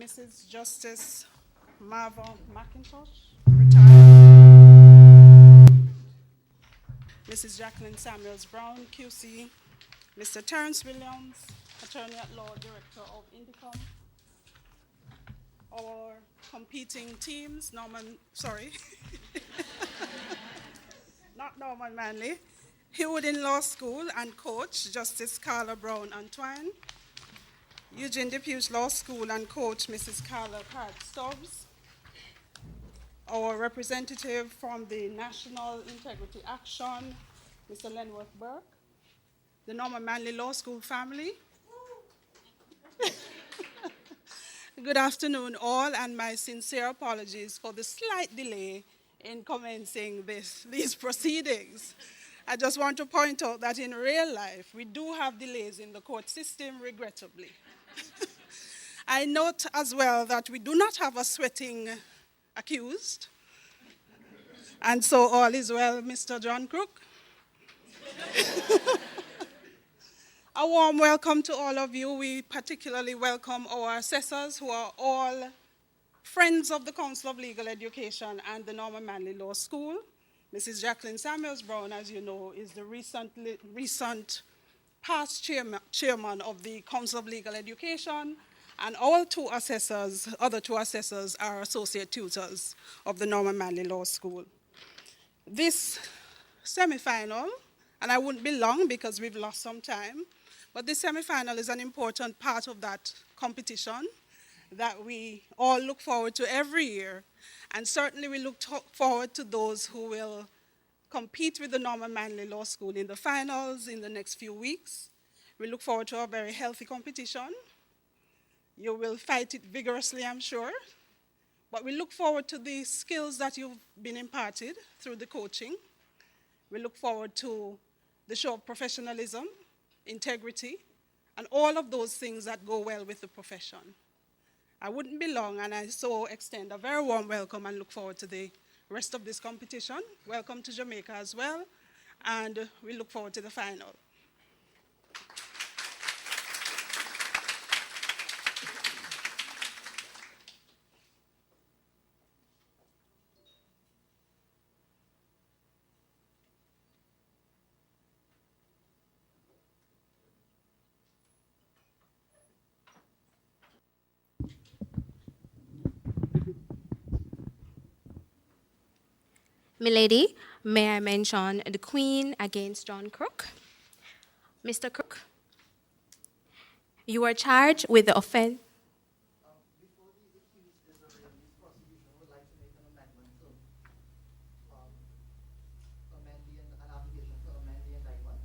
Mrs. Justice Marva McIntosh, retired. Mrs. Jacqueline Samuels Brown, QC. Mr. Terrence Williams, Attorney at Law, Director of Indicom. Our competing teams, not Norman Manley, Hewden Law School and coach, Justice Carla Brown Antoine. Eugene Depute Law School and coach, Mrs. Carla Pratt Stubbs. Our representative from the National Integrity Action, Mr. Lenworth Burke. The Norman Manley Law School family. Good afternoon all, and my sincere apologies for the slight delay in commencing these proceedings. I just want to point out that in real life, we do have delays in the court system, regrettably. I note as well that we do not have a sweating accused. And so all is well, Mr. John Crook. A warm welcome to all of you. We particularly welcome our assessors who are all friends of the Council of Legal Education and the Norman Manley Law School. Mrs. Jacqueline Samuels Brown, as you know, is the recent past chairman of the Council of Legal Education, and our other two assessors are associate tutors of the Norman Manley Law School. This semifinal, and I wouldn't be long because we've lost some time, but this semifinal is an important part of that competition that we all look forward to every year. And certainly we look forward to those who will compete with the Norman Manley Law School in the finals in the next few weeks. We look forward to a very healthy competition. You will fight it vigorously, I'm sure. But we look forward to the skills that you've been imparted through the coaching. We look forward to the show of professionalism, integrity, and all of those things that go well with the profession. I wouldn't be long, and I so extend a very warm welcome and look forward to the rest of this competition. Welcome to Jamaica as well, and we look forward to the final. Milady, may I mention the Queen against John Crook? Mr. Crook, you are charged with the offense. Before the accused is this prosecution would like to make an amendment to amend an application to amend the indictment.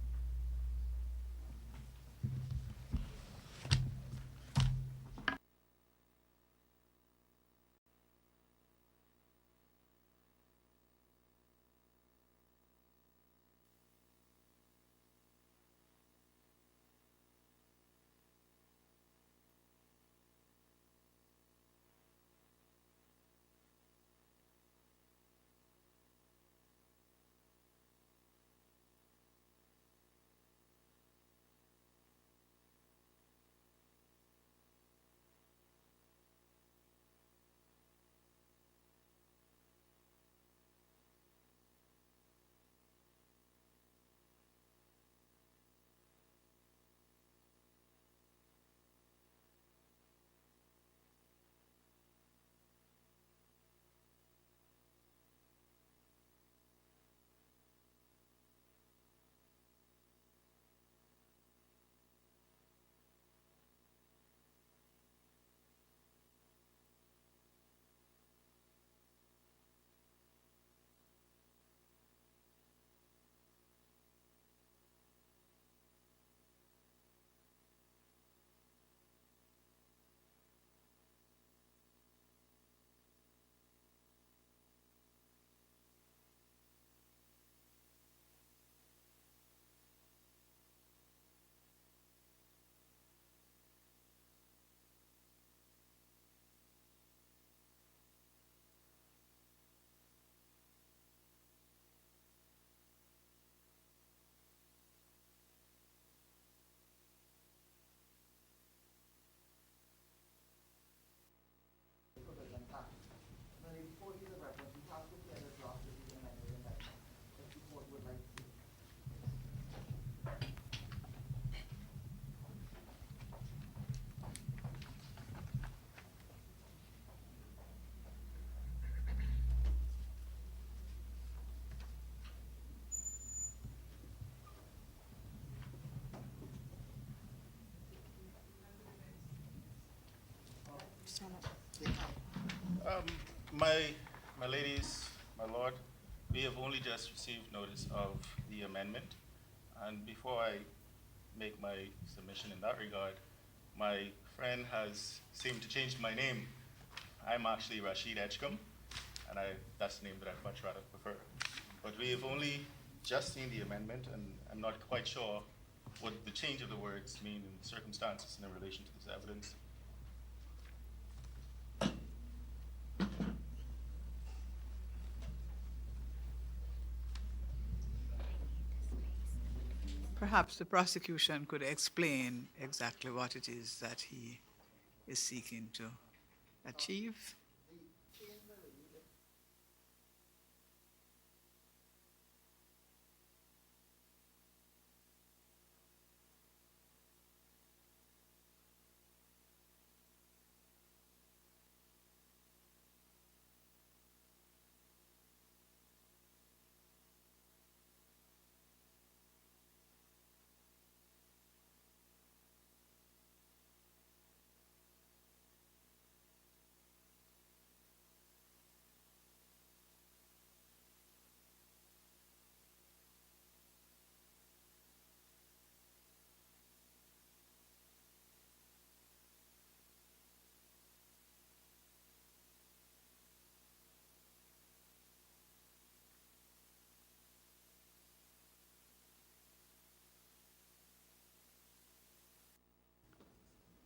My, my ladies, my lord, we have only just received notice of the amendment. And before I make my submission in that regard, my friend has seemed to change my name. I'm actually Rashid Edgecombe, and that's the name that I'd much rather prefer. But we have only just seen the amendment, and I'm not quite sure what the change of the words mean in circumstances and in relation to this evidence. Perhaps the prosecution could explain exactly what it is that he is seeking to achieve.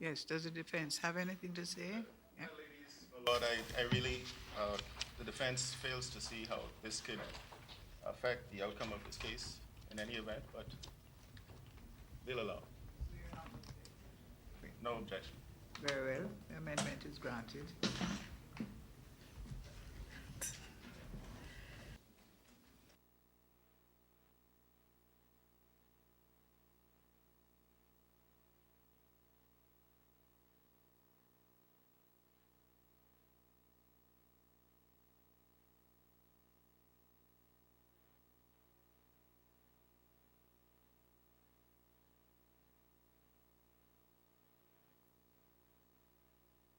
Yes, does the defense have anything to say? Yeah. Ladies, my lord, I really, the defense fails to see how this could affect the outcome of this case in any event, but they'll allow. No objection. Very well, the amendment is granted.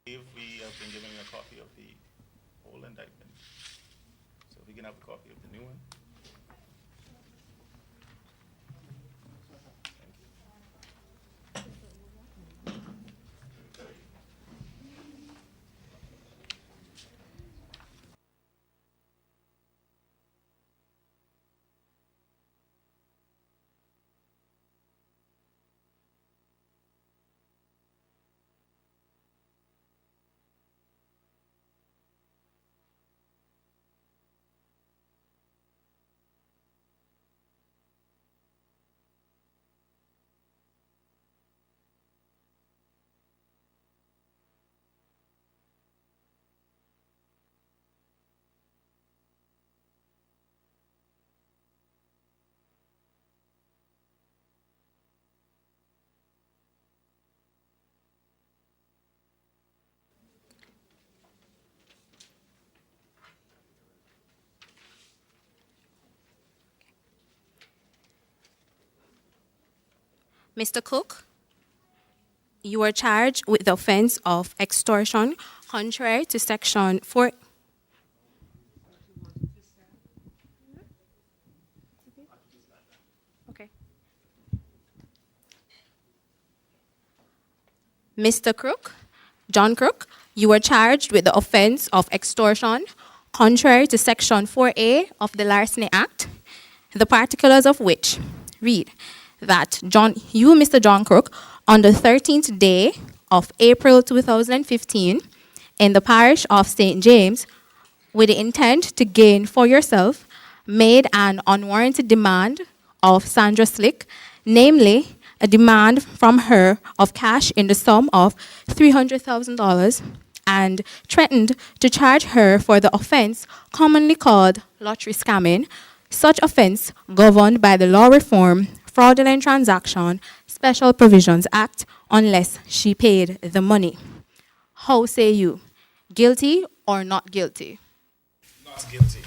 We have been given a copy of the whole indictment. So if we can have a copy of the new one. Mr. Cook, you are charged with the offense of extortion contrary to section 4. Okay. Mr. Crook, John Crook, you are charged with the offense of extortion contrary to section 4A of the Larceny Act, the particulars of which read that you, Mr. John Crook, on the 13th day of April 2015, in the parish of St. James, with the intent to gain for yourself, made an unwarranted demand of Sandra Slick, namely a demand from her of cash in the sum of $300,000, and threatened to charge her for the offense commonly called lottery scamming, such offense governed by the Law Reform Fraudulent Transaction Special Provisions Act, unless she paid the money. How say you? Guilty or not guilty? Not guilty.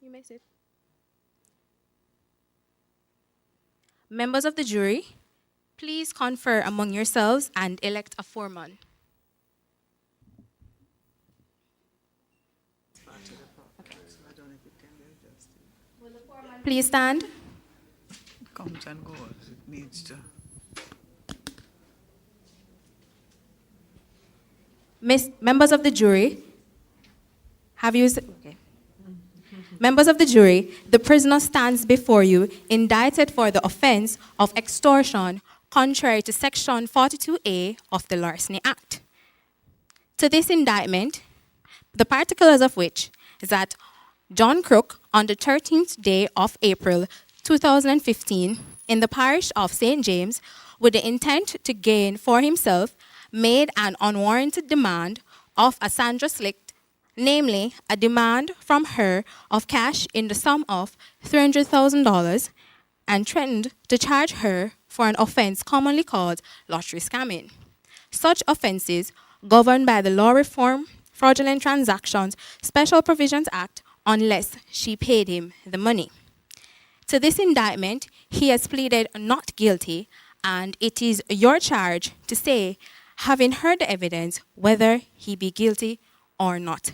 You may sit. Members of the jury, please confer among yourselves and elect a foreman. Please stand. Comes and goes. It needs to. Members of the jury, okay. Members of the jury, the prisoner stands before you indicted for the offense of extortion contrary to Section 42A of the Larceny Act. To this indictment, the particulars of which is that John Crook, on the 13th day of April 2015, in the parish of St. James, with the intent to gain for himself, made an unwarranted demand of a Sandra Slick, namely a demand from her of cash in the sum of $300,000, and threatened to charge her for an offense commonly called lottery scamming. Such offenses, governed by the Law Reform Fraudulent Transactions Special Provisions Act, unless she paid him the money. To this indictment, he has pleaded not guilty, and it is your charge to say, having heard the evidence, whether he be guilty or not.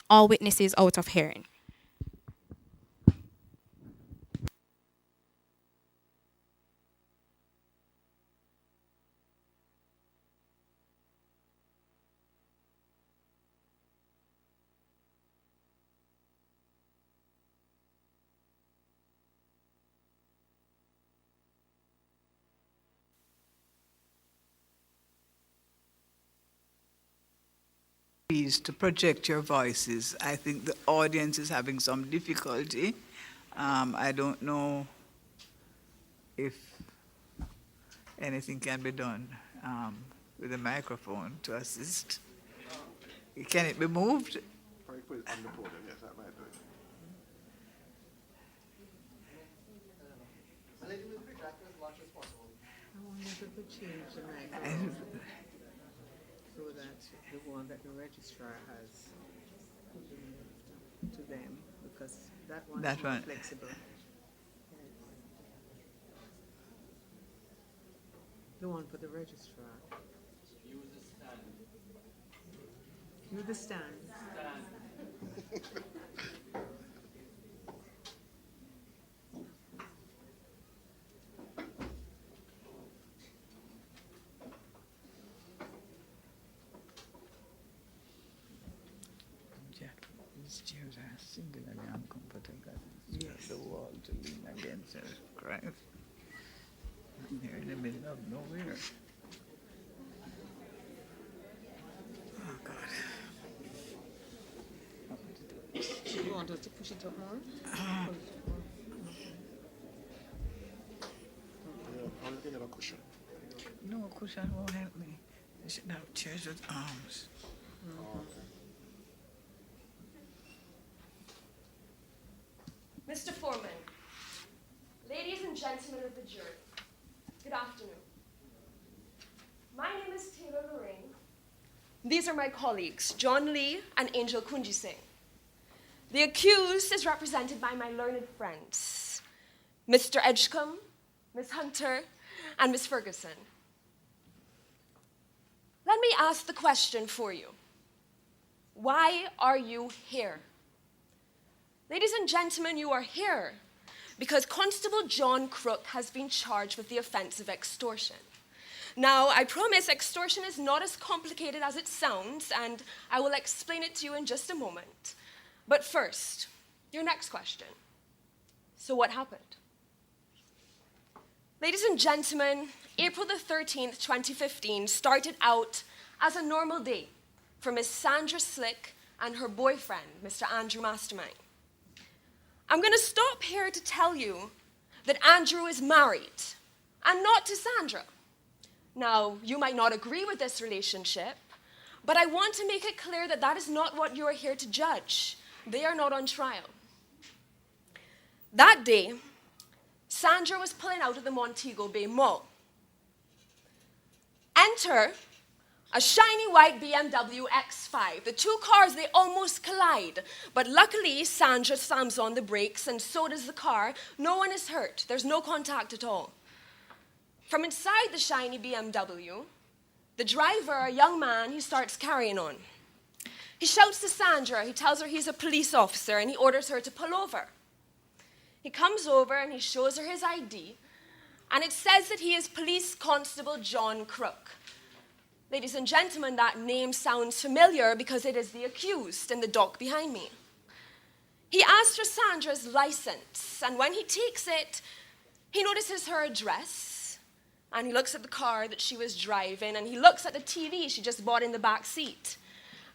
All witnesses out of hearing. Please to project your voices. I think the audience is having some difficulty. I don't know if anything can be done with the microphone to assist. Can it be moved? Probably put it on the podium, yes, that might do it. And let me project as much as possible. I wonder if we could change the microphone so that the one that the registrar has could be moved to them, because that one That is more one. flexible. The one for the registrar. Use the stand. Yeah, these chairs are singularly uncomfortable. Yes. The wall to lean against it. Christ. I'm here in the middle of nowhere. Oh, God. You want us to push it up more? Yeah, I'm looking at a cushion. No, cushion won't help me. They should have chairs with arms. Mr. Foreman, ladies and gentlemen of the jury, good afternoon. My name is Taylor Lorraine. These are my colleagues, John Lee and Angel Kunji Singh. The accused is represented by my learned friends, Mr. Edgecombe, Ms. Hunter, and Ms. Ferguson. Let me ask the question for you. Why are you here? Ladies and gentlemen, you are here because Constable John Crook has been charged with the offense of extortion. Now, I promise extortion is not as complicated as it sounds, and I will explain it to you in just a moment. But first, your next question. So what happened? Ladies and gentlemen, April the 13th, 2015 started out as a normal day for Miss Sandra Slick and her boyfriend, Mr. Andrew Mastermind. I'm going to stop here to tell you that Andrew is married, and not to Sandra. Now, you might not agree with this relationship, but I want to make it clear that that is not what you are here to judge. They are not on trial. That day, Sandra was pulling out of the Montego Bay Mall. Enter A shiny white BMW X5. The two cars, they almost collide. But luckily, Sandra slams on the brakes, and so does the car. No one is hurt. There's no contact at all. From inside the shiny BMW, the driver, a young man, he starts carrying on. He shouts to Sandra. He tells her he's a police officer, and he orders her to pull over. He comes over, and he shows her his ID, and it says that he is Police Constable John Crook. Ladies and gentlemen, that name sounds familiar because it is the accused in the dock behind me. He asks for Sandra's license, and when he takes it, he notices her address, and he looks at the car that she was driving, and he looks at the TV she just bought in the back seat.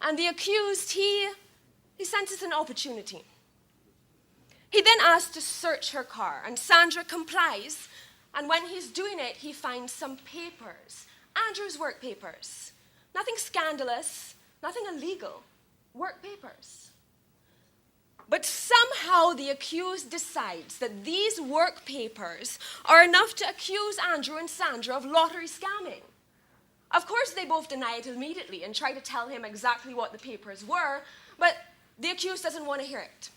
And the accused, he senses an opportunity. He then asks to search her car, and Sandra complies, and when he's doing it, he finds some papers. Andrew's work papers. Nothing scandalous, nothing illegal. Work papers. But somehow the accused decides that these work papers are enough to accuse Andrew and Sandra of lottery scamming. Of course, they both deny it immediately and try to tell him exactly what the papers were, but the accused doesn't want to hear it.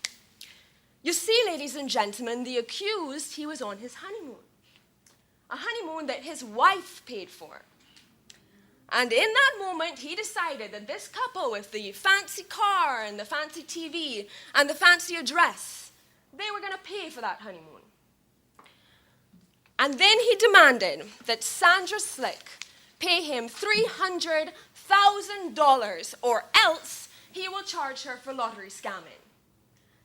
You see, ladies and gentlemen, the accused, he was on his honeymoon. A honeymoon that his wife paid for. And in that moment, he decided that this couple with the fancy car and the fancy TV and the fancy address, they were going to pay for that honeymoon. And then he demanded that Sandra Slick pay him $300,000 or else he will charge her for lottery scamming.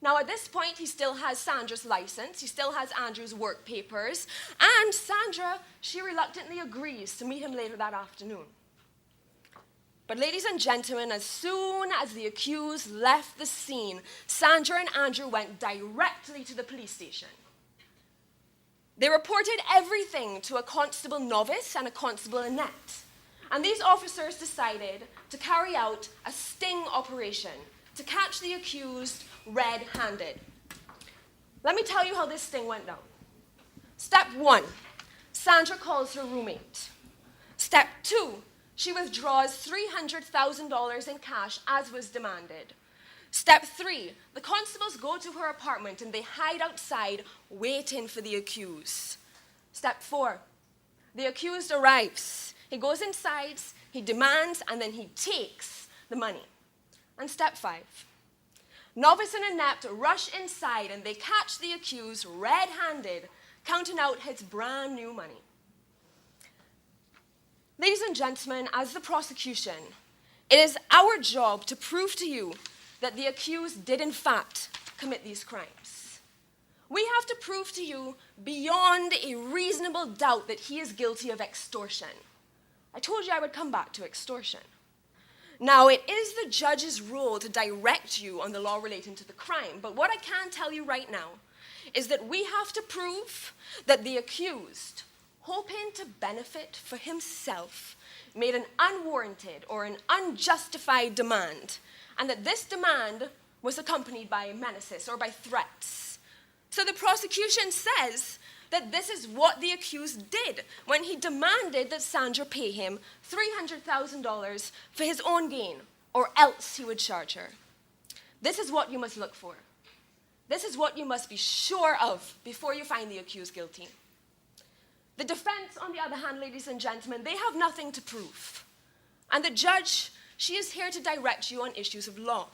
Now, at this point, he still has Sandra's license, he still has Andrew's work papers, and Sandra, she reluctantly agrees to meet him later that afternoon. But ladies and gentlemen, as soon as the accused left the scene, Sandra and Andrew went directly to the police station. They reported everything to a constable novice and a constable Annette. And these officers decided to carry out a sting operation to catch the accused red-handed. Let me tell you how this sting went down. Step 1, Sandra calls her roommate. Step 2, she withdraws $300,000 in cash as was demanded. Step 3, the constables go to her apartment and they hide outside waiting for the accused. Step 4, the accused arrives. He goes inside, he demands, and then he takes the money. And step 5, Novice and Annette rush inside and they catch the accused red-handed, counting out his brand new money. Ladies and gentlemen, as the prosecution, it is our job to prove to you that the accused did in fact commit these crimes. We have to prove to you beyond a reasonable doubt that he is guilty of extortion. I told you I would come back to extortion. Now, it is the judge's role to direct you on the law relating to the crime, but what I can tell you right now is that we have to prove that the accused, hoping to benefit for himself, made an unwarranted or an unjustified demand, and that this demand was accompanied by menaces or by threats. So the prosecution says that this is what the accused did when he demanded that Sandra pay him $300,000 for his own gain, or else he would charge her. This is what you must look for. This is what you must be sure of before you find the accused guilty. The defense, on the other hand, ladies and gentlemen, they have nothing to prove. And the judge, she is here to direct you on issues of law.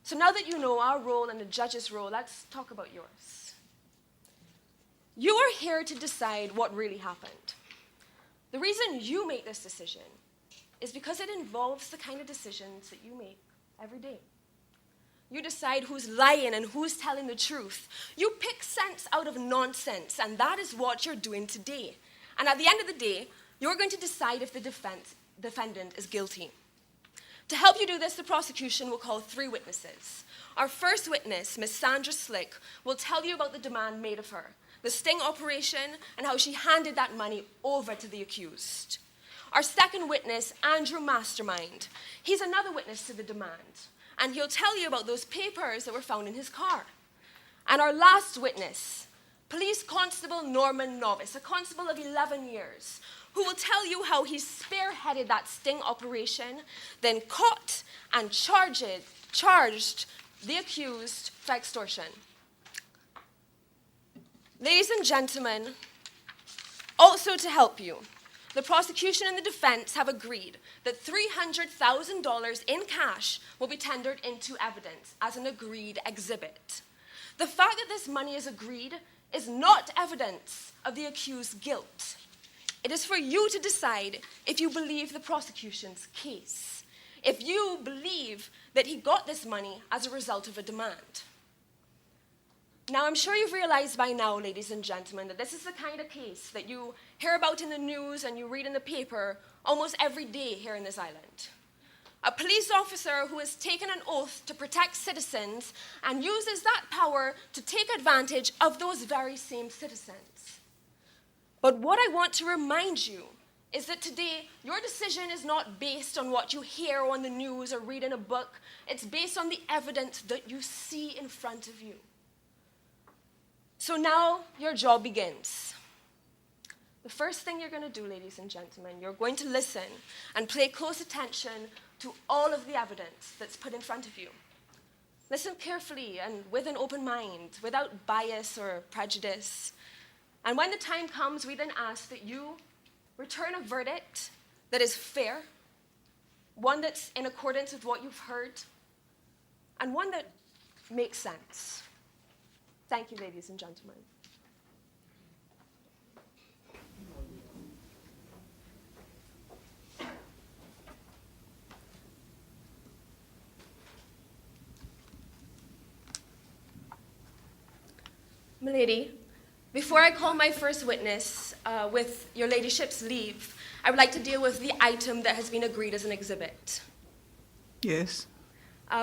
So now that you know our role and the judge's role, let's talk about yours. You are here to decide what really happened. The reason you make this decision is because it involves the kind of decisions that you make every day. You decide who's lying and who's telling the truth. You pick sense out of nonsense, and that is what you're doing today. And at the end of the day, you're going to decide if the defendant is guilty. To help you do this, the prosecution will call 3 witnesses. Our first witness, Ms. Sandra Slick, will tell you about the demand made of her, the sting operation, and how she handed that money over to the accused. Our second witness, Andrew Mastermind, he's another witness to the demand, and he'll tell you about those papers that were found in his car. And our last witness, Police Constable Norman Novice, a constable of 11 years, who will tell you how he spearheaded that sting operation, then caught and charged the accused for extortion. Ladies and gentlemen, also to help you, the prosecution and the defense have agreed that $300,000 in cash will be tendered into evidence as an agreed exhibit. The fact that this money is agreed is not evidence of the accused's guilt. It is for you to decide if you believe the prosecution's case, if you believe that he got this money as a result of a demand. Now, I'm sure you've realized by now, ladies and gentlemen, that this is the kind of case that you hear about in the news and you read in the paper almost every day here in this island. A police officer who has taken an oath to protect citizens and uses that power to take advantage of those very same citizens. But what I want to remind you is that today, your decision is not based on what you hear on the news or read in a book. It's based on the evidence that you see in front of you. So now your job begins. The first thing you're going to do, ladies and gentlemen, you're going to listen and pay close attention to all of the evidence that's put in front of you. Listen carefully and with an open mind, without bias or prejudice. And when the time comes, we then ask that you return a verdict that is fair, one that's in accordance with what you've heard, and one that makes sense. Thank you, ladies and gentlemen. Milady, before I call my first witness, with your ladyship's leave, I would like to deal with the item that has been agreed as an exhibit. Yes.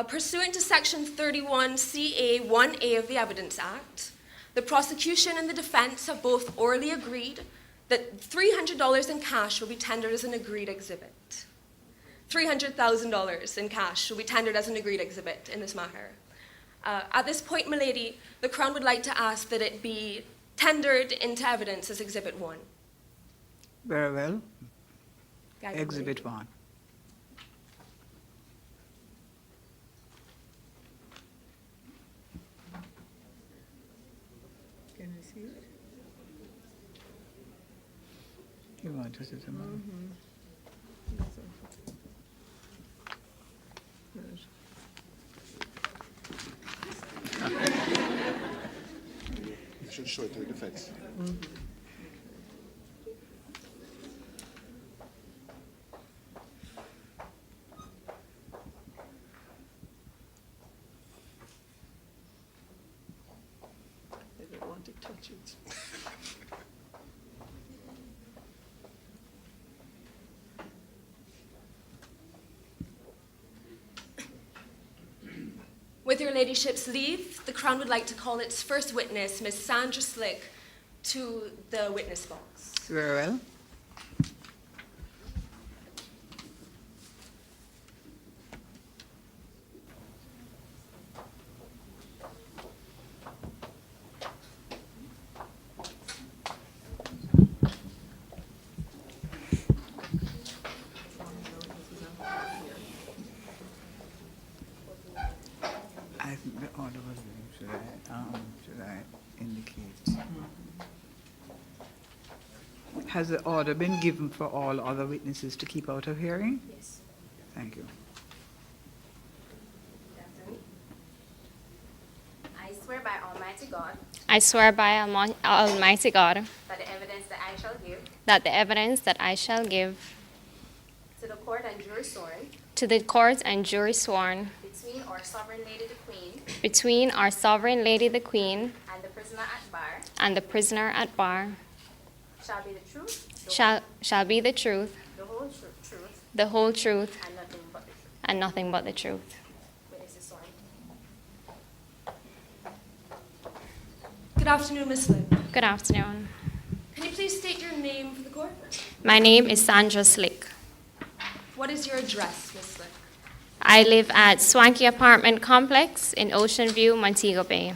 Pursuant to Section 31CA 1A of the Evidence Act, the prosecution and the defense have both orally agreed that $300 in cash will be tendered as an agreed exhibit. $300,000 in cash will be tendered as an agreed exhibit in this matter. At this point, milady, the Crown would like to ask that it be tendered into evidence as Exhibit 1. Very well. Guided Exhibit milady. 1. Can we see it? You want to see the money? You should show it to the defense. They don't want to touch it. With your ladyship's leave, the Crown would like to call its first witness, Ms. Sandra Slick, to the witness box. Very well. I think the order was, should I indicate? Has the order been given for all other witnesses to keep out of hearing? Yes. Thank you. I swear by Almighty God I swear by Almighty God that the evidence that I shall give that the evidence that I shall give to the court and jury sworn to the court and jury sworn between our sovereign lady the Queen between our sovereign lady the Queen and the prisoner at bar and the prisoner at bar shall be the truth, shall be the truth, the whole truth, the whole truth, and nothing but the truth. and nothing but the truth. Witness is sworn. Good afternoon, Ms. Slick. Good afternoon. Can you please state your name for the court? My name is Sandra Slick. What is your address, Ms. Slick? I live at Swanky Apartment Complex in Ocean View, Montego Bay.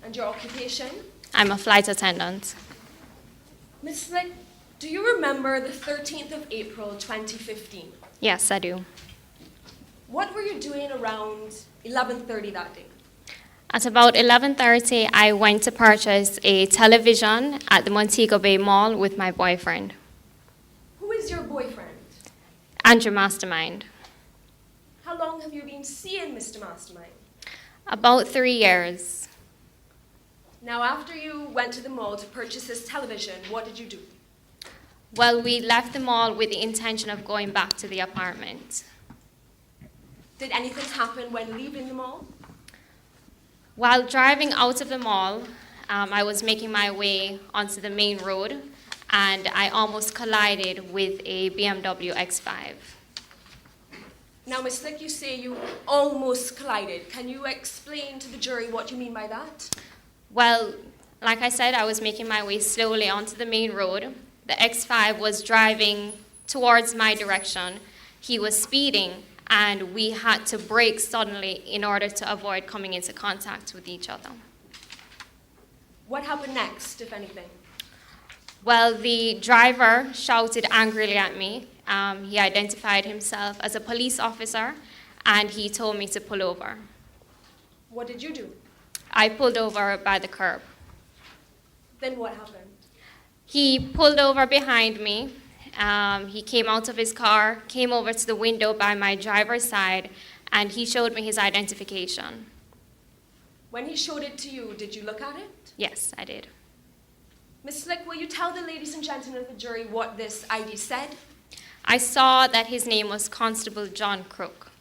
And your occupation? I'm a flight attendant. Ms. Slick, do you remember the 13th of April 2015? Yes, I do. What were you doing around 11:30 that day? At about 11:30, I went to purchase a television at the Montego Bay Mall with my boyfriend, Who is your boyfriend? Andrew Mastermind. How long have you been seeing Mr. Mastermind? About 3 years. Now, after you went to the mall to purchase this television, what did you do? Well, we left the mall with the intention of going back to the apartment. Did anything happen when leaving the mall? While driving out of the mall, I was making my way onto the main road, and I almost collided with a BMW X5. Now, Ms. Slick, you say you almost collided. Can you explain to the jury what you mean by that? Well, like I said, I was making my way slowly onto the main road. The X5 was driving towards my direction. He was speeding, and we had to brake suddenly in order to avoid coming into contact with each other. What happened next, if anything? Well, the driver shouted angrily at me. He identified himself as a police officer, and he told me to pull over. What did you do? I pulled over by the curb. Then what happened? He pulled over behind me. He came out of his car, came over to the window by my driver's side, and he showed me his identification. When he showed it to you, did you look at it? Yes, I did. Ms. Slick, will you tell the ladies and gentlemen of the jury what this ID said? I saw that his name was Constable John Crook.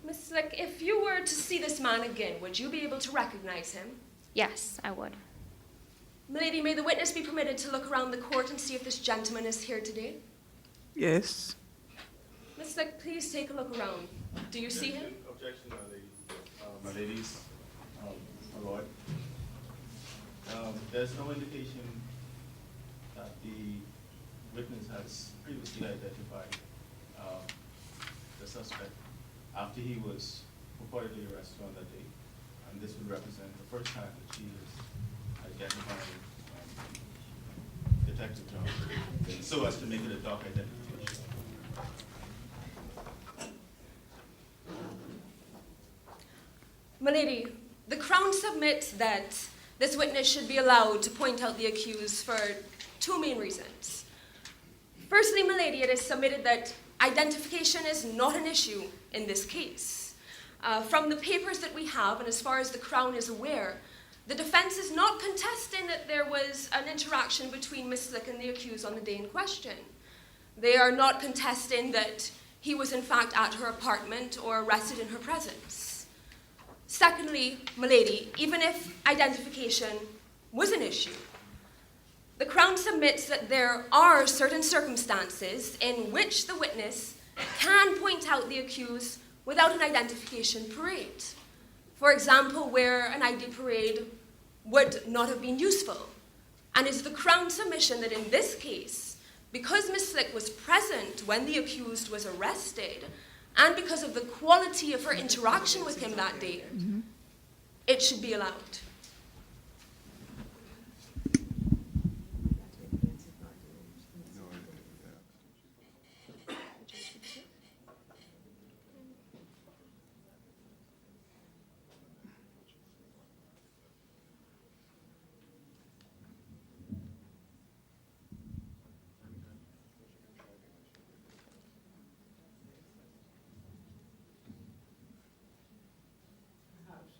Ms. Slick, if you were to see this man again, would you be able to recognize him? Yes, I would. Milady, may the witness be permitted to look around the court and see if this gentleman is here today? Yes. Ms. Slick, please take a look around. Do you see him? Objection, my ladies, my lord. There's no indication that the witness has previously identified the suspect after he was purportedly arrested on that day. And this would represent the first time that she is identifying Detective John, so as to make it a dark identification. Milady, the Crown submits that this witness should be allowed to point out the accused for two main reasons. Firstly, Milady, it is submitted that identification is not an issue in this case. From the papers that we have, and as far as the Crown is aware, the defense is not contesting that there was an interaction between Miss Slick and the accused on the day in question. They are not contesting that he was in fact at her apartment or arrested in her presence. Secondly, milady, even if identification was an issue, the Crown submits that there are certain circumstances in which the witness can point out the accused without an identification parade. For example, where an ID parade would not have been useful. And it's the Crown's submission that in this case, because Miss Slick was present when the accused was arrested, and because of the quality of her interaction with him that day, it should be allowed.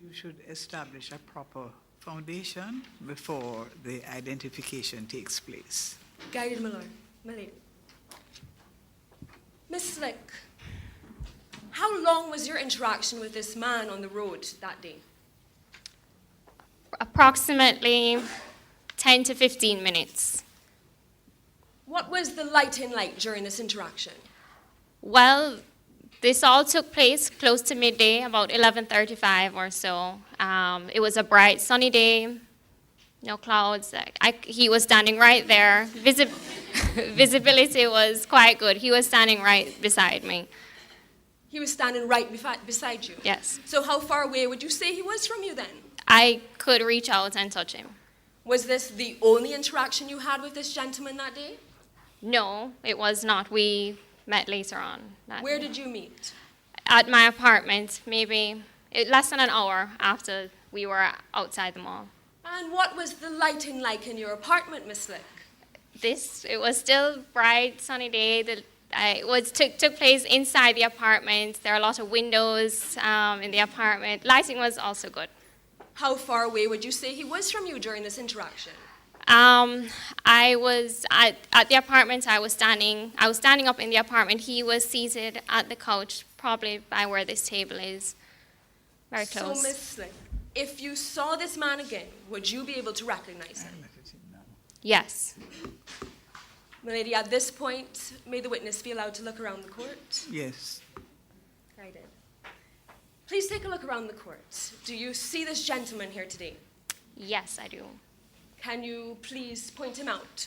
You should establish a proper foundation before the identification takes place. Guided, my lord, my lady. Miss Slick, how long was your interaction with this man on the road that day? Approximately 10 to 15 minutes. What was the lighting like during this interaction? Well, this all took place close to midday, about 11:35 or so. It was a bright, sunny day, no clouds. He was standing right there. Visibility was quite good. He was standing right beside me. He was standing right beside you? Yes. So how far away would you say he was from you then? I could reach out and touch him. Was this the only interaction you had with this gentleman that day? No, it was not. We met later on. Where did you meet? At my apartment, maybe less than an hour after we were outside the mall. And what was the lighting like in your apartment, Miss Slick? It was still bright, sunny day. Took place inside the apartment. There are a lot of windows in the apartment. Lighting was also good. How far away would you say he was from you during this interaction? I was at the apartment. I was standing up in the apartment. He was seated at the couch, probably by where this table is. Very close. So, Miss Slick, if you saw this man again, would you be able to recognize him? Yes. Milady, at this point, may the witness be allowed to look around the court? Yes. I did. Please take a look around the court. Do you see this gentleman here today? Yes, I do. Can you please point him out?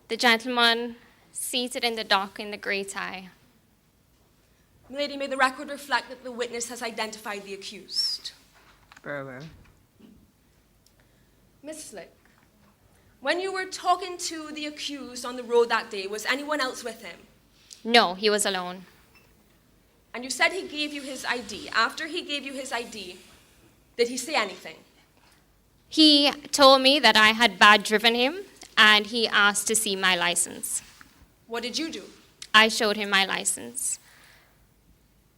The gentleman seated in the dock in the grey tie. Milady, may the record reflect that the witness has identified the accused. Very well. Miss Slick, when you were talking to the accused on the road that day, was anyone else with him? No, he was alone. And you said he gave you his ID. After he gave you his ID, did he say anything? He told me that I had bad driven him, and he asked to see my license. What did you do? I showed him my license.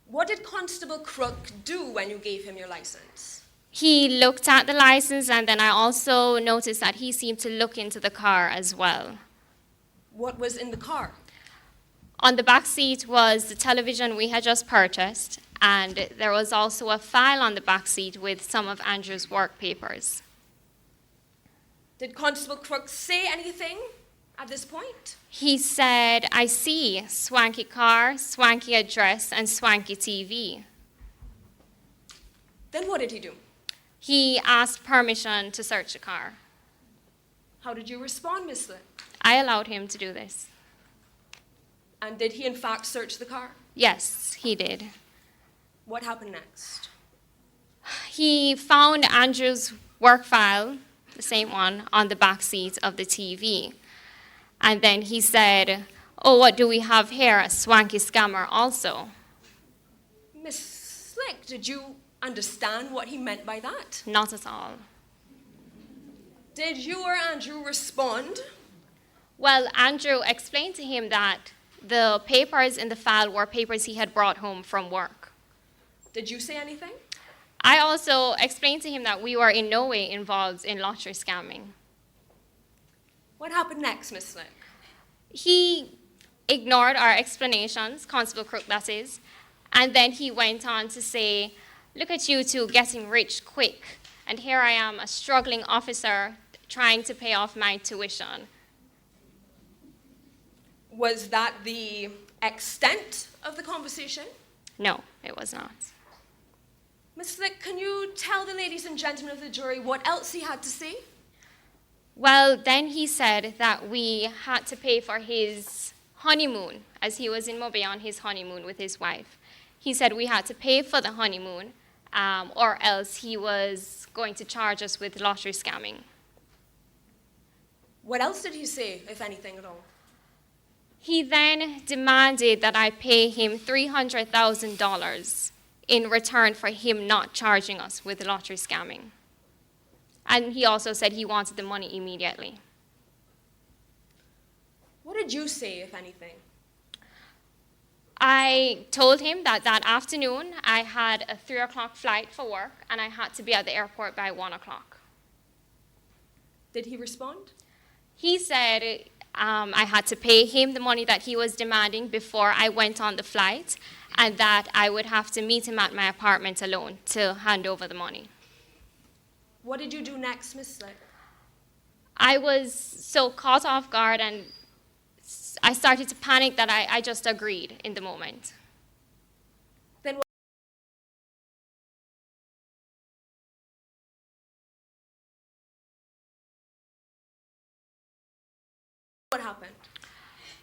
What did Constable Crook do when you gave him your license? He looked at the license, and then I also noticed that he seemed to look into the car as well. What was in the car? On the back seat was the television we had just purchased, and there was also a file on the back seat with some of Andrew's work papers. Did Constable Crook say anything at this point? He said, "I see, swanky car, swanky address, and swanky TV." Then what did he do? He asked permission to search the car. How did you respond, Miss Slick? I allowed him to do this. And did he in fact search the car? Yes, he did. What happened next? He found Andrew's work file, the same one, on the back seat of the TV. And then he said, "Oh, what do we have here? A swanky scammer also." Miss Slick, did you understand what he meant by that? Not at all. Did you or Andrew respond? Well, Andrew explained to him that the papers in the file were papers he had brought home from work. Did you say anything? I also explained to him that we were in no way involved in lottery scamming. What happened next, Miss Slick? He ignored our explanations, Constable Crook that is, and then he went on to say, "Look at you two getting rich quick, and here I am, a struggling officer trying to pay off my tuition." Was that the extent of the conversation? No, it was not. Miss Slick, can you tell the ladies and gentlemen of the jury what else he had to say? Well, then he said that we had to pay for his honeymoon, as he was in Mobay on his honeymoon with his wife. He said we had to pay for the honeymoon, or else he was going to charge us with lottery scamming. What else did he say, if anything at all? He then demanded that I pay him $300,000 in return for him not charging us with lottery scamming. And he also said he wanted the money immediately. What did you say, if anything? I told him that that afternoon I had a 3 o'clock flight for work and I had to be at the airport by 1 o'clock. Did he respond? He said I had to pay him the money that he was demanding before I went on the flight, and that I would have to meet him at my apartment alone to hand over the money. What did you do next, Miss Slick? I was so caught off guard, and I started to panic that I just agreed in the moment. Then what happened?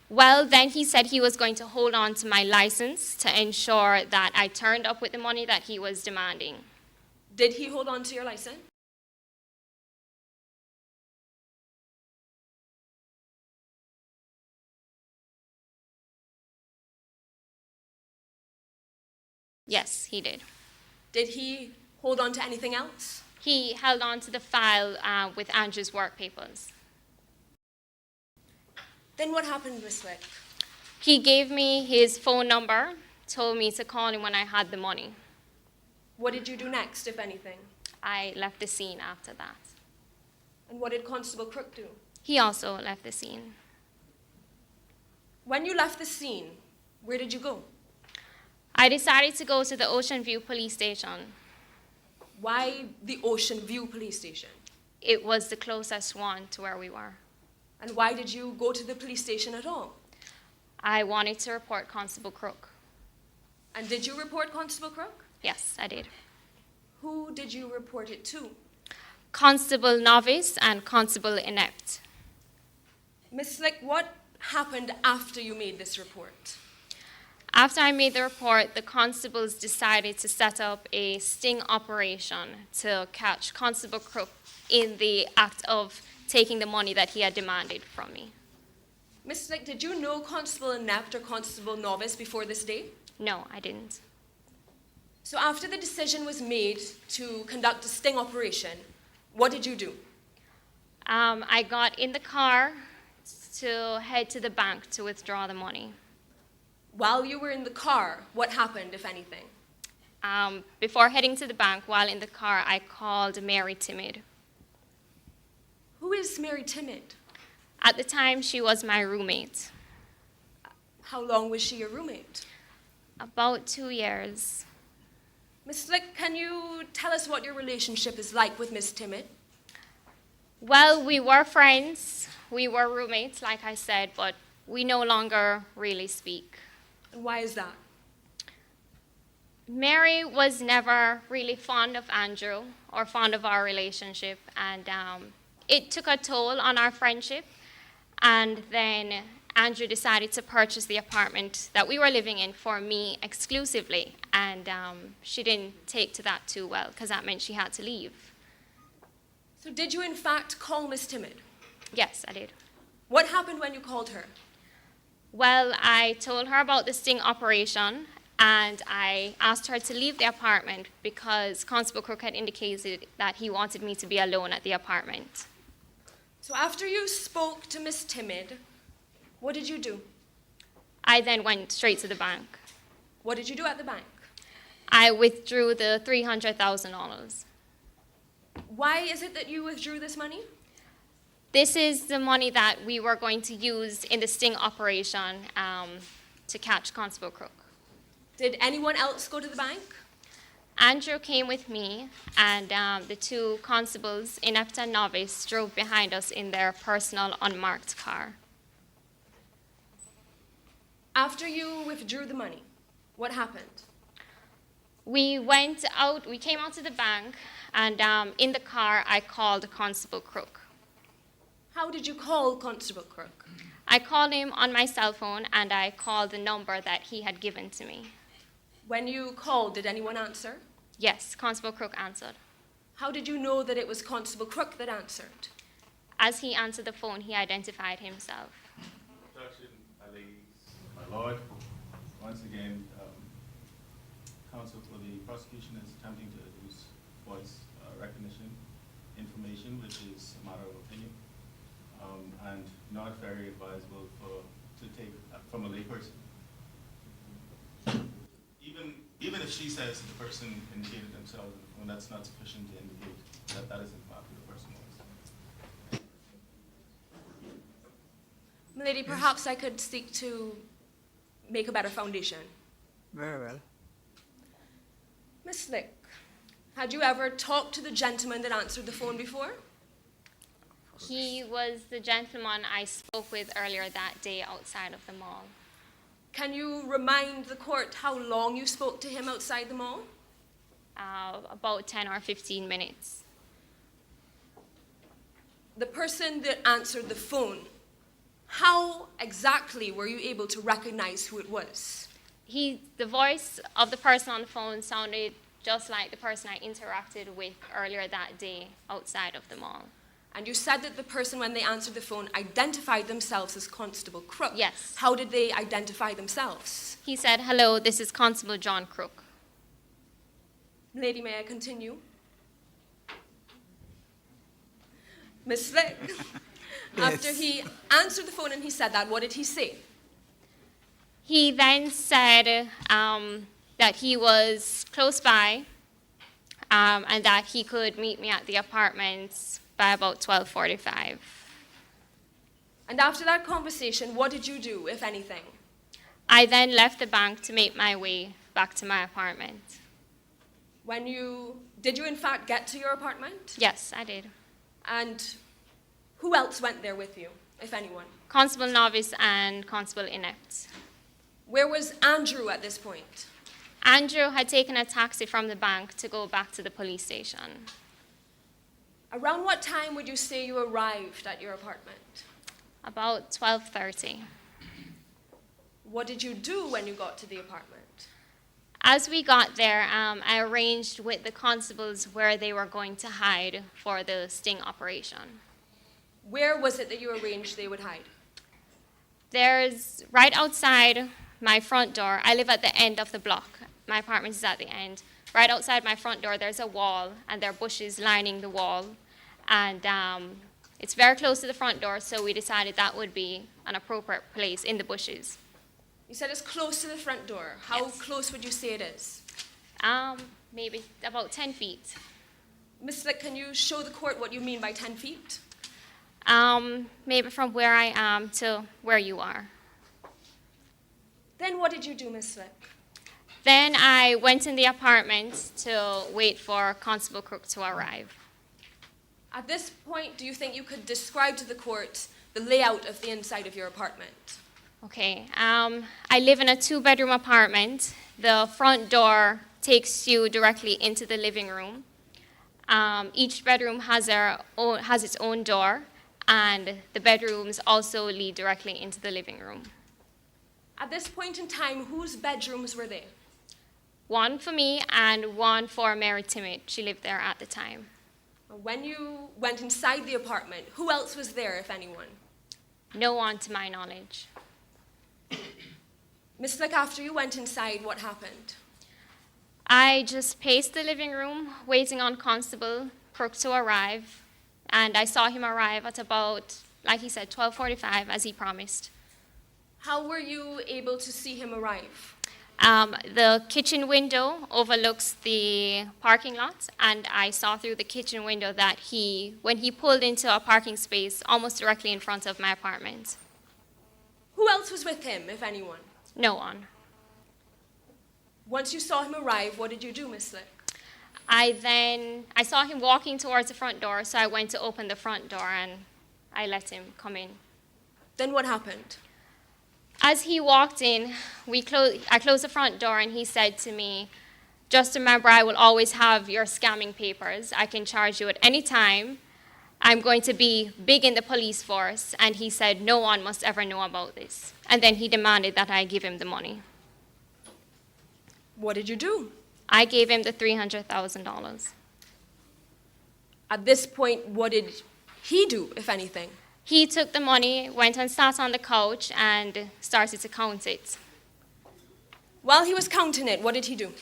Well, then he said he was going to hold on to my license to ensure that I turned up with the money that he was demanding. Did he hold on to your license? Yes, he did. Did he hold on to anything else? He held on to the file with Andrew's work papers. Then what happened, Miss Slick? He gave me his phone number, told me to call him when I had the money. What did you do next, if anything? I left the scene after that. And what did Constable Crook do? He also left the scene. When you left the scene, where did you go? I decided to go to the Ocean View police station. Why the Ocean View police station? It was the closest one to where we were. And why did you go to the police station at all? I wanted to report Constable Crook. And did you report Constable Crook? Yes, I did. Who did you report it to? Constable Novice and Constable Inept. Miss Slick, what happened after you made this report? After I made the report, the constables decided to set up a sting operation to catch Constable Crook in the act of taking the money that he had demanded from me. Miss Slick, did you know Constable Inept or Constable Novice before this day? No, I didn't. So after the decision was made to conduct a sting operation, what did you do? I got in the car to head to the bank to withdraw the money. While you were in the car, what happened, if anything? Before heading to the bank, while in the car, I called Mary Timid. Who is Mary Timid? At the time, she was my roommate. How long was she your roommate? About 2 years. Miss Slick, can you tell us what your relationship is like with Miss Timid? Well, we were friends. We were roommates, like I said, but we no longer really speak. And why is that? Mary was never really fond of Andrew or fond of our relationship, and it took a toll on our friendship. And then Andrew decided to purchase the apartment that we were living in for me exclusively, and she didn't take to that too well because that meant she had to leave. So did you in fact call Miss Timid? Yes, I did. What happened when you called her? Well, I told her about the sting operation, and I asked her to leave the apartment because Constable Crook had indicated that he wanted me to be alone at the apartment. So after you spoke to Miss Timid, what did you do? I then went straight to the bank. What did you do at the bank? I withdrew the $300,000. Why is it that you withdrew this money? This is the money that we were going to use in the sting operation to catch Constable Crook. Did anyone else go to the bank? Andrew came with me, and the two constables, Inept and Novice, drove behind us in their personal unmarked car. After you withdrew the money, what happened? We went out, we came out to the bank, and in the car, I called Constable Crook. How did you call Constable Crook? I called him on my cell phone, and I called the number that he had given to me. When you called, did anyone answer? Yes, Constable Crook answered. How did you know that it was Constable Crook that answered? As he answered the phone, he identified himself. Objection, my ladies, my lord. Once again, counsel for the prosecution is attempting to use voice recognition information, which is a matter of opinion, and not very advisable to take from a layperson. Even if she says that the person indicated themselves, well, that's not sufficient to indicate that that is in fact who the person was. Milady, perhaps I could seek to make a better foundation. Very well. Miss Slick, had you ever talked to the gentleman that answered the phone before? He was the gentleman I spoke with earlier that day outside of the mall. Can you remind the court how long you spoke to him outside the mall? About 10 or 15 minutes. The person that answered the phone, how exactly were you able to recognize who it was? The voice of the person on the phone sounded just like the person I interacted with earlier that day outside of the mall. And you said that the person, when they answered the phone, identified themselves as Constable Crook. Yes. How did they identify themselves? He said, "Hello, this is Constable John Crook." Lady, may I continue? Miss Slick, after Yes. he answered the phone and he said that, what did he say? He then said that he was close by and that he could meet me at the apartments by about 12:45. And after that conversation, what did you do, if anything? I then left the bank to make my way back to my apartment. Did you in fact get to your apartment? Yes, I did. And who else went there with you, if anyone? Constable Novice and Constable Inept. Where was Andrew at this point? Andrew had taken a taxi from the bank to go back to the police station. Around what time would you say you arrived at your apartment? About 12:30. What did you do when you got to the apartment? As we got there, I arranged with the constables where they were going to hide for the sting operation. Where was it that you arranged they would hide? There's right outside my front door. I live at the end of the block. My apartment is at the end. Right outside my front door, there's a wall, and there are bushes lining the wall. And it's very close to the front door, so we decided that would be an appropriate place in the bushes. You said it's close to the front door. How Yes. close would you say it is? Maybe about 10 feet. Miss Slick, can you show the court what you mean by 10 feet? Maybe from where I am to where you are. Then what did you do, Miss Slick? Then I went in the apartment to wait for Constable Crook to arrive. At this point, do you think you could describe to the court the layout of the inside of your apartment? Okay, I live in a 2-bedroom apartment. The front door takes you directly into the living room. Each bedroom has its own door, and the bedrooms also lead directly into the living room. At this point in time, whose bedrooms were they? One for me and one for Mary Timid. She lived there at the time. When you went inside the apartment, who else was there, if anyone? No one to my knowledge. Miss Slick, after you went inside, what happened? I just paced the living room, waiting on Constable Crook to arrive, and I saw him arrive at about, like he said, 12:45, as he promised. How were you able to see him arrive? The kitchen window overlooks the parking lot, and I saw through the kitchen window that when he pulled into a parking space almost directly in front of my apartment. Who else was with him, if anyone? No one. Once you saw him arrive, what did you do, Miss Slick? I saw him walking towards the front door, so I went to open the front door and I let him come in. Then what happened? As he walked in, I closed the front door and he said to me, "Just remember, I will always have your scamming papers. I can charge you at any time. I'm going to be big in the police force." And he said, "No one must ever know about this." And then he demanded that I give him the money. What did you do? I gave him the $300,000. At this point, what did he do, if anything? He took the money, went and sat on the couch, and started to count it. While he was counting it, what did he do?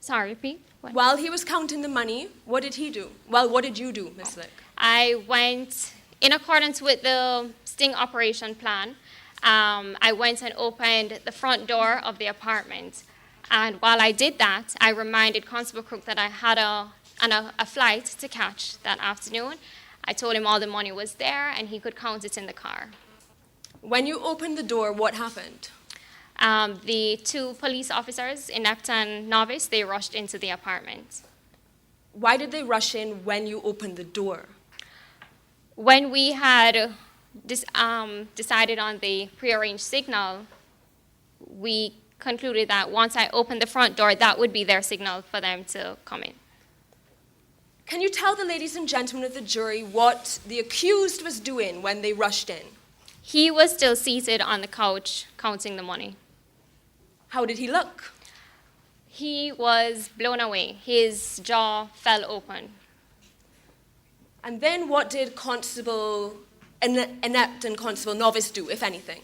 Sorry, Pete? What? While he was counting the money, what did he do? Well, what did you do, Miss Slick? I went, in accordance with the sting operation plan, I went and opened the front door of the apartment. And while I did that, I reminded Constable Crook that I had a flight to catch that afternoon. I told him all the money was there and he could count it in the car. When you opened the door, what happened? The 2 police officers, Inept and Novice, they rushed into the apartment. Why did they rush in when you opened the door? When we had decided on the prearranged signal, we concluded that once I opened the front door, that would be their signal for them to come in. Can you tell the ladies and gentlemen of the jury what the accused was doing when they rushed in? He was still seated on the couch counting the money. How did he look? He was blown away. His jaw fell open. And then what did Constable Inept and Constable Novice do, if anything?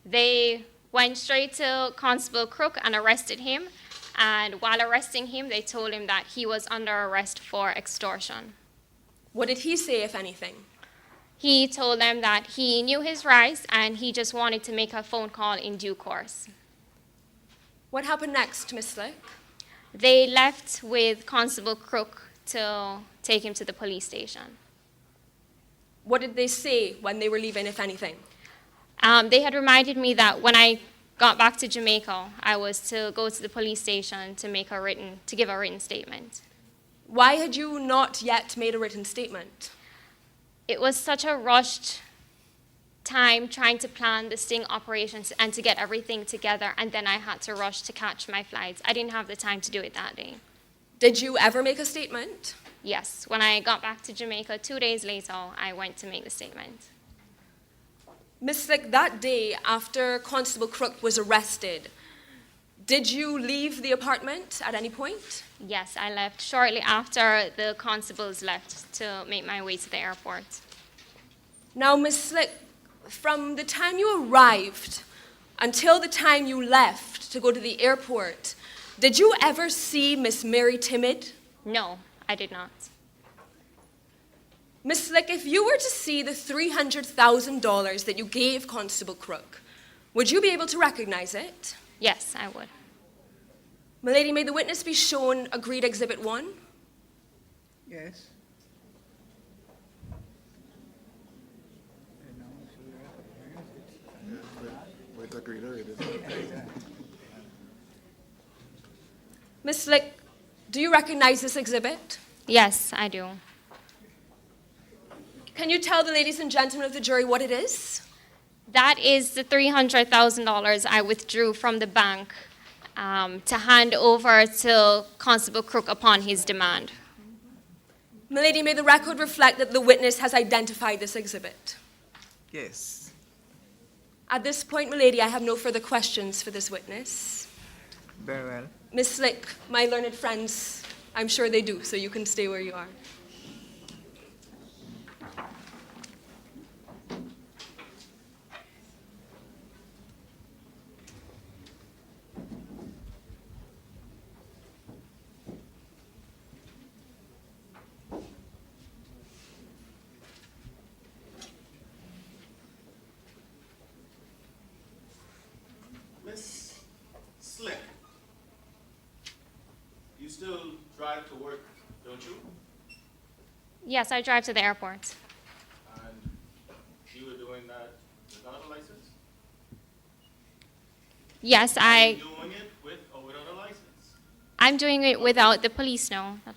They went straight to Constable Crook and arrested him. And while arresting him, they told him that he was under arrest for extortion. What did he say, if anything? He told them that he knew his rights and he just wanted to make a phone call in due course. What happened next, Miss Slick? They left with Constable Crook to take him to the police station. What did they say when they were leaving, if anything? They had reminded me that when I got back to Jamaica, I was to go to the police station to give a written statement. Why had you not yet made a written statement? It was such a rushed time trying to plan the sting operations and to get everything together, and then I had to rush to catch my flights. I didn't have the time to do it that day. Did you ever make a statement? Yes, when I got back to Jamaica 2 days later, I went to make the statement. Miss Slick, that day after Constable Crook was arrested, did you leave the apartment at any point? Yes, I left shortly after the constables left to make my way to the airport. Now, Miss Slick, from the time you arrived until the time you left to go to the airport, did you ever see Miss Mary Timid? No, I did not. Miss Slick, if you were to see the $300,000 that you gave Constable Crook, would you be able to recognize it? Yes, I would. Milady, may the witness be shown agreed Exhibit 1? Yes. I know, she recognized it. With agreed already. Miss Slick, do you recognize this exhibit? Yes, I do. Can you tell the ladies and gentlemen of the jury what it is? That is the $300,000 I withdrew from the bank to hand over to Constable Crook upon his demand. Milady, may the record reflect that the witness has identified this exhibit. Yes. At this point, Milady, I have no further questions for this witness. Very well. Miss Slick, my learned friends, I'm sure they do, so you can stay where you are. Miss Slick, you still drive to work, don't you? Yes, I drive to the airport. And you were doing that without a license? Yes, Are you doing it with or without a license? I'm doing it without the police know that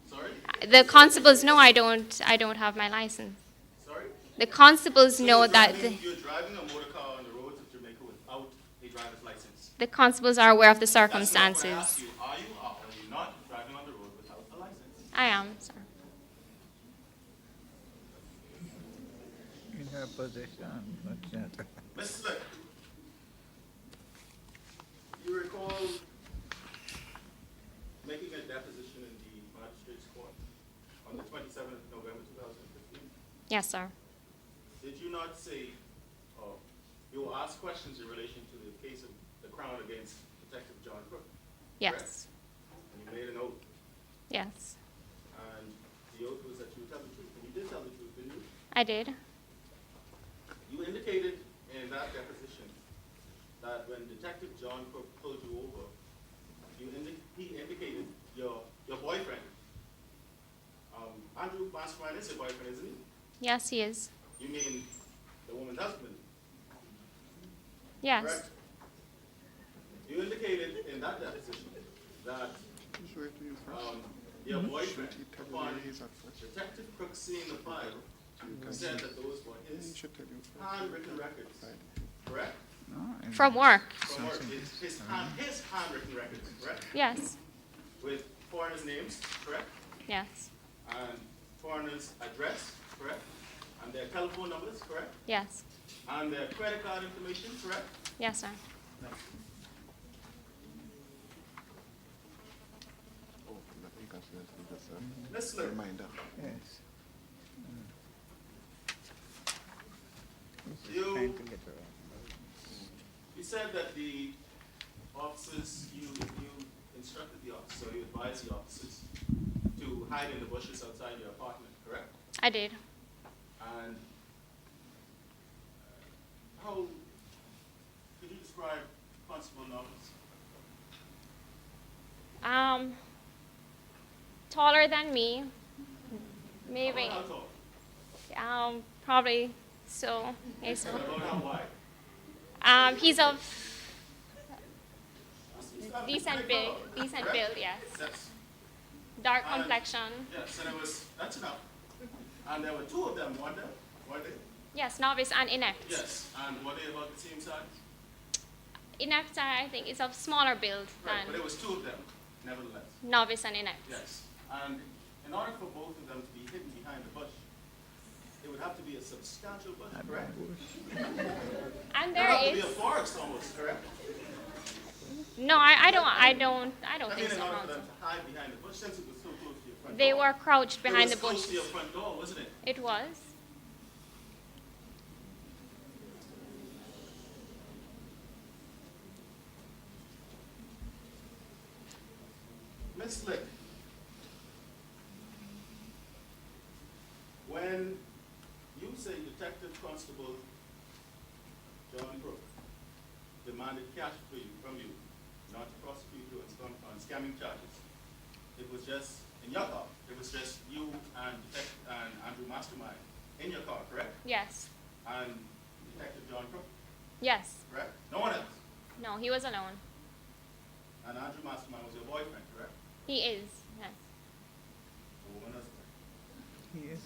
Sorry? the constables know I don't have my license. Sorry? The constables So know you're that driving a motor car on the roads of Jamaica without a driver's license. the constables are aware of the That's not what I circumstances. asked you. Are you or are you not driving on the road without a license? I am, sir. In her possession, not yet. Miss Slick, you recall making a deposition in the magistrate's court on the 27th of November 2015? Yes, sir. Did you not say, or you will ask questions in relation to the case of the Crown against Detective John Crook? Yes. And you made an oath, Yes. and the oath was that you would tell the truth, and you did tell the truth, didn't you? I did. You indicated in that deposition that when Detective John Crook pulled you over, he indicated your boyfriend. Andrew Mastermind is your boyfriend, isn't he? Yes, he is. You mean the woman's husband? Yes. Correct? You indicated in that deposition that your boyfriend, upon Detective Crook seeing the file, said that those were his handwritten records. Correct? No, From work. From work. His handwritten records, correct? Yes. With foreigners' names, correct? Yes. And foreigners' address, correct? And their telephone numbers, correct? Yes. And their credit card information, correct? Yes, sir. Ms. Slick, Yes. you said that the officers, you instructed the officers, or you advised the officers to hide in the bushes outside your apartment, correct? I did. And how could you describe Constable Novice? Taller than me, maybe. How tall? Probably so. Yes. And about how wide? He's of Decent build, yes. Yes. Dark And- complexion. Yes, and that's enough. And there were two of them, weren't there? Were they? Yes, novice and inept. Yes. And were they about the same size? Inept, I think, is of smaller build Right, but than there was two of them, nevertheless. novice and inept. Yes. And in order for both of them to be hidden behind the bush, it would have to be a substantial bush, correct? And There would have there to be a is forest almost, correct? no, I don't I think mean, in so. order for No. them to hide behind the bush, since it was so close to your front They door. were crouched behind the It was close bush. to your front door, wasn't it? It was. Miss Slick, when you say Detective Constable John Crook demanded cash from you, not to prosecute you on scamming charges, it was just in your car. It was just you and Andrew Mastermind in your car, correct? Yes. And Detective John Crook, Yes. correct? No one else. No, he was alone. And Andrew Mastermind was your boyfriend, correct? He is. Yes. The woman husband. He is.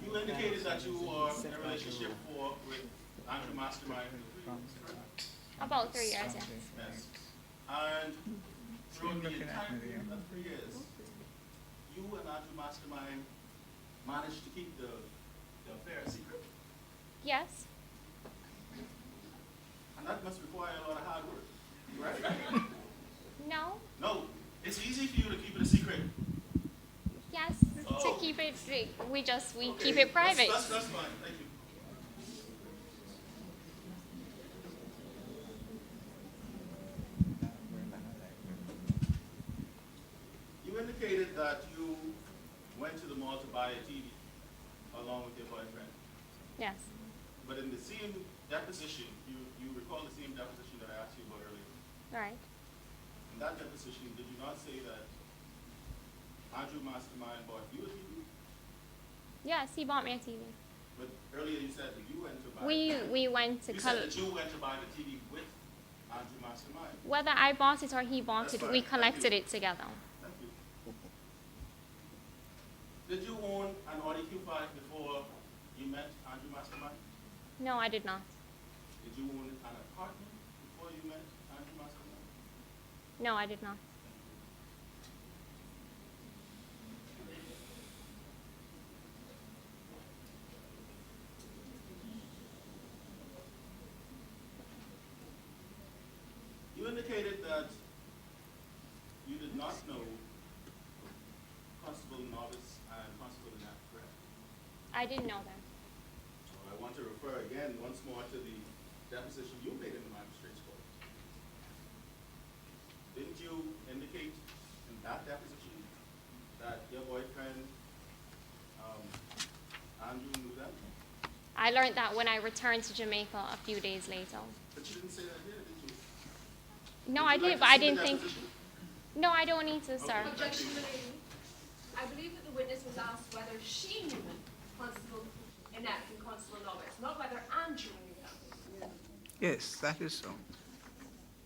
You indicated that you were in a relationship with Andrew Mastermind. About 3 years, yes. Yes. And throughout the entire period of 3 years, you and Andrew Mastermind managed to keep the affair a secret. Yes. And that must require a lot of hard work, right? No. No, it's easy for you to keep it a secret. Yes. Oh. To keep it, we Okay, keep it private. That's fine, thank you. You indicated that you went to the mall to buy a TV along with your boyfriend. Yes. But in the same deposition, you recall the same deposition that I asked you about earlier. Right. In that deposition, did you not say that Andrew Mastermind bought you a TV? Yes, he bought me a TV. But earlier you said that you went to buy We went to You said color. that you went to buy the TV with Andrew Mastermind. Whether I bought it or he bought That's it, fine. we Thank collected you. it together. Thank you. Did you own an Audi Q5 before you met Andrew Mastermind? No, I did not. Did you own an apartment before you met Andrew Mastermind? No, I did not. You indicated that you did not know Constable Novice and Constable Knapp, correct? I didn't know them. So I want to refer again once more to the deposition you made in the magistrate's court. Didn't you indicate in that deposition that your boyfriend, Andrew, knew them? I learned that when I returned to Jamaica a few days later. But you didn't say that here, did you? No, Would I you like did, to but I see the didn't think. deposition? No, I don't need to, sir. Okay. Objection, my lady. I believe that the witness was asked whether she knew Constable Inept and Constable Novice, not whether Andrew knew them. Yes, that is so.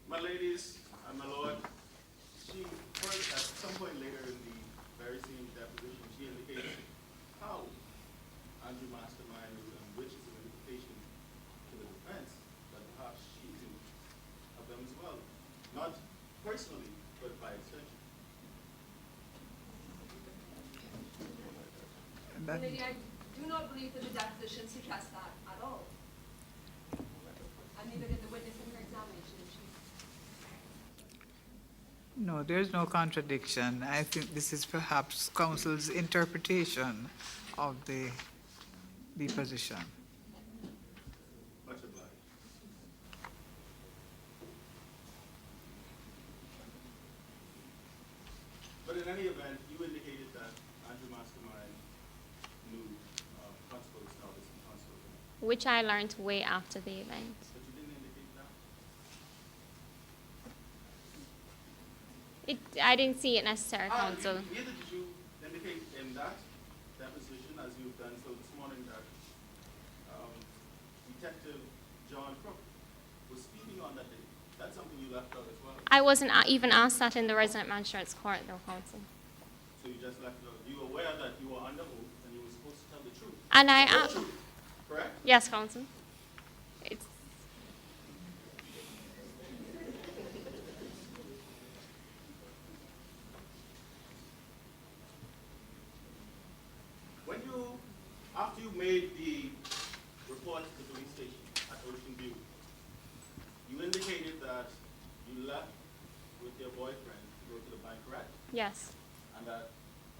My ladies and my lord, she first, at some point later in the very same deposition, she indicated how Andrew Mastermind knew them, which is an invitation to the defense that perhaps she knew of them as well. Not personally, but by extension. And My that, lady, I do not believe that the deposition suggests that at all. And neither did the witness in her examination. She No, there's no contradiction. I think this is perhaps council's interpretation of the position. Much obliged. But in any event, you indicated that Andrew Mastermind knew Constable Stalvis and Constable Bennett. which I learned way after the event. But you didn't indicate that? I didn't see it necessary, Council. Neither did you indicate in that deposition, as you've done so this morning, that Detective John Crook was speeding on that day. That's something you left out as well. I wasn't even asked that in the resident magistrate's court, though, Council. So you just left it out. You were aware that you were under oath and you were supposed to tell the truth. And The whole truth, correct? yes, Council. It's When you, after you made the report to the police station at Ocean View, you indicated that you left with your boyfriend to go to the bank, correct? yes, And that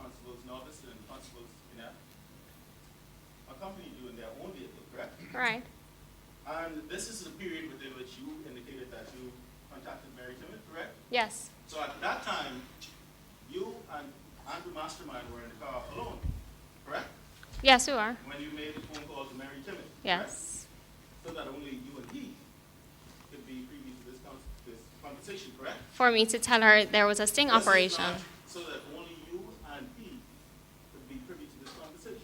Constables Novice and Constables Kinnett accompanied you in their own vehicle, correct? right. And this is the period within which you indicated that you contacted Mary Timmett, correct? Yes, So at that time, you and Andrew Mastermind were in the car alone, correct? yes, you are. When you made the phone call to Mary Timmett, correct? Yes, So that only you and he could be privy to this conversation, correct? for me to tell her there was a sting This is operation. not so that only you and he could be privy to this conversation.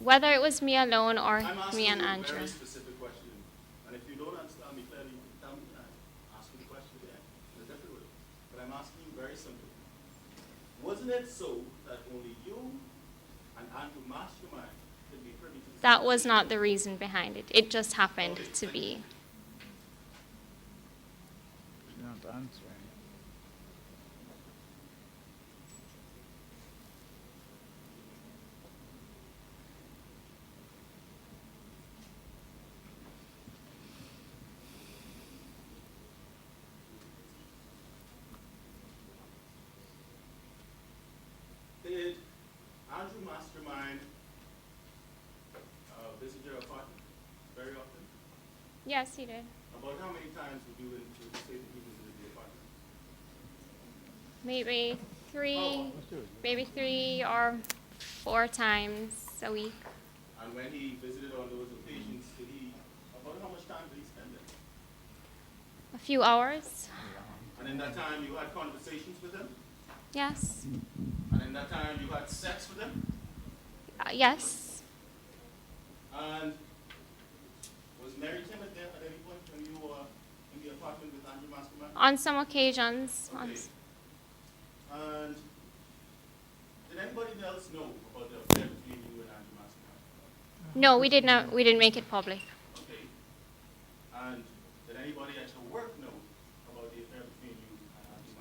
Whether it was me alone or I'm asking me and you a Andrew. very specific question, and if you don't understand me clearly, you can tell me and ask me the question again in a different way. But I'm asking you very simply. Wasn't it so that only you and Andrew Mastermind could be privy to this? That was not the reason behind it. It just happened Okay, to thank you. be. She's not answering. Did Andrew Mastermind visit your apartment very often? Yes, he did. About how many times would you say that he visited the apartment? Maybe three or four times a week. And when he visited on those occasions, about how much time did he spend there? A few hours. And in that time, you had conversations with him? Yes. And in that time, you had sex with him? Yes. And was Mary Timmett there at any point when you were in the apartment with Andrew Mastermind? On some occasions. Okay. And did anybody else know about the affair between you and Andrew Mastermind? No, we did not. We didn't make it public. Okay. And did anybody at your work know about the affair between you and Andrew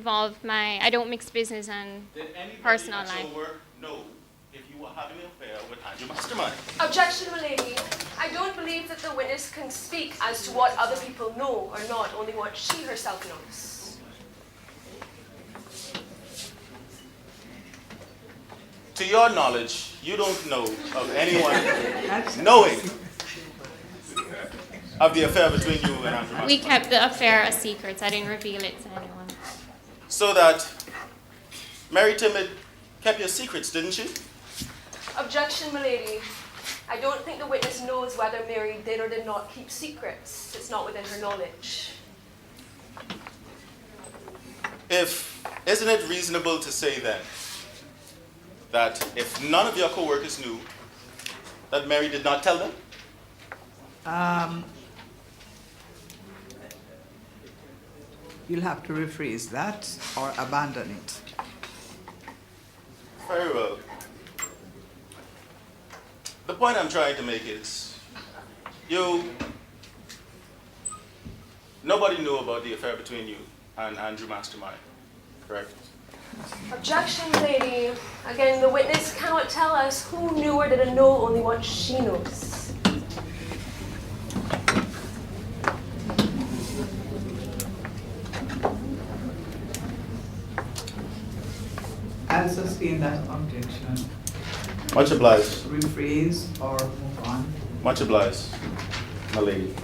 Mastermind? I don't mix business and Did anybody personal at life. your work know if you were having an affair with Andrew Mastermind? Objection, my lady. I don't believe that the witness can speak as to what other people know or not, only what she herself knows. To your knowledge, you don't know of anyone knowing of the affair between you and Andrew Mastermind. We kept the affair a secret. I didn't reveal it to anyone. So that Mary Timmett kept your secrets, didn't she? Objection, my lady. I don't think the witness knows whether Mary did or did not keep secrets. It's not within her knowledge. Isn't it reasonable to say then that if none of your co-workers knew, that Mary did not tell them? You'll have to rephrase that or abandon it. Very well. The point I'm trying to make is, nobody knew about the affair between you and Andrew Mastermind, correct? Objection, lady. Again, the witness cannot tell us who knew or didn't know, only what she knows. I'll sustain that objection. Much obliged. Rephrase or move on. Much obliged, my lady.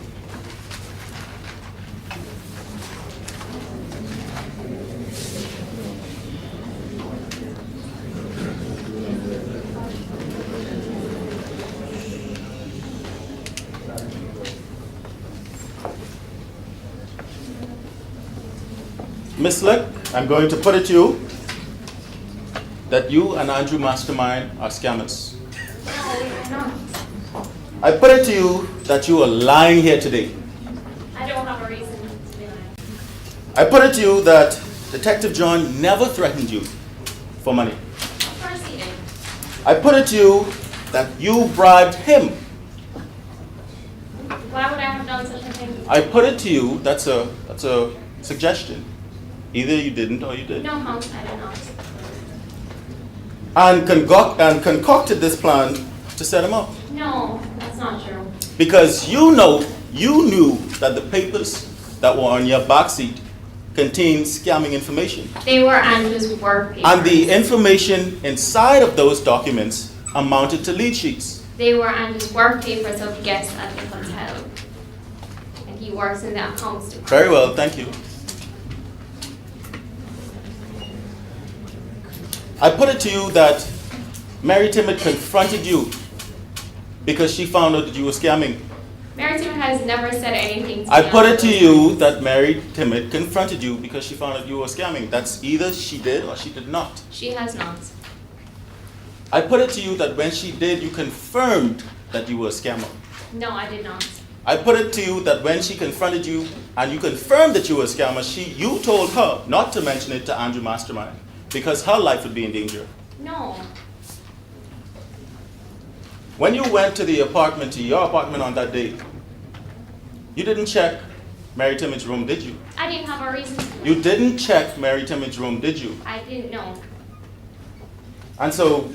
Miss Slick, I'm going to put it to you that you and Andrew Mastermind are scammers. I put it to you that you are lying here today. I don't have a reason to be lying. I put it to you that Detective John never threatened you for money. Of course he did. I put it to you that you bribed him. Why would I have done such a thing? I put it to you, that's a suggestion. Either you didn't or you did. No, Hans, I did not. And concocted this plan to set him up. No, that's not true. Because you knew that the papers that were on your backseat contained scamming information. They were Andrew's work papers. And the information inside of those documents amounted to lead sheets. They were Andrew's work papers of guests at the hotel. And he works in that house department. Very well, thank you. I put it to you that Mary Timid confronted you because she found out that you were scamming. Mary Timid has never said anything to me. I put it to you that Mary Timid confronted you because she found out you were scamming. That's either she did or she did not. She has not. I put it to you that when she did, you confirmed that you were a scammer. No, I did not. I put it to you that when she confronted you and you confirmed that you were a scammer, you told her not to mention it to Andrew Mastermind because her life would be in danger. No. When you went to your apartment on that day, you didn't check Mary Timid's room, did you? I didn't have a reason to. You didn't check Mary Timid's room, did you? I didn't know. And so,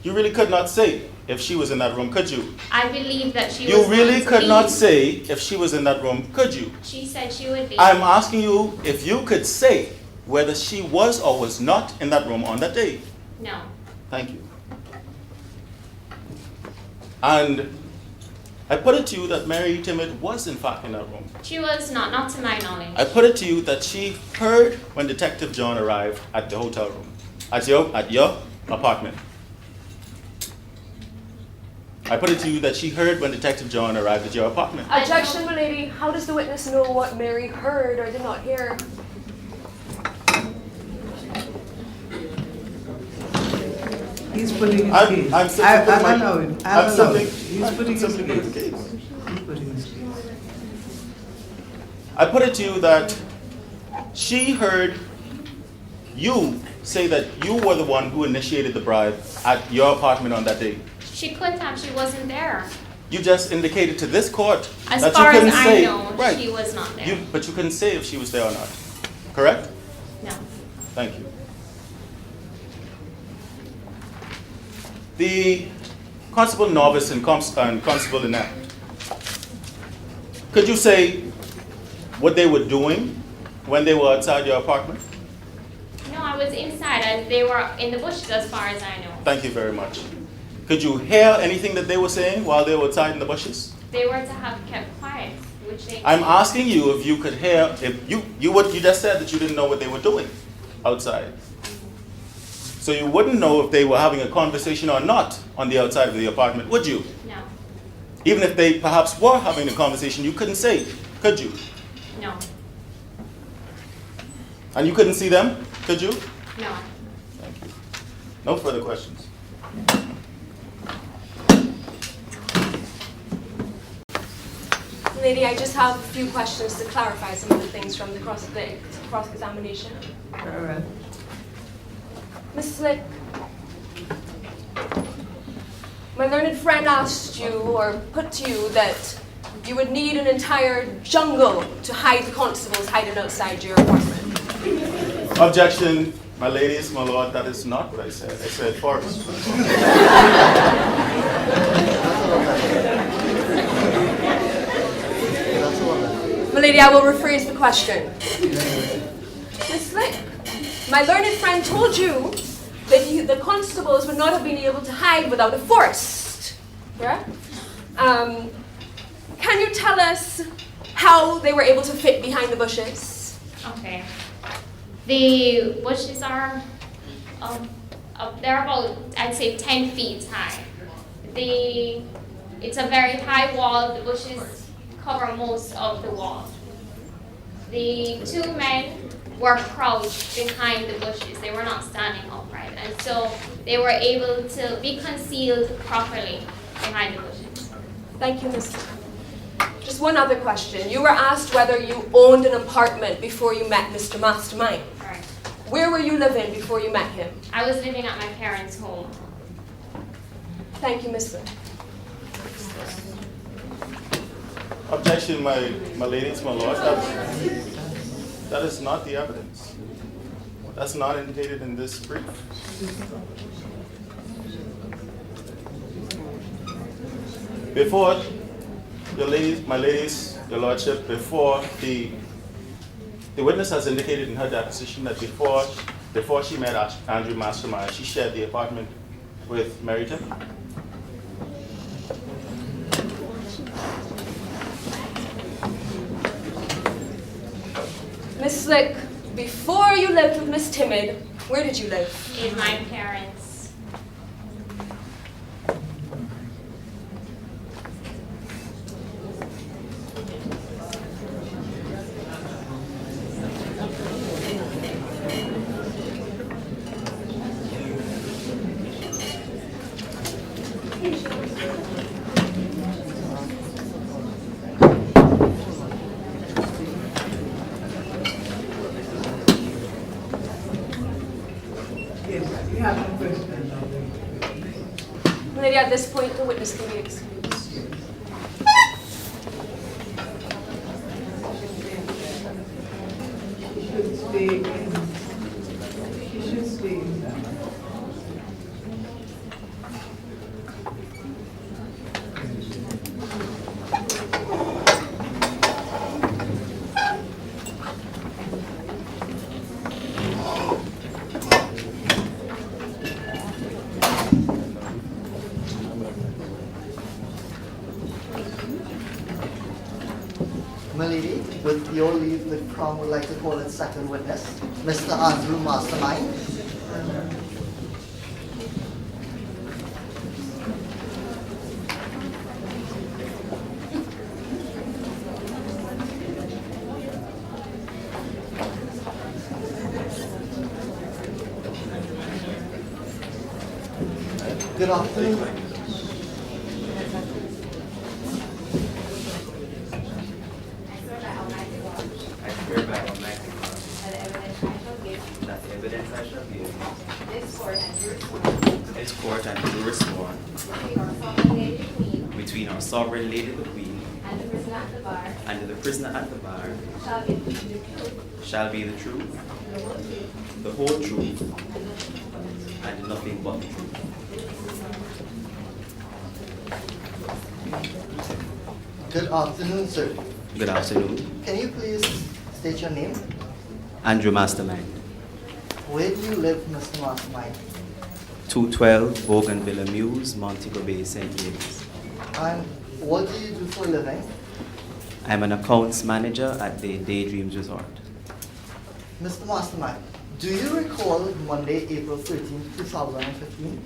you really could not say if she was in that room, could you? I believe that she was. You really going to could be. not say if she was in that room, could you? She said she would be. I'm asking you if you could say whether she was or was not in that room on that day. No. Thank you. And I put it to you that Mary Timid was in fact in that room. She was not to my knowledge. I put it to you that she heard when Detective John arrived at the hotel room, at your apartment. I put it to you that she heard when Detective John arrived at your apartment. Objection, my lady. How does the witness know what Mary heard or did not hear? He's putting his case. I'm simply I'll putting my- allow him. I'm I'll allow simply- him. He's putting his simply putting the case. case. He's putting his case. I put it to you that she heard you say that you were the one who initiated the bribe at your apartment on that day. She couldn't have. She wasn't there. You just indicated to this court As that far you couldn't as I say. know, Right. she was not there. But you couldn't say if she was there or not. Correct? No. Thank you. The Constable Novice and Constable Inept, could you say what they were doing when they were outside your apartment? No, I was inside. They were in the bushes as far as I know. Thank you very much. Could you hear anything that they were saying while they were outside in the bushes? They were to have kept quiet, which they I'm asking you if you could hear, if you just said that you didn't know what they were doing outside. So you wouldn't know if they were having a conversation or not on the outside of the apartment, would you? No. Even if they perhaps were having a conversation, you couldn't say, could you? No. And you couldn't see them, could you? No. Thank you. No further questions. Lady, I just have a few questions to clarify some of the things from the cross-examination. All right. Miss Slick, my learned friend asked you, or put to you, that you would need an entire jungle to hide the constables hiding outside your apartment. Objection, my ladies, my lord, that is not what I said. I said forest. My lady, I will rephrase the question. Miss Slick, my learned friend told you the constables would not have been able to hide without a force. Correct? Can you tell us how they were able to fit behind the bushes? Okay. The bushes are, they're about, I'd say, 10 feet high. It's a very high wall. The bushes cover most of the wall. The two men were crouched behind the bushes. They were not standing upright. And so they were able to be concealed properly behind the bushes. Thank you, Miss. Just one other question. You were asked whether you owned an apartment before you met Mr. Mastermind. Correct. Where were you living before you met him? I was living at my parents' home. Thank you, Miss. Objection, my ladies, my lords. That is not the evidence. That's not indicated in this brief. Before, my ladies, your lordship, before the witness has indicated in her deposition that before she met Andrew Mastermind, she shared the apartment with Meriton. Miss Slick, before you lived with Miss Timid, where did you live? In my parents' Yes, we have a question. Lady, at this point, the witness can be excused. She should stay in. She should stay inside. Milady, with your leave, the Crown would like to call its second witness, Mr. Andrew Mastermind. Good afternoon. I swear by Almighty God that the evidence I shall give this court and do sworn between our sovereign lady the Queen and the prisoner at the bar shall be the truth, the whole truth, and nothing but the truth. Good afternoon, sir. Good afternoon. Can you please state your name? Andrew Mastermind. Where do you live, Mr. Mastermind? 212 Bougainville Mews, Montego Bay, St. James. And what do you do for a living? I'm an accounts manager at the Daydreams Resort. Mr. Mastermind, do you recall Monday, April 13, 2015?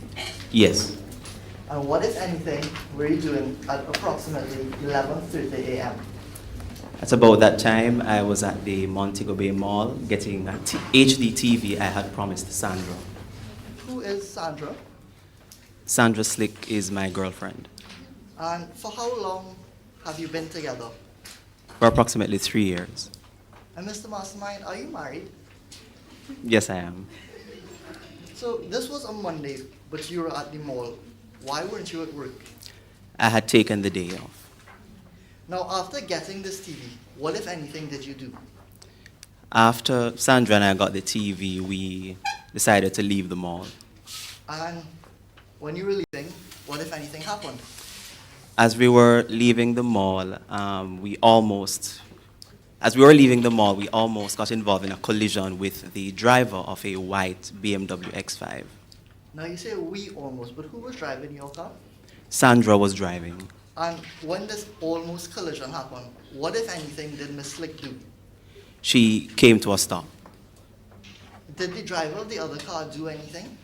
Yes. And what, if anything, were you doing at approximately 11:30 a.m.? At about that time, I was at the Montego Bay Mall getting a HD TV I had promised Sandra. Who is Sandra? Sandra Slick is my girlfriend. And for how long have you been together? For approximately 3 years. And Mr. Mastermind, are you married? Yes, I am. So this was a Monday, but you were at the mall. Why weren't you at work? I had taken the day off. Now, after getting this TV, what, if anything, did you do? After Sandra and I got the TV, we decided to leave the mall. And when you were leaving, what, if anything, happened? As we were leaving the mall, we almost got involved in a collision with the driver of a white BMW X5. Now you say we almost, but who was driving your car? Sandra was driving. And when this almost collision happened, what, if anything, did Miss Slick do? She came to a stop. Did the driver of the other car do anything?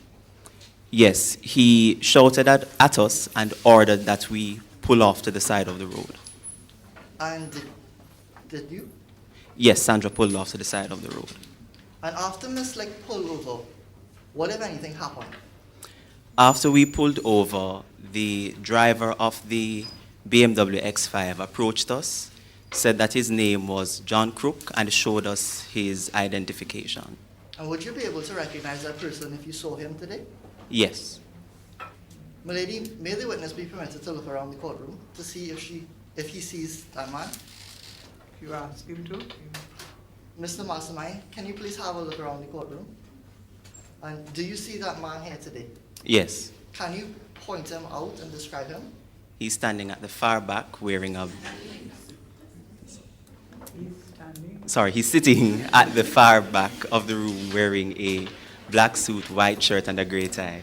Yes, he shouted at us and ordered that we pull off to the side of the road. And did you? Yes, Sandra pulled off to the side of the road. And after Miss Slick pulled over, what, if anything, happened? After we pulled over, the driver of the BMW X5 approached us, said that his name was John Crook, and showed us his identification. And would you be able to recognize that person if you saw him today? Yes. Milady, may the witness be permitted to look around the courtroom to see if he sees that man? You ask him to? Mr. Mastermind, can you please have a look around the courtroom? And do you see that man here today? Yes. Can you point him out and describe him? He's standing at the far back wearing a... Sorry, he's sitting at the far back of the room wearing a black suit, white shirt, and a gray tie.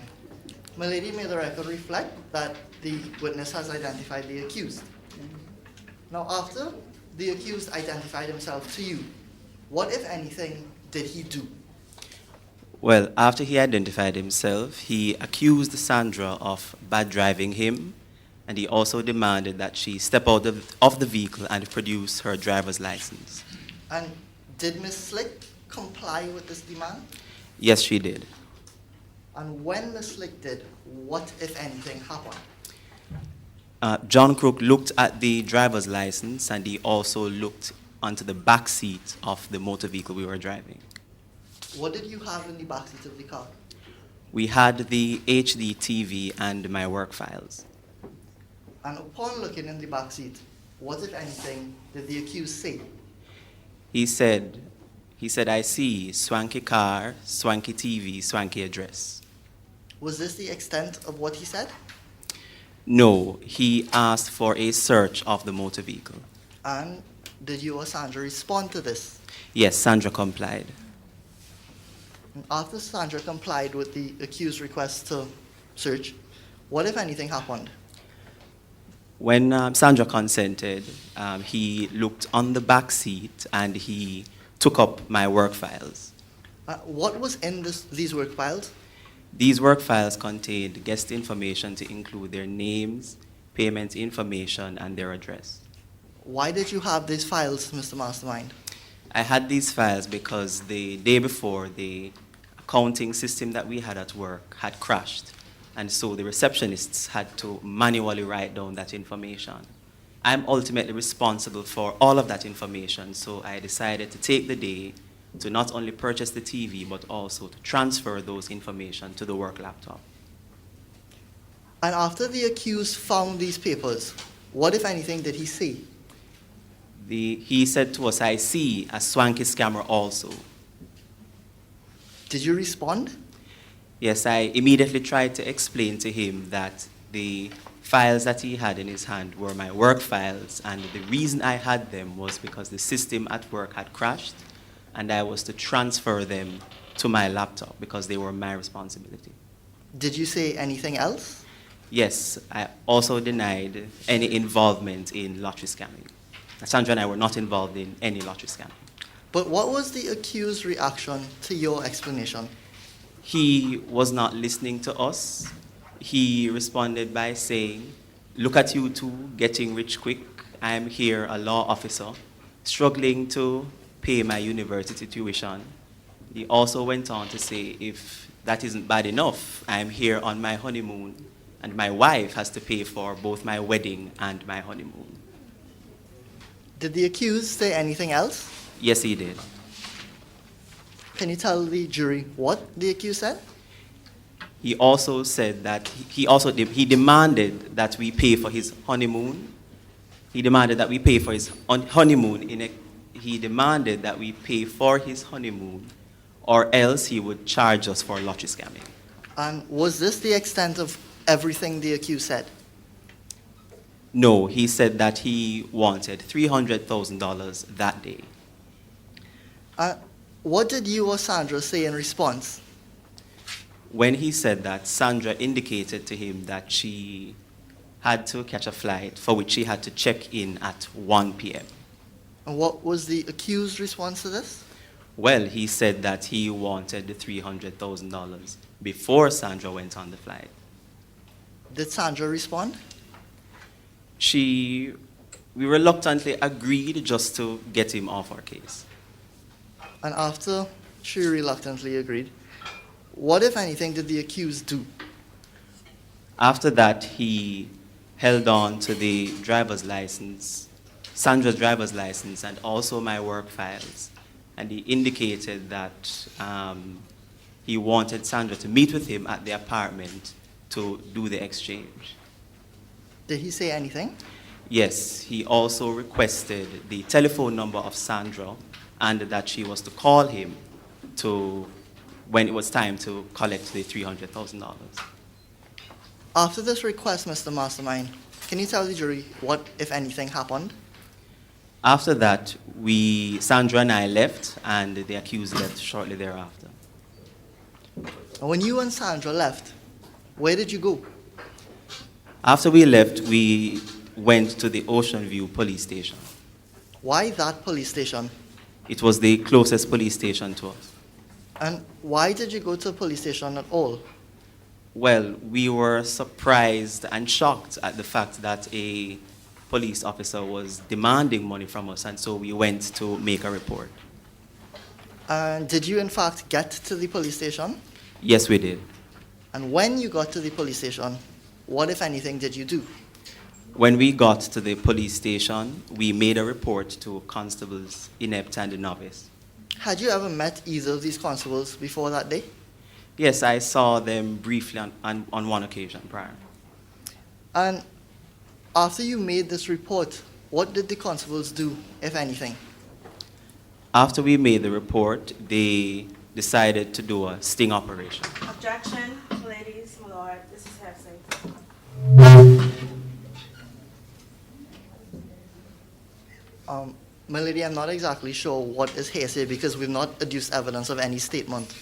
Milady, may the record reflect that the witness has identified the accused. Now, after the accused identified himself to you, what, if anything, did he do? Well, after he identified himself, he accused Sandra of bad driving him, and he also demanded that she step out of the vehicle and produce her driver's license. And did Miss Slick comply with this demand? Yes, she did. And when Miss Slick did, what, if anything, happened? John Crook looked at the driver's license, and he also looked onto the back seat of the motor vehicle we were driving. What did you have in the backseat of the car? We had the HD TV and my work files. And upon looking in the backseat, what, if anything, did the accused say? He said, I see swanky car, swanky TV, swanky address. Was this the extent of what he said? No, he asked for a search of the motor vehicle. And did you or Sandra respond to this? Yes, Sandra complied. And after Sandra complied with the accused's request to search, what, if anything, happened? When Sandra consented, he looked on the back seat and he took up my work files. What was in these work files? These work files contained guest information to include their names, payment information, and their address. Why did you have these files, Mr. Mastermind? I had these files because the day before, the accounting system that we had at work had crashed, and so the receptionists had to manually write down that information. I'm ultimately responsible for all of that information, so I decided to take the day to not only purchase the TV, but also to transfer those information to the work laptop. And after the accused found these papers, what, if anything, did he say? He said to us, I see a swanky scammer also. Did you respond? Yes, I immediately tried to explain to him that the files that he had in his hand were my work files, and the reason I had them was because the system at work had crashed, and I was to transfer them to my laptop because they were my responsibility. Did you say anything else? Yes, I also denied any involvement in lottery scamming. Sandra and I were not involved in any lottery scamming. But what was the accused's reaction to your explanation? He was not listening to us. He responded by saying, look at you two getting rich quick. I am here, a law officer, struggling to pay my university tuition. He also went on to say, if that isn't bad enough, I am here on my honeymoon, and my wife has to pay for both my wedding and my honeymoon. Did the accused say anything else? Yes, he did. Can you tell the jury what the accused said? He also said that he demanded that we pay for his honeymoon. He demanded that we pay for his honeymoon. He demanded that we pay for his honeymoon, or else he would charge us for lottery scamming. And was this the extent of everything the accused said? No, he said that he wanted $300,000 that day. What did you or Sandra say in response? When he said that, Sandra indicated to him that she had to catch a flight for which she had to check in at 1 p.m. And what was the accused response to this? Well, he said that he wanted the $300,000 before Sandra went on the flight. Did Sandra respond? We reluctantly agreed just to get him off our case. And after she reluctantly agreed, what, if anything, did the accused do? After that, he held on to the driver's license, Sandra's driver's license, and also my work files. And he indicated that he wanted Sandra to meet with him at the apartment to do the exchange. Did he say anything? Yes, he also requested the telephone number of Sandra and that she was to call him when it was time to collect the $300,000. After this request, Mr. Mastermind, can you tell the jury what, if anything, happened? After that, Sandra and I left, and the accused left shortly thereafter. And when you and Sandra left, where did you go? After we left, we went to the Ocean View police station. Why that police station? It was the closest police station to us. And why did you go to the police station at all? Well, we were surprised and shocked at the fact that a police officer was demanding money from us, and so we went to make a report. And did you, in fact, get to the police station? Yes, we did. And when you got to the police station, what, if anything, did you do? When we got to the police station, we made a report to constables inept and novice. Had you ever met either of these constables before that day? Yes, I saw them briefly on one occasion prior. And after you made this report, what did the constables do, if anything? After we made the report, they decided to do a sting operation. Objection, ladies, my lord, this is hearsay. My lady, I'm not exactly sure what is hearsay because we've not adduced evidence of any statement.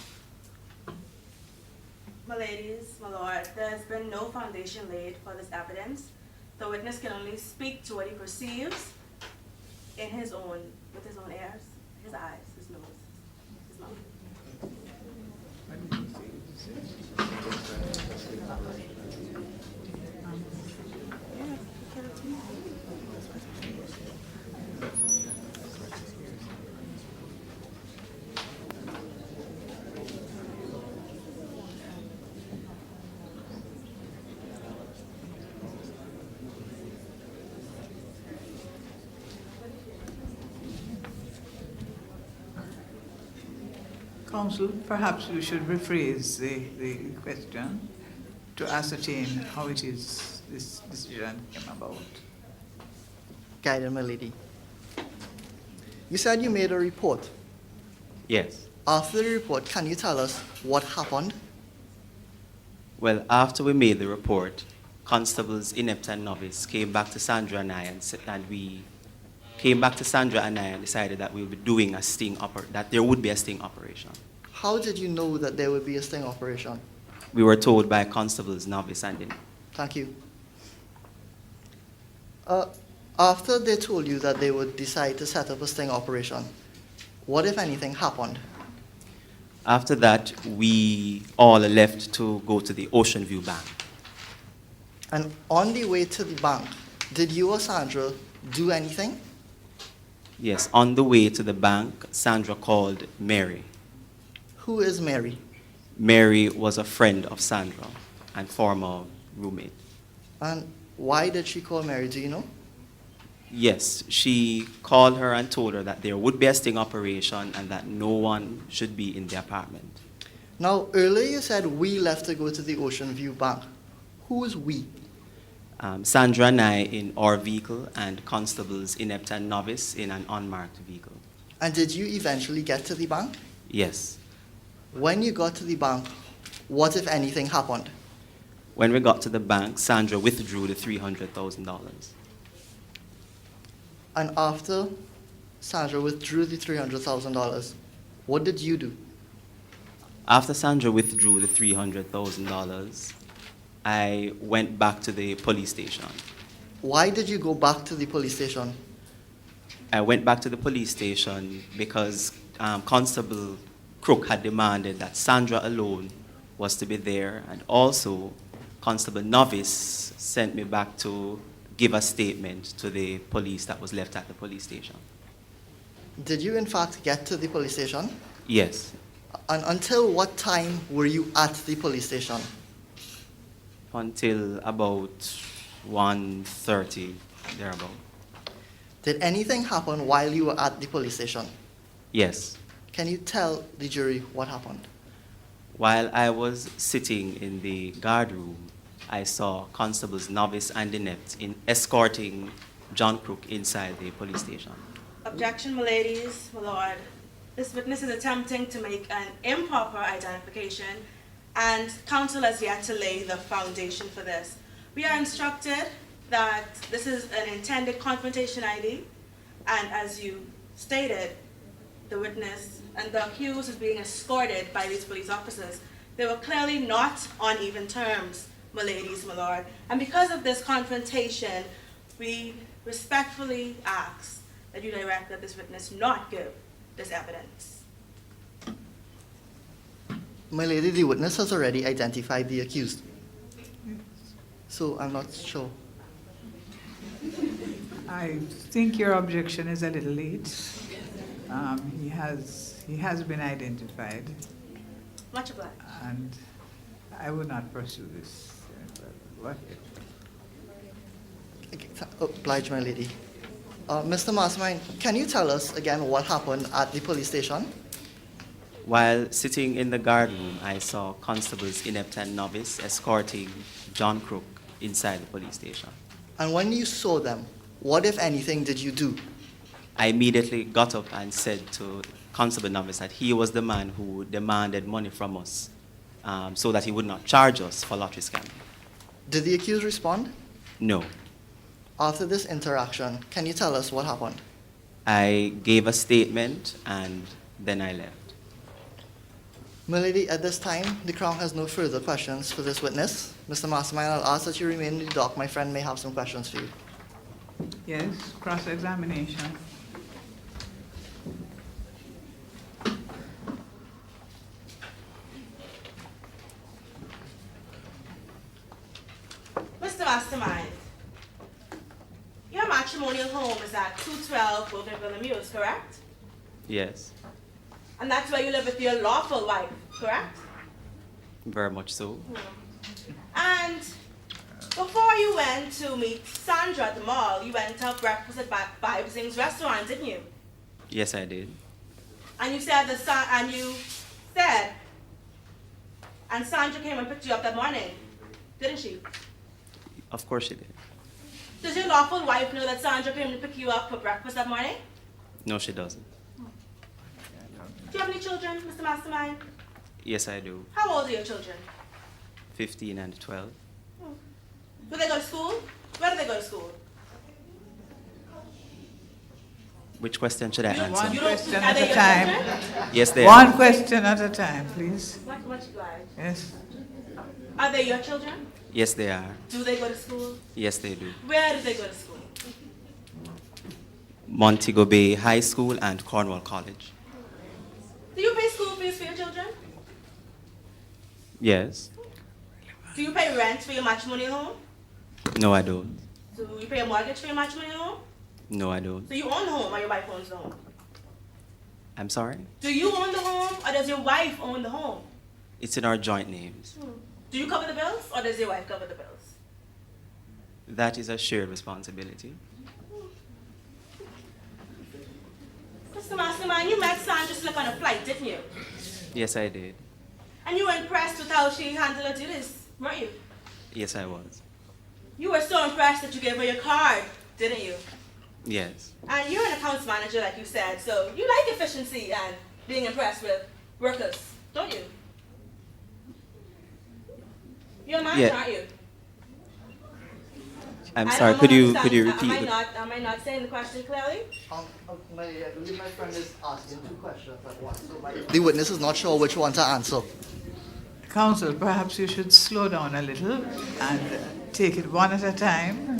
My ladies, my lord, there has been no foundation laid for this evidence. The witness can only speak to what he perceives with his own ears, his eyes, his nose, his mouth. Counsel, perhaps you should rephrase the question to ascertain how it is this decision came about. Guided, my lady. You said you made a report. Yes. After the report, can you tell us what happened? Well, after we made the report, constables inept and novice came back to Sandra and I, and we came back to Sandra and I and decided that we would be doing that there would be a sting operation. How did you know that there would be a sting operation? We were told by constables novice and inept. Thank you. After they told you that they would decide to set up a sting operation, what, if anything, happened? After that, we all left to go to the Ocean View Bank. And on the way to the bank, did you or Sandra do anything? Yes, on the way to the bank, Sandra called Mary. Who is Mary? Mary was a friend of Sandra and former roommate. And why did she call Mary? Do you know? Yes, she called her and told her that there would be a sting operation and that no one should be in the apartment. Now, earlier you said we left to go to the Ocean View Bank. Who is we? Sandra and I in our vehicle, and constables inept and novice in an unmarked vehicle. And did you eventually get to the bank? Yes. When you got to the bank, what, if anything, happened? When we got to the bank, Sandra withdrew the $300,000. And after Sandra withdrew the $300,000, what did you do? After Sandra withdrew the $300,000, I went back to the police station. Why did you go back to the police station? I went back to the police station because Constable Crook had demanded that Sandra alone was to be there, and also Constable Novice sent me back to give a statement to the police that was left at the police station. Did you in fact get to the police station? Yes, And until what time were you at the police station? until about 1:30, thereabout. Did anything happen while you were at the police station? Yes. Can you tell the jury what happened? While I was sitting in the guard room, I saw Constables Novice and Inept escorting John Crook inside the police station. Objection, my ladies, my lord. This witness is attempting to make an improper identification, and counsel has yet to lay the foundation for this. We are instructed that this is an intended confrontation ID, and as you stated, the witness and the accused is being escorted by these police officers. They were clearly not on even terms, my ladies, my lord. And because of this confrontation, we respectfully ask that you direct that this witness not give this evidence. My lady, the witness has already identified the accused. So I'm not sure. I think your objection is a little late. He has been identified, Much obliged. and I would not pursue this. Go ahead. Oblige, my lady. Mr. Mastermind, can you tell us again what happened at the police station? While sitting in the guard room, I saw Constables Inept and Novice escorting John Crook inside the police station. And when you saw them, what, if anything, did you do? I immediately got up and said to Constable Novice that he was the man who demanded money from us so that he would not charge us for lottery scamming. Did the accused respond? No. After this interaction, can you tell us what happened? I gave a statement and then I left. My lady, at this time, the Crown has no further questions for this witness. Mr. Mastermind, I'll ask that you remain in the dock. My friend may have some questions for you. Yes, cross-examination. Mr. Mastermind, your matrimonial home is at 212 Bougainville Mews, correct? Yes, And that's where you live with your lawful wife, correct? very much so. And before you went to meet Sandra at the mall, you went to have breakfast at Bibe Zing's restaurant, didn't you? Yes, I did. And you said and Sandra came and picked you up that morning, didn't she? Of course she did. Does your lawful wife know that Sandra came to pick you up for breakfast that morning? No, she doesn't. Do you have any children, Mr. Mastermind? Yes, I do. How old are your children? 15 and 12. Do they go to school? Where do they go to school? Which question should I One answer? question Are at they a your time. children? Yes, they One are. question at a time, please. Much obliged. Yes. Are they your children? Yes, they are. Do they go to school? Yes, they do. Where do they go to school? Montego Bay High School and Cornwall College. Do you pay school fees for your children? Yes. Do you pay rent for your matrimonial home? No, I don't. Do you pay a mortgage for your matrimonial home? No, I don't. Do you own the home or your wife owns the home? I'm sorry? Do you own the home or does your wife own the home? It's in our joint names. Do you cover the bills or does your wife cover the bills? That is a shared responsibility. Mr. Mastermind, you met Sandra Slick on a flight, didn't you? Yes, I did. And you were impressed with how she handled her duties, weren't you? Yes, I was. You were so impressed that you gave her your card, didn't you? Yes. And you're an accounts manager, like you said, so you like efficiency and being impressed with workers, don't you? You're a manager, Yeah. aren't you? I'm I sorry, don't could you understand. repeat? Am I not saying the question clearly? I believe my friend is asking two questions at once, so the witness is not sure which one to answer. Counsel, perhaps you should slow down a little and take it one at a time.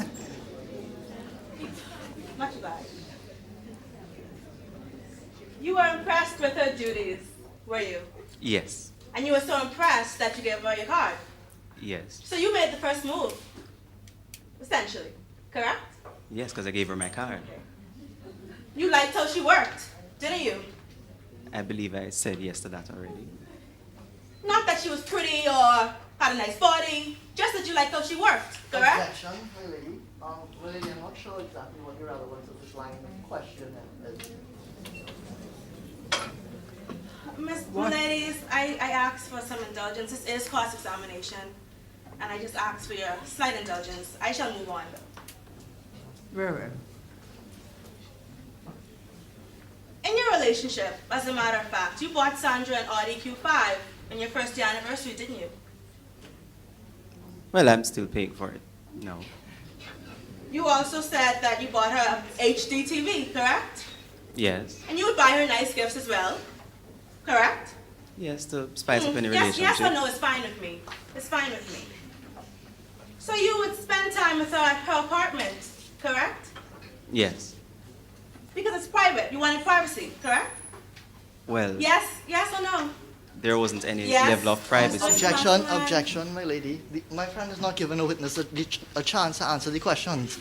Much obliged. You were impressed with her duties, were you? Yes, And you were so impressed that you gave her your card. yes, So you made the first move, essentially, correct? yes, because I gave her my card. You liked how she worked, didn't you? I believe I said yes to that already. Not that she was pretty or had a nice body, just that you liked how she worked, correct? Objection, my lady. My lady, I'm not sure exactly what the relevance of this line of questioning is. Ladies, I asked for some indulgence. This is cross-examination, and I just asked for your slight indulgence. I shall move on, though. Very well. In your relationship, as a matter of fact, you bought Sandra an Audi Q5 on your first year anniversary, didn't you? Well, I'm still paying for it. No. You also said that you bought her a HD TV, correct? Yes. And you would buy her nice gifts as well, correct? Yes, to spice up any Yes, relationship. yes or no is fine with me. It's fine with me. So you would spend time with her at her apartment, correct? Yes. Because it's private. You wanted privacy, correct? Well, Yes, yes or no? there wasn't any Yes. level of privacy. Objection, Councilman. objection, my lady. My friend is not giving a witness a chance to answer the questions.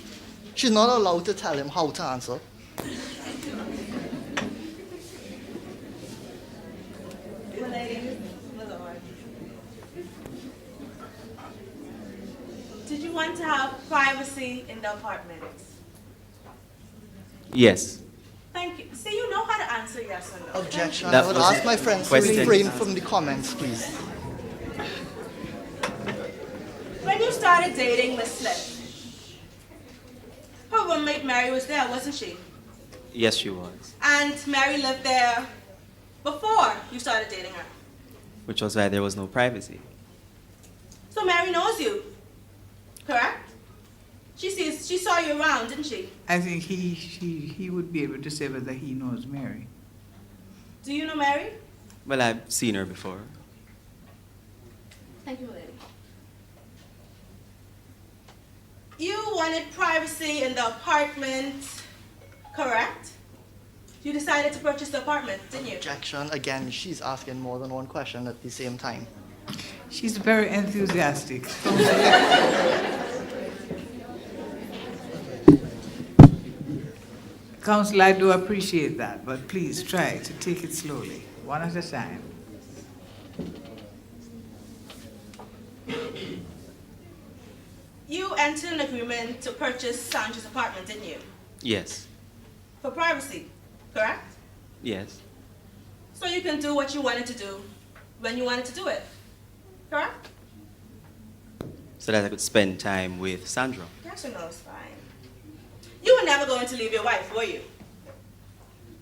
She's not allowed to tell him how to answer. Did you want to have privacy in the apartment? Yes. Thank you. See, you know how to answer yes or no. Objection. That I would was ask my friends to question. refrain from the comments, please. When you started dating Miss Smith, her roommate Mary was there, wasn't she? Yes, she was. And Mary lived there before you started dating her. Which was why there was no privacy. So Mary knows you, correct? She saw you around, didn't she? I think he would be able to say whether he knows Mary. Do you know Mary? Well, I've seen her before. Thank you, lady. You wanted privacy in the apartment, correct? You decided to purchase the apartment, didn't you? Objection. Again, she's asking more than one question at the same time. She's very enthusiastic. Counsel, I do appreciate that, but please try to take it slowly, one at a time. You entered an agreement to purchase Sandra's apartment, didn't you? Yes. For privacy, correct? Yes. So you can do what you wanted to do when you wanted to do it, correct? So that I could spend time with Sandra. Yes or no is fine. You were never going to leave your wife, were you?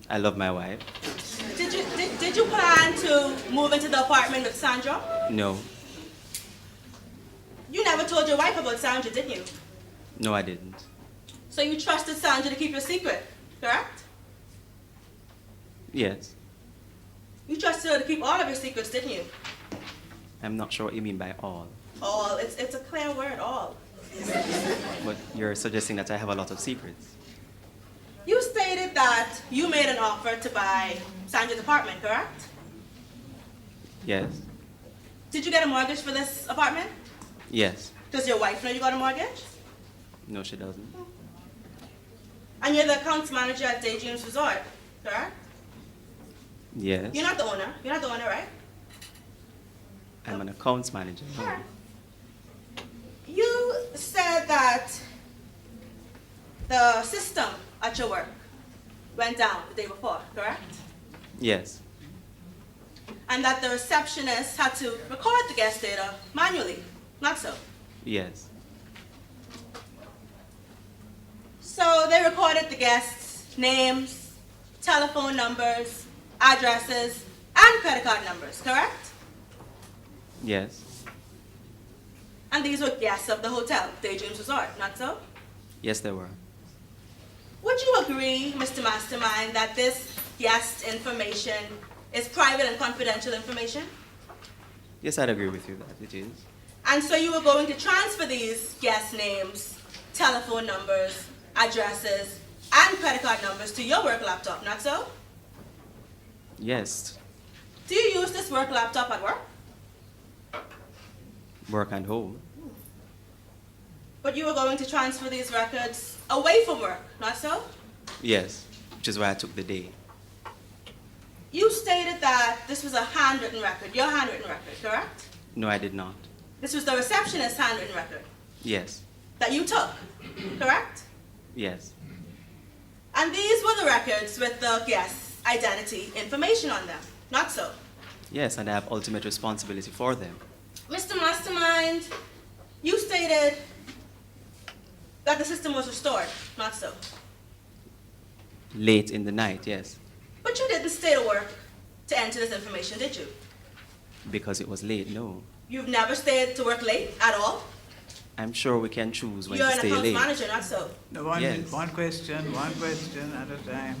I love my wife. Did you plan to move into the apartment with Sandra? No. You never told your wife about Sandra, didn't you? No, I didn't. So you trusted Sandra to keep your secret, correct? Yes. You trusted her to keep all of your secrets, didn't you? I'm not sure what you mean by all. All. It's a clear word, all. But you're suggesting that I have a lot of secrets. You stated that you made an offer to buy Sandra's apartment, correct? Yes. Did you get a mortgage for this apartment? Yes. Does your wife know you got a mortgage? No, she doesn't. And you're the accounts manager at Daydreams Resort, correct? Yes. You're not the owner. You're not the owner, right? I'm an accounts manager. No. Sure. You said that the system at your work went down the day before, correct? Yes. And that the receptionist had to record the guest data manually, not so. Yes. So they recorded the guests' names, telephone numbers, addresses, and credit card numbers, correct? Yes. And these were guests of the hotel, Daydreams Resort, not so? Yes, there were. Would you agree, Mr. Mastermind, that this guest information is private and confidential information? Yes, I'd agree with you that it is. And so you were going to transfer these guest names, telephone numbers, addresses, and credit card numbers to your work laptop, not so? Yes, Do you use this work laptop at work? work and home. But you were going to transfer these records away from work, not so? Yes, which is why I took the day. You stated that this was a handwritten record, your handwritten record, correct? No, I did not. This was the receptionist's handwritten record Yes, that you took, correct? yes, And these were the records with the guest's identity information on them, not so? yes, and I have ultimate responsibility for them. Mr. Mastermind, you stated that the system was restored, not so? Late in the night, yes, But you didn't stay to work to enter this information, did you? because it was late, no. You've never stayed to work late at all? I'm sure we can choose when You're to an stay accounts late. manager, not so? No, Yes. one question at a time.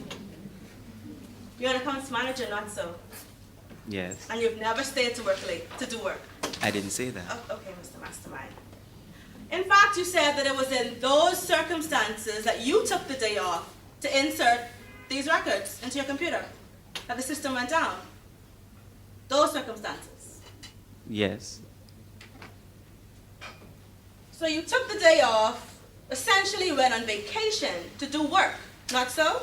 You're an accounts manager, not so? Yes, And you've never stayed to work late, to do work? I didn't say that. Oh, okay, Mr. Mastermind. In fact, you said that it was in those circumstances that you took the day off to insert these records into your computer, that the system went down. Those circumstances. Yes, So you took the day off, essentially went on vacation to do work, not so?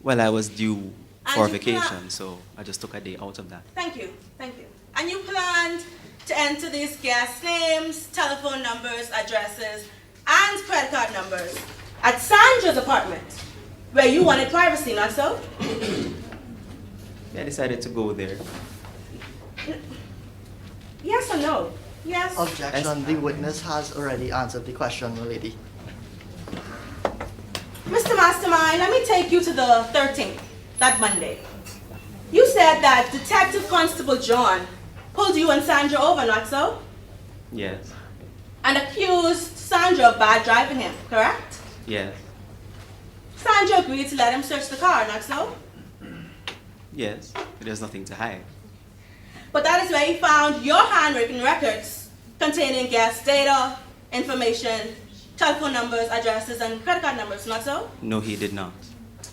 well, I was due for And you vacation, so I just took a day out of that. Thank you, thank you. And you planned to enter these guest names, telephone numbers, addresses, and credit card numbers at Sandra's apartment, where you wanted privacy, not so? I decided to go there. Yes or no? Yes? Objection, the witness has already answered the question, my lady. Mr. Mastermind, let me take you to the 13th, that Monday. You said that Detective Constable John pulled you and Sandra over, not so? Yes, And accused Sandra of bad driving him, correct? yes, Sandra agreed to let him search the car, not so? yes. There's nothing to hide. But that is where he found your handwritten records containing guest data, information, telephone numbers, addresses, and credit card numbers, not so? No, he did not.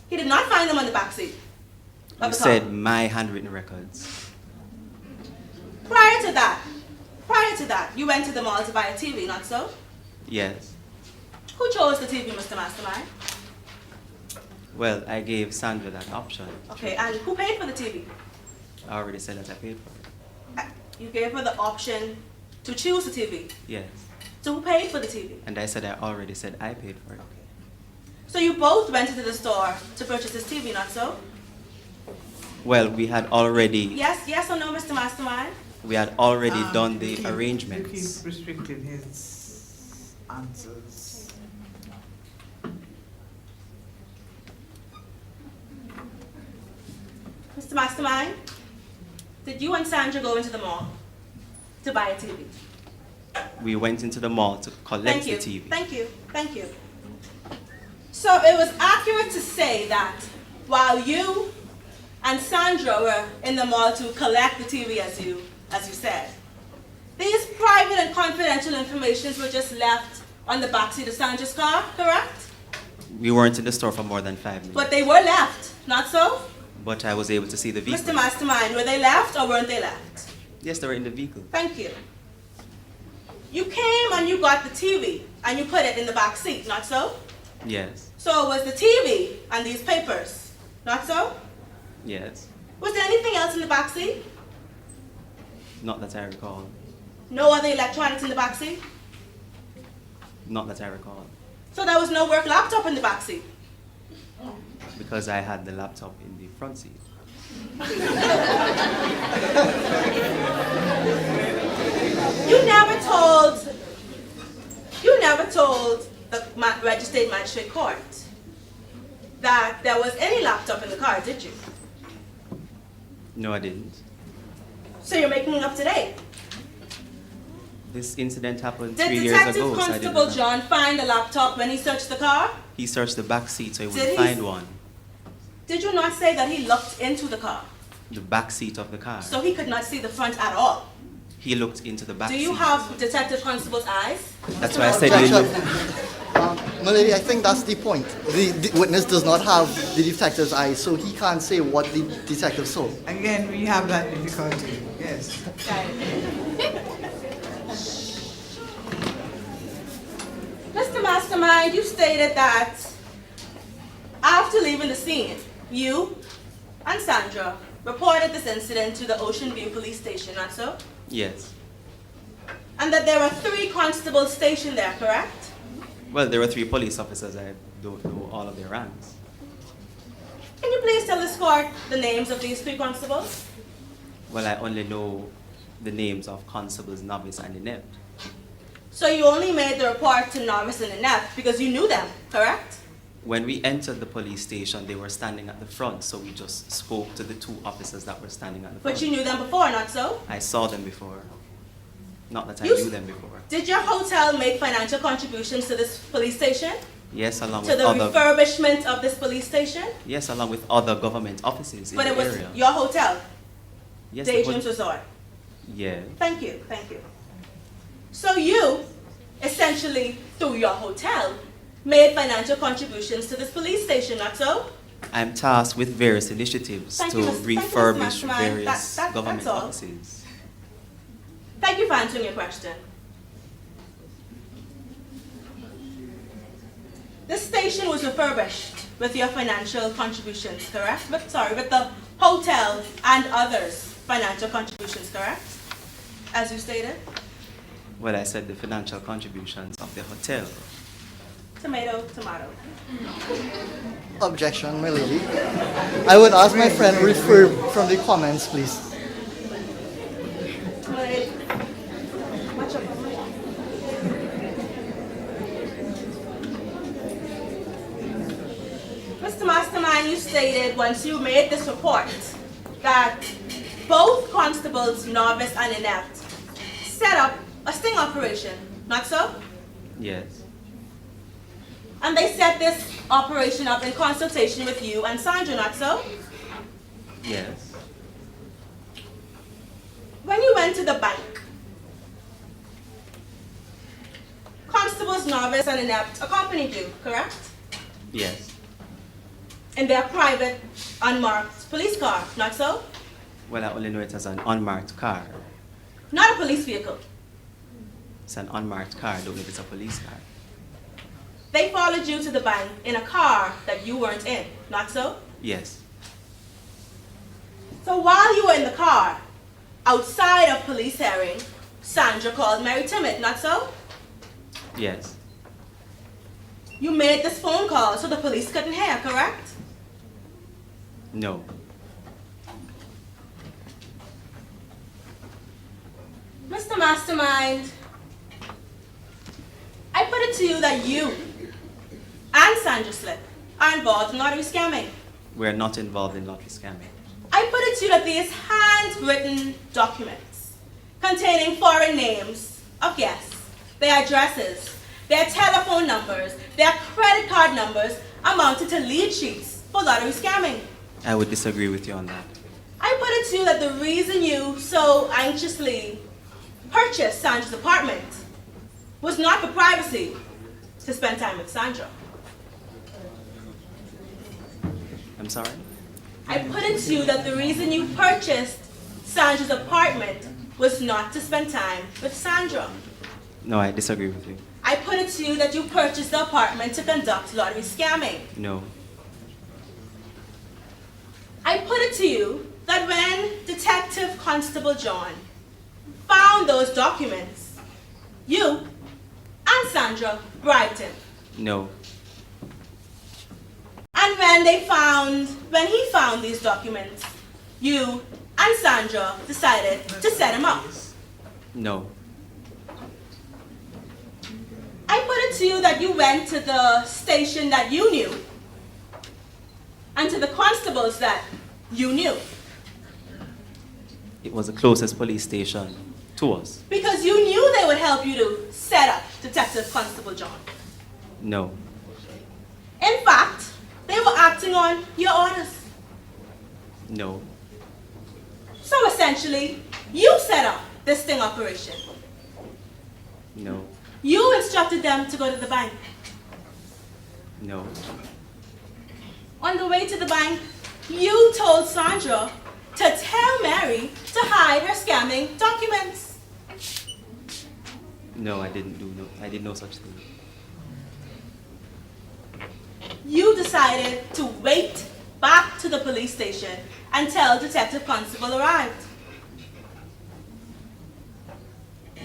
He did not find them on the backseat You of the said car. my handwritten records. Prior to that, you went to the mall to buy a TV, not so? Yes. Who chose the TV, Mr. Mastermind? Well, I gave Sandra that option. Okay, and who paid for the TV? I already said that I paid for it. You gave her the option to choose the TV. Yes. So who paid for the TV? And I said I already said I paid for it. So you both went into the store to purchase this TV, not so? Well, we had already Yes or no, Mr. Mastermind? done the You keep arrangements. restricting his answers. Mr. Mastermind, did you and Sandra go into the mall to buy a TV? We went into the mall to collect Thank you. the TV. Thank you. So it was accurate to say that while you and Sandra were in the mall to collect the TV, as you said, these private and confidential informations were just left on the backseat of Sandra's car, correct? We weren't in the store for more than 5 minutes. But they were left, not so? But I was able to see the vehicle. Mr. Mastermind, were they left or weren't they left? Yes, they were in the vehicle. Thank you. You came and you got the TV and you put it in the back seat, not so? Yes, So it was the TV and these papers, not so? yes. Was there anything else in the back seat? Not that I recall. No other electronics in the back seat? Not that I recall. So there was no work laptop in the back seat? Because I had the laptop in the front seat. You never told the registered magistrate court that there was any laptop in the car, did you? No, I didn't. So you're making it up today? This incident happened Did 3 years Detective ago, so I didn't Constable remember. John find a laptop when he searched the car? He searched the back seat, so he Did wouldn't he? find one. Did you not say that he looked into the car? The back seat of the car. So he could not see the front at all? He looked into the back Do seat. you have Detective Constable's eyes? That's why I said he Objection. looked. My lady, I think that's the point. The witness does not have the detective's eyes, so he can't say what the detective saw. Again, we have that difficulty, yes. Mr. Mastermind, you stated that after leaving the scene, you and Sandra reported this incident to the Ocean View Police Station, not so? Yes. And that there were 3 constables stationed there, correct? Well, there were 3 police officers. I don't know all of their ranks. Can you please tell this court the names of these 3 constables? Well, I only know the names of constables Novice and Inept. So you only made the report to Novice and Inept because you knew them, correct? When we entered the police station, they were standing at the front, so we just spoke to the 2 officers that were standing at the front. But you knew them before, not so? I saw them before. Not that I You knew them before. Did your hotel make financial contributions to this police station? Yes, along To with the other. refurbishment of this police station? Yes, along with other government offices in But the it was area. your hotel, Yes, the Daydreams hot- Resort. Yeah. Thank you, thank you. So you, essentially through your hotel, made financial contributions to this police station, not so? I'm tasked with various initiatives Thank to you, Mr. refurbish Mastermind. various government that's all. offices. Thank you for answering your question. This station was refurbished with your financial contributions, correct? With the hotel and others' financial contributions, correct? As you stated? Well, I said the financial contributions of the hotel. Tomato, tomato. Objection, my lady. I would ask my friend refer from the comments, please. Wait. Watch out. Mr. Mastermind, you stated once you made this report that both constables, Novice and Inept, set up a sting operation, not so? Yes. And they set this operation up in consultation with you and Sandra, not so? Yes. When you went to the bank, constables, Novice and Inept accompanied you, correct? Yes. In their private, unmarked police car, not so? Well, I only know it as an unmarked car. Not a police vehicle. It's an unmarked car. I don't know if it's a police car. They followed you to the bank in a car that you weren't in, not so? Yes. So while you were in the car, outside of police hearing, Sandra called Mary Timid, not so? Yes. You made this phone call so the police couldn't hear, correct? No. Mr. Mastermind, I put it to you that you and Sandra Slip are involved in lottery scamming. We're not involved in lottery scamming. I put it to you that these handwritten documents containing foreign names of guests, their addresses, their telephone numbers, their credit card numbers amounted to lead sheets for lottery scamming. I would disagree with you on that. I put it to you that the reason you so anxiously purchased Sandra's apartment was not for privacy, to spend time with Sandra. I'm sorry? I put it to you that the reason you purchased Sandra's apartment was not to spend time with Sandra. No, I disagree with you. I put it to you that you purchased the apartment to conduct lottery scamming. No. I put it to you that when Detective Constable John found those documents, you and Sandra bribed him. No. And when he found these documents, you and Sandra decided to set him up. No. I put it to you that you went to the station that you knew and to the constables that you knew. It was the closest police station to us. Because you knew they it would help you to set up Detective Constable John. No. In fact, they were acting on your orders. No. So essentially, you set up this sting operation. No. You instructed them to go to the bank. No. On the way to the bank, you told Sandra to tell Mary to hide her scamming documents. No, I didn't do no. I did no such thing. You decided to wait back to the police station until Detective Constable arrived.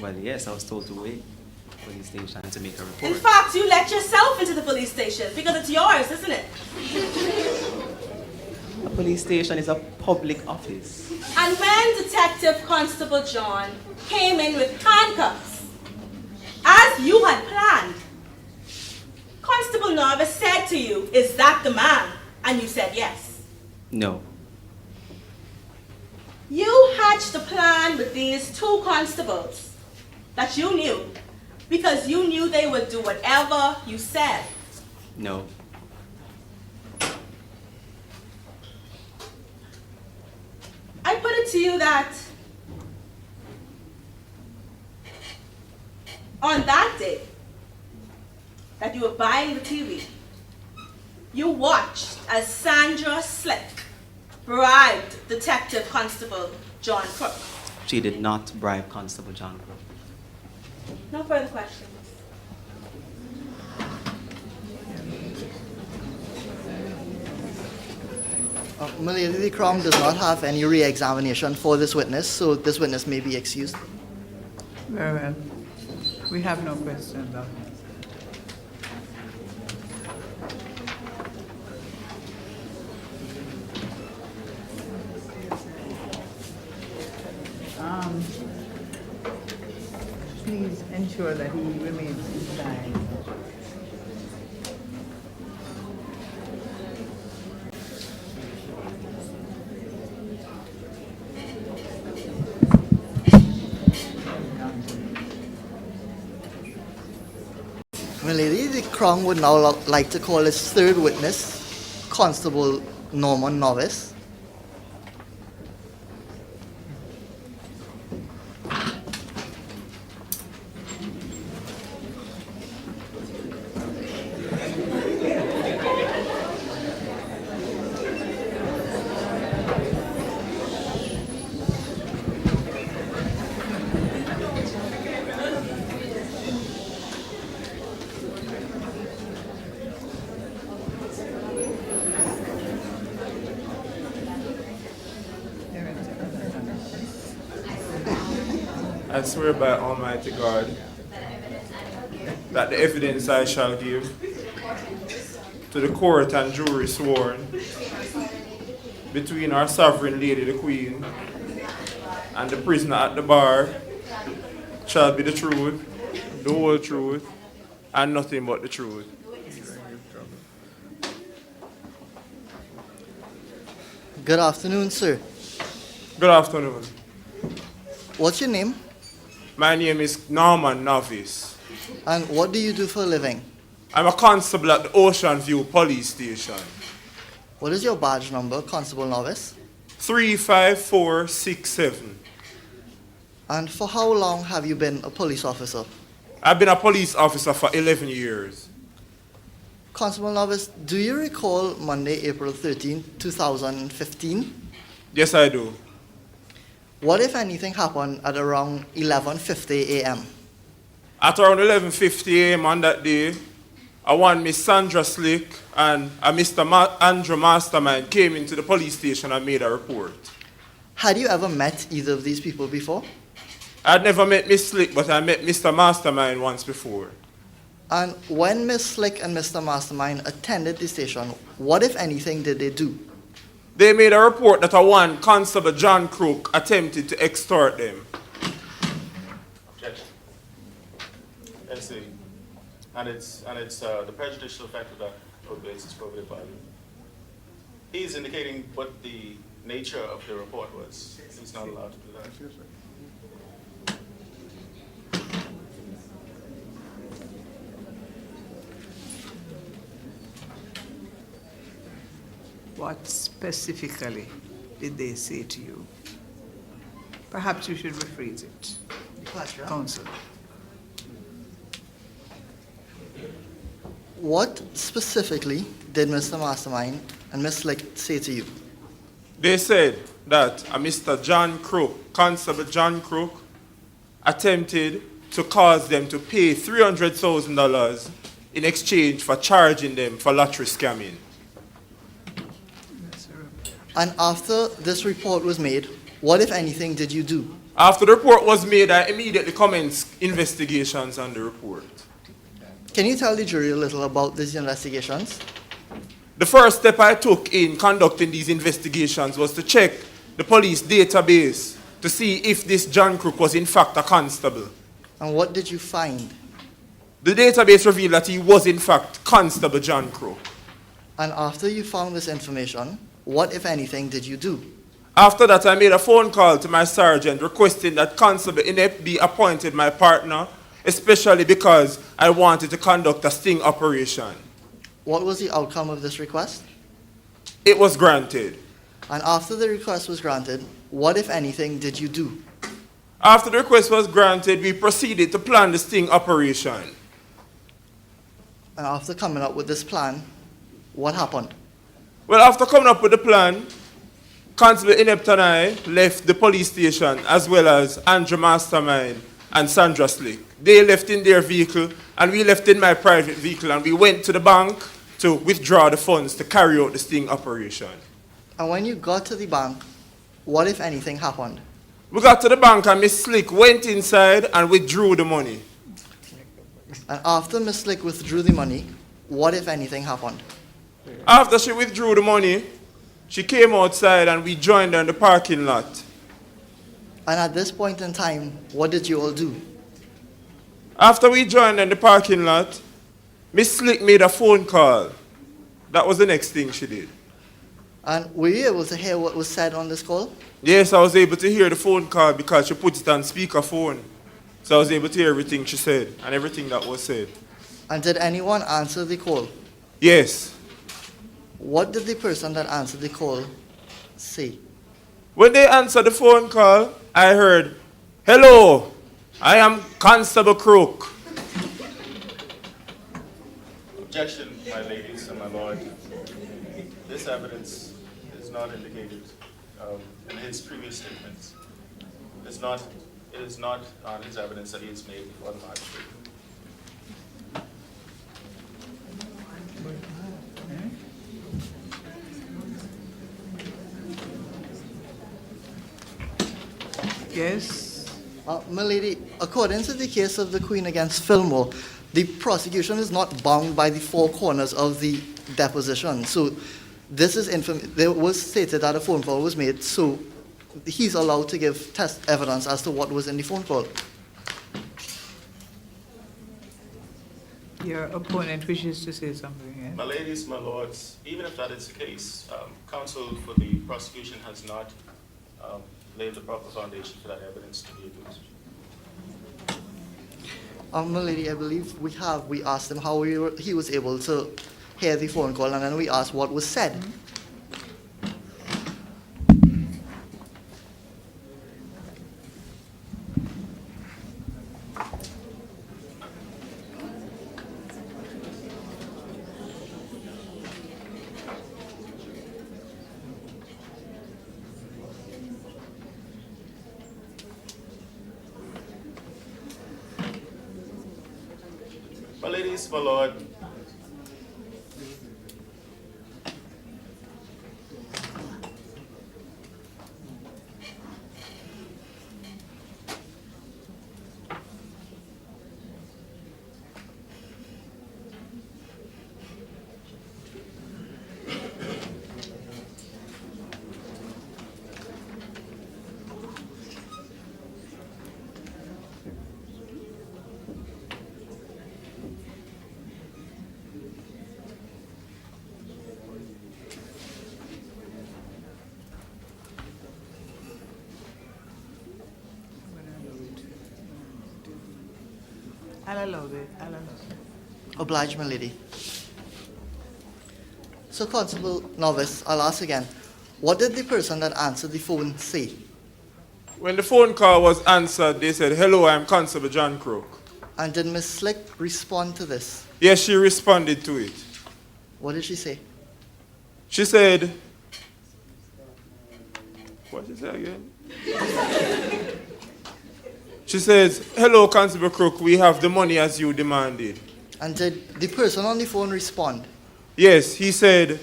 Well, yes, I was told to wait for the station to make a report. In fact, you let yourself into the police station because it's yours, isn't it? A police station is a public office. And when Detective Constable John came in with handcuffs, as you had planned, Constable Norvis said to you, "Is that the man?" And you said yes. No. You hatched a plan with these two constables that you knew because you knew they would do whatever you said. No. I put it to you that on that day that you were buying the TV, you watched as Sandra Slick bribed Detective Constable John Crook. She did not bribe Constable John Crook. No further questions. Milady, the Crown does not have any re-examination for this witness, so this witness may be excused. Very well. We have no questions. Please ensure that he remains inside. Milady, the Crown would now like to call its third witness, Constable Norman Norvis. I swear by Almighty God that the evidence I shall give to the court and jury sworn between our sovereign lady the Queen and the prisoner at the bar shall be the truth, the whole truth, and nothing but the truth. Good afternoon, sir. Good afternoon. What's your name? My name is Norman Novice. And what do you do for a living? I'm a constable at the Ocean View Police Station. What is your badge number, Constable Norvis? 35467. And for how long have you been a police officer? I've been a police officer for 11 years. Constable Norvis, do you recall Monday, April 13, 2015? Yes, I do. What, if anything, happened at around 11:50 a.m.? At around 11:50 a.m. on that day, I want Miss Sandra Slick and a Mr. Andrew Mastermind came into the police station and made a report. Had you ever met either of these people before? I'd never met Miss Slick, but I met Mr. Mastermind once before. And when Miss Slick and Mr. Mastermind attended the station, what, if anything, did they do? They made a report that one Constable John Crook attempted to extort them. Objection. Let's see. And it's the prejudicial effect of that outweighs its probative value. He's indicating what the nature of the report was. He's not allowed to do that. What specifically did they say to you? Perhaps you should rephrase it, Question. Counsel. What specifically did Mr. Mastermind and Ms. Slick say to you? They said that a Mr. John Crook, Constable John Crook, attempted to cause them to pay $300,000 in exchange for charging them for lottery scamming. And after this report was made, what, if anything, did you do? After the report was made, I immediately commenced investigations on the report. Can you tell the jury a little about these investigations? The first step I took in conducting these investigations was to check the police database to see if this John Crook was in fact a constable. And what did you find? The database revealed that he was in fact Constable John Crook. And after you found this information, what, if anything, did you do? After that, I made a phone call to my sergeant requesting that Constable Inept be appointed my partner, especially because I wanted to conduct a sting operation. What was the outcome of this request? It was granted. And after the request was granted, what, if anything, did you do? After the request was granted, we proceeded to plan the sting operation. And after coming up with this plan, what happened? Well, after coming up with the plan, Constable Inept and I left the police station, as well as Andrew Mastermind and Sandra Slick. They left in their vehicle, and we left in my private vehicle, and we went to the bank to withdraw the funds to carry out the sting operation. And when you got to the bank, what, if anything, happened? We got to the bank, and Miss Slick went inside and withdrew the money. And after Ms. Slick withdrew the money, what, if anything, happened? After she withdrew the money, she came outside and we joined her in the parking lot. And at this point in time, what did you all do? After we joined her in the parking lot, Miss Slick made a phone call. That was the next thing she did. And were you able to hear what was said on this call? Yes, I was able to hear the phone call because she put it on speakerphone. So I was able to hear everything she said and everything that was said. And did anyone answer the call? Yes. What did the person that answered the call say? When they answered the phone call, I heard, "Hello, I am Constable Crook." Objection, my ladies and my lord. This evidence is not indicated in his previous statements. It is not on his evidence that he has made before the magistrate. Yes? My lady, according to the case of the Queen against Fillmore, the prosecution is not bound by the four corners of the deposition. So this is there was stated that a phone call was made, so he's allowed to give test evidence as to what was in the phone call. Your opponent wishes to say something. Yes? My ladies, my lords, even if that is the case, counsel for the prosecution has not laid the proper foundation for that evidence to be adduced. My lady, I believe we asked him how he was able to hear the phone call, and then we asked what was said. My ladies, my lord, I'll allow it. Oblige, my lady. So, Constable Novice, I'll ask again. What did the person that answered the phone say? When the phone call was answered, they said, "Hello, I'm Constable John Crook." And did Miss Slick respond to this? Yes, she responded to it. What did she say? She said, what did she say again? She says, "Hello, Constable Crook, we have the money as you demanded." And did the person on the phone respond? Yes, he said,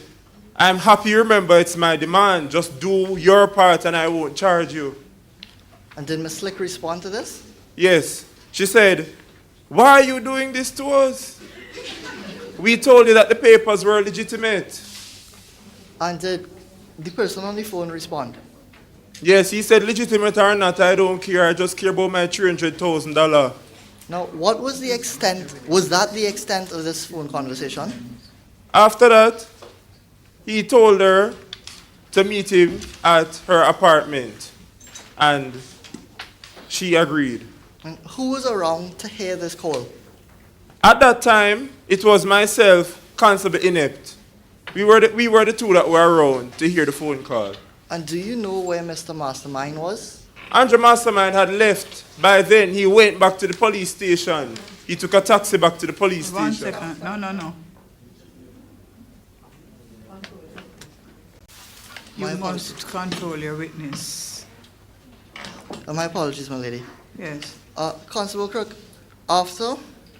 "I'm happy you remember it's my demand. Just do your part and I won't charge you." And did Miss Slick respond to this? Yes. She said, "Why are you doing this to us? We told you that the papers were legitimate." And did the person on the phone respond? Yes, he said, "Legitimate or not, I don't care. I just care about my $300,000. Now, what was the extent, was that the extent of this phone conversation? After that, he told her to meet him at her apartment, and she agreed. And who was around to hear this call? At that time, it was myself, Constable Inept. We were the two that were around to hear the phone call. And do you know where Mr. Mastermind was? Andrew Mastermind had left. By then, he went back to the police station. He took a taxi back to the police One station. second. No. You My must control your witness. My apologies, my lady. Yes. Constable Crook, after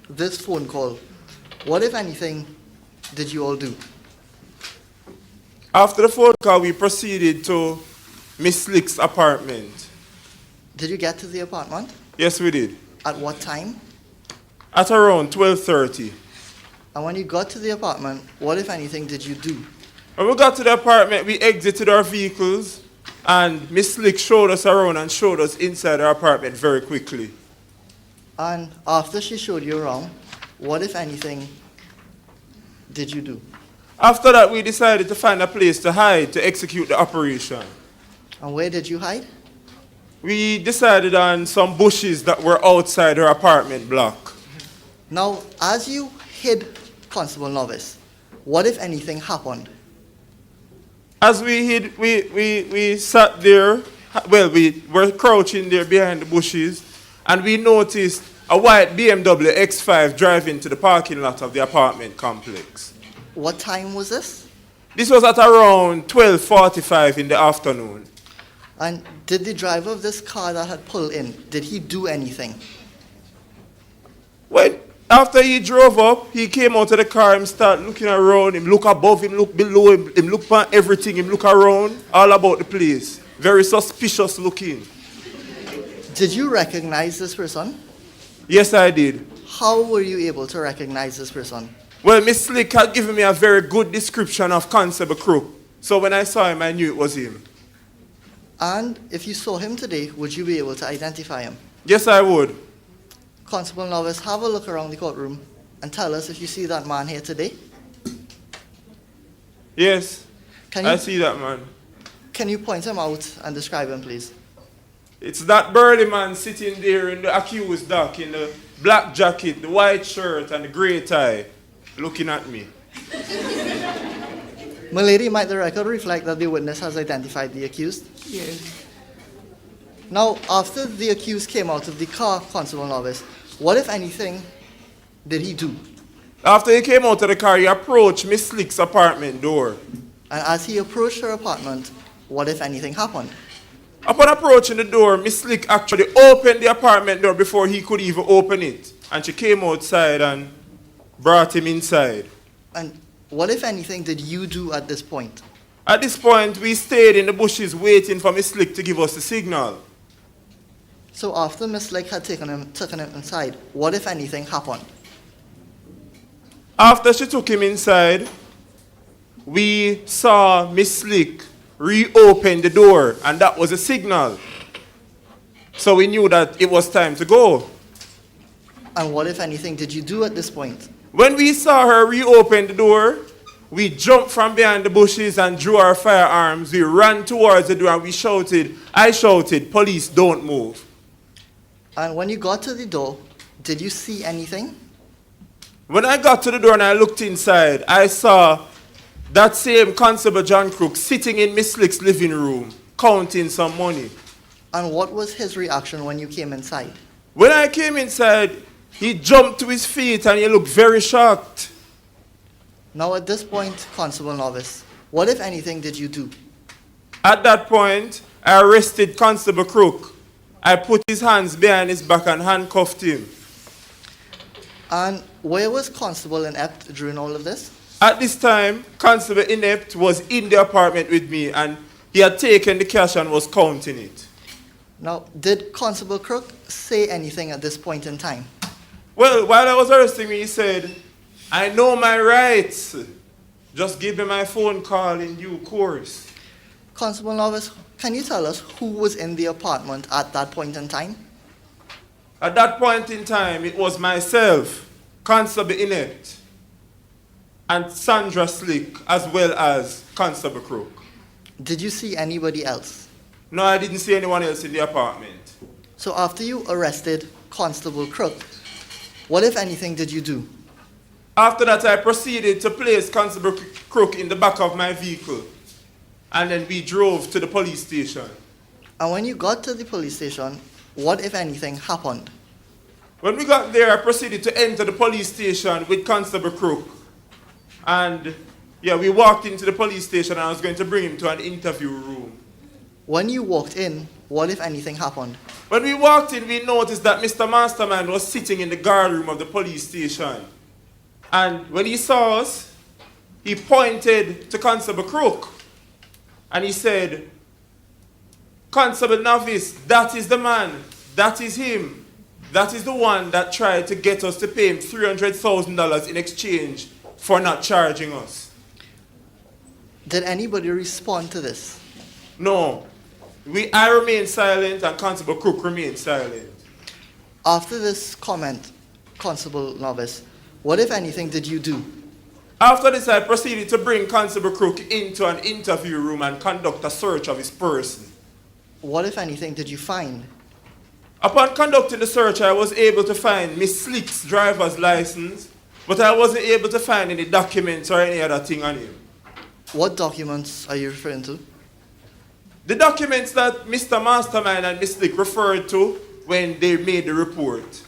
this phone call, what, if anything, did you all do? After the phone call, we proceeded to Miss Slick's apartment. Did you get to the apartment? Yes, we did. At what time? At around 12:30. And when you got to the apartment, what, if anything, did you do? When we got to the apartment, we exited our vehicles, and Miss Slick showed us around and showed us inside our apartment very quickly. And after she showed you around, what, if anything, did you do? After that, we decided to find a place to hide to execute the operation. And where did you hide? We decided on some bushes that were outside her apartment block. Now, as you hid Constable Novice, what, if anything, happened? As we hid, we sat there, well, we were crouching there behind the bushes, and we noticed a white BMW X5 driving to the parking lot of the apartment complex. What time was this? This was at around 12:45 in the afternoon. And did the driver of this car that had pulled in, did he do anything? When, after he drove up, he came out of the car and started looking around, him look above, him look below, him look at everything, him look around, all about the place. Very suspicious looking. Did you recognize this person? Yes, I did. How were you able to recognize this person? Well, Miss Slick had given me a very good description of Constable Crook. So when I saw him, I knew it was him. And if you saw him today, would you be able to identify him? Yes, I would. Constable Novice, have a look around the courtroom and tell us if you see that man here today. Yes, Can you, I see that man. Can you point him out and describe him, please? It's that burly man sitting there in the accused dock in the black jacket, the white shirt, and the gray tie, looking at me. My lady, might the record reflect that the witness has identified the accused? Yes. Now, after the accused came out of the car, Constable Novice, what, if anything, did he do? After he came out of the car, he approached Miss Slick's apartment door. And as he approached her apartment, what, if anything, happened? Upon approaching the door, Miss Slick actually opened the apartment door before he could even open it. And she came outside and brought him inside. And what, if anything, did you do at this point? At this point, we stayed in the bushes waiting for Miss Slick to give us the signal. So after Miss Slick had taken him inside, what, if anything, happened? After she took him inside, we saw Miss Slick reopen the door, and that was a signal. So we knew that it was time to go. And what, if anything, did you do at this point? When we saw her reopen the door, we jumped from behind the bushes and drew our firearms. We ran towards the door and I shouted, "Police, don't move." And when you got to the door, did you see anything? When I got to the door and I looked inside, I saw that same Constable John Crook sitting in Miss Slick's living room, counting some money. And what was his reaction when you came inside? When I came inside, he jumped to his feet and he looked very shocked. Now at this point, Constable Novice, what if anything did you do? At that point, I arrested Constable Crook. I put his hands behind his back and handcuffed him. And where was Constable Inept during all of this? At this time, Constable Inept was in the apartment with me and he had taken the cash and was counting it. Now, did Constable Crook say anything at this point in time? Well, while I was arresting me, he said, I know my rights. Just give me my phone call in due course. Constable Novice, can you tell us who was in the apartment at that point in time? At that point in time, it was myself, Constable Inept, and Sandra Slick, as well as Constable Crook. Did you see anybody else? No, I didn't see anyone else in the apartment. So after you arrested Constable Crook, what, if anything, did you do? After that, I proceeded to place Constable Crook in the back of my vehicle. And then we drove to the police station. And when you got to the police station, what, if anything, happened? When we got there, I proceeded to enter the police station with Constable Crook. And yeah, we walked into the police station and I was going to bring him to an interview room. When you walked in, what, if anything, happened? When we walked in, we noticed that Mr. Mastermind was sitting in the guard room of the police station. And when he saw us, he pointed to Constable Crook. And he said, Constable Novice, that is the man. That is him. That is the one that tried to get us to pay him $300,000 in exchange for not charging us. Did anybody respond to this? No. I remained silent and Constable Crook remained silent. After this comment, Constable Novice, what, if anything, did you do? After this, I proceeded to bring Constable Crook into an interview room and conduct a search of his person. What, if anything, did you find? Upon conducting the search, I was able to find Miss Slick's driver's license, but I wasn't able to find any documents or any other thing on him. What documents are you referring to? The documents that Mr. Mastermind and Miss Slick referred to when they made the report.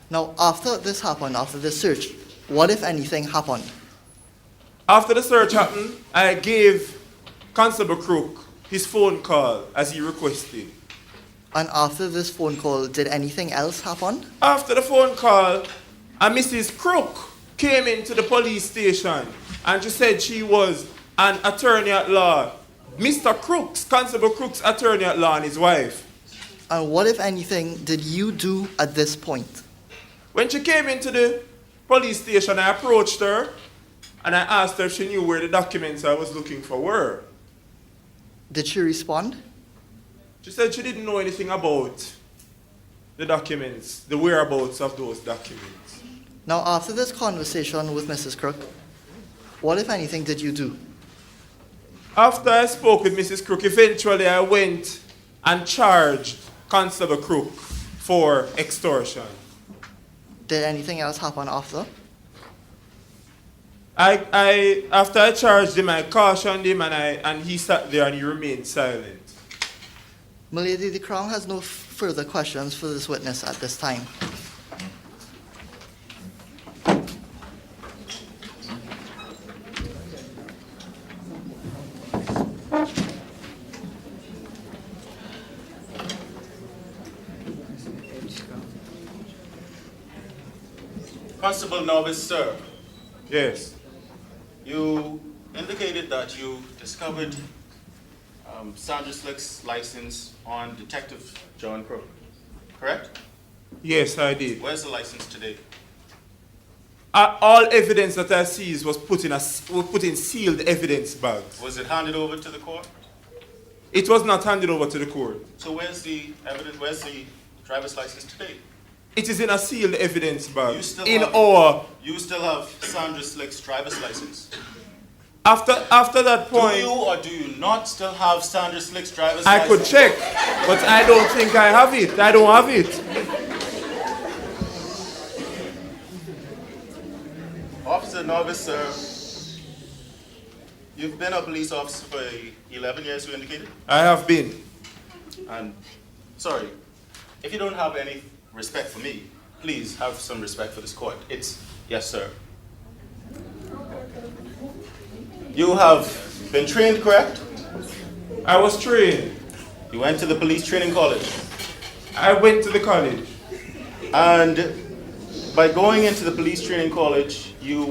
Now, after this happened, after this search, what, if anything, happened? After the search happened, I gave Constable Crook his phone call as he requested. And after this phone call, did anything else happen? After the phone call, a Mrs. Crook came into the police station and she said she was an attorney at law. Mr. Crook's, Constable Crook's attorney at law and his wife. And what, if anything, did you do at this point? When she came into the police station, I approached her and I asked her if she knew where the documents I was looking for were. Did she respond? She said she didn't know anything about the documents, the whereabouts of those documents. Now, after this conversation with Mrs. Crook, what, if anything, did you do? After I spoke with Mrs. Crook, eventually I went and charged Constable Crook for extortion. Did anything else happen after? After I charged him, I cautioned him and he sat there and he remained silent. Milady, the Crown has no further questions for this witness at this time. Constable Novice, sir, Yes. you indicated that you discovered Sandra Slick's license on Detective John Crook, correct? Yes, I did. Where's the license today? All evidence that I seized was put in sealed evidence bags. Was it handed over to the court? It was not handed over to the court. So where's the evidence, where's the driver's license today? It is in a sealed evidence bag. You still have Sandra Slick's driver's license? After that point, Do you or do you not still have Sandra Slick's driver's I license? could check, but I don't think I have it. I don't have it. Officer Novice, sir, You've been a police officer for 11 years, you indicated? I have been. And, sorry, if you don't have any respect for me, please have some respect for this court. It's, yes, sir. You have been trained, correct? I was trained. You went to the police training college. I went to the college. And by going into the police training college, you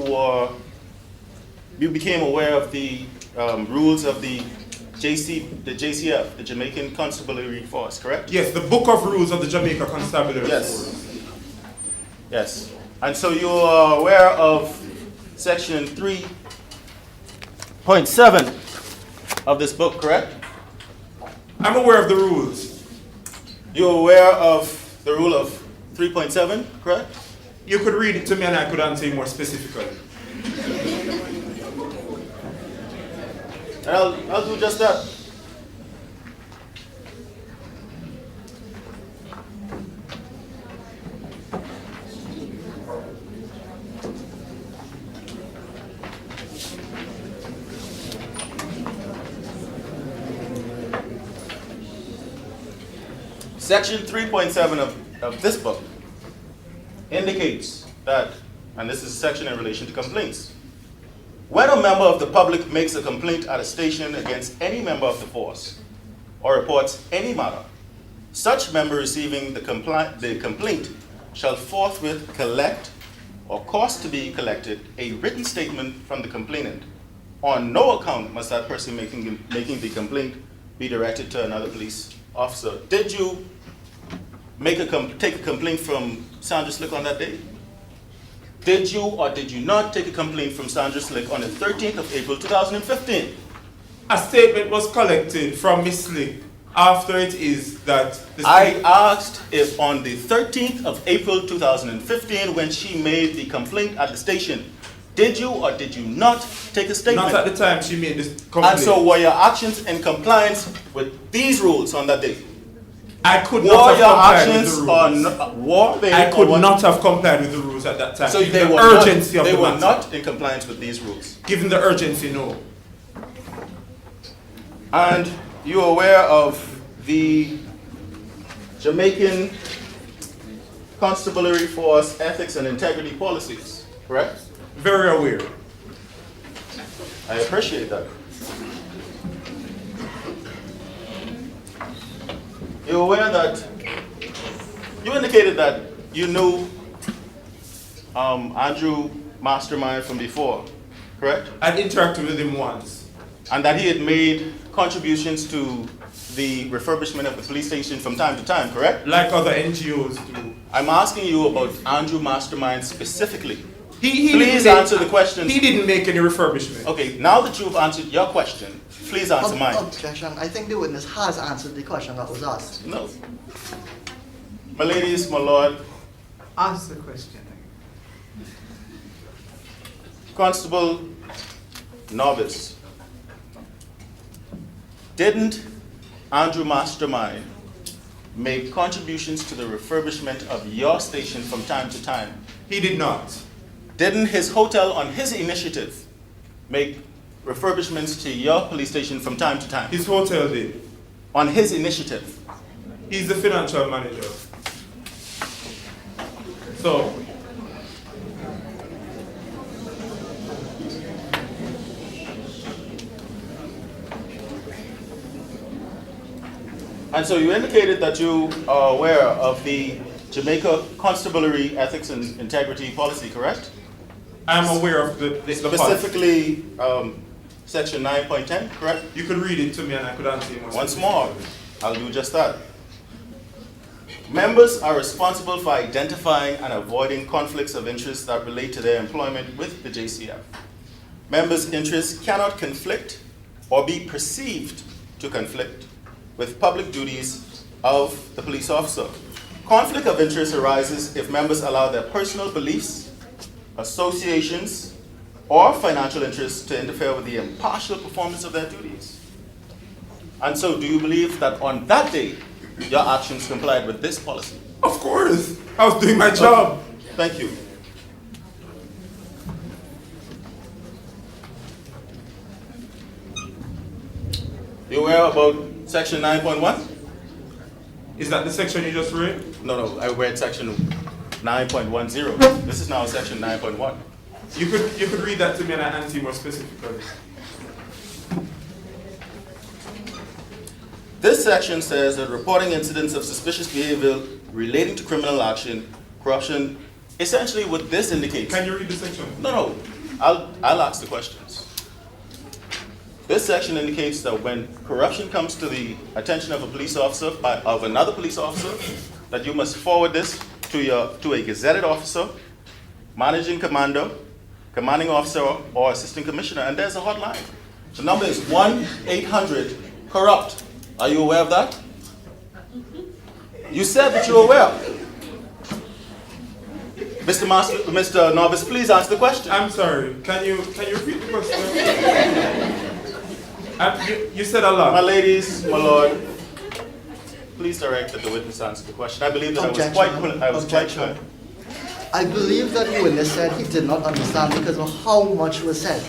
became aware of the rules of the JCF, the Jamaican Constabulary Force, correct? Yes, the Book of Rules of the Jamaica Constabulary. Yes. Yes. And so you are aware of section 3.7 of this book, correct? I'm aware of the rules. You're aware of the rule of 3.7, correct? You could read it to me and I could answer you more specifically. And I'll do just that. Section 3.7 of this book indicates that, and this is a section in relation to complaints, when a member of the public makes a complaint at a station against any member of the force or reports any matter, such member receiving the complaint shall forthwith collect or cause to be collected a written statement from the complainant. On no account must that person making the complaint be directed to another police officer. Did you take a complaint from Sandra Slick on that day? Did you or did you not take a complaint from Sandra Slick on the 13th of April 2015? A statement was collected from Miss Slick after it is that... I asked if on the 13th of April 2015, when she made the complaint at the station, did you or did you not take a statement? Not at the time she made this complaint. And so were your actions in compliance with these rules on that day? I could not have complied with the rules. I could not have complied with the rules at that time. So they were not in compliance with these rules? Given the urgency, no. And you're aware of the Jamaican Constabulary Force ethics and integrity policies, correct? Very aware. I appreciate that. You're aware that you indicated that you knew Andrew Mastermind from before, correct? I'd interacted with him once. And that he had made contributions to the refurbishment of the police station from time to time, correct? Like other NGOs do. I'm asking you about Andrew Mastermind specifically. He please answer the question. He didn't make any refurbishment. Okay, now that you've answered your question, please answer mine. Objection. I think the witness has answered the question that was asked. No. My ladies, my lord. Ask the question. Constable Novice, didn't Andrew Mastermind make contributions to the refurbishment of your station from time to time? He did not. Didn't his hotel on his initiative make refurbishments to your police station from time to time? His hotel did. On his initiative? He's the financial manager. So, and so you indicated that you are aware of the Jamaica Constabulary Ethics and Integrity Policy, correct? I'm aware of the specifically section 9.10, correct? You could read it to me and I could answer you more. Once more, I'll do just that. Members are responsible for identifying and avoiding conflicts of interest that relate to their employment with the JCF. Members' interests cannot conflict or be perceived to conflict with public duties of the police officer. Conflict of interest arises if members allow their personal beliefs, associations, or financial interests to interfere with the impartial performance of their duties. And so do you believe that on that day, your actions complied with this policy? Of course. I was doing my job. Thank you. You aware about section 9.1? Is that the section you just read? No, I read section 9.10. This is now section 9.1. You could read that to me and I answer you more specifically. This section says that reporting incidents of suspicious behavior relating to criminal action, corruption, essentially what this indicates. Can you read the section? No, I'll ask the questions. This section indicates that when corruption comes to the attention of a police officer, of another police officer, that you must forward this to a gazetted officer, managing commander, commanding officer, or assistant commissioner, and there's a hotline. The number is 1-800-CORRUPT. Are you aware of that? You said that you're aware. Mr. Novice, please answer the question. I'm sorry. Can you repeat the question? You said a lot. My ladies, my lord, please direct that the witness answer the question. I believe that I was quite clear. I believe that the witness said he did not understand because of how much was said.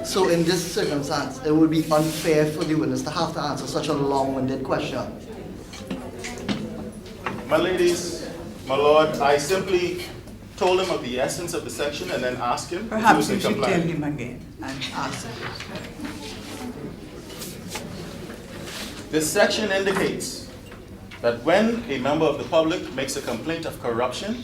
So in this circumstance, it would be unfair for the witness to have to answer such a long-winded question. My ladies, my lord, I simply told him of the essence of the section and then asked him if he Perhaps was you in should tell compliance. him again and ask him. This section indicates that when a member of the public makes a complaint of corruption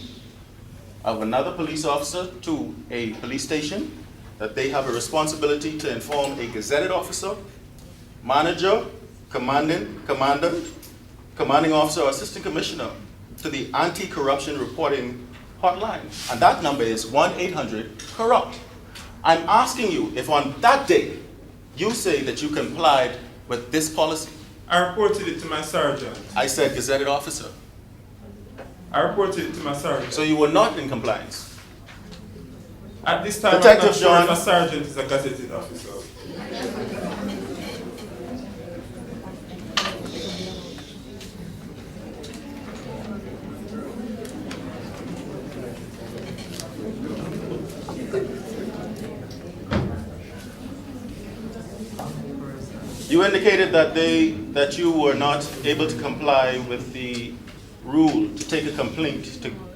of another police officer to a police station, that they have a responsibility to inform a gazetted officer, manager, commander, commanding officer, or assistant commissioner to the anti-corruption reporting hotline. And that number is 1-800-CORRUPT. I'm asking you if on that day you say that you complied with this policy. I reported it to my sergeant. I said gazetted officer. I reported it to my sergeant. So you were not in compliance. At this time, Detective I'm not sure John. if a sergeant is a gazetted officer. You indicated that you were not able to comply with the rule to take a complaint,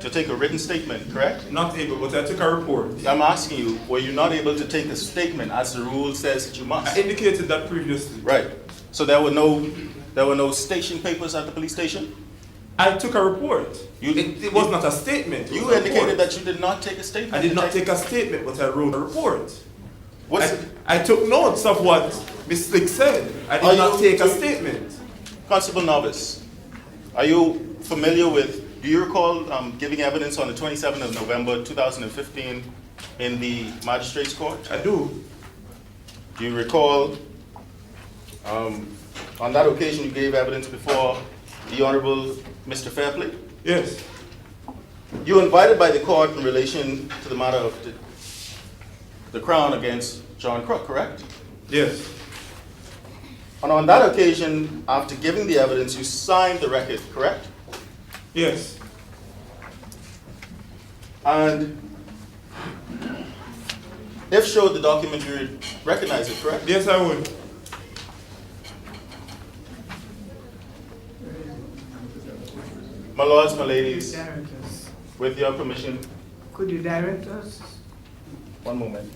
to take a written statement, correct? Not able, but I took a report. I'm asking you, were you not able to take a statement as the rule says that you must? I indicated that previously. Right. So there were no station papers at the police station? I took a report. It was not a statement. it You was a indicated report. that you did not take a statement. I did not take a statement, but I wrote a report. What's I took notes of what Ms. Slick said. I did not take a statement. Constable Novice, are you familiar with, do you recall giving evidence on the 27th of November 2015 in the magistrate's court? I do. Do you recall on that occasion you gave evidence before the Honorable Mr. Fairplay? Yes. You were invited by the court in relation to the matter of the Crown against John Crook, correct? Yes. And on that occasion, after giving the evidence, you signed the record, correct? Yes. And if showed the document, you would recognize it, correct? Yes, I would. My lords, my ladies, Direct us. with your permission, Could you direct us? one moment.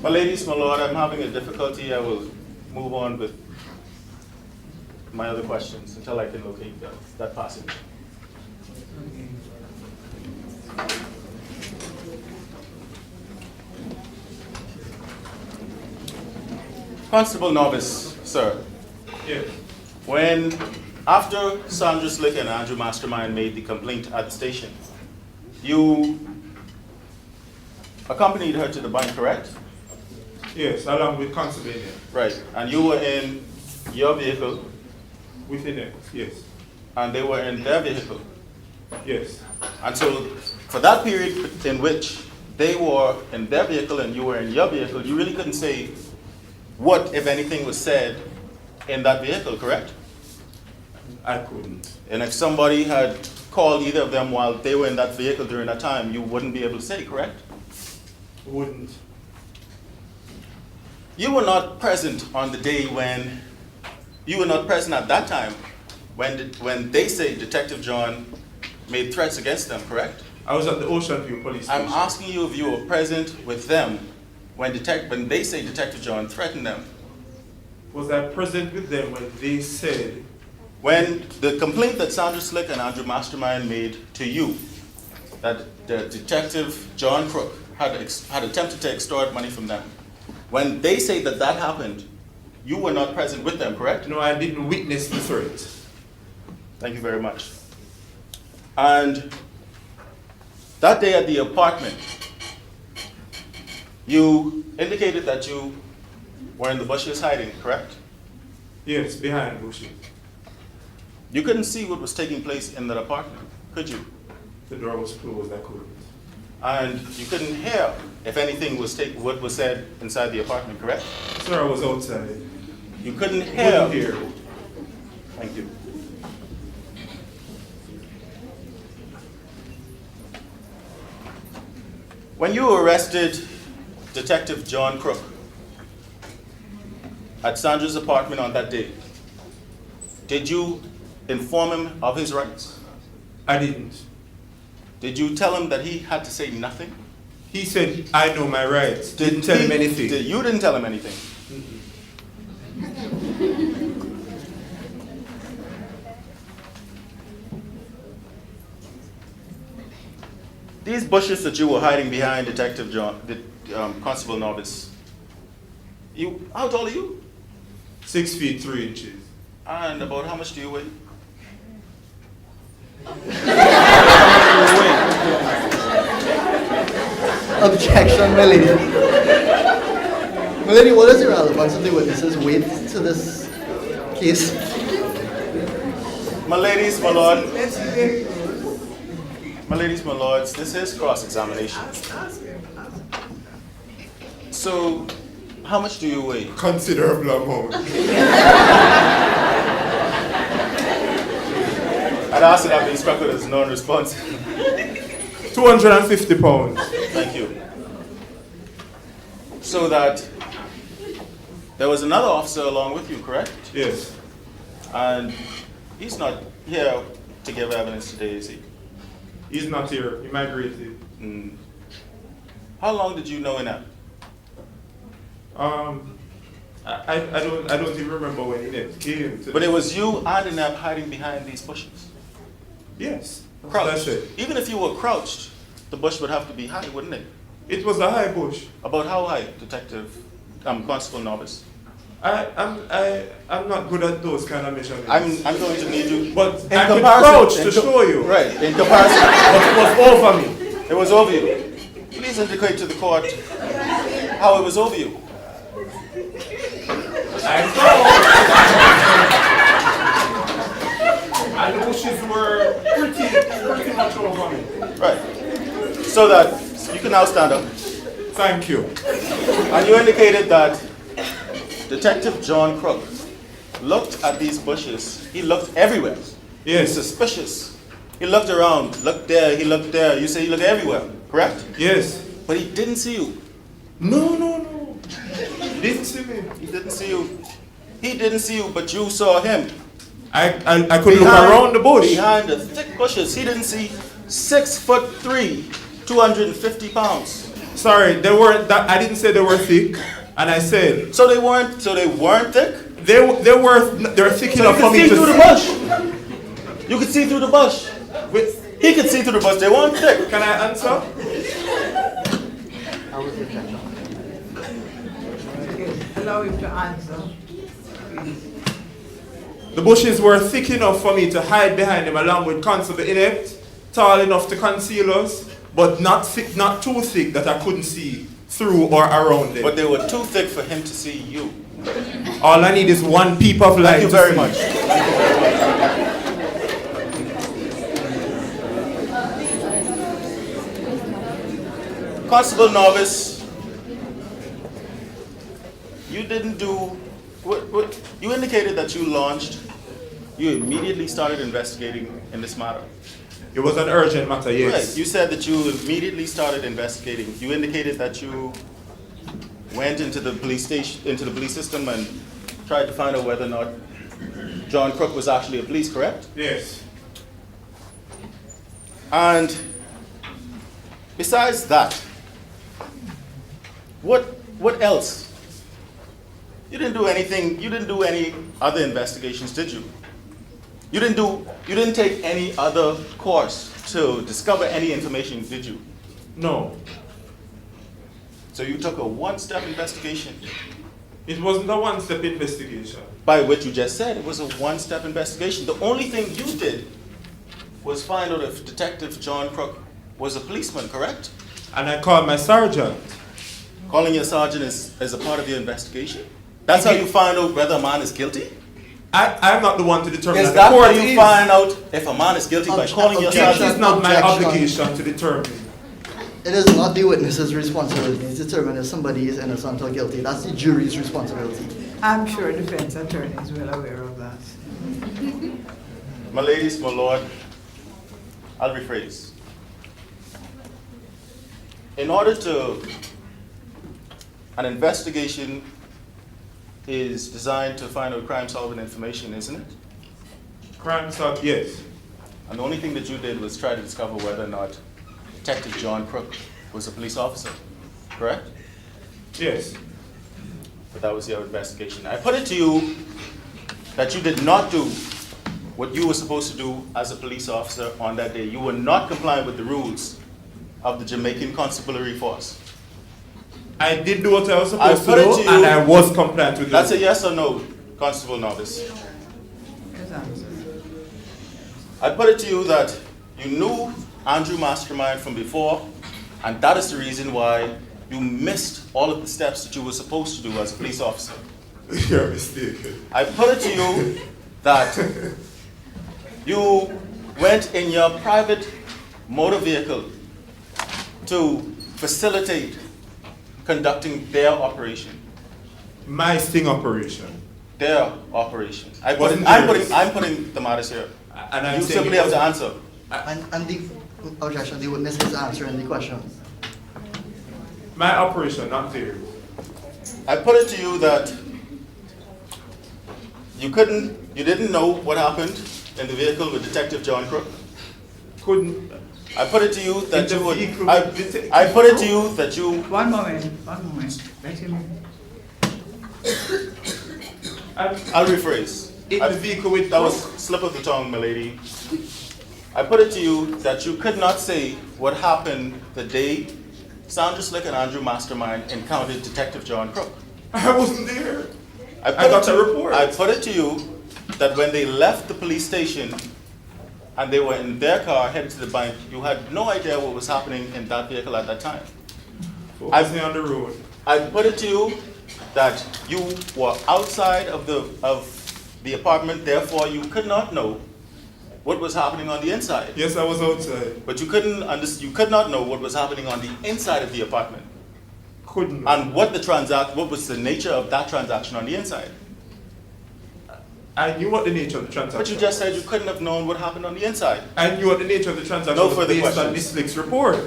My ladies, my lord, I'm having a difficulty. I will move on with my other questions until I can locate that passage. Constable Novice, sir. Yes. After Sandra Slick and Andrew Mastermind made the complaint at the station, you accompanied her to the bank, correct? Yes, along with Constable. Right, and you were in your vehicle? Within it, yes. And they were in their vehicle? Yes. And so, for that period in which they were in their vehicle and you were in your vehicle, you really couldn't say what, if anything, was said in that vehicle, correct? I couldn't. And if somebody had called either of them while they were in that vehicle during that time, you wouldn't be able to say, correct? Wouldn't. You were not present on the day when, you were not present at that time when they say Detective John made threats against them, correct? I was at the Ocean View Police Station. I'm asking you if you were present with them when they say Detective John threatened them. Was I present with them when they said? When the complaint that Sandra Slick and Andrew Mastermind made to you, that the Detective John Crook had attempted to extort money from them, when they say that that happened, you were not present with them, correct? No, I didn't witness the threat. Thank you very much. And that day at the apartment, you indicated that you were in the bushes hiding, correct? Yes, behind bushes. You couldn't see what was taking place in that apartment, could you? The door was closed, I couldn't. And you couldn't hear if anything was what was said inside the apartment, correct? Sir, I was outside. You couldn't hear. Couldn't hear. Thank you. When you arrested Detective John Crook at Sandra's apartment on that day, did you inform him of his rights? I didn't. Did you tell him that he had to say nothing? He said, I know my rights. Didn't tell him anything. You didn't tell him anything? These bushes that you were hiding behind, Detective John, Constable Novice, how tall are you? 6 feet 3 inches. And about how much do you weigh? Objection, my lady. My lady, what is the relevance of the witnesses' weight to this case? My ladies, my lord. My ladies, my lords, this is cross-examination. So, how much do you weigh? Considerable amount. I'd ask that I've been struck with as non-responsive. 250 pounds. Thank you. So that there was another officer along with you, correct? Yes. And he's not here to give evidence today, is he? He's not here. He migrated. How long did you know Inet? I don't even remember when Inet came. But it was you and Inet hiding behind these bushes? Yes. Crouched. That's it. Even if you were crouched, the bush would have to be high, wouldn't it? It was a high bush. About how high, Constable Novice? I'm not good at those kind of measurements. I'm going to need you. But in I could comparison, crouch to show you. Right, in comparison. But it was over me. It was over you. Please indicate to the court how it was over you. I saw. And the bushes were pretty much over me. Right. So that you can now stand up. Thank you. And you indicated that Detective John Crook looked at these bushes. He looked everywhere. Yes. Suspicious. He looked around, looked there, he looked there. You say he looked everywhere, correct? Yes. But he didn't see you. No. He didn't see me. He didn't see you. He didn't see you, but you saw him. I could look around the bush. Behind the thick bushes. He didn't see 6'3", 250 pounds. Sorry, they weren't. I didn't say they were thick, and I said. So they weren't thick. They're thick enough for me to see through the bush. You could see through the bush. He could see through the bush. They weren't thick. Can I answer? Allow him to answer. The bushes were thick enough for me to hide behind them along with Constable Inept, tall enough to conceal us, but not thick, not too thick that I couldn't see through or around them. But they were too thick for him to see you. All I need is one peep of light. Thank you to very see. much. Constable Novice, you didn't do, you indicated that you immediately started investigating in this matter. It was an urgent matter, yes. Right, you said that you immediately started investigating. You indicated that you went into the police station, into the police system and tried to find out whether or not John Crook was actually a police, correct? Yes. And besides that, what else? You didn't do anything, you didn't do any other investigations, did you? You didn't take any other course to discover any information, did you? No. So you took a one-step investigation. It wasn't a one-step investigation. By what you just said, it was a one-step investigation. The only thing you did was find out if Detective John Crook was a policeman, correct? And I called my sergeant. Calling your sergeant is a part of your investigation? That's how you find out whether a man is guilty? I'm not the one to determine Is that. that how you find out if a man is guilty, by calling your It sergeant? is not my Objection. obligation to determine. It is not the witness's responsibility to determine if somebody is innocent or guilty. That's the jury's responsibility. I'm sure defense attorney is well aware of that. My ladies, my lord, I'll rephrase. In order to, an investigation is designed to find out crime-solving information, isn't it? Crime solved, yes. And the only thing that you did was try to discover whether or not Detective John Crook was a police officer, correct? Yes. But that was your investigation. I put it to you that you did not do what you were supposed to do as a police officer on that day. You were not complying with the rules of the Jamaican Constabulary Force. I did do what I was supposed to put it do, to you- and I was compliant with That's it. a yes or no, Constable Novice. Yes, answer. I put it to you that you knew Andrew Mastermind from before, and that is the reason why you missed all of the steps that you were supposed to do as a police officer. You're mistaken. I put it to you that you went in your private motor vehicle to facilitate conducting their operation. My sting operation. Their operation. I'm Wasn't putting the matters here. And I'm You saying simply it have to wasn't- answer. And the objection, the witness is answering the question. My operation, not theirs. I put it to you that you didn't know what happened in the vehicle with Detective John Crook. Couldn't. I put it to you that In the you would, vehicle I with Detective put it to Crook? you that you, One moment. Let him. I'll rephrase. In the vehicle with That was slip of the tongue, my lady. I put it to you that you could not say what happened the day Sandra Slick and Andrew Mastermind encountered Detective John Crook. I wasn't there. I got a report. I put it to you that when they left the police station and they were in their car headed to the bank, you had no idea what was happening in that vehicle at that time. Focusing on the road. I put it to you that you were outside of the apartment, therefore you could not know what was happening on the inside. Yes, I was outside. But you could not know what was happening on the inside of the apartment. Couldn't. And what was the nature of that transaction on the inside. I knew what the nature of the transaction But you just said you couldn't have known what happened on the inside. I knew what the nature of the transaction No was further based on questions. Miss Slick's report.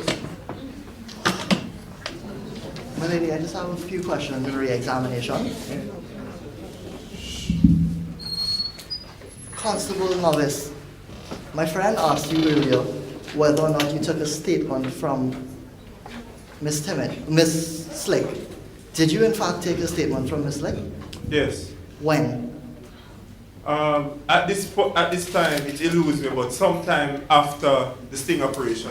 My lady, I just have a few questions in re-examination. Constable Novice, my friend asked you earlier whether or not you took a statement from Miss Slick. Did you in fact take a statement from Miss Slick? Yes. When? At this time, it eludes me, but sometime after the sting operation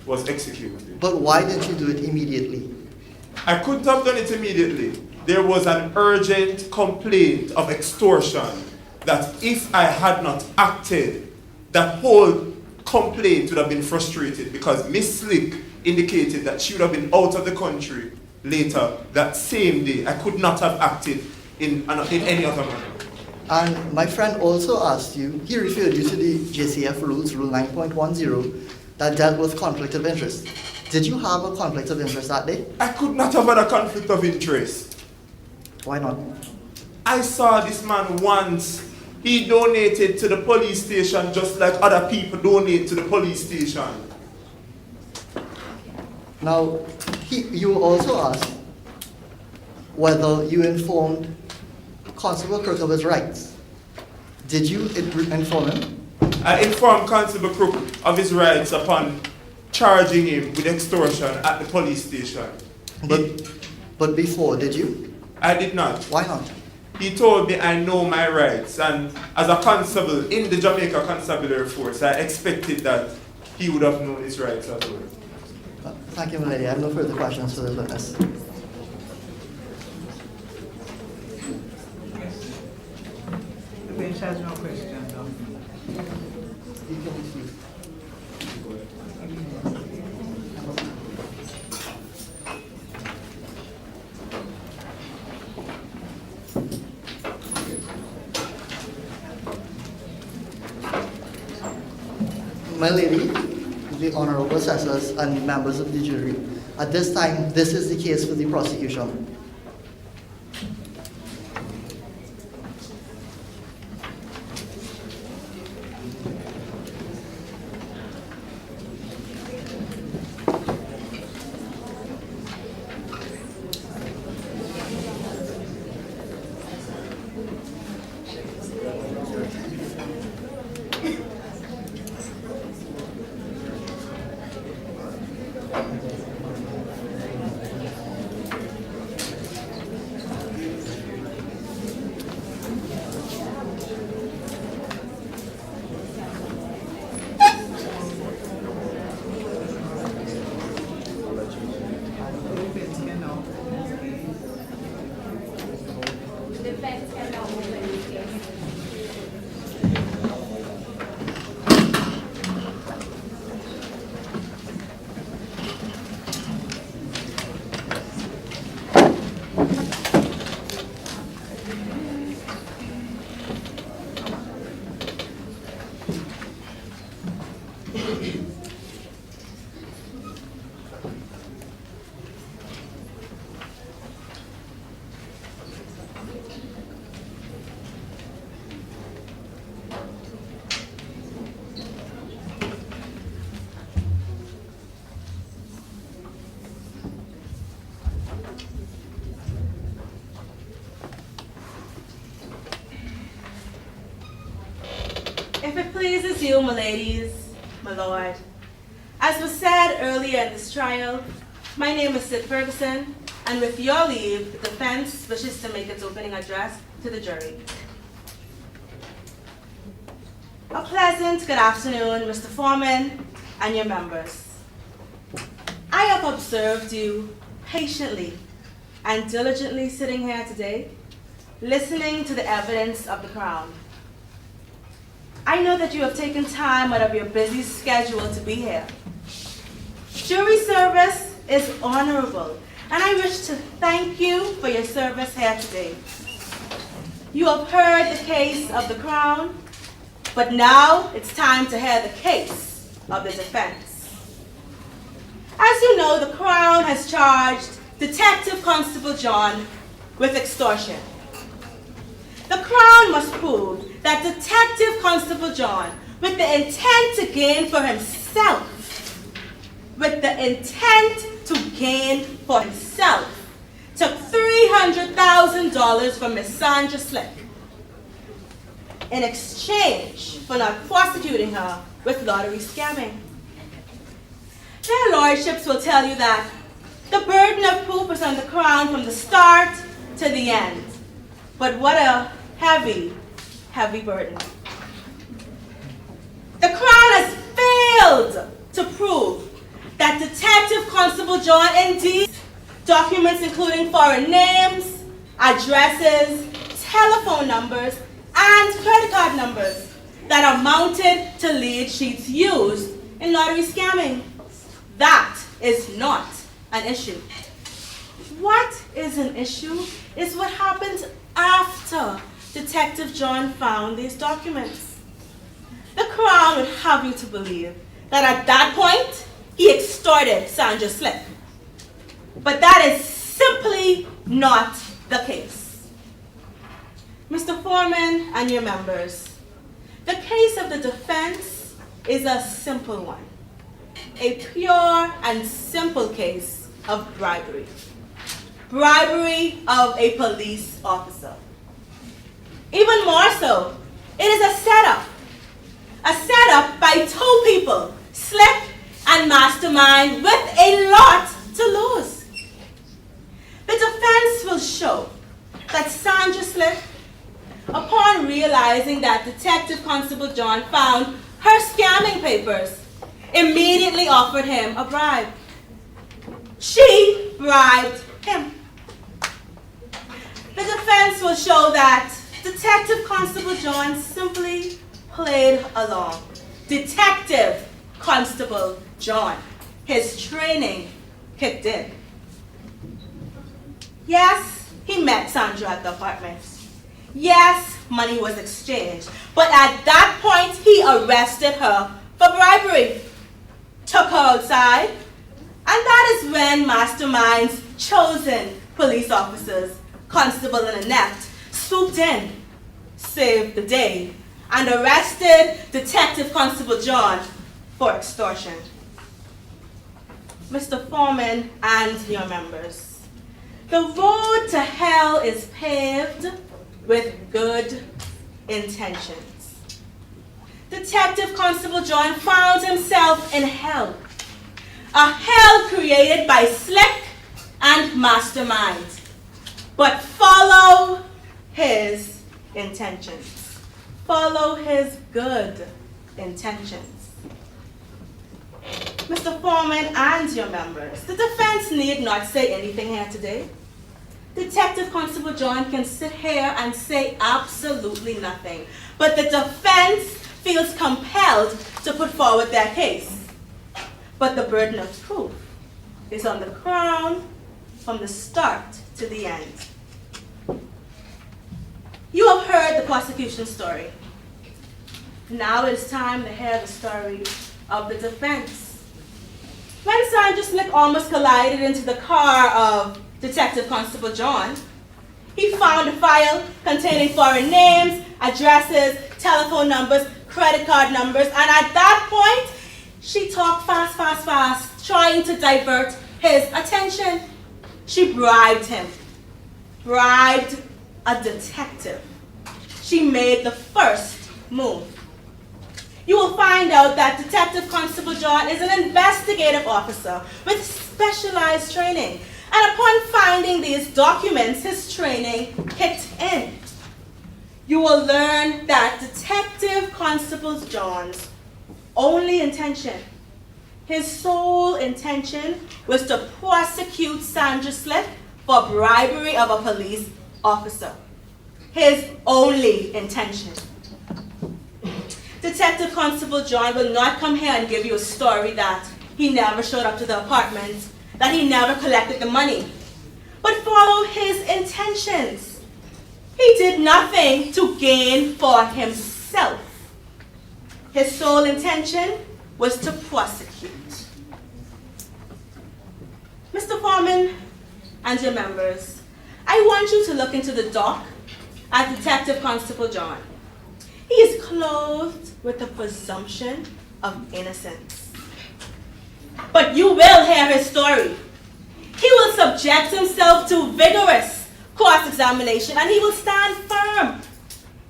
was executed. But why didn't you do it immediately? I couldn't have done it immediately there was an urgent complaint of extortion that if I had not acted, that whole complaint would have been frustrated because Miss Slick indicated that she would have been out of the country later that same day. I could not have acted in any other manner. And my friend also asked you, he referred you to the JCF rules, Rule 9.10, that dealt with conflict of interest. Did you have a conflict of interest that day? I could not have had a conflict of interest. Why not? I saw this man once. He donated to the police station just like other people donate to the police station. Now, you also asked whether you informed Constable Crook of his rights. Did you inform him? I informed Constable Crook of his rights upon charging him with extortion at the police station. But before, did you? I did not. Why not? He told me I know my rights, and as a constable in the Jamaica Constabulary Force, I expected that he would have known his rights as well. Thank you, my lady. I have no further questions for this witness. The bench has no question, no. My lady, the honorable assessors and members of the jury, at this time, this is the case for the prosecution. If it pleases you, my ladies, my lord, as was said earlier in this trial, my name is Sid Ferguson, and with your leave, the defense wishes to make its opening address to the jury. A pleasant good afternoon, Mr. Foreman and your members. I have observed you patiently and diligently sitting here today, listening to the evidence of the Crown. I know that you have taken time out of your busy schedule to be here. Jury service is honorable, and I wish to thank you for your service here today. You have heard the case of the Crown, but now it's time to hear the case of the defense. As you know, the Crown has charged Detective Constable John with extortion. The Crown must prove that Detective Constable John, with the intent to gain for himself, took $300,000 from Miss Sandra Slick in exchange for not prosecuting her with lottery scamming. Their lordships will tell you that the burden of proof is on the Crown from the start to the end. But what a heavy, heavy burden. The Crown has failed to prove that Detective Constable John indeed documents including foreign names, addresses, telephone numbers, and credit card numbers that amounted to lead sheets used in lottery scamming. That is not an issue. What is an issue is what happened after Detective John found these documents. The Crown would have you to believe that at that point, he extorted Sandra Slick. But that is simply not the case. Mr. Foreman and your members, the case of the defense is a simple one. A pure and simple case of bribery. Bribery of a police officer. Even more so, it is a setup. A setup by two people, Slick and Mastermind, with a lot to lose. The defense will show that Sandra Slick, upon realizing that Detective Constable John found her scamming papers, immediately offered him a bribe. She bribed him. The defense will show that Detective Constable John simply played along. Detective Constable John. His training kicked in. Yes, he met Sandra at the apartment. Yes, money was exchanged. But at that point, he arrested her for bribery. Took her outside. And that is when Mastermind's chosen police officers, Constable and Annette, swooped in, saved the day, and arrested Detective Constable John for extortion. Mr. Foreman and your members, the road to hell is paved with good intentions. Detective Constable John found himself in hell. A hell created by Slick and Mastermind. But follow his intentions. Follow his good intentions. Mr. Foreman and your members, the defense need not say anything here today. Detective Constable John can sit here and say absolutely nothing. But the defense feels compelled to put forward their case. But the burden of proof is on the Crown from the start to the end. You have heard the prosecution story. Now it's time to hear the story of the defense. When Sandra Slick almost collided into the car of Detective Constable John, he found a file containing foreign names, addresses, telephone numbers, credit card numbers, and at that point, she talked fast, trying to divert his attention. She bribed him. Bribed a detective. She made the first move. You will find out that Detective Constable John is an investigative officer with specialized training. And upon finding these documents, his training kicked in. You will learn that Detective Constable John's only intention, his sole intention, was to prosecute Sandra Slick for bribery of a police officer. His only intention. Detective Constable John will not come here and give you a story that he never showed up to the apartment, that he never collected the money, but follow his intentions. He did nothing to gain for himself. His sole intention was to prosecute. Mr. Foreman and your members, I want you to look into the dock at Detective Constable John. He is clothed with the presumption of innocence. But you will hear his story. He will subject himself to vigorous cross-examination and he will stand firm.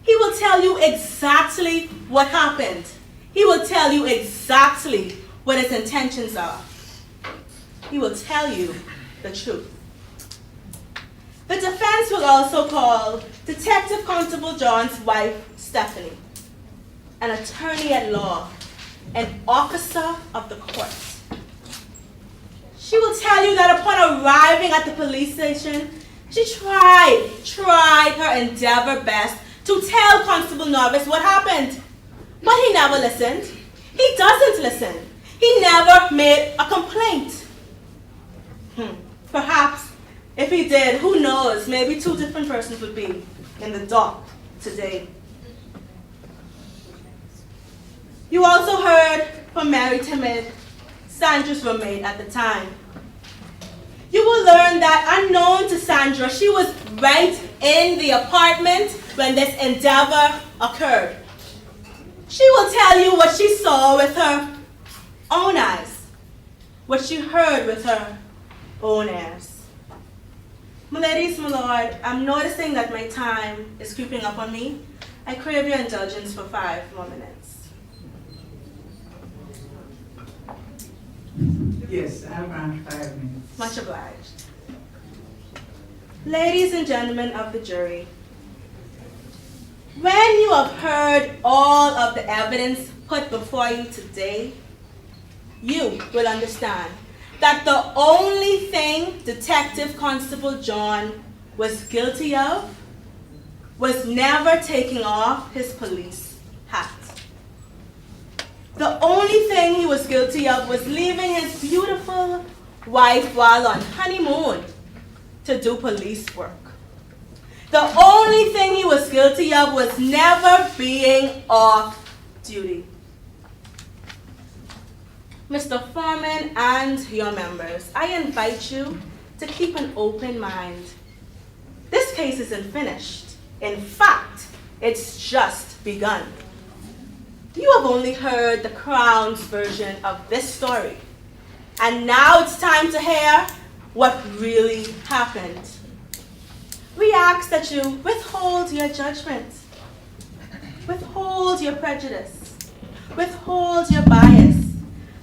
He will tell you exactly what happened. He will tell you exactly what his intentions are. He will tell you the truth. The defense will also call Detective Constable John's wife, Stephanie, an attorney at law, an officer of the court. She will tell you that upon arriving at the police station, She tried her endeavor best to tell Constable Norris what happened. But he never listened. He doesn't listen. He never made a complaint. Perhaps if he did, who knows, maybe 2 different persons would be in the dock today. You also heard from Mary Timid, Sandra's roommate at the time. You will learn that unknown to Sandra, she was right in the apartment when this endeavor occurred. She will tell you what she saw with her own eyes, what she heard with her own ears. My ladies, my lord, I'm noticing that my time is creeping up on me. I crave your indulgence for 5 more minutes. Yes, I'll grant 5 minutes. Much obliged. Ladies and gentlemen of the jury, when you have heard all of the evidence put before you today, you will understand that the only thing Detective Constable John was guilty of was never taking off his police hat. The only thing he was guilty of was leaving his beautiful wife while on honeymoon to do police work. The only thing he was guilty of was never being off duty. Mr. Foreman and your members, I invite you to keep an open mind. This case isn't finished. In fact, it's just begun. You have only heard the Crown's version of this story. And now it's time to hear what really happened. We ask that you withhold your judgment, withhold your prejudice, withhold your bias,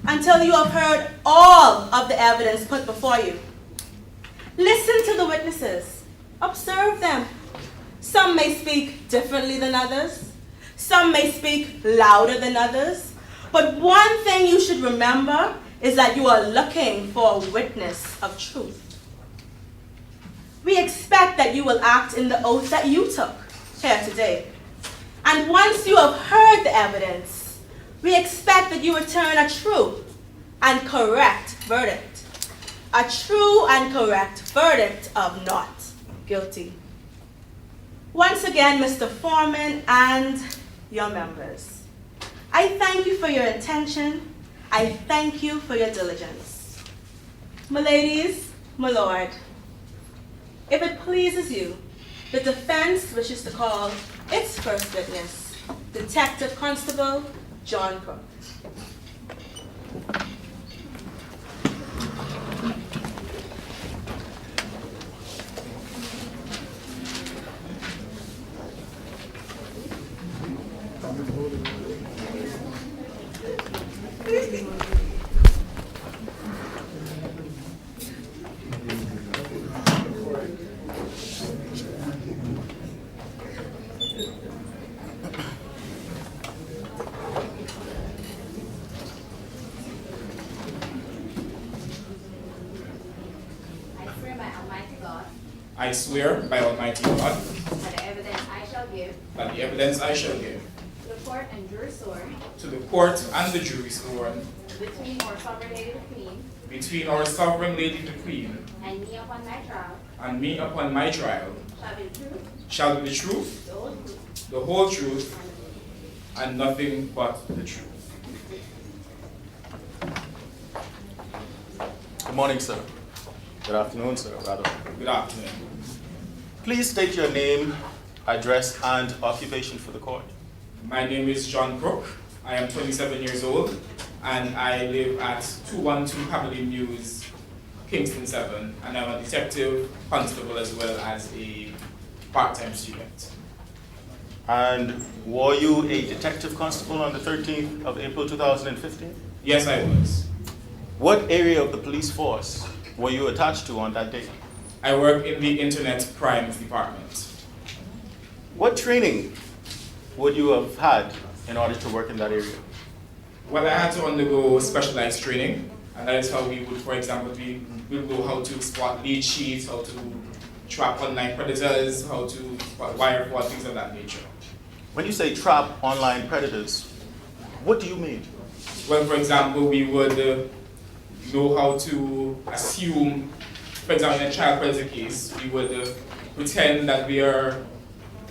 until you have heard all of the evidence put before you. Listen to the witnesses. Observe them. Some may speak differently than others. Some may speak louder than others. But one thing you should remember is that you are looking for a witness of truth. We expect that you will act in the oath that you took here today. And once you have heard the evidence, we expect that you return a true and correct verdict. A true and correct verdict of not guilty. Once again, Mr. Foreman and your members, I thank you for your attention. I thank you for your diligence. My ladies, my lord, if it pleases you, the defense wishes to call its first witness, Detective Constable John Cook. I swear by Almighty God that the evidence I shall give that the evidence I shall give to the court and jury sworn to the court and the jury sworn between our sovereign lady the Queen between our sovereign lady the Queen and me upon my trial and me upon my trial shall be the truth, shall be the truth, the whole truth, the whole truth, and nothing but the truth. Good morning, sir. Good afternoon, sir, rather. Good afternoon. Please state your name, address, and occupation for the court. My name is John Crook. I am 27 years old, and I live at 212 Pavilion News, Kingston 7, and I'm a detective constable as well as a part-time student. And were you a detective constable on the 13th of April 2015? Yes, I was. What area of the police force were you attached to on that day? I work in the Internet Crimes Department. What training would you have had in order to work in that area? Well, I had to undergo specialized training, and that is how we would, for example, we will know how to spot lead sheets, how to trap online predators, how to wire fraud, things of that nature. When you say trap online predators, what do you mean? Well, for example, we would know how to assume, for example, in a child predator case, we would pretend that we are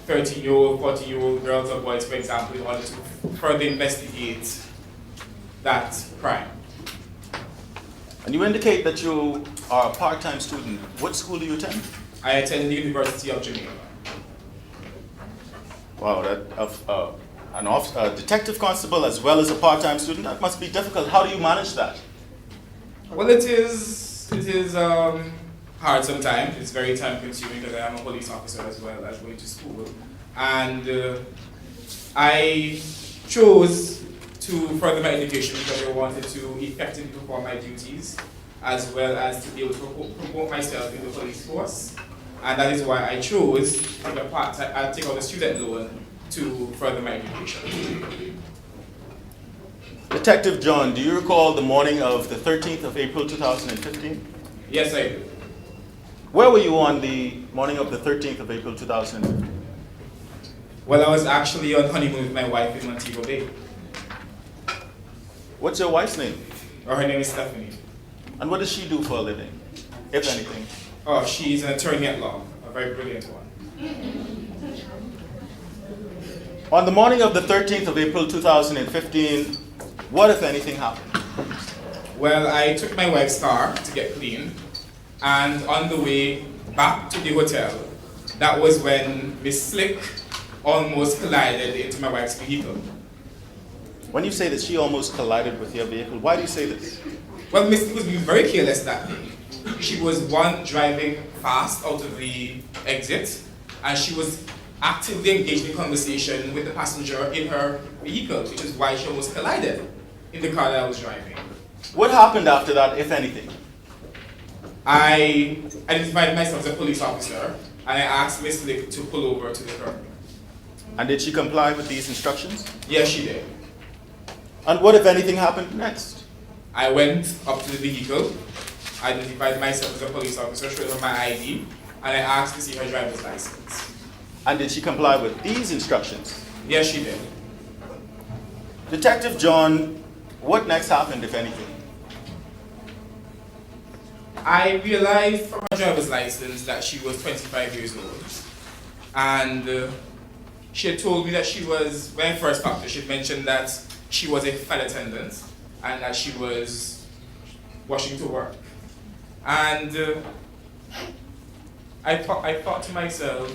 13-year-old, 14-year-old girls or boys, for example, in order to further investigate that crime. And you indicate that you are a part-time student. What school do you attend? I attend the University of Jamaica. Wow, a detective constable as well as a part-time student, that must be difficult. How do you manage that? Well, it is hard sometimes. It's very time-consuming because I am a police officer as well as going to school. And I chose to further my education because I wanted to effectively perform my duties as well as to be able to promote myself in the police force. And that is why I chose to take out a student loan to further my education. Detective John, do you recall the morning of the 13th of April 2015? Yes, I do. Where were you on the morning of the 13th of April 2015? Well, I was actually on honeymoon with my wife in Montego Bay. What's your wife's name? Her name is Stephanie. And what does she do for a living, if anything? Oh, she's an attorney at law, a very brilliant one. On the morning of the 13th of April 2015, what, if anything, happened? Well, I took my wife's car to get cleaned, and on the way back to the hotel, that was when Miss Slick almost collided into my wife's vehicle. When you say that she almost collided with your vehicle, why do you say this? Well, Miss Slick was being very careless that day. She was driving fast out of the exit, and she was actively engaged in conversation with the passenger in her vehicle, which is why she almost collided in the car that I was driving. What happened after that, if anything? I identified myself as a police officer, and I asked Miss Slick to pull over to the curb. And did she comply with these instructions? Yes, she did. And what, if anything, happened next? I went up to the vehicle, identified myself as a police officer, showed her my ID, and I asked to see her driver's license. And did she comply with these instructions? Yes, she did. Detective John, what next happened, if anything? I realized from her driver's license that she was 25 years old. And she had told me that she was, when I first talked to her, she had mentioned that she was a flight attendant and that she was rushing to work. And I thought to myself,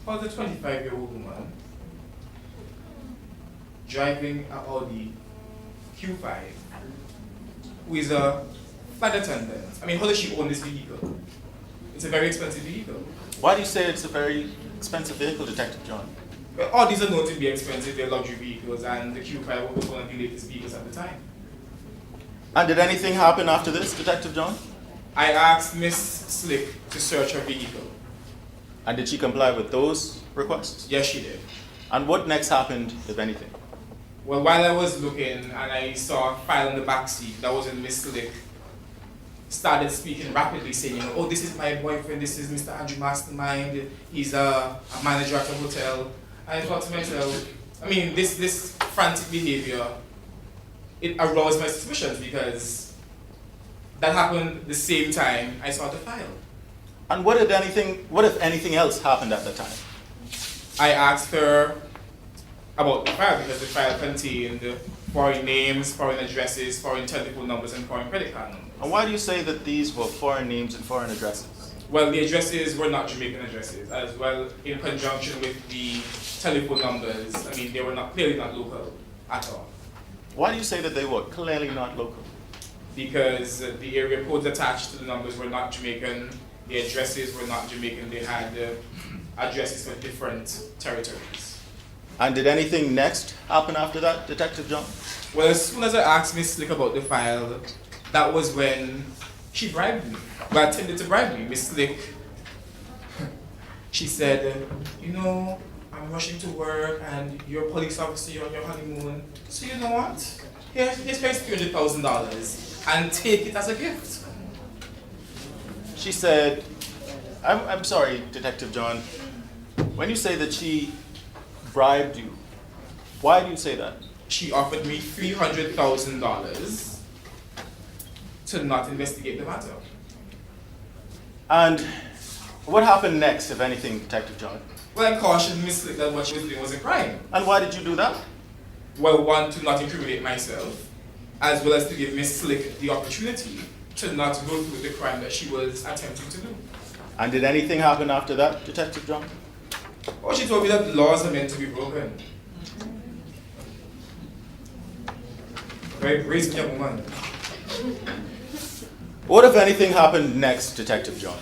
how's a 25-year-old woman driving an Audi Q5 who is a flight attendant? I mean, how does she own this vehicle? It's a very expensive vehicle. Why do you say it's a very expensive vehicle, Detective John? Well, all these are known to be expensive, they're luxury vehicles, and the Q5 was one of the latest vehicles at the time. And did anything happen after this, Detective John? I asked Miss Slick to search her vehicle. And did she comply with those requests? Yes, she did. And what next happened, if anything? Well, while I was looking and I saw a file in the back seat, that was when Miss Slick started speaking rapidly, saying, oh, this is my boyfriend, this is Mr. Andrew Mastermind, he's a manager at a hotel. And I thought to myself, I mean, this frantic behavior, it aroused my suspicions because that happened the same time I saw the file. And what if anything else happened at the time? I asked her about the file because the file contained foreign names, foreign addresses, foreign telephone numbers, and foreign credit card numbers. And why do you say that these were foreign names and foreign addresses? Well, the addresses were not Jamaican addresses, as well in conjunction with the telephone numbers. I mean, they were clearly not local at all. Why do you say that they were clearly not local? Because the area codes attached to the numbers were not Jamaican, the addresses were not Jamaican, they had addresses for different territories. And did anything next happen after that, Detective John? Well, as soon as I asked Miss Slick about the file, that was when she bribed me. Well, attempted to bribe me. Miss Slick, she said, you know, I'm rushing to work and you're a police officer, you're on your honeymoon. So you know what? Here's $300,000 and take it as a gift. She said, I'm sorry, Detective John. When you say that she bribed you, why do you say that? She offered me $300,000 to not investigate the matter. And what happened next, if anything, Detective John? Well, I cautioned Miss Slick that what she was doing was a crime. And why did you do that? Well, one, to not incriminate myself, as well as to give Miss Slick the opportunity to not go through the crime that she was attempting to do. And did anything happen after that, Detective John? Well, she told me that laws are meant to be broken. Very brazen young woman. What, if anything, happened next, Detective John?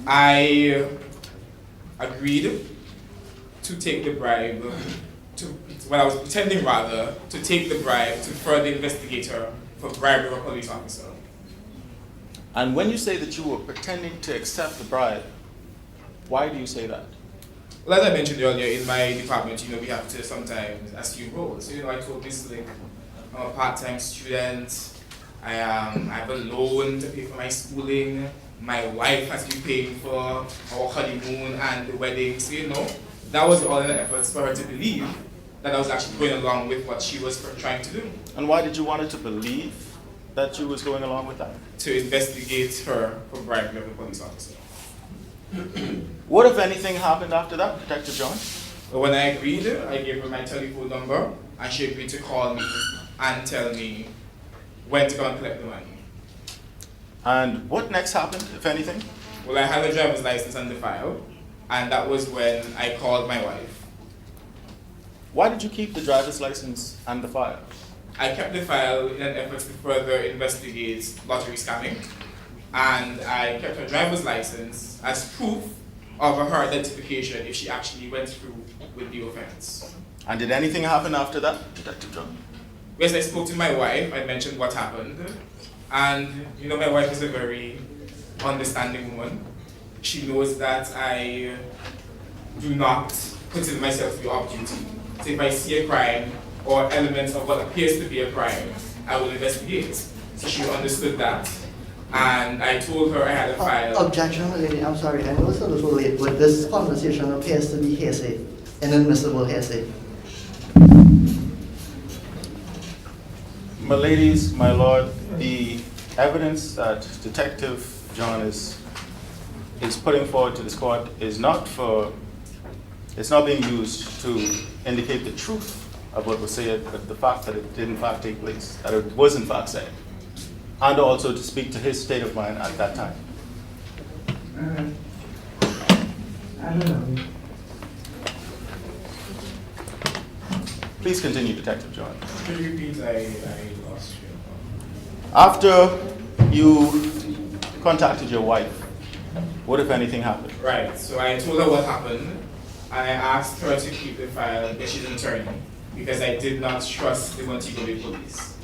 I agreed to take the bribe, I was pretending rather, to take the bribe to further investigate her for bribery of a police officer. And when you say that you were pretending to accept the bribe, why do you say that? Well, as I mentioned earlier, in my department, we have to sometimes assume roles. I told Miss Slick, I'm a part-time student, I have a loan to pay for my schooling, my wife has to be paying for our honeymoon and the wedding, so that was all in the efforts for her to believe that I was actually going along with what she was trying to do. And why did you want her to believe that you was going along with that? To investigate her for bribery of a police officer. What, if anything, happened after that, Detective John? But when I agreed, I gave her my telephone number, and she agreed to call me and tell me when to go and collect the money. And what next happened, if anything? Well, I had a driver's license on the file, and that was when I called my wife. Why did you keep the driver's license and the file? I kept the file in an effort to further investigate lottery scamming, and I kept her driver's license as proof of her identification if she actually went through with the offense. And did anything happen after that, Detective John? Yes, I spoke to my wife, I mentioned what happened, and my wife is a very understanding woman. She knows that I do not consider myself to be off duty. So if I see a crime or elements of what appears to be a crime, I will investigate. So she understood that. And I told her I had a file. Objection, lady, I'm sorry, I know it's a little late, but this conversation appears to be hearsay, inadmissible hearsay. My ladies, my lord, the evidence that Detective John is putting forward to this court is it's not being used to indicate the truth of what was said, but the fact that it did in fact take place, that it was in fact said, and also to speak to his state of mind at that time. I don't know. Please continue, Detective John. Could you repeat? I lost you. After you contacted your wife, what, if anything, happened? Right, so I told her what happened, and I asked her to keep the file because she's an attorney, because I did not trust the Montego Bay police.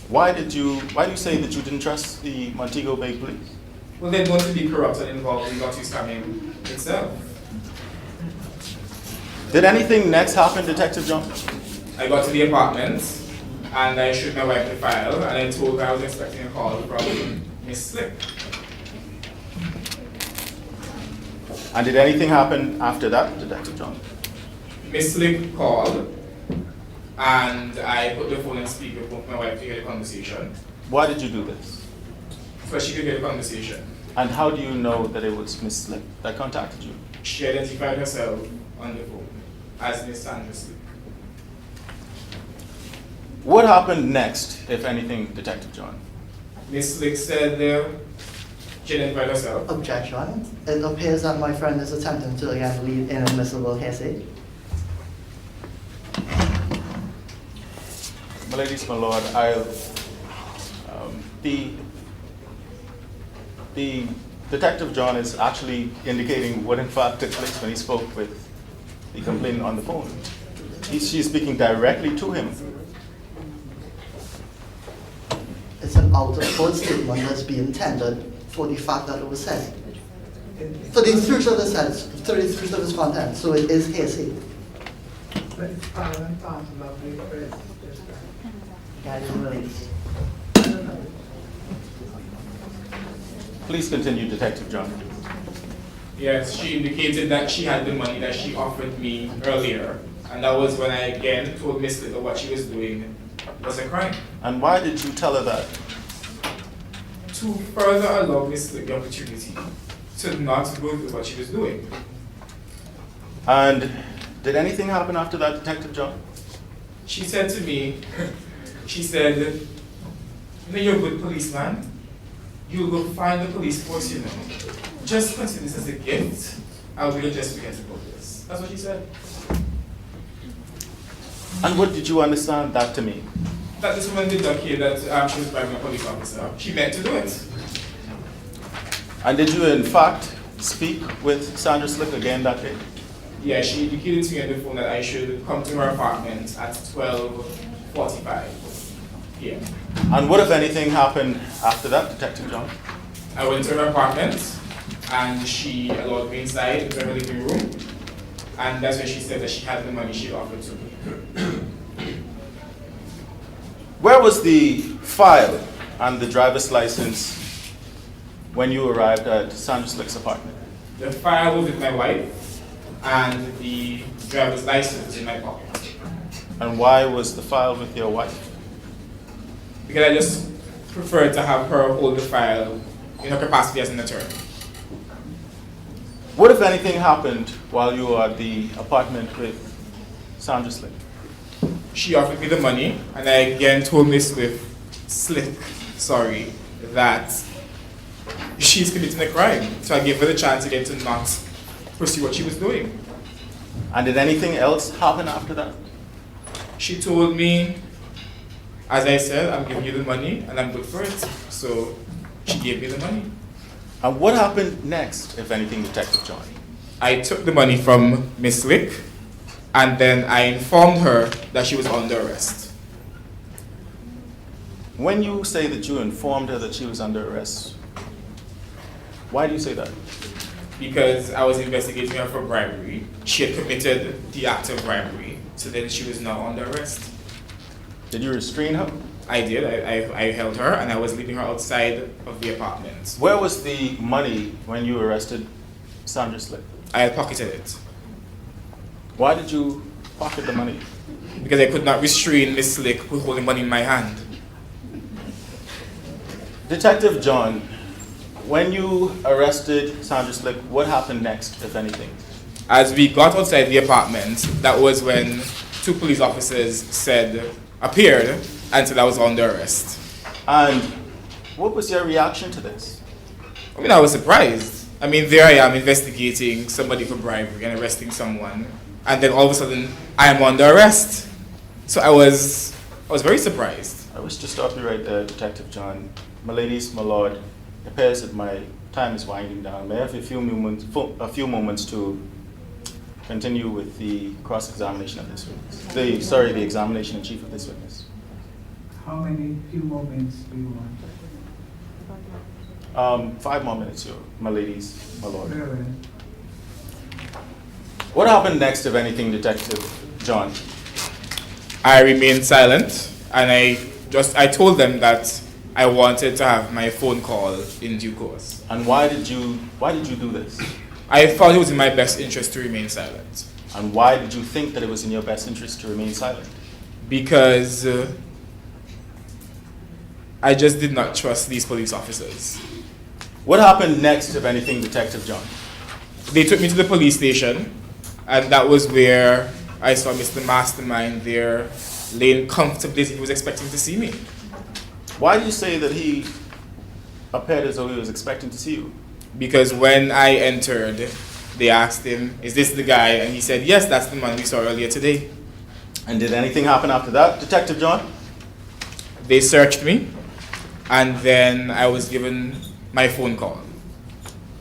Why do you say that you didn't trust the Montego Bay police? Well, they're going to be corrupt and involved in lottery scamming itself. Did anything next happen, Detective John? I got to the apartment, and I showed my wife the file, and I told her I was expecting a call from Miss Slick. And did anything happen after that, Detective John? Miss Slick called, and I put the phone in speaker for my wife to hear the conversation. Why did you do this? So she could hear the conversation. And how do you know that it was Miss Slick that contacted you? She identified herself on the phone as Miss Sandra Slick. What happened next, if anything, Detective John? Miss Slick said she identified herself. Objection. It appears that my friend is attempting to again lead inadmissible hearsay. My ladies, my lord, the Detective John is actually indicating what in fact took place when he spoke with the complainant on the phone. She's speaking directly to him. It's an out-of-court statement that's being tendered for the fact that it was said. For the truth of its content, so it is hearsay. But it's part and parcel of the press. Guys and ladies. Please continue, Detective John. Yes, she indicated that she had the money that she offered me earlier. And that was when I again told Miss Little what she was doing was a crime. And why did you tell her that? To further allow Miss Little the opportunity to not go through what she was doing. And did anything happen after that, Detective John? She said to me, she said, you know, you're a good policeman. You'll go find the police force, you know. Just consider this as a gift. I'll be just forget about this. That's what she said. And what did you understand that to mean? That this woman did not care that she was bribing a police officer. She meant to do it. And did you in fact speak with Sandra Slick again that day? Yeah, she indicated to me on the phone that I should come to her apartment at 12:45 p.m. And what, if anything, happened after that, Detective John? I went to her apartment, and she allowed me inside into her living room, and that's when she said that she had the money she offered to me. Where was the file and the driver's license when you arrived at Sandra Slick's apartment? The file was with my wife, and the driver's license in my pocket. And why was the file with your wife? Because I just preferred to have her hold the file in her capacity as an attorney. What, if anything, happened while you were at the apartment with Sandra Slick? She offered me the money, and I again told Miss Slick, that she's committing a crime. So I gave her the chance again to not pursue what she was doing. And did anything else happen after that? She told me, as I said, I'm giving you the money, and I'm good for it. So she gave me the money. And what happened next, if anything, Detective John? I took the money from Miss Slick, and then I informed her that she was under arrest. When you say that you informed her that she was under arrest, why do you say that? Because I was investigating her for bribery. She had committed the act of bribery, so then she was now under arrest. Did you restrain her? I did. I held her, and I was leaving her outside of the apartment. Where was the money when you arrested Sandra Slick? I had pocketed it. Why did you pocket the money? Because I could not restrain Miss Slick who holding money in my hand. Detective John, when you arrested Sandra Slick, what happened next, if anything? As we got outside the apartment, that was when two police officers appeared and said I was under arrest. And what was your reaction to this? I mean, I was surprised. I mean, there I am investigating somebody for bribery and arresting someone, and then all of a sudden I am under arrest. So I was very surprised. I wish to stop you right there, Detective John. My ladies, my lord, it appears that my time is winding down. May I have a few moments to continue with the cross-examination of this witness? The examination in chief of this witness. How many few moments do you want? 5 more minutes, my ladies, my lord. Very well. What happened next, if anything, Detective John? I remained silent, and I told them that I wanted to have my phone call in due course. And why did you do this? I thought it was in my best interest to remain silent. And why did you think that it was in your best interest to remain silent? Because I just did not trust these police officers. What happened next, if anything, Detective John? They took me to the police station, and that was where I saw Mr. Mastermind there, laying comfortably as if he was expecting to see me. Why do you say that he appeared as though he was expecting to see you? Because when I entered, they asked him, "Is this the guy?" And he said, "Yes, that's the man we saw earlier today." And did anything happen after that, Detective John? They searched me, and then I was given my phone call.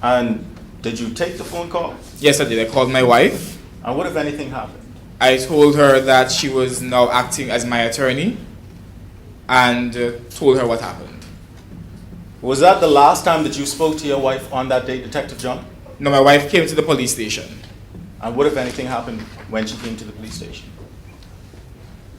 And did you take the phone call? Yes, I did. I called my wife. And what, if anything, happened? I told her that she was now acting as my attorney, and told her what happened. Was that the last time that you spoke to your wife on that day, Detective John? No, my wife came to the police station. And what, if anything, happened when she came to the police station?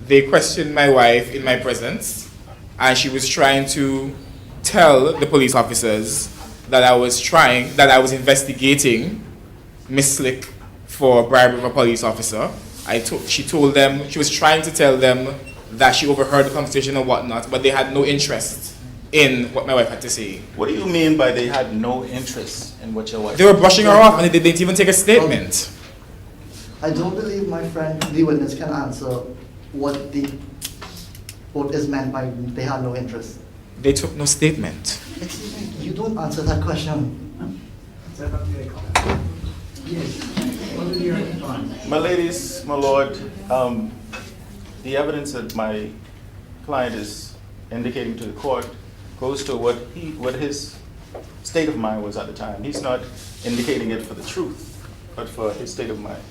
They questioned my wife in my presence, and she was trying to tell the police officers that I was investigating Miss Slick for bribery of a police officer. She told them, she was trying to tell them that she overheard the conversation and whatnot, but they had no interest in what my wife had to say. What do you mean by they had no interest in what your wife? They were brushing her off and they didn't even take a statement. I don't believe my friend, the witness, can answer what is meant by they had no interest. They took no statement. Excuse me, you don't answer that question. My ladies, my lord, the evidence that my client is indicating to the court goes to what his state of mind was at the time. He's not indicating it for the truth, but for his state of mind.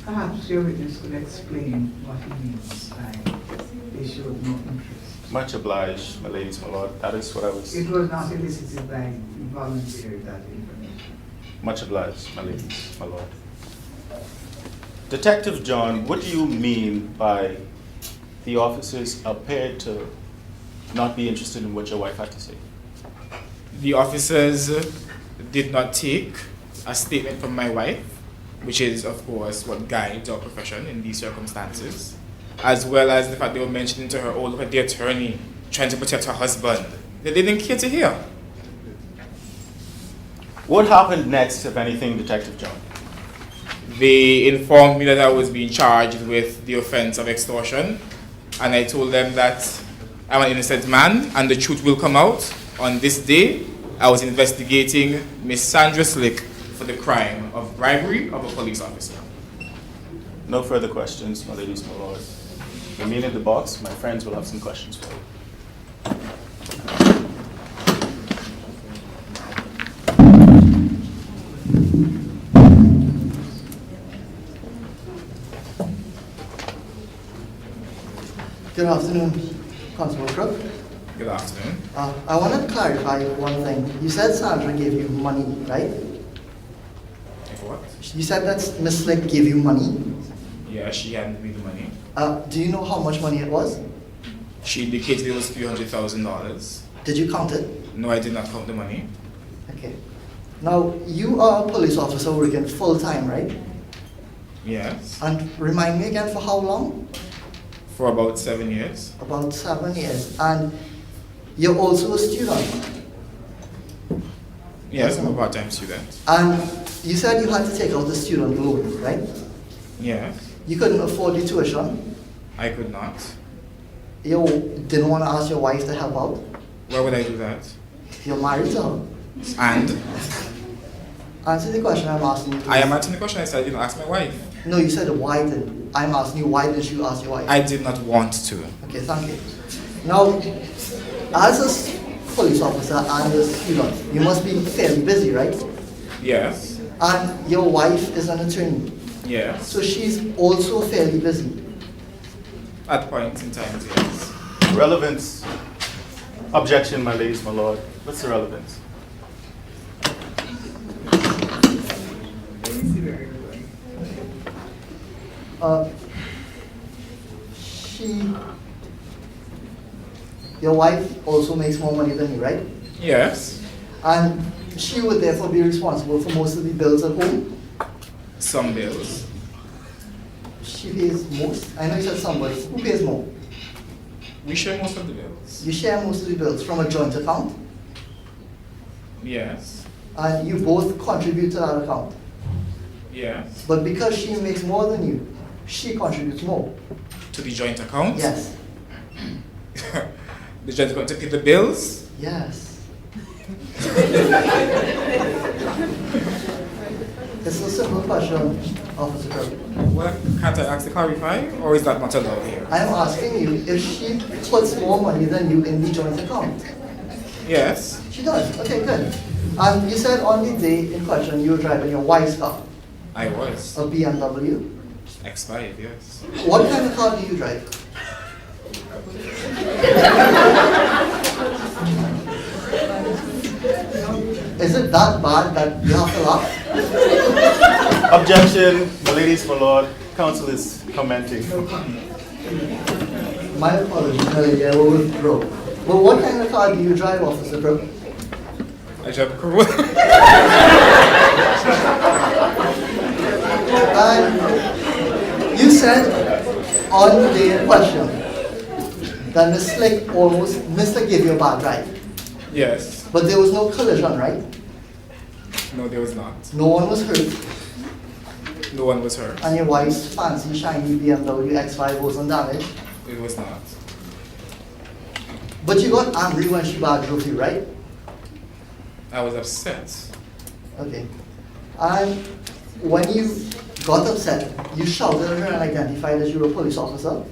Perhaps your witness could explain what he means by they showed no interest. Much obliged, my ladies, my lord. That is what I was. It was not elicited by volunteer, that information. Much obliged, my ladies, my lord. Detective John, what do you mean by the officers appeared to not be interested in what your wife had to say? The officers did not take a statement from my wife, which is, of course, what guides our profession in these circumstances, as well as the fact they were mentioning to her, oh, look at the attorney trying to protect her husband. They didn't care to hear. What happened next, if anything, Detective John? They informed me that I was being charged with the offense of extortion, and I told them that I'm an innocent man and the truth will come out. On this day, I was investigating Miss Sandra Slick for the crime of bribery of a police officer. No further questions, my ladies, my lord. Remain in the box. My friends will have some questions for you. Good afternoon, Constable Crook. Good afternoon. I want to clarify one thing. You said Sandra gave you money, right? What? You said that Miss Slick gave you money. Yeah, she handed me the money. Do you know how much money it was? She indicated it was $300,000. Did you count it? No, I did not count the money. Okay. Now, you are a police officer working full-time, right? Yes. And remind me again, for how long? For about 7 years. About 7 years. And you're also a student? Yes, I'm a part-time student. And you said you had to take out the student loan, right? Yes. You couldn't afford the tuition? I could not. You didn't want to ask your wife to help out? Why would I do that? You're married to her. And? Answer the question I'm asking you. I am answering the question. I said I didn't ask my wife. No, you said why did. I'm asking you, why didn't you ask your wife? I did not want to. Okay, thank you. Now, as a police officer and a student, you must be fairly busy, right? Yes. And your wife is an attorney. Yes. So she's also fairly busy. At points in time, yes. Relevance. Objection, my ladies, my lord. What's the relevance? Your wife also makes more money than you, right? Yes. And she would therefore be responsible for most of the bills at home? Some bills. She pays most? I know you said somebody. Who pays more? We share most of the bills. You share most of the bills from a joint account? Yes. And you both contribute to that account? Yes. But because she makes more than you, she contributes more? To the joint account? Yes. The joint account to pay the bills? Yes. It's a simple question. Officer Crook? Well, can't I ask to clarify, or is that not allowed here? I'm asking you if she puts more money than you in the joint account. Yes. She does. Okay, good. And you said on the day in question you were driving your wife's car, I was. a BMW. X5, yes. What kind of car do you drive? Is it that bad that you have to laugh? Objection, my ladies, my lord. Counsel is commenting. My apologies, I will withdraw. But what kind of car do you drive, Officer Crook? I drive a Corolla. And you said on the day in question that Ms. Slick almost missed to give you a bad ride. Yes. But there was no collision, right? No, there was not. No one was hurt. No one was hurt. And your wife's fancy, shiny BMW X5 wasn't damaged. It was not. But you got angry when she bad drove you, right? I was upset. Okay. And when you got upset, you shouted at her and identified that you were a police officer.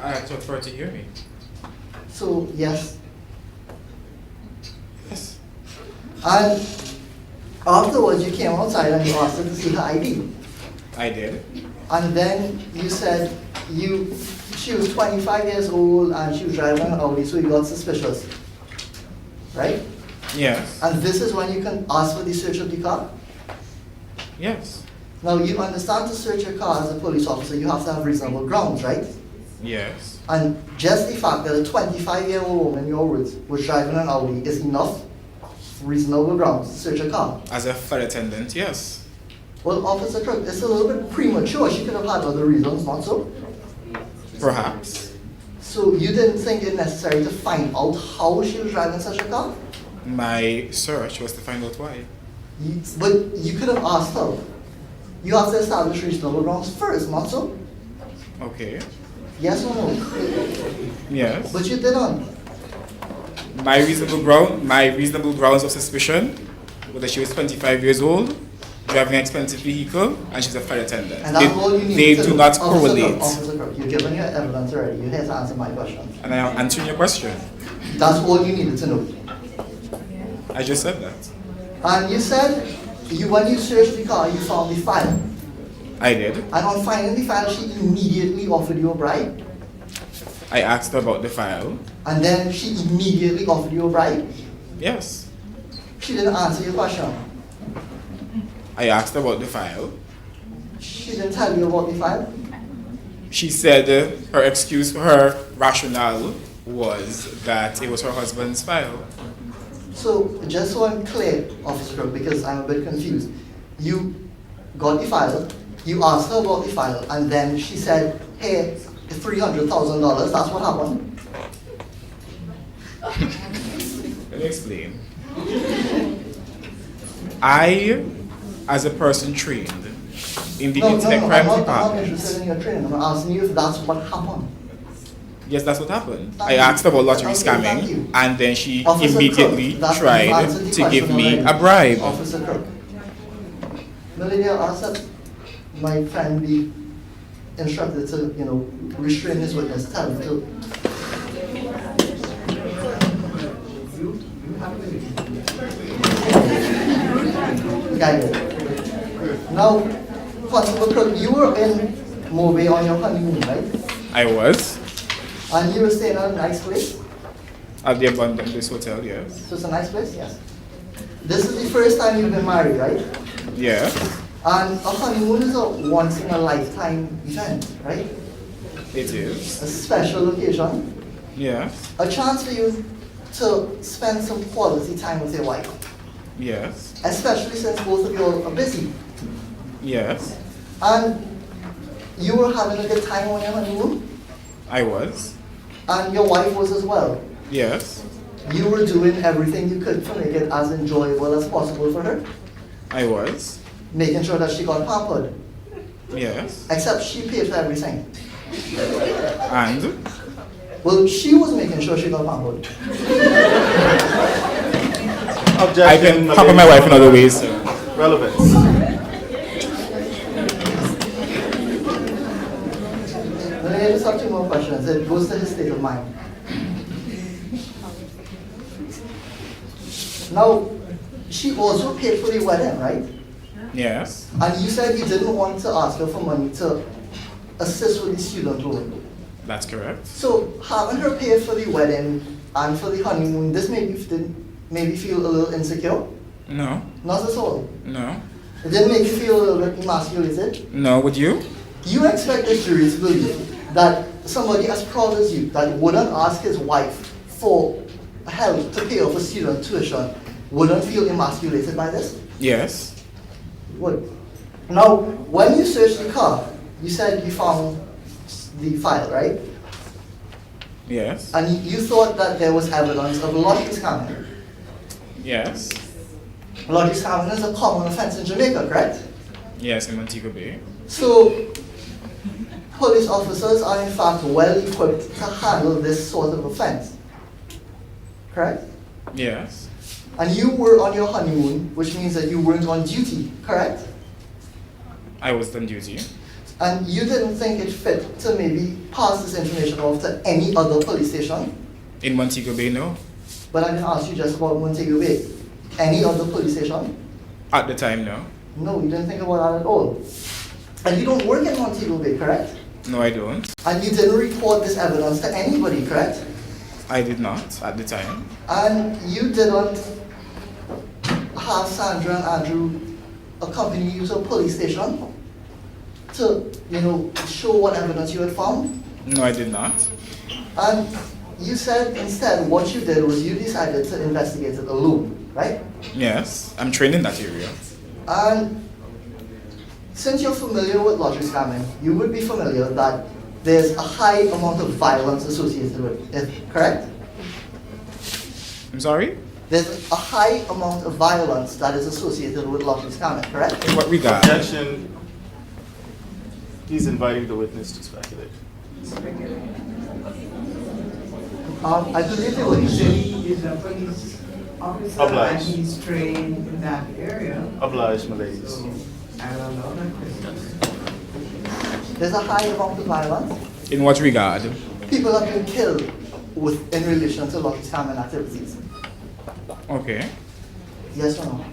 I thought for her to hear me. So, yes. Yes. And afterwards, you came outside and you asked her to see her ID. I did. And then you said she was 25 years old and she was driving an Audi, so you got suspicious. Right? Yes. And this is when you can ask for the search of the car? Yes. Now, you understand to search your car as a police officer, you have to have reasonable grounds, right? Yes. And just the fact that a 25-year-old woman, in your words, was driving an Audi is enough reasonable grounds to search a car. As a flight attendant, yes. Well, Officer Crook, it's a little bit premature. She could have had other reasons, not so? Perhaps. So you didn't think it necessary to find out how she was driving such a car? My search was to find out why. But you could have asked her. You have to establish reasonable grounds first, not so? Okay. Yes or no? Yes. But you didn't. My reasonable grounds of suspicion was that she was 25 years old, driving an expensive vehicle, and she's a flight attendant. And that's all you need They to do know. not Officer correlate. Officer Crook, you've given your evidence already. You're here to answer my question. And I am answering your question. That's all you needed to know. I just said that. And you said when you searched the car, you found the file. I did. And on finding the file, she immediately offered you a bribe. I asked her about the file. And then she immediately offered you a bribe. Yes. She didn't answer your question. I asked her about the file. She didn't tell you about the file. She said her excuse for her rationale was that it was her husband's file. So, just so I'm clear, Officer Crook, because I'm a bit confused. You got the file, you asked her about the file, and then she said, hey, it's $300,000, that's what happened. Let me explain. I, as a person trained in the Internet Crime I'm not Department. interested in your training. I'm asking you if that's what happened. Yes, that's what happened. Thank I you. asked about lottery Okay, thank scamming, you. and then she Officer immediately Crook, you've tried answered the to give question me already. a bribe. Officer Crook. Melody, I'll ask that my friend be instructed to, restrain his witness. Tell him to. Guided. Now, Constable Crook, you were in Mobay on your honeymoon, right? I was And you were staying at a nice place? at the Abundant Bliss Hotel, yes. So it's a nice place? Yes. This is the first time you've been married, right? Yeah, And a honeymoon is a once in a lifetime event, right? it is. A special occasion. Yeah, A chance for you to spend some quality time with your wife. yes, Especially since both of you are busy. yes, And you were having a good time on your honeymoon, I was. and your wife was as well. Yes, You were doing everything you could to make it as enjoyable as possible for her, I was. making sure that she got pampered. Yes, Except she paid for everything. and Well, she was making sure she got pampered. I can pamper my wife in other ways. Relevance. Then I just have two more questions. It goes to his state of mind. Now, she also paid for the wedding, right? Yes. And you said you didn't want to ask her for money to assist with the student loan. That's correct. So having her pay for the wedding and for the honeymoon, this made you feel a little insecure? No. Not at all. No. It didn't make you feel a little bit emasculated? No, would you? You expect the jury to believe that somebody as proud as you, that wouldn't ask his wife for help to pay off a student tuition, wouldn't feel emasculated by this? Yes. Would. Now, when you searched the car, you said you found the file, right? Yes. And you thought that there was evidence of lottery scamming. Yes. Lottery scamming is a common offense in Jamaica, correct? Yes, in Montego Bay. So, police officers are in fact well equipped to handle this sort of offense, correct? Yes. And you were on your honeymoon, which means that you weren't on duty, correct? I was on duty. And you didn't think it fit to maybe pass this information off to any other police station? In Montego Bay, no. But I didn't ask you just about Montego Bay. Any other police station? At the time, no. No, you didn't think about that at all. And you don't work in Montego Bay, correct? No, I don't. And you didn't report this evidence to anybody, correct? I did not at the time. And you didn't have Sandra and Andrew accompany you to a police station to, show what evidence you had found? No, I did not. And you said instead what you did was you decided to investigate it alone, right? Yes, I'm trained in that area. And since you're familiar with lottery scamming, you would be familiar that there's a high amount of violence associated with it, correct? I'm sorry? There's a high amount of violence that is associated with lottery scamming, correct? In what regard? Objection. He's inviting the witness to speculate. I believe they So would he said he is a police officer Obliged. and he's trained in that area. Obliged, my ladies. So I don't know that question. There's a high amount of violence. In what regard? People have been killed in relation to lottery scamming activities. Okay. Yes or no?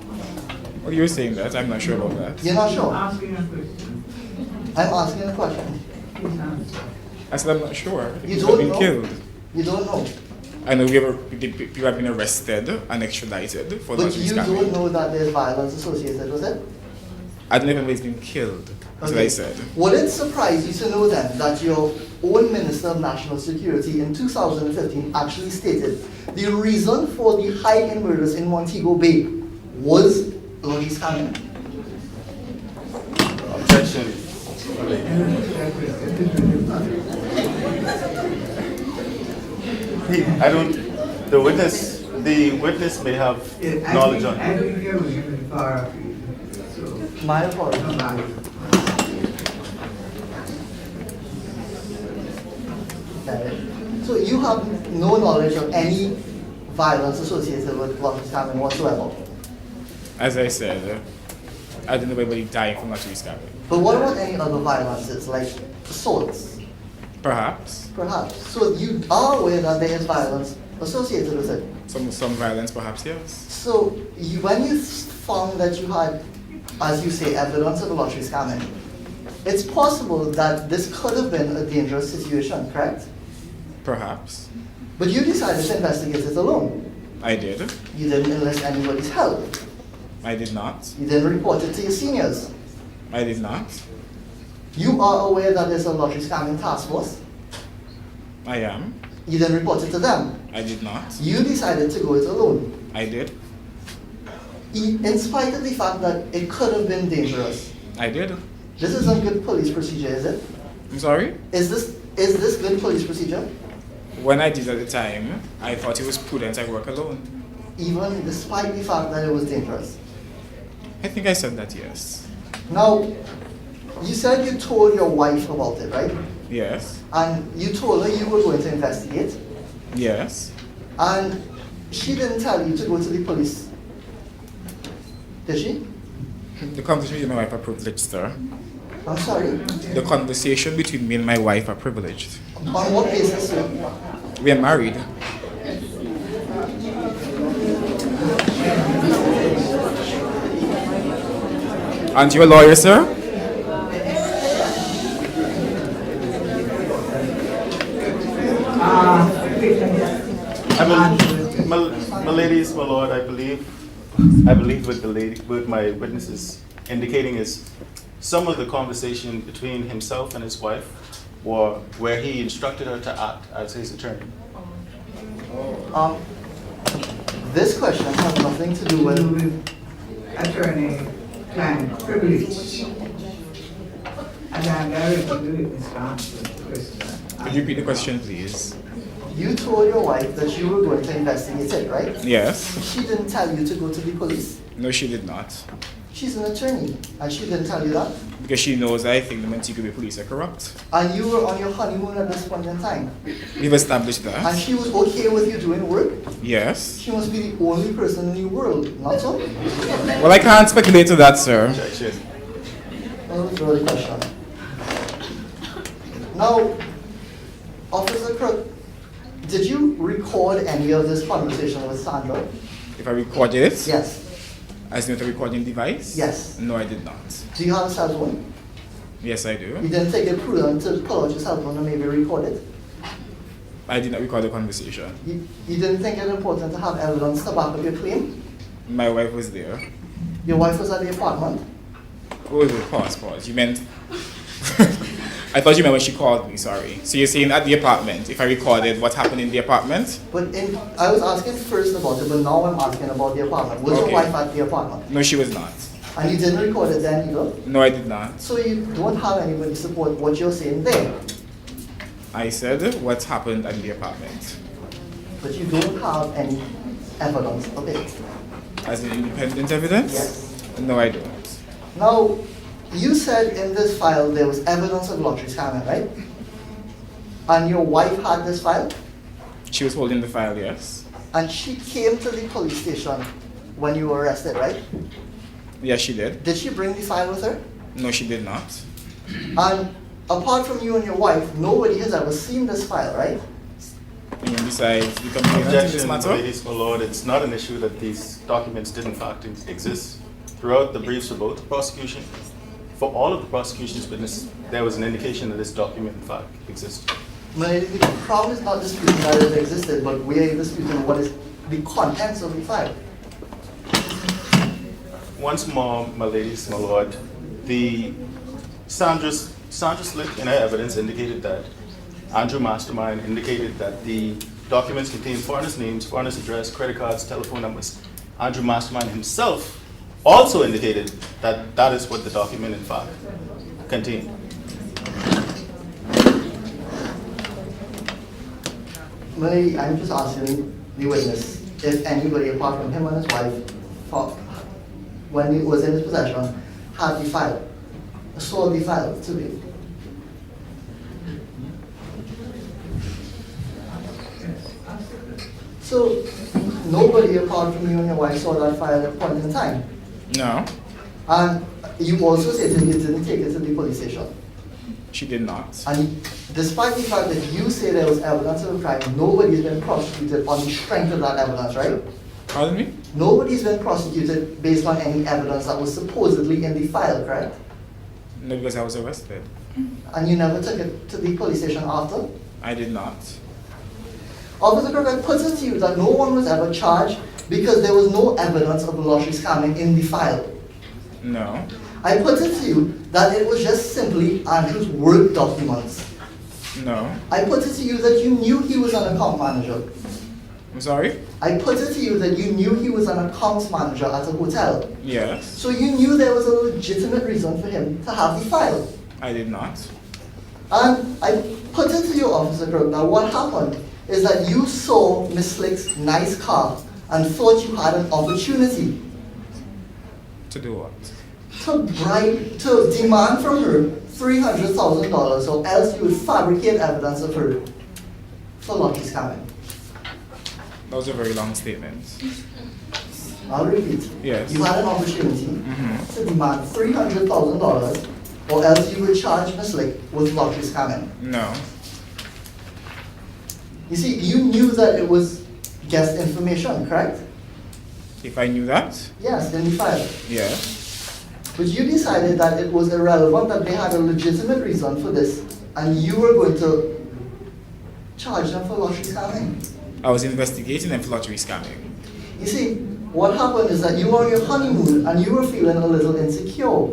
Well, you're saying that. I'm not sure about that. You're not sure? I'm asking a question. I'm asking a question. Please answer. I said I'm not sure. You People don't have been know? killed. You don't know. I know people have been arrested and extradited for But lottery you scamming. don't know that there's violence associated with it? I don't know if anybody's been killed. That's what I said. Would it surprise you to know then that your own Minister of National Security in 2015 actually stated the reason for the high-end murders in Montego Bay was lottery scamming? Objection. The witness may have knowledge on I it. think you're moving far afield. So, My apologies. come back. Okay. So you have no knowledge of any violence associated with lottery scamming whatsoever? As I said, I don't know anybody dying from lottery scamming. But what about any other violences, like assaults? Perhaps. Perhaps. So you are aware that there is violence associated with it? Some violence, perhaps, yes. So when you found that you had, as you say, evidence of lottery scamming, it's possible that this could have been a dangerous situation, correct? Perhaps. But you decided to investigate it alone. I did. You didn't enlist anybody's help. I did not. You didn't report it to your seniors. I did not. You are aware that there's a lottery scamming task force. I am. You didn't report it to them. I did not. You decided to go it alone. I did. In spite of the fact that it could have been dangerous. I did. This isn't good police procedure, is it? I'm sorry? Is this good police procedure? When I did at the time, I thought it was prudent I work alone. Even despite the fact that it was dangerous. I think I said that, yes. Now, you said you told your wife about it, right? Yes. And you told her you were going to investigate. Yes. And she didn't tell you to go to the police. Did she? The conversation with my wife are privileged, sir. I'm sorry? The conversation between me and my wife are privileged. On what basis, sir? We are married. Aren't you a lawyer, sir? My ladies, my lord, I believe what my witness is indicating is some of the conversation between himself and his wife were where he instructed her to act as his attorney. This question has nothing to do with attorney-client privilege. And I'm directing the witness to answer the question. Could you repeat the question, please? You told your wife that you were going to investigate it, right? Yes. She didn't tell you to go to the police. No, she did not. She's an attorney, and she didn't tell you that? Because she knows I think the Montego police are corrupt. And you were on your honeymoon at this point in time? We've established that. And she was okay with you doing work? Yes. She must be the only person in the world, not so? Well, I can't speculate to that, sir. I'll withdraw the question. Now, Officer Crook, did you record any of this conversation with Sandra? If I recorded it? Yes. As not a recording device? Yes. No, I did not. Do you have a cell phone? Yes, I do. You didn't take it prudent to pull out your cell phone and maybe record it? I did not record the conversation. You didn't think it important to have evidence to back up your claim? My wife was there. Your wife was at the apartment? Oh, pause. You meant... I thought you meant when she called me, sorry. So you're saying at the apartment, if I recorded what happened in the apartment? But I was asking first about it, but now I'm asking about the apartment. Was your wife at the apartment? No, she was not. And you didn't record it then either? No, I did not. So you don't have anybody to support what you're saying there? I said what happened at the apartment. But you don't have any evidence of it? As an independent evidence? Yes. No, I don't. Now, you said in this file there was evidence of lottery scamming, right? And your wife had this file? She was holding the file, yes. And she came to the police station when you were arrested, right? Yes, she did. Did she bring the file with her? No, she did not. And apart from you and your wife, nobody has ever seen this file, right? And besides the complainant in this Objection, matter? ladies, my lord, it's not an issue that these documents did in fact exist. Throughout the briefs for both the prosecution, for all of the prosecution's witnesses, there was an indication that this document in fact existed. The Crown is not disputing that it existed, but we are disputing what is the contents of the file. Once more, my ladies, my lord, the Sandra Slick in her evidence indicated that Andrew Mastermind indicated that the documents contained foreigners' names, foreigners' address, credit cards, telephone numbers. Andrew Mastermind himself also indicated that that is what the document in fact contained. Malay, I'm just asking the witness if anybody apart from him and his wife, when it was in his possession, had the file, saw the file to be. So nobody apart from you and your wife saw that file at a point in time? No. And you also said that you didn't take it to the police station? She did not. And despite the fact that you say there was evidence of a crime, nobody's been prosecuted on the strength of that evidence, right? Pardon me? Nobody's been prosecuted based on any evidence that was supposedly in the file, correct? No, because I was arrested. And you never took it to the police station after? I did not. Officer Crockett puts it to you that no one was ever charged because there was no evidence of lottery scamming in the file. No. I put it to you that it was just simply Andrew's work documents. No. I put it to you that you knew he was an account manager. I'm sorry? I put it to you that you knew he was an accounts manager at a hotel. Yes. So you knew there was a legitimate reason for him to have the file. I did not. And I put it to you, Officer Crook, now what happened is that you saw Miss Slick's nice car and thought you had an opportunity To do what? to demand from her $300,000 or else you would fabricate evidence of her for lottery scamming. That was a very long statement. I'll repeat. Yes. You had an opportunity to demand $300,000 or else you would charge Ms. Lick with lottery scamming. No. You see, you knew that it was guest information, correct? If I knew that? Yes, in the file. Yeah. But you decided that it was irrelevant, that they had a legitimate reason for this, and you were going to charge them for lottery scamming. I was investigating them for lottery scamming. You see, what happened is that you were on your honeymoon and you were feeling a little insecure.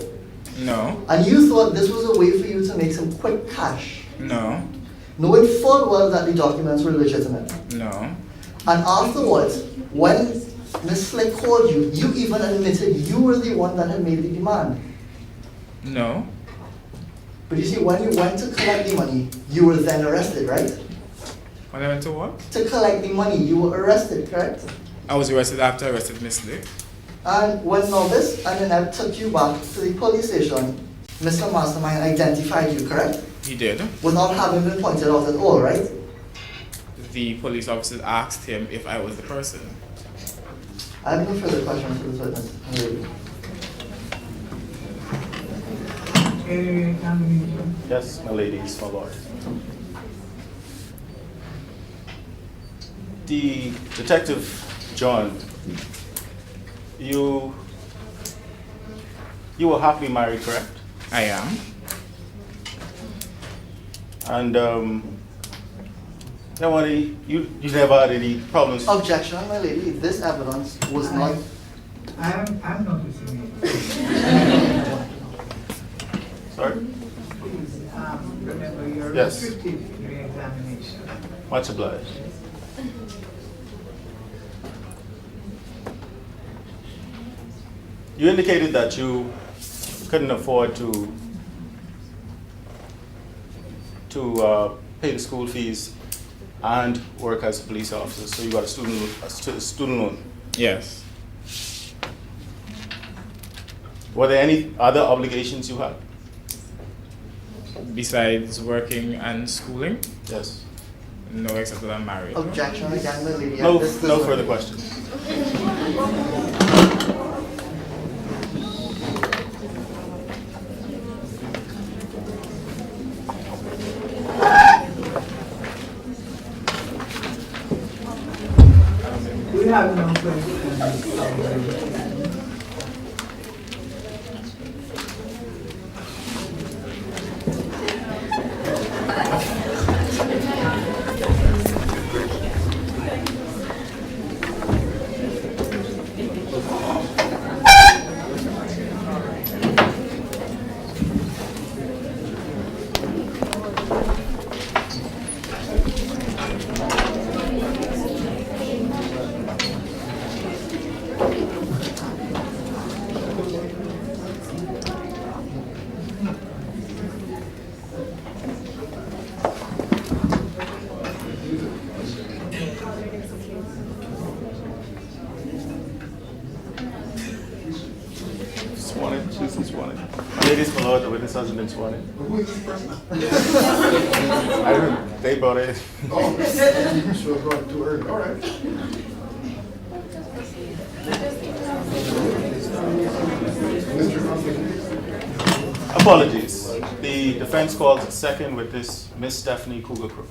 No. And you thought this was a way for you to make some quick cash. No. Knowing full well that the documents were legitimate. No. And afterwards, when Ms. Slick called you, you even admitted you were the one that had made the demand. No. But you see, when you went to collect the money, you were then arrested, right? When I went to what? To collect the money, you were arrested, correct? I was arrested after I arrested Miss Lick. And when Novice and Annette took you back to the police station, Mr. Mastermind identified you, correct? He did. Without having been pointed out at all, right? The police officers asked him if I was the person. I have no further questions for this witness. Yes, my ladies, my lord. The Detective John, you were happily married, correct? I am. And you never had any problems. Objection, my lady. This evidence was not. I'm noticing it. Sorry? Please, remember your Yes. restricted re-examination. Much obliged. You indicated that you couldn't afford to pay the school fees and work as a police officer, so you got a student loan. Yes. Were there any other obligations you had? Besides working and schooling? Yes. No, except that I'm married. Objection again, my lady. No further questions. We have no questions. Sworn in, she's been sworn in. Ladies, my lord, the witness hasn't been sworn in. I don't, they brought it. Oh, she was going too early, all right. Apologies. The defense calls its second witness, Miss Stephanie Cougar-Crook.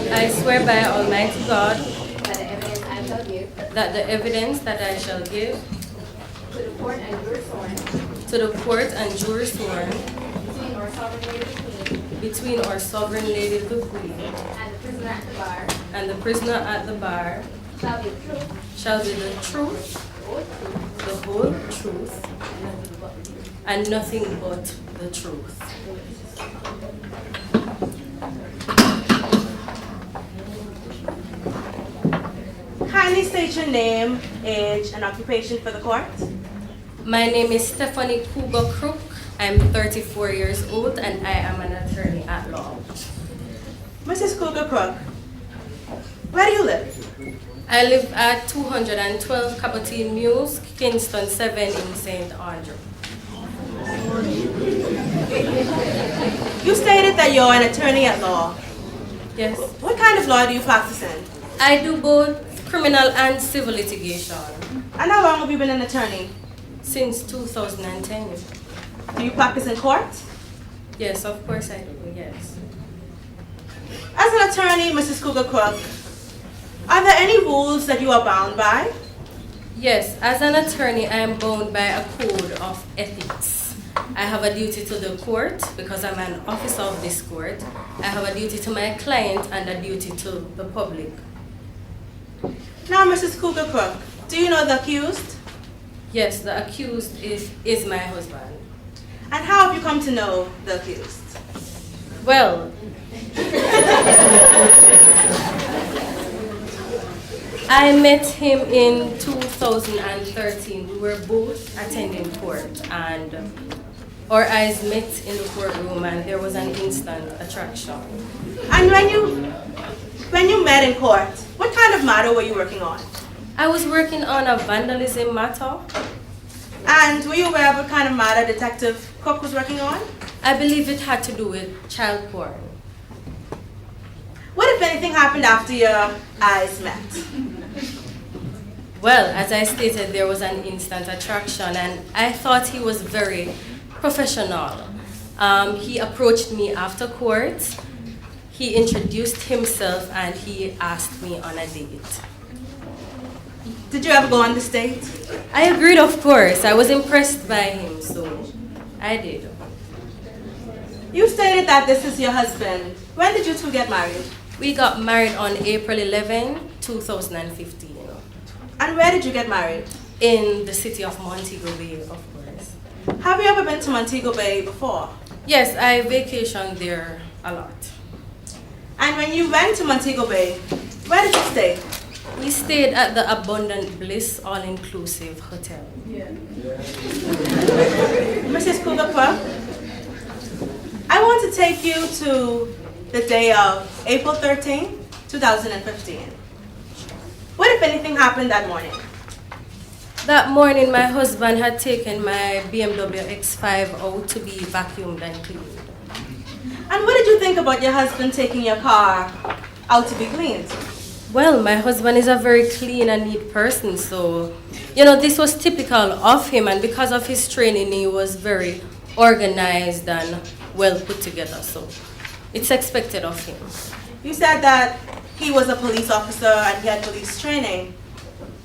I swear by Almighty God That the evidence I shall give that the evidence that I shall give to the court and jurors sworn to the court and jurors sworn between our sovereign lady the Queen between our sovereign lady the Queen and the prisoner at the bar and the prisoner at the bar shall be the truth, the whole truth, and nothing but the truth. Kindly state your name, age, and occupation for the court. My name is Stephanie Cougar-Crook. I'm 34 years old and I am an attorney at law. Mrs. Cougar-Crook, where do you live? I live at 212 Cabotin Mews, Kingston 7 in St. Andrew. You stated that you're an attorney at law. Yes. What kind of law do you practice in? I do both Criminal and civil litigation. And how long have you been an attorney? Since 2010. Do you practice in court? Yes, of course I do, yes. As an attorney, Mrs. Cougar Crook, are there any rules that you are bound by? Yes, as an attorney, I am bound by a code of ethics. I have a duty to the court because I'm an officer of this court. I have a duty to my client and a duty to the public. Now, Mrs. Cougar Crook, do you know the accused? Yes, the accused is my husband. And how have you come to know the accused? Well, I met him in 2013. We were both attending court, and our eyes met in the courtroom, and there was an instant attraction. And when you met in court, what kind of matter were you working on? I was working on a vandalism matter. And were you aware of what kind of matter Detective Cook was working on? I believe it had to do with child porn. What, if anything, happened after your eyes met? Well, as I stated, there was an instant attraction, and I thought he was very professional. He approached me after court, he introduced himself, and he asked me on a date. Did you ever go on this date? I agreed, of course. I was impressed by him, so I did. You stated that this is your husband. When did you two get married? We got married on April 11, 2015. And where did you get married? In the city of Montego Bay, of course. Have you ever been to Montego Bay before? Yes, I vacationed there a lot. And when you went to Montego Bay, where did you stay? We stayed at the Abundant Bliss All-Inclusive Hotel. Yeah. Mrs. Cougar Crook, I want to take you to the day of April 13, 2015. What, if anything, happened that morning? That morning, my husband had taken my BMW X5 out to be vacuumed and cleaned. And what did you think about your husband taking your car out to be cleaned? Well, my husband is a very clean and neat person, so, this was typical of him, and because of his training, he was very organized and well put together, so it's expected of him. You said that he was a police officer and he had police training.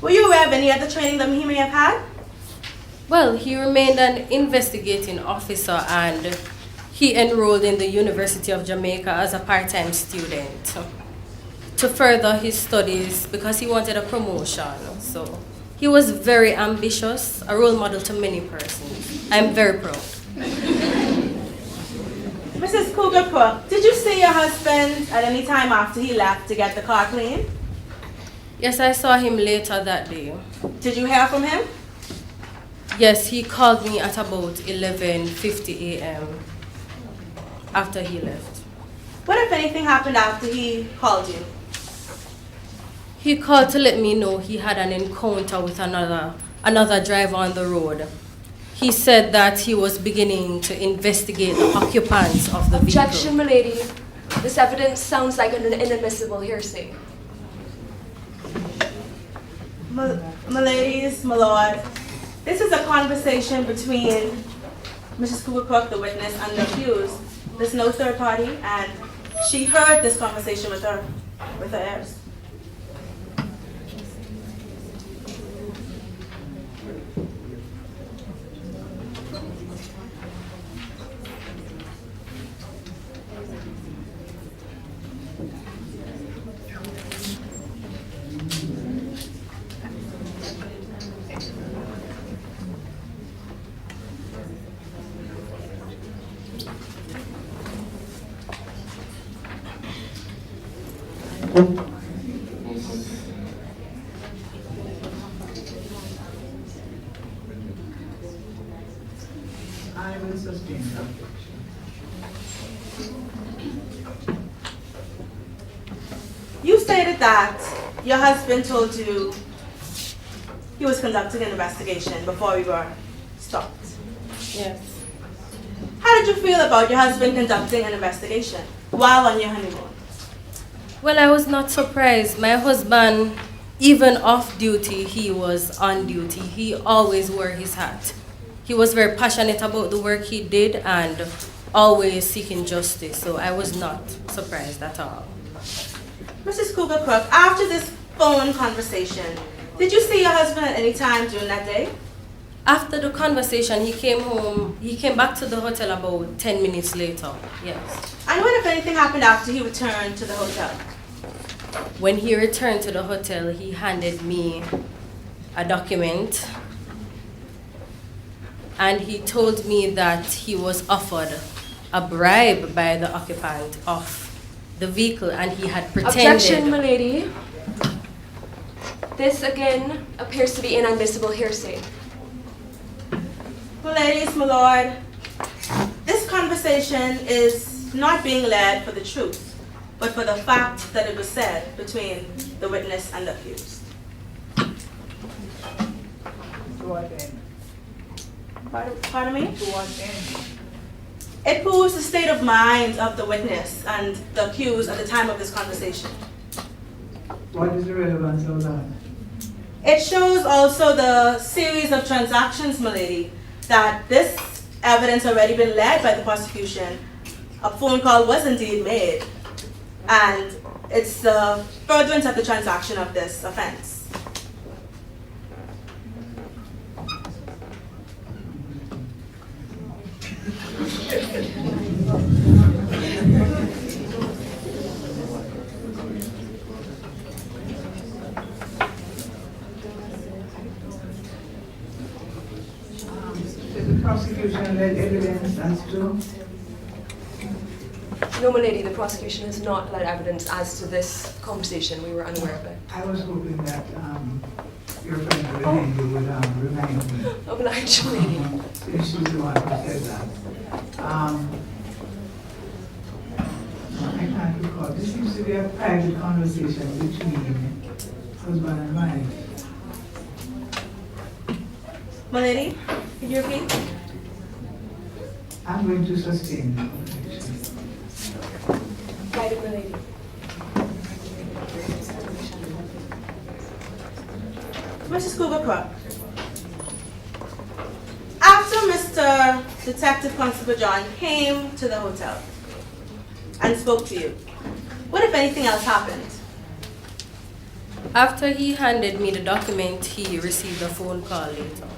Were you aware of any other training that he may have had? Well, he remained an investigating officer, and he enrolled in the University of Jamaica as a part-time student to further his studies because he wanted a promotion. So he was very ambitious, a role model to many persons. I'm very proud. Mrs. Cougar Crook, did you see your husband at any time after he left to get the car cleaned? Yes, I saw him later that day. Did you hear from him? Yes, he called me at about 11:50 a.m. after he left. What, if anything, happened after he called you? He called to let me know he had an encounter with another driver on the road. He said that he was beginning to investigate the occupants of the vehicle. Objection, milady. This evidence sounds like an inadmissible hearsay. Miladies, my lord, this is a conversation between Mrs. Cougar Crook, the witness, and the accused. There's no third party, and she heard this conversation with her heirs. I will sustain that. You stated that your husband told you he was conducting an investigation before we were stopped. Yes. How did you feel about your husband conducting an investigation while on your honeymoon? Well, I was not surprised. My husband Even off duty, he was on duty. He always wore his hat. He was very passionate about the work he did and always seeking justice, so I was not surprised at all. Mrs. Cougar Crook, after this phone conversation, did you see your husband at any time during that day? After the conversation, he came back to the hotel about 10 minutes later, yes. And what, if anything, happened after he returned to the hotel? When he returned to the hotel, he handed me a document and he told me that he was offered a bribe by the occupant of the vehicle and he had pretended. Objection, milady. This again appears to be inadmissible hearsay. Well, ladies, my lord, this conversation is not being led for the truth, but for the fact that it was said between the witness and the accused. To what end? Pardon me? To what end? It proves the state of mind of the witness and the accused at the time of this conversation. What is the relevance of that? It shows also the series of transactions, my lady, that this evidence already been led by the prosecution. A phone call was indeed made, and it's the furtherance of the transaction of this offense. Did the prosecution led evidence as to? No, my lady, the prosecution has not led evidence as to this conversation. We were unaware of it. I was hoping that your friend Renee would remind me. Obliged, lady. Since she's the one who said that. I can't recall. This seems to be a private conversation between husband and wife. My lady, can you repeat? I'm going to sustain the objection. Guided, my lady. Mrs. Cougar Crook, after Mr. Detective Constable John came to the hotel and spoke to you, what, if anything, else happened? After he handed me the document, he received a phone call later.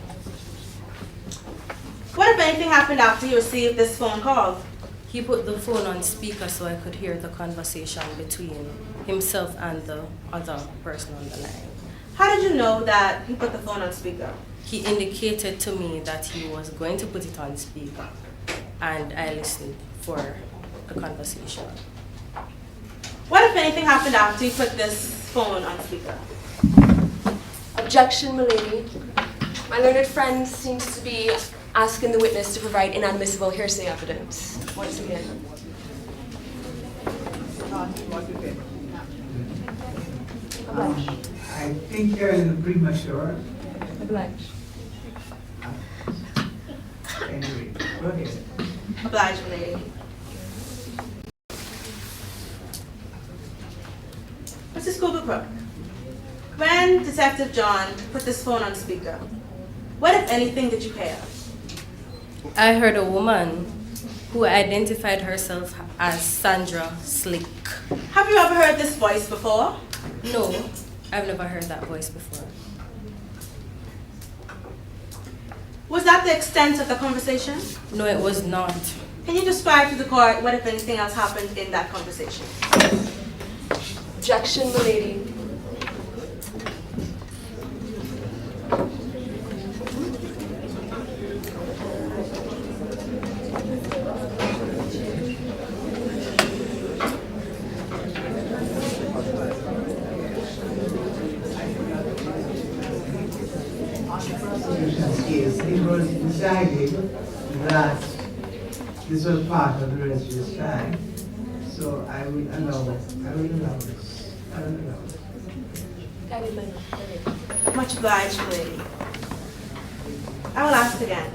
What, if anything, happened after you received this phone call? He put the phone on speaker so I could hear the conversation between himself and the other person on the line. How did you know that he put the phone on speaker? He indicated to me that he was going to put it on speaker, and I listened for the conversation. What, if anything, happened after you put this phone on speaker? Objection, my lady. My learned friend seems to be asking the witness to provide inadmissible hearsay evidence once again. I think you're a little premature. Obliged. Anyway, go ahead. Obliged, my lady. Mrs. Cougar Crook, when Detective John put this phone on speaker, what, if anything, did you hear? I heard a woman who identified herself as Sandra Slick. Have you ever heard this voice before? No, I've never heard that voice before. Was that the extent of the conversation? No, it was not. Can you describe to the court what, if anything, else happened in that conversation? Objection, my lady. Case, it was decided that this was part of the rest of his time. So I will allow this. I will allow it. Guided, my lady. Much obliged, lady. I will ask again.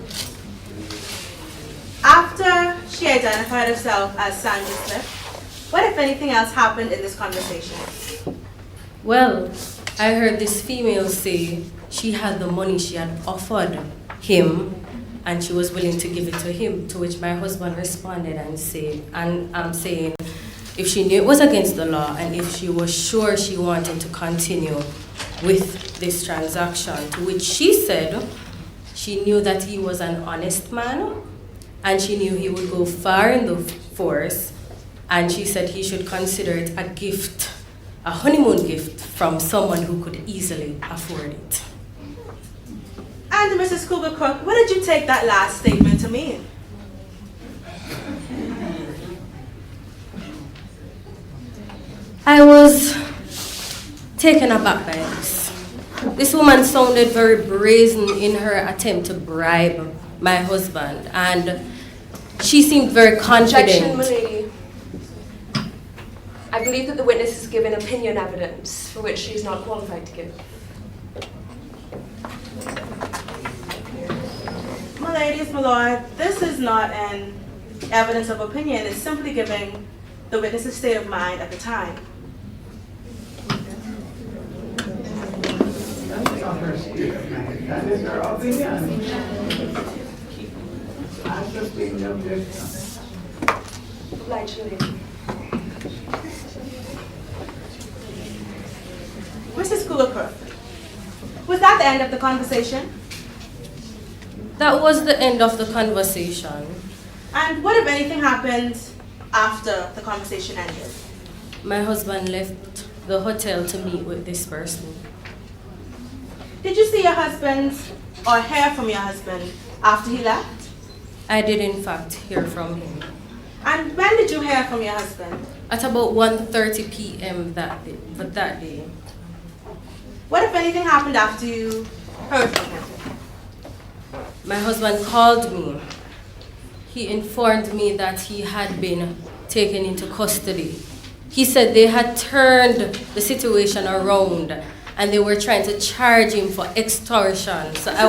After she identified herself as Sandra Slick, what, if anything, else happened in this conversation? Well, I heard this female say she had the money she had offered him and she was willing to give it to him, to which my husband responded and I'm saying if she knew it was against the law and if she was sure she wanted to continue with this transaction, to which she said she knew that he was an honest man and she knew he would go far in the force, and she said he should consider it a gift, a honeymoon gift from someone who could easily afford it. And Mrs. Cougar Cook, what did you take that last statement to mean? I was taken aback by this. This woman sounded very brazen in her attempt to bribe my husband, and she seemed very Objection, confident. milady. I believe that the witness has given opinion evidence for which she is not qualified to give. My ladies, my lord, this is not an evidence of opinion. It's simply giving the witness's state of mind at the time. That's not her state of mind. That is her opinion. I'm just being the objection. Obliged, milady. Mrs. Cougar Cook, was that the end of the conversation? That was the end of the conversation. And what, if anything, happened after the conversation ended? My husband left the hotel to meet with this person. Did you see your husband or hear from your husband after he left? I did in fact hear from him. And when did you hear from your husband? At about 1:30 p.m. that day. What, if anything, happened after you heard from him? My husband called me. He informed me that he had been taken into custody. He said they had turned the situation around and they were trying to charge him for extortion. So I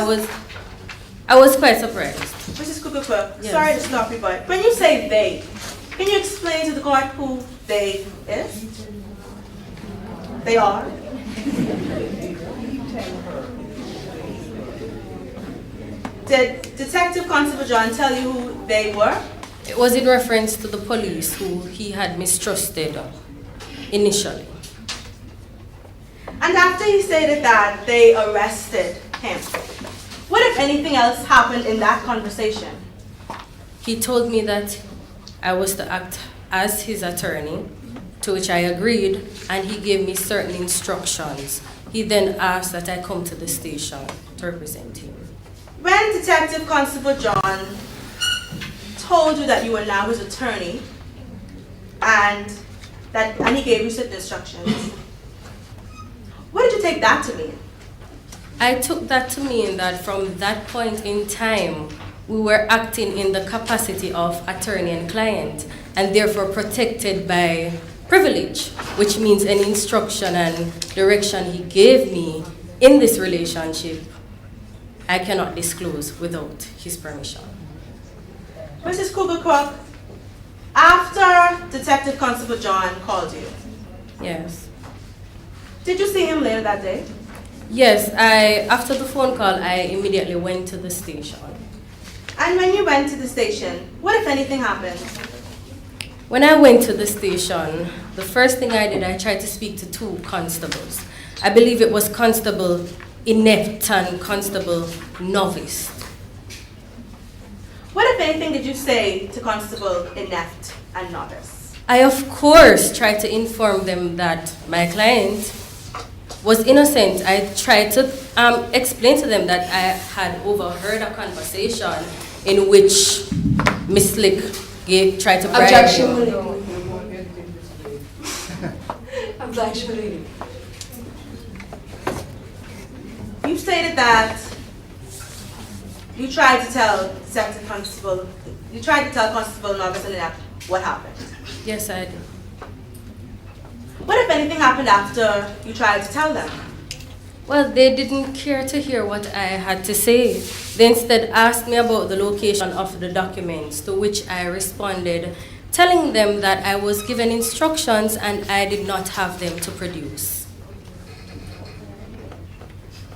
was quite surprised. Mrs. Cougar Cook, Yes. sorry to stop you, but when you say they, can you explain to the court who they is? They are? Did Detective Constable John tell you who they were? It was in reference to the police who he had mistrusted initially. And after he stated that they arrested him, what, if anything else, happened in that conversation? He told me that I was to act as his attorney, to which I agreed, and he gave me certain instructions. He then asked that I come to the station to represent him. When Detective Constable John told you that you were now his attorney, and he gave you certain instructions, what did you take that to mean? I took that to mean that from that point in time, we were acting in the capacity of attorney and client, and therefore protected by privilege, which means any instruction and direction he gave me in this relationship, I cannot disclose without his permission. Mrs. Cougar Cook, after Detective Constable John called you, Yes. did you see him later that day? Yes, after the phone call, I immediately went to the station. And when you went to the station, what, if anything, happened? When I went to the station, the first thing I did, I tried to speak to two constables. I believe it was Constable Inept and Constable Novice. What, if anything, did you say to Constable Inept and Novice? I, of course, tried to inform them that my client was innocent. I tried to explain to them that I had overheard a conversation in which Miss Slick tried to bribe Objection, me. milady. Obliged, milady. You stated that you tried to tell Constable Novice and Inept what happened. Yes, I did. What, if anything, happened after you tried to tell them? Well, they didn't care to hear what I had to say. They instead asked me about the location of the documents, to which I responded, telling them that I was given instructions and I did not have them to produce.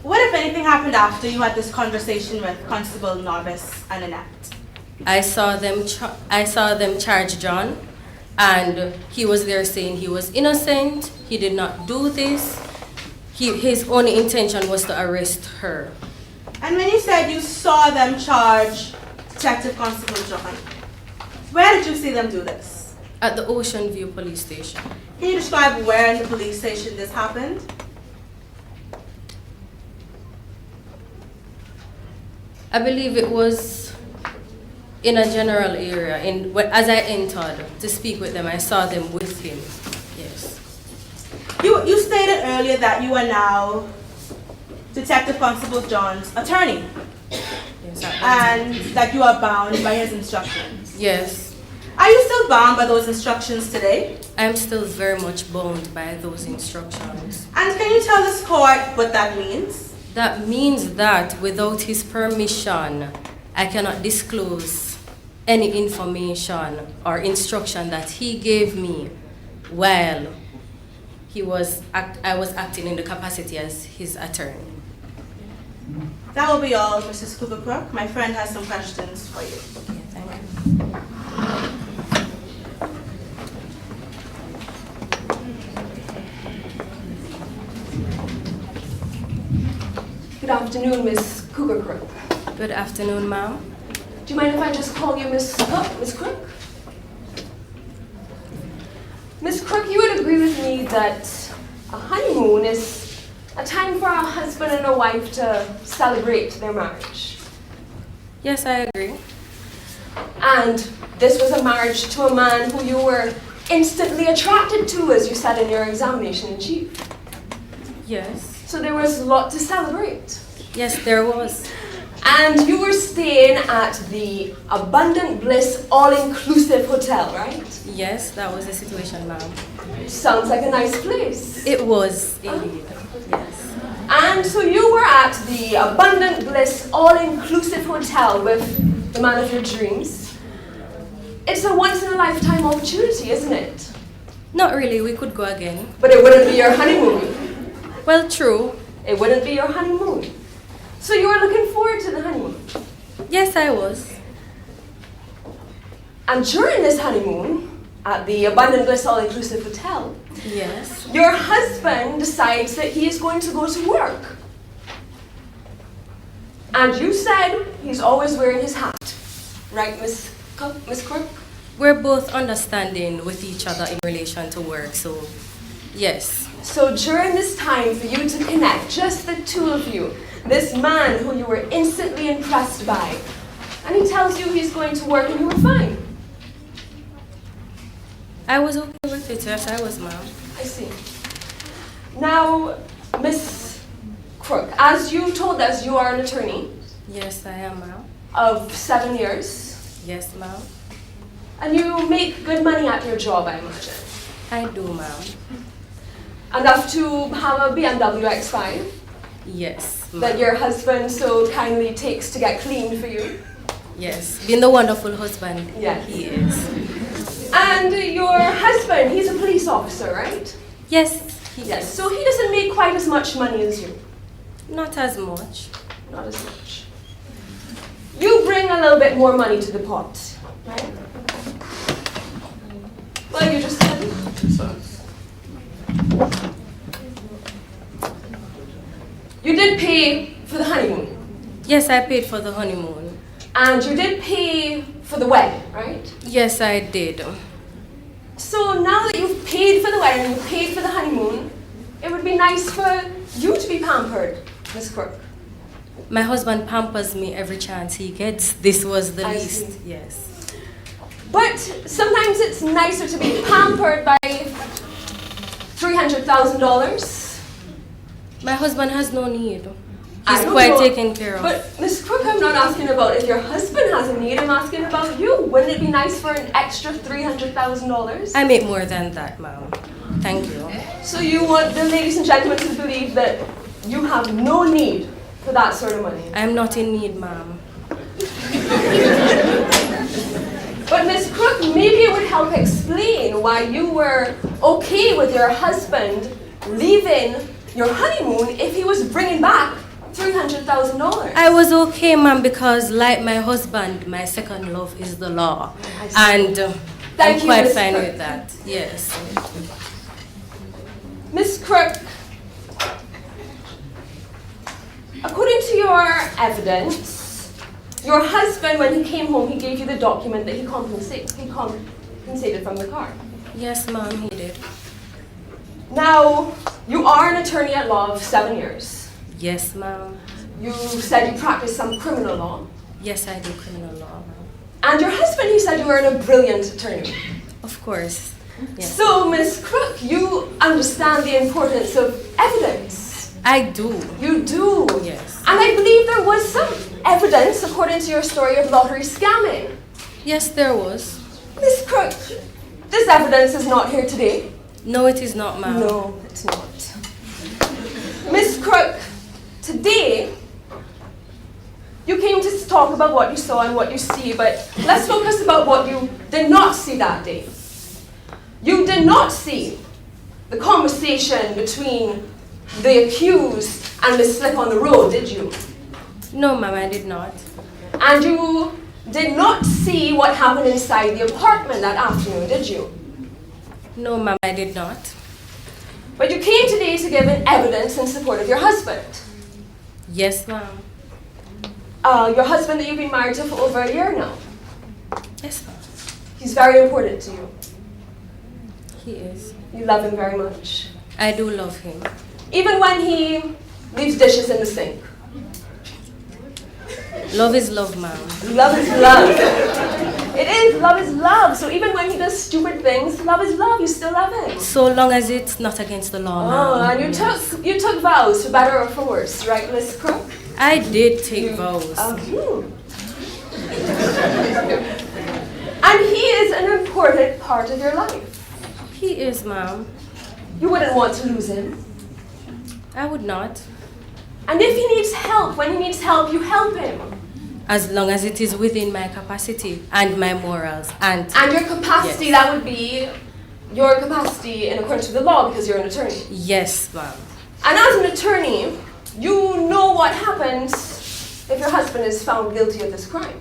What, if anything, happened after you had this conversation with Constable Novice and Annette? I saw them charge John, and he was there saying he was innocent, he did not do this. His only intention was to arrest her. And when you said you saw them charge Detective Constable John, where did you see them do this? At the Ocean View Police Station. Can you describe where in the police station this happened? I believe it was in a general area. As I entered to speak with them, I saw them with him. Yes. You stated earlier that you are now Detective Constable John's attorney. Yes, and that you are bound by his instructions. Yes. Are you still bound by those instructions today? I'm still very much bound by those instructions. And can you tell this court what that means? That means that without his permission, I cannot disclose any information or instruction that he gave me while I was acting in the capacity as his attorney. That will be all, Mrs. Cooper-Crook. My friend has some questions for you. Okay, thank you. Good afternoon, Miss Cooper-Crook. Good afternoon, ma'am. Do you mind if I just call you Miss Crook? Miss Crook, you would agree with me that a honeymoon is a time for a husband and a wife to celebrate their marriage. Yes, I agree. And this was a marriage to a man who you were instantly attracted to, as you said in your examination in chief. Yes. So there was a lot to celebrate. Yes, there was. And you were staying at the Abundant Bliss All-Inclusive Hotel, right? Yes, that was the situation, ma'am. Sounds like a nice place. It was, indeed. Yes. And so you were at the Abundant Bliss All-Inclusive Hotel with the man of your dreams. It's a once-in-a-lifetime opportunity, isn't it? Not really, we could go again. But it wouldn't be your honeymoon. Well, true. It wouldn't be your honeymoon. So you were looking forward to the honeymoon? Yes, I was. And during this honeymoon, at the Abundant Bliss All-Inclusive Hotel, yes, your husband decides that he is going to go to work. And you said he's always wearing his hat. Right, Miss Crook? We're both understanding with each other in relation to work, so yes. So during this time for you to connect, just the two of you, this man who you were instantly impressed by, and he tells you he's going to work and you were fine. I was okay with it, yes, I was, ma'am. I see. Now, Miss Crook, as you told us, you are an attorney. Yes, I am, ma'am. Of 7 years. Yes, ma'am. And you make good money at your job, I imagine. I do, ma'am. Enough to have a BMW X5? Yes, ma'am. That your husband so kindly takes to get cleaned for you? Yes, being the wonderful husband yes. He is. And your husband, he's a police officer, right? Yes, yes. So he doesn't make quite as much money as you? Not as much. Not as much. You bring a little bit more money to the pot, right? Well, you just said it. You did pay for the honeymoon? Yes, I paid for the honeymoon. And you did pay for the wedding, right? Yes, I did. So now that you've paid for the wedding, you've paid for the honeymoon, it would be nice for you to be pampered, Miss Crook. My husband pampers me every chance he gets. This was the I least, see. yes. But sometimes it's nicer to be pampered by $300,000. My husband has no need. He's quite taken care of. But Miss Crook, I'm not asking about if your husband has a need, I'm asking about you. Wouldn't it be nice for an extra $300,000? I make more than that, ma'am. Thank you. So you want the ladies and gentlemen to believe that you have no need for that sort of money? I'm not in need, ma'am. But Miss Crook, maybe it would help explain why you were okay with your husband leaving your honeymoon if he was bringing back $300,000. I was okay, ma'am, because like my husband, my second love is the law. And I'm Thank you, quite Miss fine Crook. with that, yes. Miss Crook, according to your evidence, your husband, when he came home, he gave you the document that he compensated from the car. Yes, ma'am, he did. Now, you are an attorney at law of 7 years. Yes, ma'am. You said you practice some criminal law. Yes, I do criminal law, ma'am. And your husband, he said you were a brilliant attorney. Of course. Yes. So, Miss Crook, you understand the importance of evidence. I do. You do? Yes. And I believe there was some evidence, according to your story, of lottery scamming. Yes, there was. Miss Crook, this evidence is not here today. No, it is not, ma'am. No, it's not. Miss Crook, today, you came to talk about what you saw and what you see, but let's focus about what you did not see that day. You did not see the conversation between the accused and the slip on the road, did you? No, ma'am, I did not. And you did not see what happened inside the apartment that afternoon, did you? No, ma'am, I did not. But you came today to give an evidence in support of your husband. Yes, ma'am. Your husband that you've been married to for over a year now. Yes, ma'am. He's very important to you. He is. You love him very much. I do love him. Even when he leaves dishes in the sink. Love is love, ma'am. Love is love. It is, love is love. So even when he does stupid things, love is love. You still love him. So long as it's not against the law, Oh, ma'am. and you took vows, for better or for worse, right, Miss Crook? I did take vows. And he is an important part of your life. He is, ma'am. You wouldn't want to lose him. I would not. And if he needs help, when he needs help, you help him. As long as it is within my capacity and my morals. And your capacity, yes. that would be your capacity in accordance with the law because you're an attorney. Yes, ma'am. And as an attorney, you know what happens if your husband is found guilty of this crime.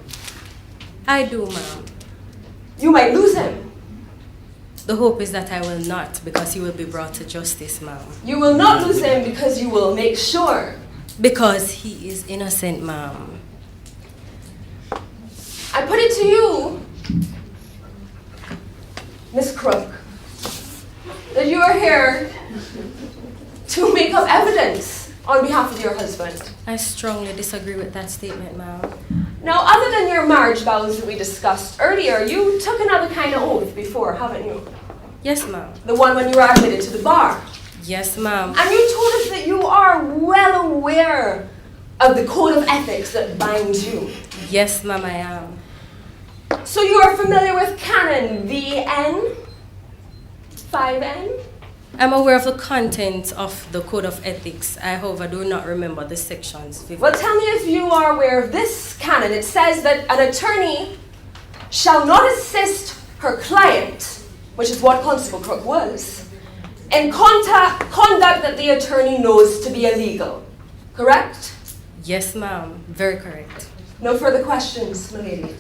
I do, ma'am. You might lose him. The hope is that I will not, because he will be brought to justice, ma'am. You will not lose him because you will make sure. Because he is innocent, ma'am. I put it to you, Miss Crook, that you are here to make up evidence on behalf of your husband. I strongly disagree with that statement, ma'am. Now, other than your marriage vows that we discussed earlier, you took another kind of oath before, haven't you? Yes, ma'am. The one when you were admitted to the bar. Yes, ma'am. And you told us that you are well aware of the code of ethics that binds you. Yes, ma'am, I am. So you are familiar with Canon VN? 5N? I'm aware of the content of the Code of Ethics. I, however, do not remember the sections. Well, tell me if you are aware of this canon. It says that an attorney shall not assist her client, which is what Constable Crook was, in conduct that the attorney knows to be illegal. Correct? Yes, ma'am. Very correct. No further questions, my lady.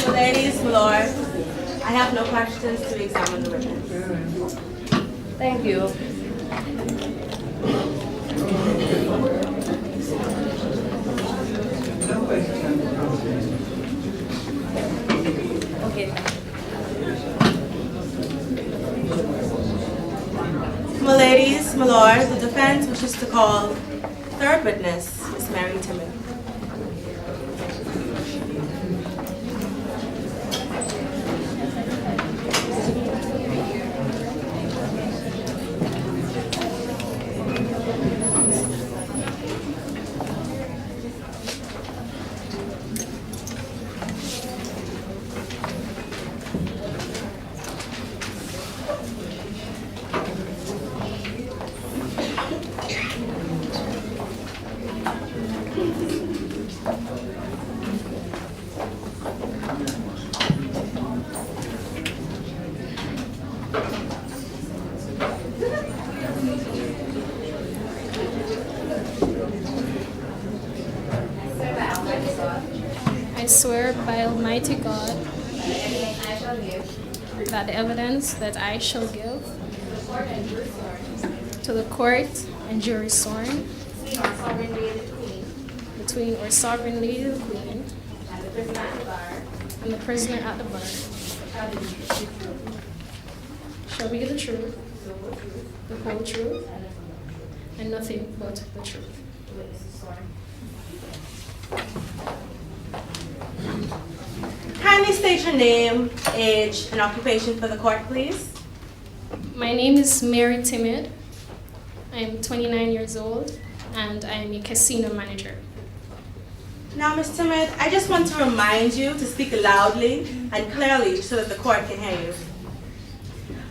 Ladies, Lord, I have no questions to examine the witness. Thank you. Okay. My ladies, my lords, the defense wishes to call third witness, Miss Mary Timmon. I swear by Almighty God that the evidence that I shall give to the court and jury sworn between our sovereign lady the Queen and the prisoner at the bar shall be the truth, the whole truth, and nothing but the truth. Kindly state your name, age, and occupation for the court, please. My name is Mary Timid. I'm 29 years old, and I'm a casino manager. Now, Ms. Timid, I just want to remind you to speak loudly and clearly so that the court can hear you.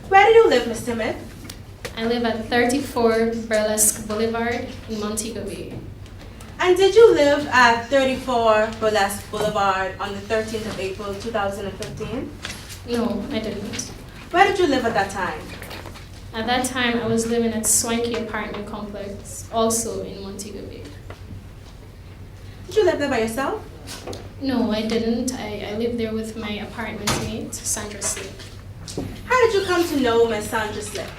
Where do you live, Ms. Timid? I live at 34 Burlesque Boulevard in Montego Bay. And did you live at 34 Burlesque Boulevard on the 13th of April, 2015? No, I didn't. Where did you live at that time? At that time, I was living at Swanky Apartment Complex, also in Montego Bay. Did you live there by yourself? No, I didn't. I lived there with my apartment mate, Sandra Slick. How did you come to know Ms. Sandra Slick?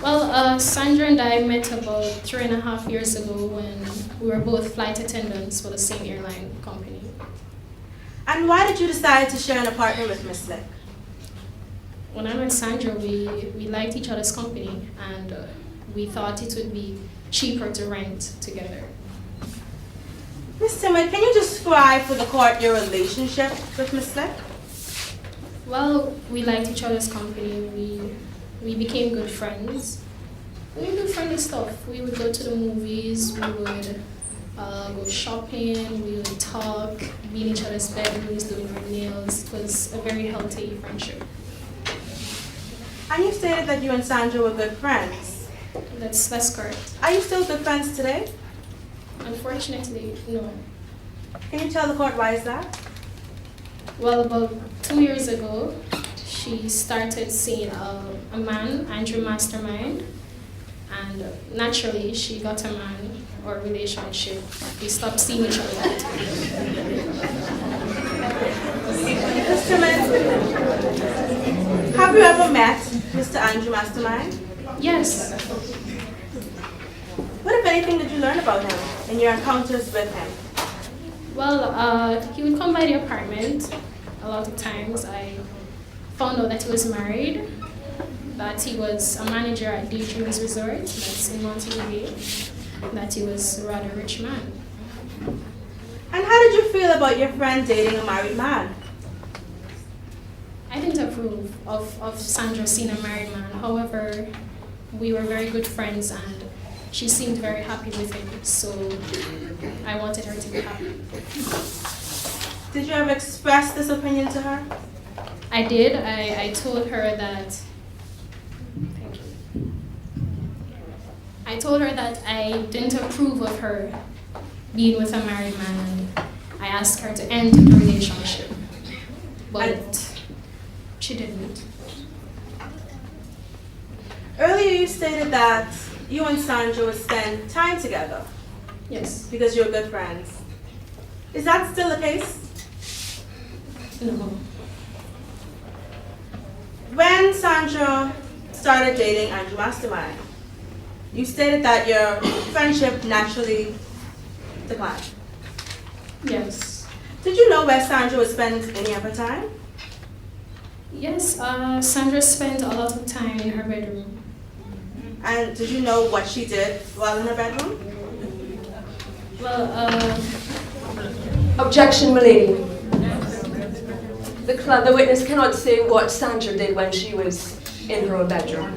Well, Sandra and I met about 3.5 years ago when we were both flight attendants for the same airline company. And why did you decide to share an apartment with Ms. Slick? When I met Sandra, we liked each other's company, and we thought it would be cheaper to rent together. Ms. Timid, can you describe for the court your relationship with Ms. Slick? Well, we liked each other's company. We became good friends. We would do friendly stuff. We would go to the movies, we would go shopping, we would talk, be in each other's bedrooms, doing our nails. It was a very healthy friendship. And you stated that you and Sandra were good friends. That's correct. Are you still good friends today? Unfortunately, no. Can you tell the court why is that? Well, about 2 years ago, she started seeing a man, Andrew Mastermind, and naturally she got a man or relationship. We stopped seeing each other. Mr. Have you ever met Mr. Andrew Mastermind? Yes. What, if anything, did you learn about him in your encounters with him? Well, he would come by the apartment a lot of times. I found out that he was married, that he was a manager at Daydreams Resort, that's in Montego Bay, that he was a rather rich man. And how did you feel about your friend dating a married man? I didn't approve of Sandra seeing a married man. However, we were very good friends and she seemed very happy with him, so I wanted her to be happy. Did you ever express this opinion to her? I did. I told her that, thank you. I told her that I didn't approve of her being with a married man and I asked her to end the relationship, but she didn't. Earlier you stated that you and Sandra would spend time together. Yes. Because you're good friends. Is that still the case? No. When Sandra started dating Andrew Mastermind, you stated that your friendship naturally declined. Yes. Did you know where Sandra would spend any of her time? Yes, Sandra spent a lot of time in her bedroom. And did you know what she did while in her bedroom? Well, Objection, my lady. The witness cannot say what Sandra did when she was in her own bedroom.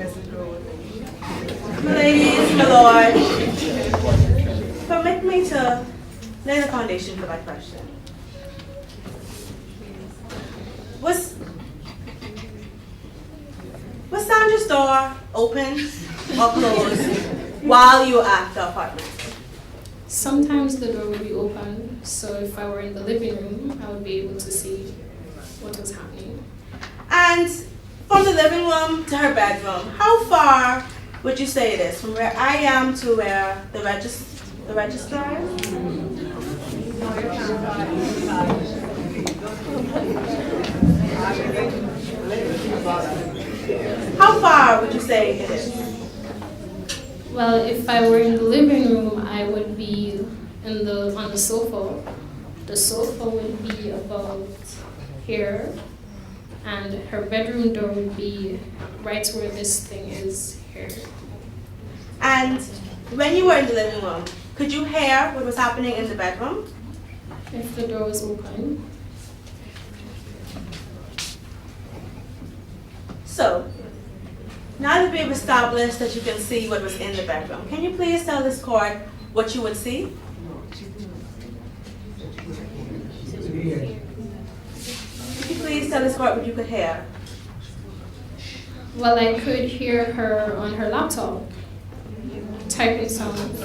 My ladies, my lord, permit me to lay the foundation for my question. Was Sandra's door open or closed while you were at the apartment? sometimes the door would be open, so if I were in the living room, I would be able to see what was happening. And from the living room to her bedroom, how far would you say it is? From where I am to where the registrar is? How far would you say it is? Well, if I were in the living room, I would be on the sofa. The sofa would be about here, and her bedroom door would be right where this thing is here. And when you were in the living room, could you hear what was happening in the bedroom? If the door was open. So, now that we've established that you can see what was in the bedroom, can you please tell this court what you would see? Could you please tell this court what you could hear? Well, I could hear her on her laptop typing sounds.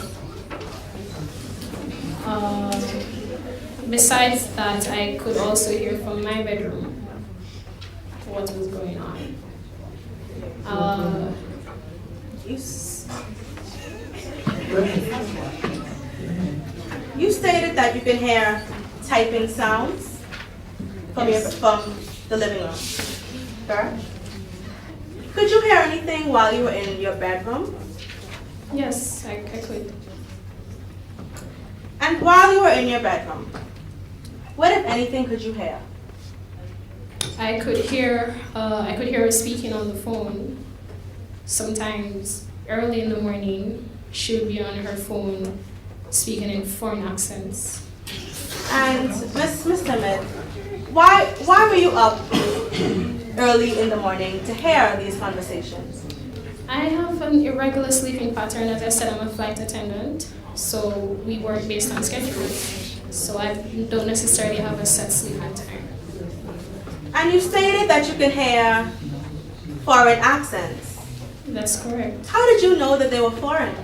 Besides that, I could also hear from my bedroom what was going on. You stated that you can hear typing sounds from the living room, correct? Could you hear anything while you were in your bedroom? Yes, I could. And while you were in your bedroom, what, if anything, could you hear? I could hear her speaking on the phone. Sometimes early in the morning, she would be on her phone speaking in foreign accents. And Miss Timmett, why were you up early in the morning to hear these conversations? I have an irregular sleeping pattern. As I said, I'm a flight attendant, so we work based on schedule. So I don't necessarily have a set sleeping time. And you stated that you can hear foreign accents. That's correct. How did you know that they were foreign?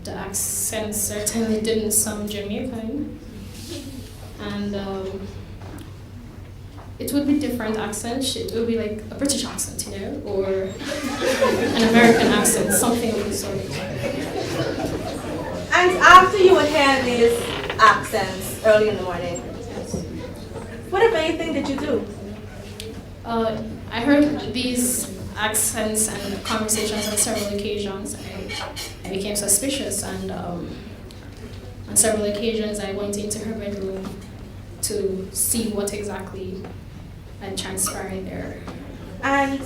The accents certainly didn't sound Jamaican. And it would be different accents. It would be like a British accent, you know, or an American accent, something of the sort. And after you would hear these accents early in the morning, what, if anything, did you do? I heard these accents and conversations on several occasions. I became suspicious, and on several occasions I went into her bedroom to see what exactly had transpired there. And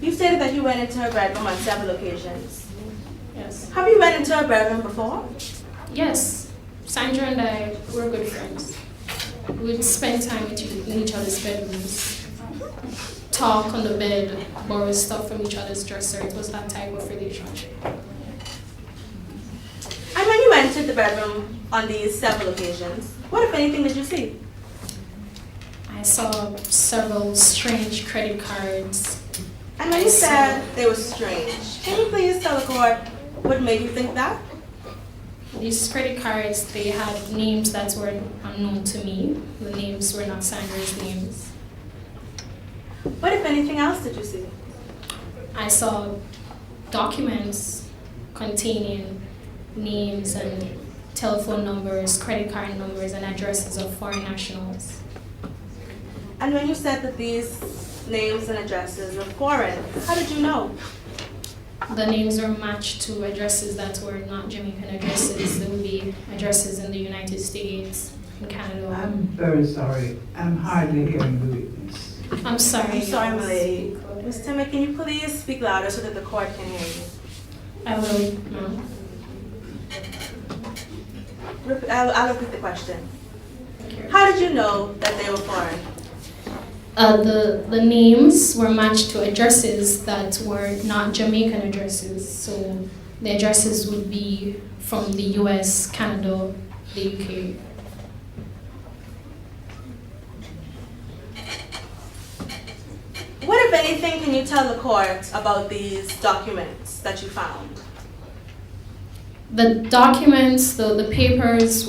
you stated that you went into her bedroom on several occasions. Yes. Have you went into her bedroom before? Yes. Sandra and I were good friends. We'd spend time in each other's bedrooms, talk on the bed, borrow stuff from each other's dresser. It was that type of relationship. And when you entered the bedroom on these several occasions, what, if anything, did you see? I saw several strange credit cards. And when you said they were strange, can you please tell the court what made you think that? These credit cards, they had names that were unknown to me. The names were not Sandra's names. What, if anything else, did you see? I saw documents containing names and telephone numbers, credit card numbers, and addresses of foreign nationals. And when you said that these names and addresses were foreign, how did you know? The names were matched to addresses that were not Jamaican addresses. There would be addresses in the United States, in Canada. I'm very sorry. I'm hardly hearing the witness. I'm sorry. I'm sorry, my lady. Ms. Timmy, can you please speak louder so that the court can hear you? I will, no. I'll repeat the question. How did you know that they were foreign? The names were matched to addresses that were not Jamaican addresses. So the addresses would be from the US, Canada, the UK. What, if anything, can you tell the court about these documents that you found? The documents, the papers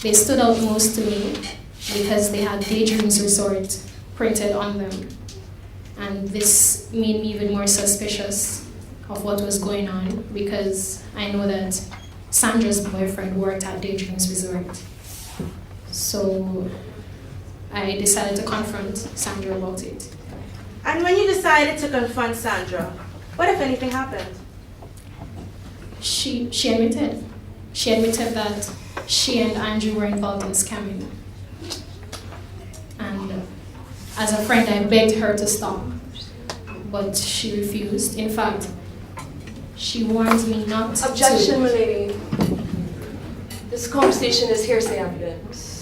they stood out most to me because they had Daydreams Resort printed on them. And this made me even more suspicious of what was going on because I know that Sandra's boyfriend worked at Daydreams Resort. So I decided to confront Sandra about it. And when you decided to confront Sandra, what if anything happened? She admitted. She admitted that she and Andrew were involved in scamming. And as a friend, I begged her to stop, but she refused. In fact, she warned me not to. Objection, my lady. This conversation is hearsay evidence.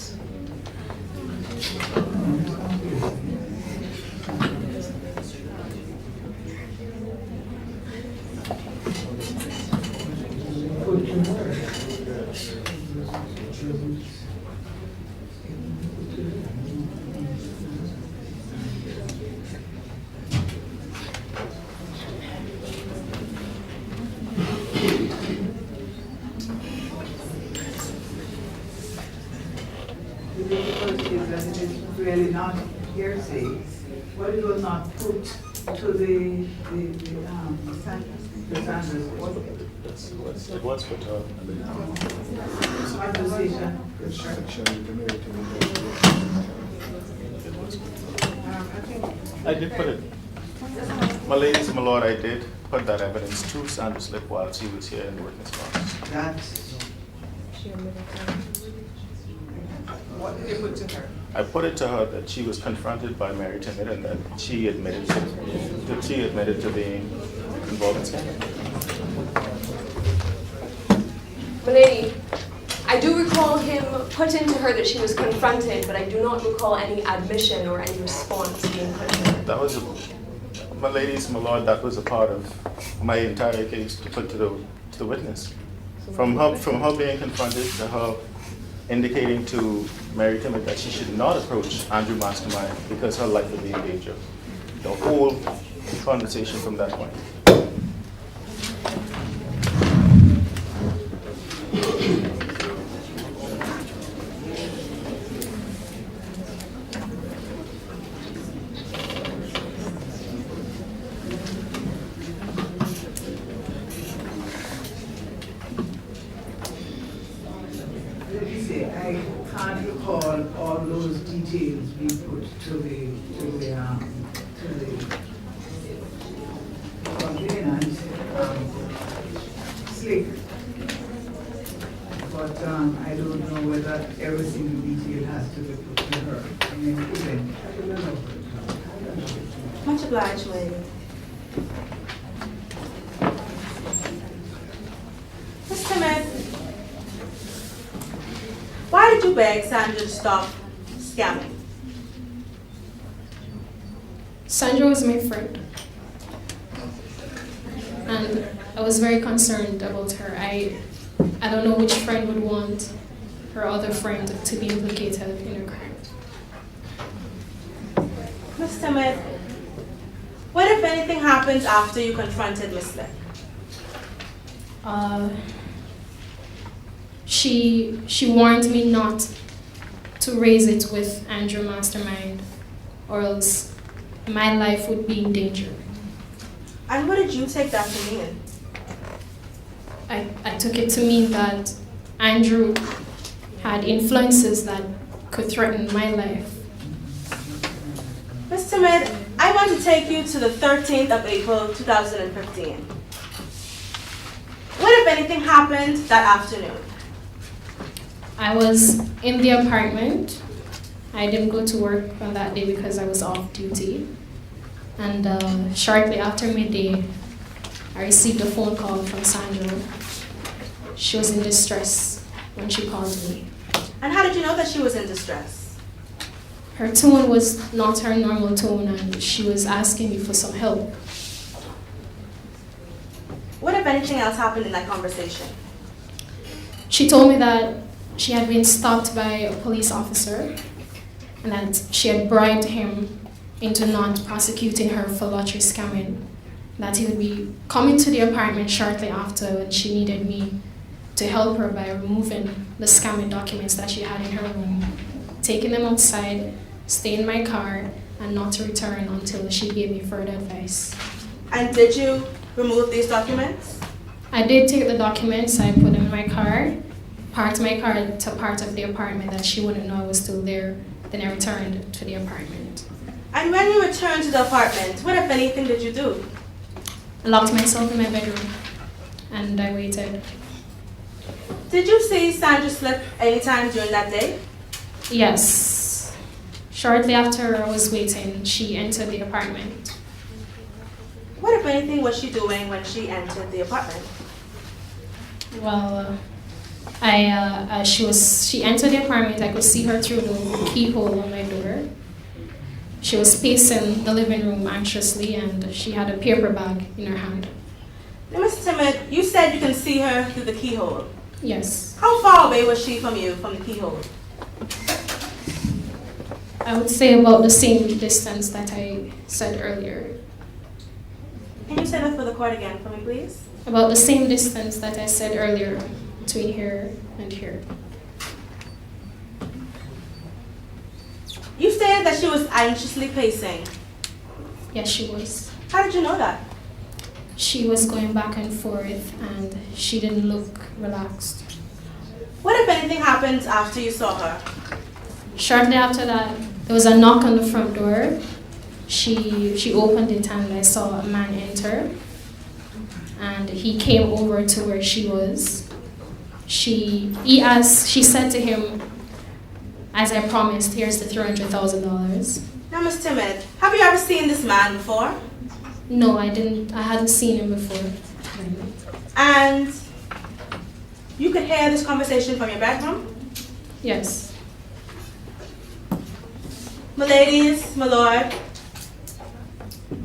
Really not hearsay, what it was not put to the Sandra's court. It was put to Conversation. I did put it. My ladies and my lord, I did put that evidence to Sandra Slick while she was here in the witness box. What did you put to her? I put it to her that she was confronted by Mary Timid and that she admitted to being involved in scamming. Milady, I do recall him putting to her that she was confronted, but I do not recall any admission or any response being put to her. That was, my ladies, my lord, that was a part of my entire case to put to the witness. From her being confronted to her indicating to Mary Timid that she should not approach Andrew Mastermind because her life would be in danger. The whole conversation from that point. I can't recall all those details being put to the complainant, Slick. But I don't know whether every single detail has to be put to her. I mean, even, I don't know. Much obliged, lady. Miss Timid, why did you beg Sandra to stop scamming? Sandra was my friend. And I was very concerned about her. I don't know which friend would want her other friend to be implicated in a crime. Miss Timid, what if anything happens after you confronted Miss Slick? She warned me not to raise it with Andrew Mastermind, or else my life would be in danger. And what did you take that to mean? I took it to mean that Andrew had influences that could threaten my life. Miss Timid, I want to take you to the 13th of April, 2015. What if anything happened that afternoon? I was in the apartment. I didn't go to work on that day because I was off duty. And shortly after midday, I received a phone call from Sandra. She was in distress when she called me. And how did you know that she was in distress? Her tone was not her normal tone, and she was asking me for some help. What if anything else happened in that conversation? She told me that she had been stopped by a police officer and that she had bribed him into not prosecuting her for lottery scamming, that he would be coming to the apartment shortly after when she needed me to help her by removing the scamming documents that she had in her room, taking them outside, stay in my car, and not to return until she gave me further advice. And did you remove these documents? I did take the documents, I put them in my car, parked my car to part of the apartment that she wouldn't know I was still there. Then I returned to the apartment. And when you returned to the apartment, what, if anything, did you do? I locked myself in my bedroom and I waited. Did you see Sandra Slick anytime during that day? Yes. Shortly after I was waiting, she entered the apartment. What, if anything, was she doing when she entered the apartment? Well, she entered the apartment. I could see her through the keyhole on my door. She was pacing the living room anxiously, and she had a paper bag in her hand. Now, Ms. Timid, you said you can see her through the keyhole. Yes. How far away was she from you, from the keyhole? I would say about the same distance that I said earlier. Can you say that for the court again for me, please? About the same distance that I said earlier, between here and here. You stated that she was anxiously pacing. Yes, she was. How did you know that? She was going back and forth, and she didn't look relaxed. What, if anything, happened after you saw her? Shortly after that, there was a knock on the front door. She opened it, and I saw a man enter. And he came over to where she was. She said to him, as I promised, here's the $300,000. Now, Ms. Timid, have you ever seen this man before? No, I didn't. I hadn't seen him before. And you could hear this conversation from your bedroom? Yes. My ladies, my lord,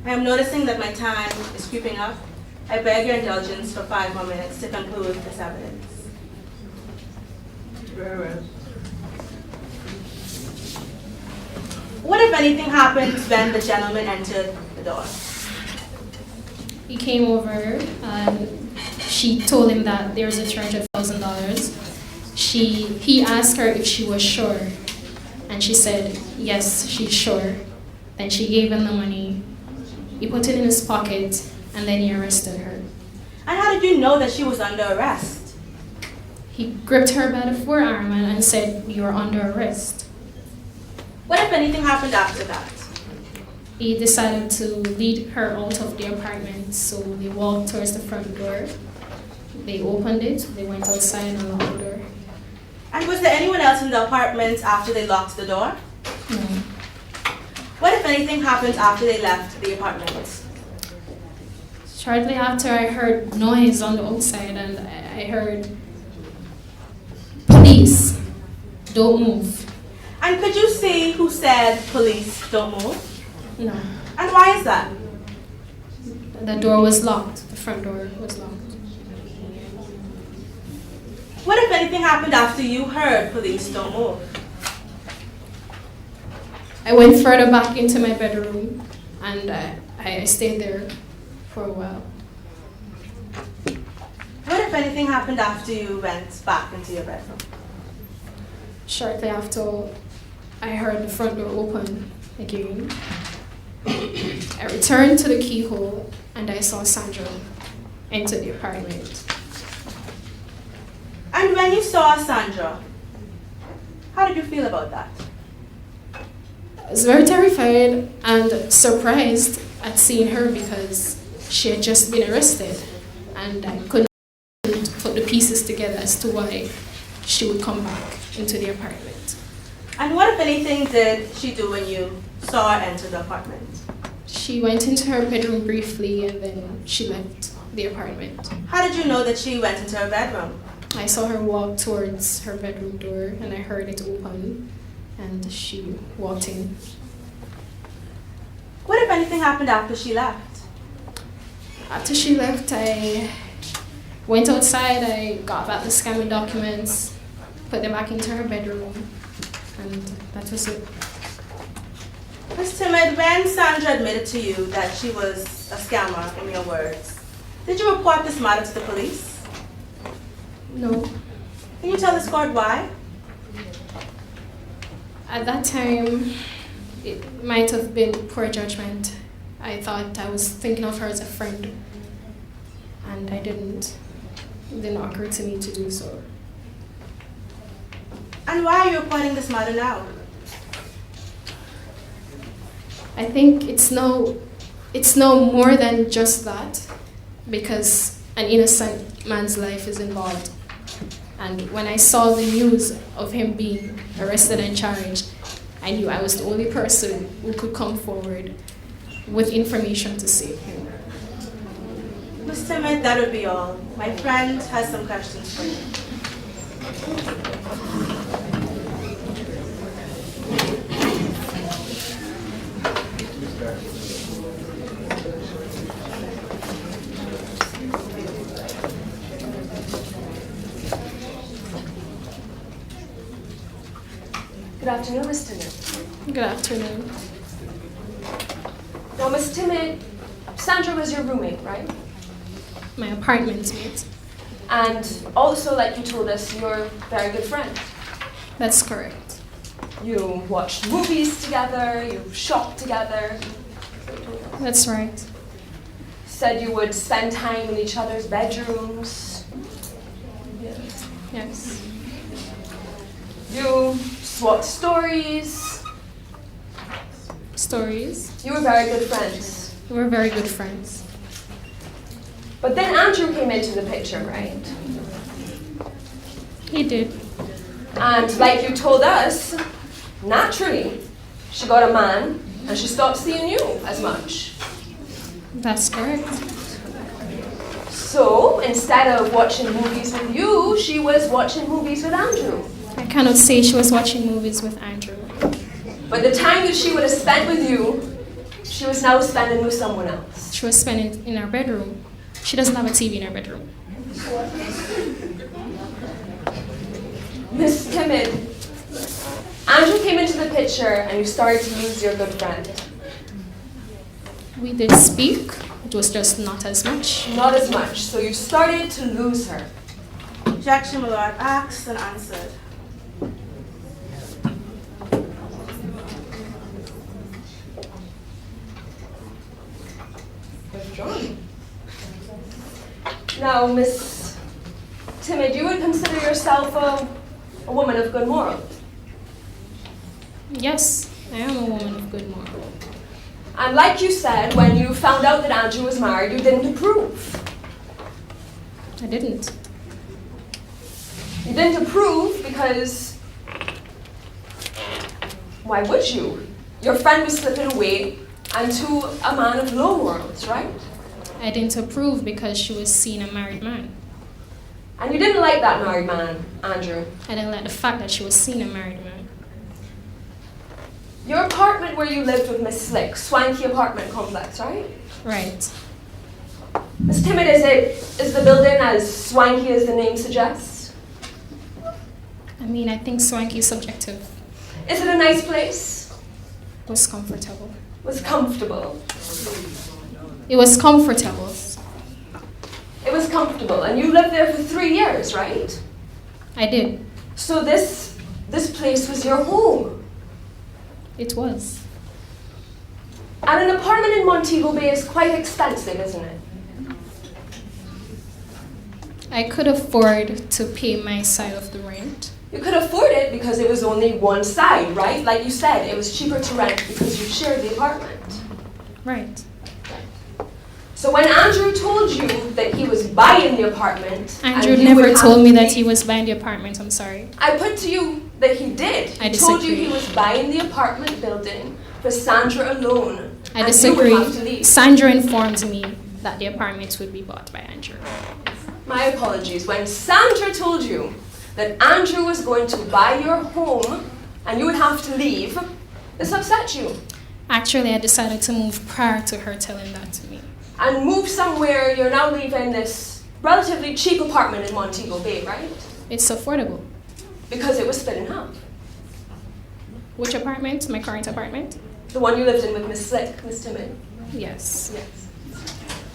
I am noticing that my time is creeping up. I beg your indulgence for 5 more minutes to conclude this evidence. Very well. What, if anything, happened when the gentleman entered the door? He came over and she told him that there was a $300,000. He asked her if she was sure, and she said, yes, she's sure. Then she gave him the money. He put it in his pocket, and then he arrested her. And how did you know that she was under arrest? He gripped her by the forearm and said, you're under arrest. What, if anything, happened after that? He decided to lead her out of the apartment, so they walked towards the front door. They opened it, they went outside and locked the door. And was there anyone else in the apartment after they locked the door? No. What, if anything, happened after they left the apartment? Shortly after, I heard noise on the outside, and I heard, police, don't move. And could you see who said, police, don't move? No. And why is that? The door was locked. The front door was locked. What, if anything, happened after you heard, police, don't move? I went further back into my bedroom, and I stayed there for a while. What, if anything, happened after you went back into your bedroom? Shortly after, I heard the front door open again. I returned to the keyhole, and I saw Sandra enter the apartment. And when you saw Sandra, how did you feel about that? I was very terrified and surprised at seeing her because she had just been arrested, and I couldn't put the pieces together as to why she would come back into the apartment. And what, if anything, did she do when you saw her enter the apartment? She went into her bedroom briefly, and then she left the apartment. How did you know that she went into her bedroom? I saw her walk towards her bedroom door, and I heard it open, and she walked in. What, if anything, happened after she left? After she left, I went outside, I got back the scamming documents, put them back into her bedroom, and that was it. Ms. Timid, when Sandra admitted to you that she was a scammer, in your words, did you report this matter to the police? No. Can you tell this court why? At that time, it might have been poor judgment. I thought I was thinking of her as a friend, and it didn't occur to me to do so. And why are you reporting this matter now? I think it's no more than just that, because an innocent man's life is involved. And when I saw the news of him being arrested and charged, I knew I was the only person who could come forward with information to save him. Ms. Timid, that would be all. My friend has some questions for you. Good afternoon, Ms. Timid. Good afternoon. Now, Ms. Timid, Sandra was your roommate, right? My apartment mate. And also, like you told us, you're a very good friend. That's correct. You watched movies together, you shopped together. That's right. Said you would spend time in each other's bedrooms. Yes. You swapped stories. Stories? You were very good friends. We were very good friends. But then Andrew came into the picture, right? He did. And like you told us, naturally, she got a man and she stopped seeing you as much. That's correct. So instead of watching movies with you, she was watching movies with Andrew. I cannot say she was watching movies with Andrew. But the time that she would have spent with you, she was now spending with someone else. She was spending it in her bedroom. She doesn't have a TV in her bedroom. Miss Timid, Andrew came into the picture and you started to lose your good friend. We did speak. It was just not as much. Not as much. So you started to lose her. Objection, my lord. Asked and answered. Withdrawn. Now, Miss Timid, you would consider yourself a woman of good morals. Yes, I am a woman of good morals. And like you said, when you found out that Andrew was married, you didn't approve. I didn't. You didn't approve because, why would you? Your friend was slipping away and to a man of low morals, right? I didn't approve because she was seeing a married man. And you didn't like that married man, Andrew. I didn't like the fact that she was seeing a married man. Your apartment where you lived with Miss Slick, swanky apartment complex, right? Right. Miss Timid, is the building as swanky as the name suggests? I mean, I think swanky is subjective. Is it a nice place? It was comfortable. Was comfortable. It was comfortable. It was comfortable, and you lived there for 3 years, right? I did. So this place was your home. It was. And an apartment in Montego Bay is quite expensive, isn't it? I could afford to pay my side of the rent. You could afford it because it was only one side, right? Like you said, it was cheaper to rent because you shared the apartment. Right. So when Andrew told you that he was buying the apartment... Andrew and you never would have told me to that leave- he was buying the apartment, I'm sorry. I put to you that he did. I He told you disagree. he was buying the apartment building for Sandra alone. I and disagree. You would have to leave. Sandra informed me that the apartment would be bought by Andrew. My apologies. When Sandra told you that Andrew was going to buy your home and you would have to leave, this upset you. Actually, I decided to move prior to her telling that to me. And move somewhere, you're now leaving this relatively cheap apartment in Montego Bay, right? It's affordable. Because it was split in half. Which apartment? My current apartment? The one you lived in with Miss Slick, Miss Timid. Yes. Yes.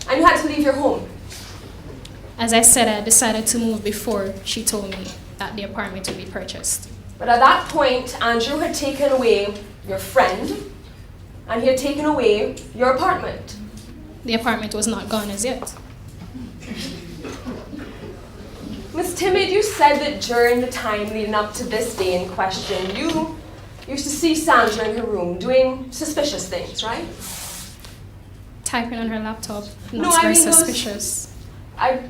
And you had to leave your home. As I said, I decided to move before she told me that the apartment would be purchased. But at that point, Andrew had taken away your friend, and he had taken away your apartment. The apartment was not gone as yet. Miss Timid, you said that during the time leading up to this day in question, you used to see Sandra in her room doing suspicious things, right? Typing on her laptop, No, not I very mean those- suspicious.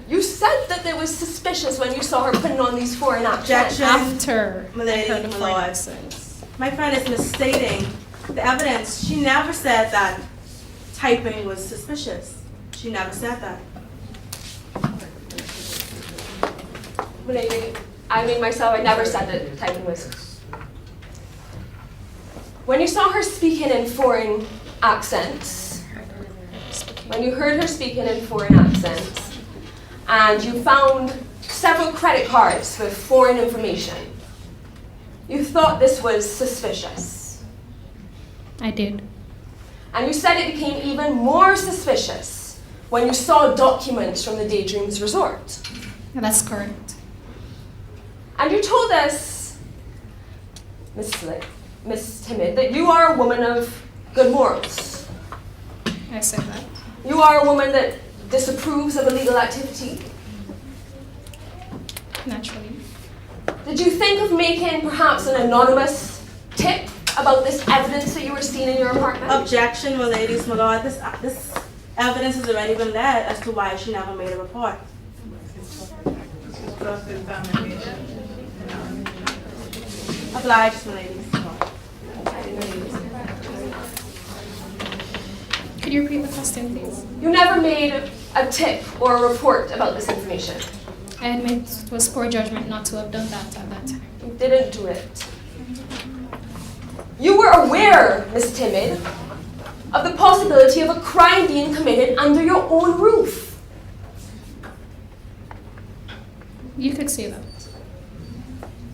You said that it was suspicious when you saw her putting on these foreign accents. After I Milady, heard the my foreign lord. accents. My friend is misstating the evidence. She never said that typing was suspicious. She never said that. Milady, I mean myself, I never said that typing was. When you saw her speaking in foreign accents, when you heard her speaking in foreign accents, and you found several credit cards with foreign information, you thought this was suspicious. I did. And you said it became even more suspicious when you saw documents from the Daydreams Resort. That's correct. And you told us, Miss Slick, Miss Timid, that you are a woman of good morals. I said that. You are a woman that disapproves of illegal activity. Naturally. Did you think of making perhaps an anonymous tip about this evidence that you were seeing in your apartment? Objection, my ladies, my lord. This evidence has already been led as to why she never made a report. Obliged, my ladies. Could you repeat the question, please? You never made a tip or a report about this information. I admit it was poor judgment not to have done that at that time. You didn't do it. You were aware, Miss Timid, of the possibility of a crime being committed under your own roof. You could say that.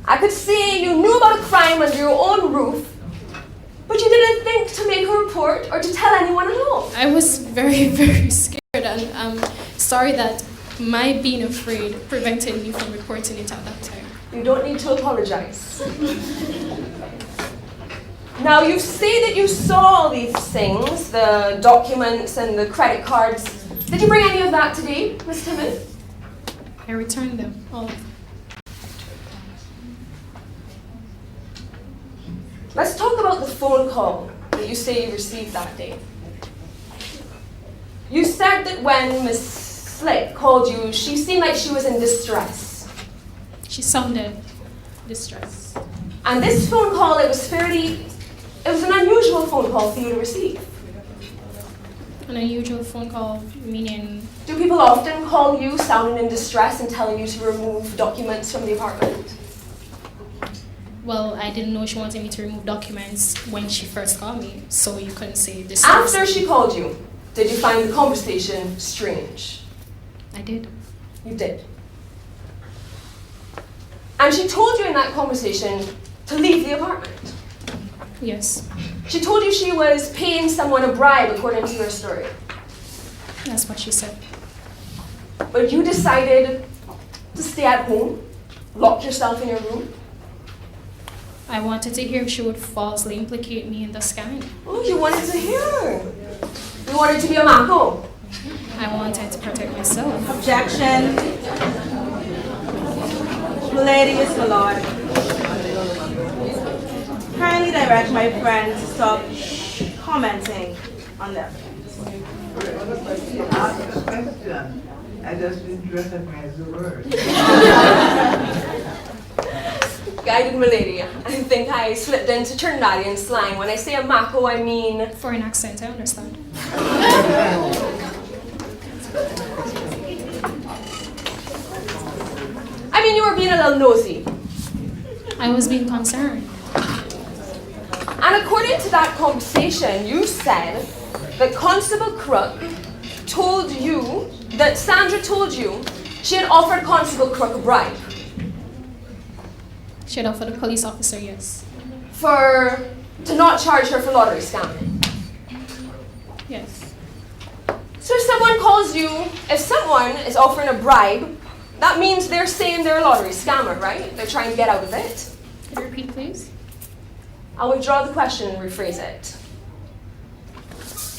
I could see you knew about a crime under your own roof, but you didn't think to make a report or to tell anyone at all. I was very, very scared, and I'm sorry that my being afraid prevented me from reporting it at that time. You don't need to apologize. Now, you say that you saw these things, the documents and the credit cards. Did you bring any of that today, Miss Timid? I returned them all. Let's talk about the phone call that you say you received that day. You said that when Miss Slick called you, she seemed like she was in distress. She sounded distressed. And this phone call, it was an unusual phone call for you to receive. An unusual phone call, meaning... Do people often call you sounding in distress and telling you to remove documents from the apartment? Well, I didn't know she wanted me to remove documents when she first called me, so you couldn't say distress. After she called you, did you find the conversation strange? I did. You did. And she told you in that conversation to leave the apartment. Yes. She told you she was paying someone a bribe, according to your story. That's what she said. But you decided to stay at home, lock yourself in your room. I wanted to hear if she would falsely implicate me in the scamming. Oh, you wanted to hear. You wanted to be a Mako. I wanted to protect myself. Objection. Ladies, my lord. Kindly direct my friend to stop commenting on them. I just didn't recognize the word. Guided Milady, I think I slipped into Trinidadian slang. When I say a Mako, I mean... For an accent, I understand. I mean, you were being a little nosy. I was being concerned. And according to that conversation, you said that Constable Crook told you, that Sandra told you, she had offered Constable Crook a bribe. She had offered a police officer, yes. To not charge her for lottery scamming. Yes. So if someone is offering a bribe, that means they're saying they're a lottery scammer, right? They're trying to get out of it. Could you repeat, please? I'll withdraw the question and rephrase it.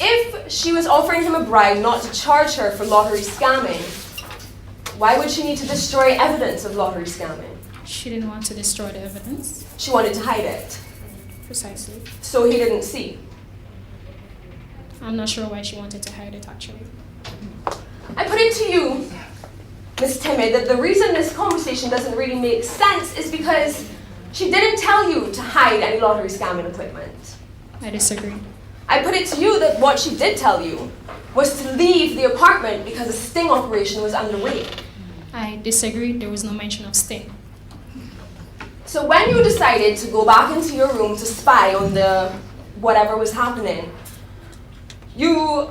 If she was offering him a bribe not to charge her for lottery scamming, why would she need to destroy evidence of lottery scamming? She didn't want to destroy the evidence. She wanted to hide it. Precisely. So he didn't see. I'm not sure why she wanted to hide it, actually. I put it to you, Miss Timid, that the reason this conversation doesn't really make sense is because she didn't tell you to hide any lottery scamming equipment. I disagree. I put it to you that what she did tell you was to leave the apartment because a sting operation was underway. I disagree. There was no mention of sting. So when you decided to go back into your room to spy on the whatever was happening, you,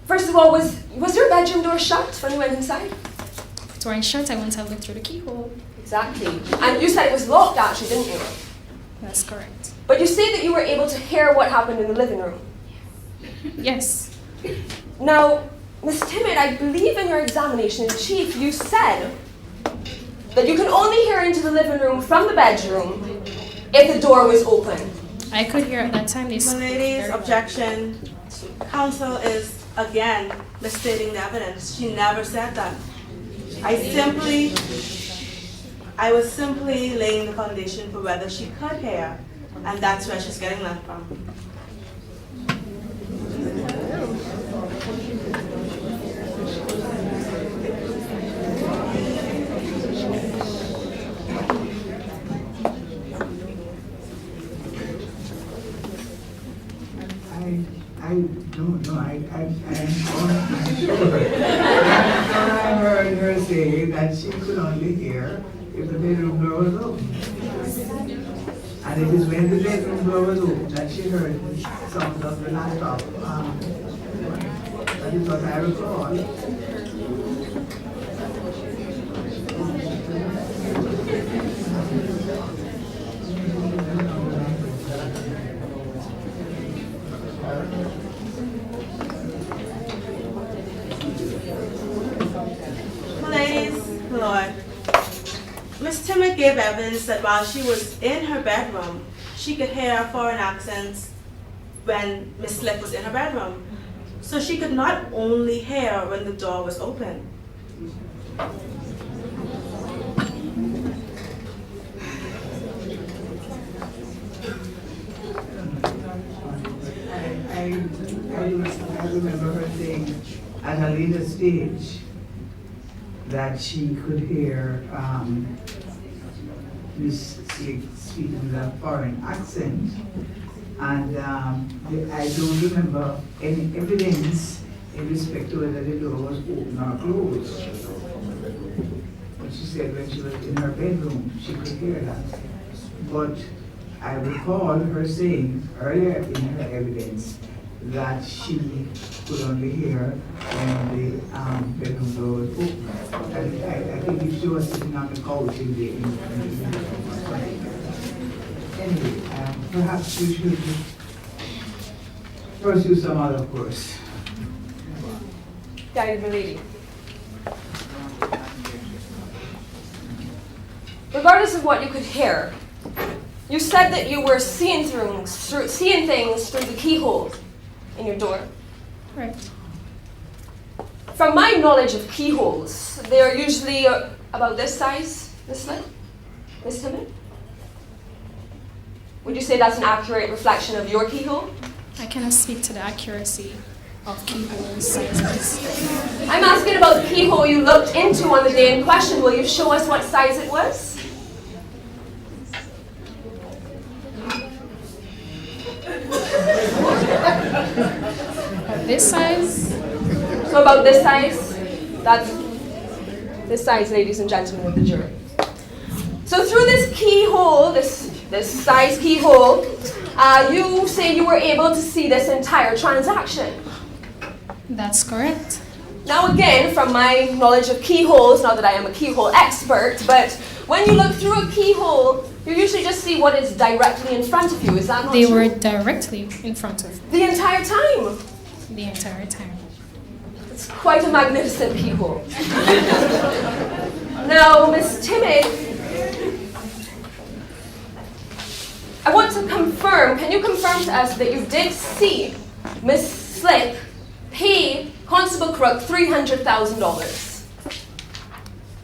first of all, was your bedroom door shut when you went inside? If it weren't shut, I wouldn't have looked through the keyhole. Exactly. And you said it was locked, actually, didn't you? That's correct. But you say that you were able to hear what happened in the living room. Yes. Now, Miss Timid, I believe in your examination in chief, you said that you can only hear into the living room from the bedroom if the door was open. I could hear at that time. Ladies, objection. Counsel is again misstating the evidence. She never said that. I was simply laying the foundation for whether she could hear, and that's where she's getting that from. I don't know. I'm sure. I heard her say that she could only hear if the bedroom door was open. And it is when the bedroom door was open that she heard the sound of the laptop. That is what I recall. Ladies, Lord, Miss Timid gave evidence that while she was in her bedroom, she could hear foreign accents when Miss Slick was in her bedroom. So she could not only hear when the door was open. I remember her saying at a later stage that she could hear Miss Slick speaking with a foreign accent. And I don't remember any evidence in respect to whether the door was open or closed. But she said when she was in her bedroom, she could hear that. But I recall her saying earlier in her evidence that she could only hear when the bedroom door was open. I think if she was sitting on the couch in the anyway, perhaps we should pursue some other course. Guided lady. Regardless of what you could hear, you said that you were seeing things through the keyhole in your door. Right. From my knowledge of keyholes, they are usually about this size, Miss Slick, Miss Timid. Would you say that's an accurate reflection of your keyhole? I cannot speak to the accuracy of keyhole sizes. I'm asking about the keyhole you looked into on the day in question. Will you show us what size it was? This size? So about this size? That's this size, ladies and gentlemen of the jury. So through this keyhole, this size keyhole, you say you were able to see this entire transaction. That's correct. Now again, from my knowledge of keyholes, not that I am a keyhole expert, but when you look through a keyhole, you usually just see what is directly in front of you. Is that not true? They were directly in front of me. The entire time? The entire time. It's quite a magnificent keyhole. Now, Miss Timid, I want to confirm, can you confirm to us that you did see Miss Slick pay Constable Crook $300,000?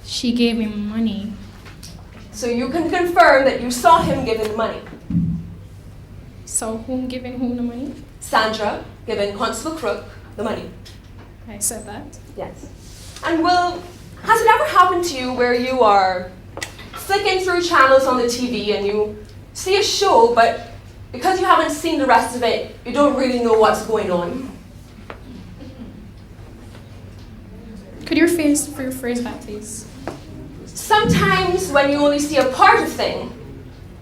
She gave me money. So you can confirm that you saw him giving money. So whom giving whom the money? Sandra giving Constable Crook the money. I said that. Yes. And Will, has it ever happened to you where you are flicking through channels on the TV and you see a show, but because you haven't seen the rest of it, you don't really know what's going on? Could you rephrase that, please? Sometimes when you only see a part of thing,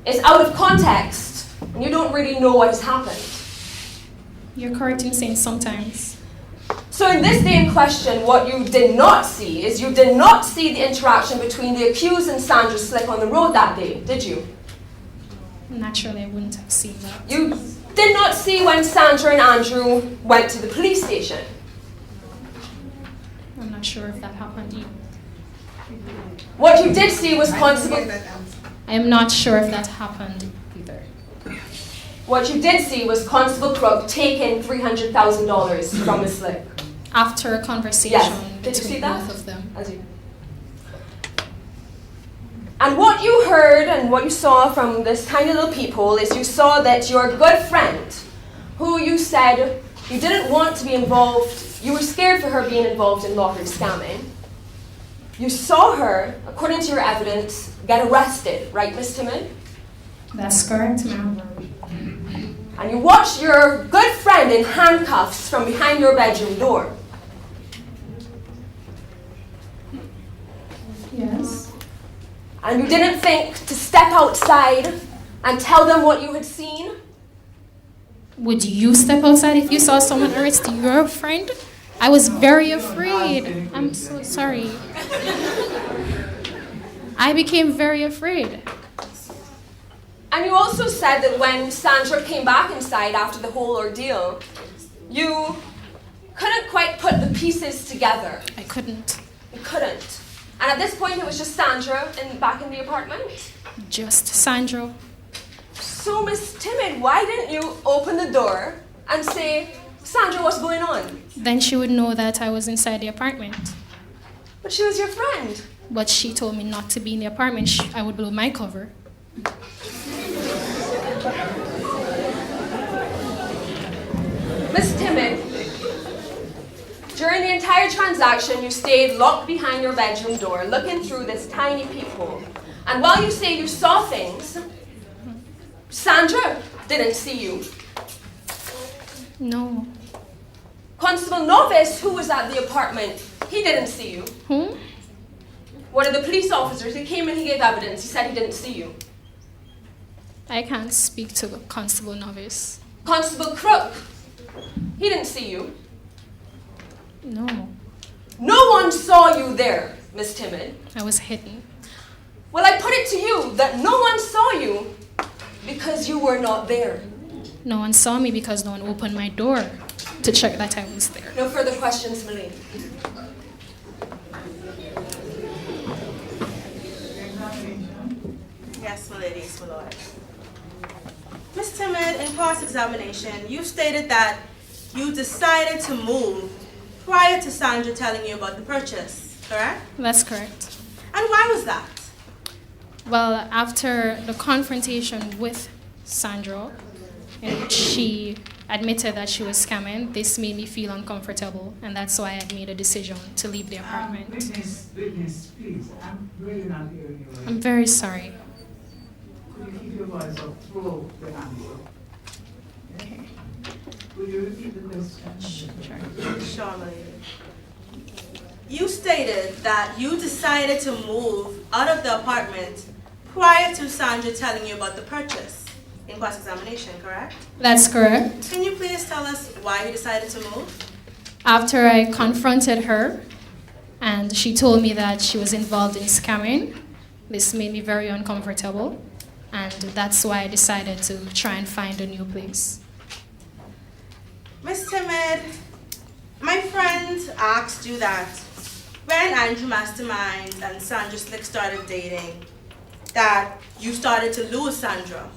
it's out of context and you don't really know what has happened. You're correct in saying sometimes. So in this day in question, what you did not see is you did not see the interaction between the accused and Sandra Slick on the road that day, did you? Naturally, I wouldn't have seen that. You did not see when Sandra and Andrew went to the police station. I'm not sure if that happened either. What you did see was Constable... I am not sure if that happened either. What you did see was Constable Crook taking $300,000 from Miss Slick. After a conversation Did you see between that? both of them. And what you heard and what you saw from this tiny little peephole is you saw that your good friend, who you said you didn't want to be involved, you were scared for her being involved in lottery scamming. You saw her, according to your evidence, get arrested, right, Miss Timon? That's correct, ma'am. And you watched your good friend in handcuffs from behind your bedroom door. Yes. And you didn't think to step outside and tell them what you had seen? Would you step outside if you saw someone arrest your friend? I was very afraid. I'm so sorry. I became very afraid. And you also said that when Sandra came back inside after the whole ordeal, you couldn't quite put the pieces together. I couldn't. You couldn't. And at this point, it was just Sandra back in the apartment? Just Sandra. So, Miss Timid, why didn't you open the door and say, Sandra, what's going on? Then she would know that I was inside the apartment. But she was your friend. But she told me not to be in the apartment. I would blow my cover. Miss Timid, during the entire transaction, you stayed locked behind your bedroom door, looking through this tiny peephole. And while you say you saw things, Sandra didn't see you. No. Constable Novice, who was at the apartment, he didn't see you. Who? One of the police officers, he came and he gave evidence. He said he didn't see you. I can't speak to Constable Novice. Constable Crook, he didn't see you. No. No one saw you there, Miss Timid. I was hidden. Well, I put it to you that no one saw you because you were not there. No one saw me because no one opened my door to check that I was there. No further questions, Malene. Yes, my ladies, my lord. Miss Timid, in cross-examination, you stated that you decided to move prior to Sandra telling you about the purchase, correct? That's correct. And why was that? Well, after the confrontation with Sandra, in which she admitted that she was scamming, this made me feel uncomfortable, and that's why I made a decision to leave the apartment. Witness, please. I'm really not hearing you. I'm very sorry. Could you keep your voice up through the answer? Okay. Will you repeat the question? Sure. Sure, my lady. You stated that you decided to move out of the apartment prior to Sandra telling you about the purchase in cross-examination, correct? That's correct. Can you please tell us why you decided to move? After I confronted her, and she told me that she was involved in scamming, this made me very uncomfortable, and that's why I decided to try and find a new place. Miss Timid, my friend asked you that when Andrew Mastermind and Sandra Slick started dating, that you started to lose Sandra.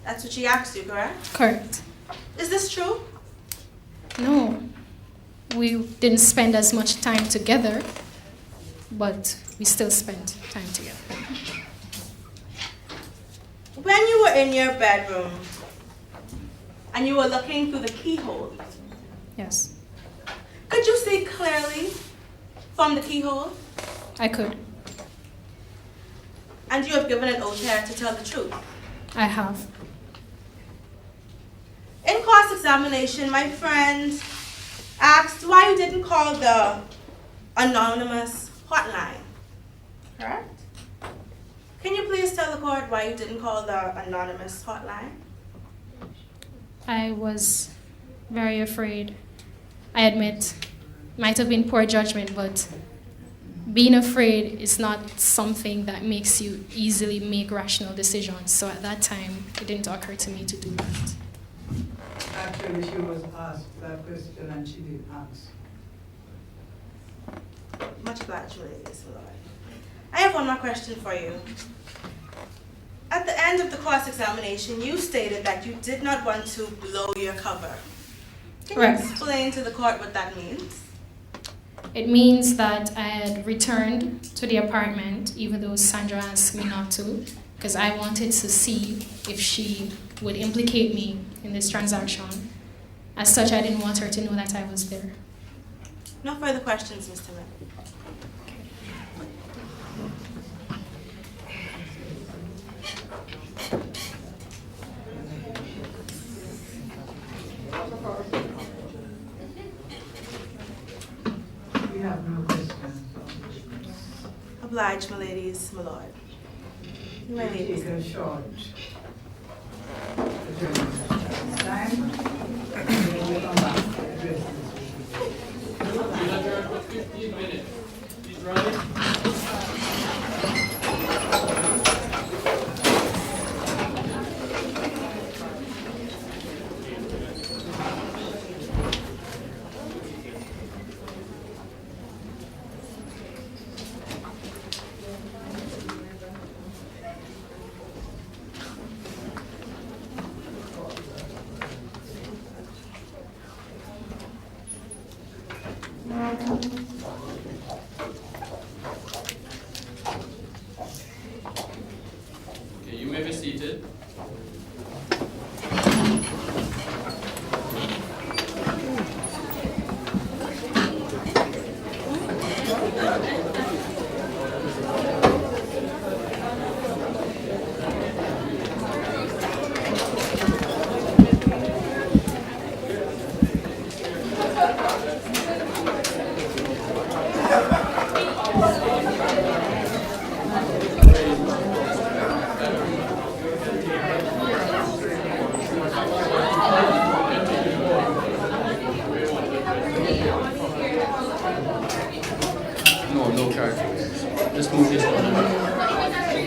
That's what she asked you, correct? Correct. Is this true? No, we didn't spend as much time together, but we still spent time together. When you were in your bedroom and you were looking through the keyhole, Yes, could you see clearly from the keyhole? I could. And you have given an oath here to tell the truth. I have. In cross-examination, my friend asked why you didn't call the anonymous hotline, correct? Can you please tell the court why you didn't call the anonymous hotline? I was very afraid. I admit, might have been poor judgment, but being afraid is not something that makes you easily make rational decisions. So at that time, it didn't occur to me to do that. Actually, she was asked that question and she did answer. Much obliged, ladies. I have one more question for you. At the end of the cross-examination, you stated that you did not want to blow your cover. Can Correct. you explain to the court what that means? It means that I had returned to the apartment, even though Sandra asked me not to, because I wanted to see if she would implicate me in this transaction. As such, I didn't want her to know that I was there. No further questions, Mr. Manley. We have no questions. Obliged, my ladies, my lord. You may We'll leave. take a short adjournment time. And then we'll come back to address Okay, you may be seated. No charges. Just move this one.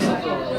Thank you.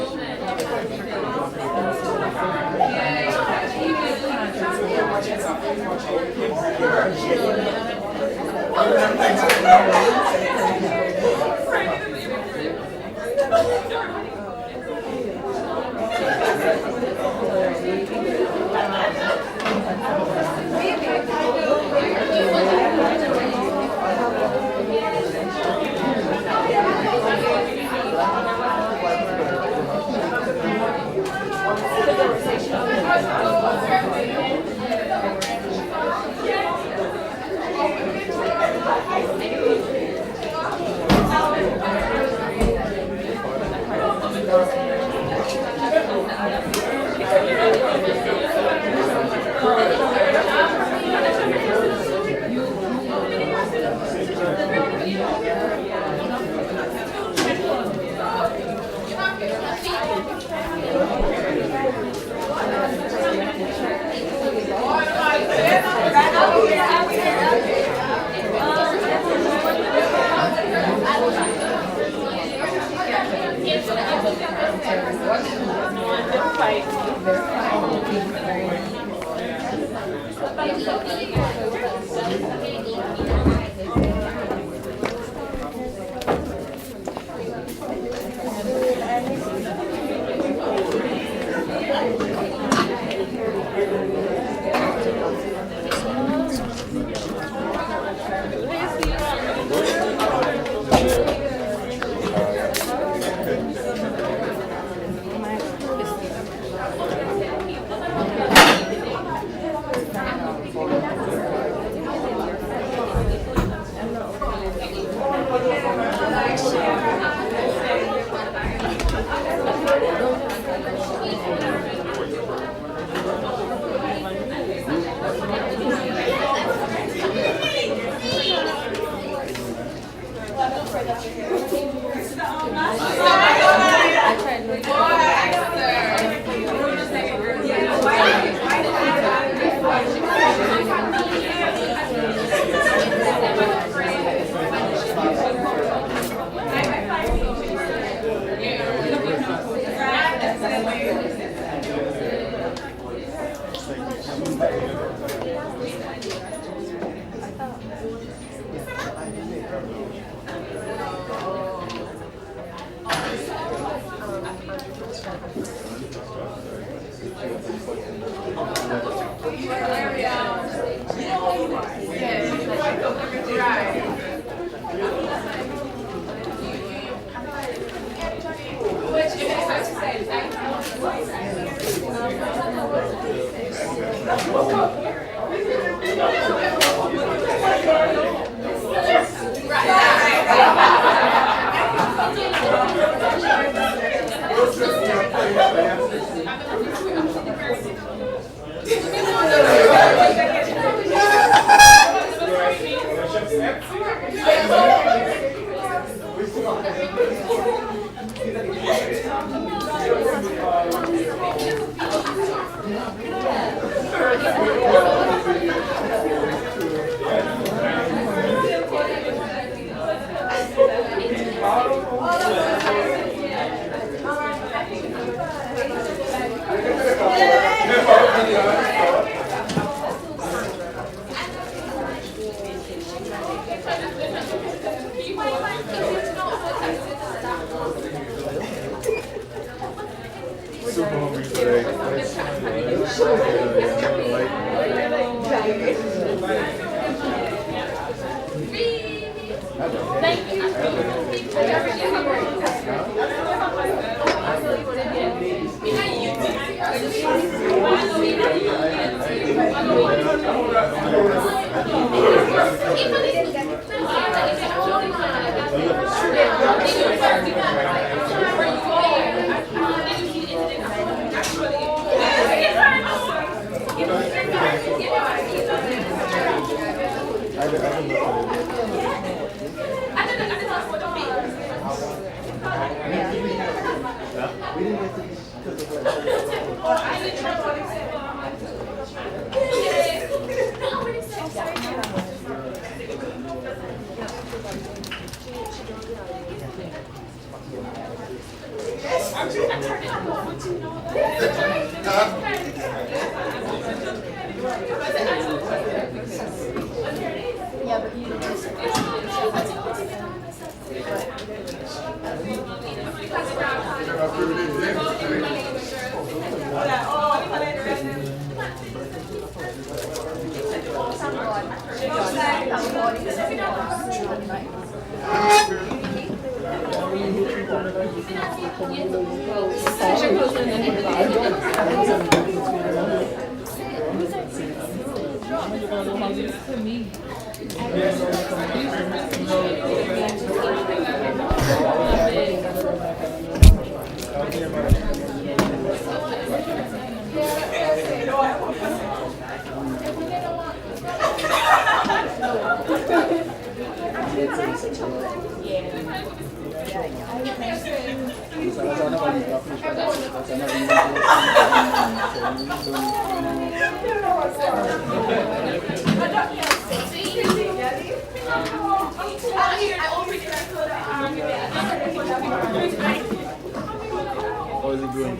How's it going?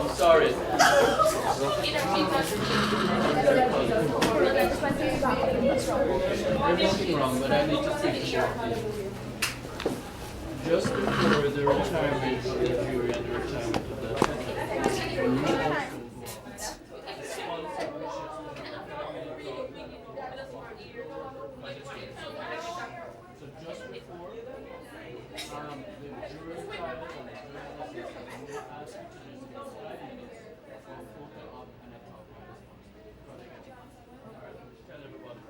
Sorry. There's nothing wrong, but I need to speak shortly. Just before the retirement of the jury and the retirement of the when you also so just before the jury trial and the jury assessment, I'm going to ask you to just get 5 minutes for a photo op and a talk by response. Alright, tell everybody.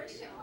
Yes.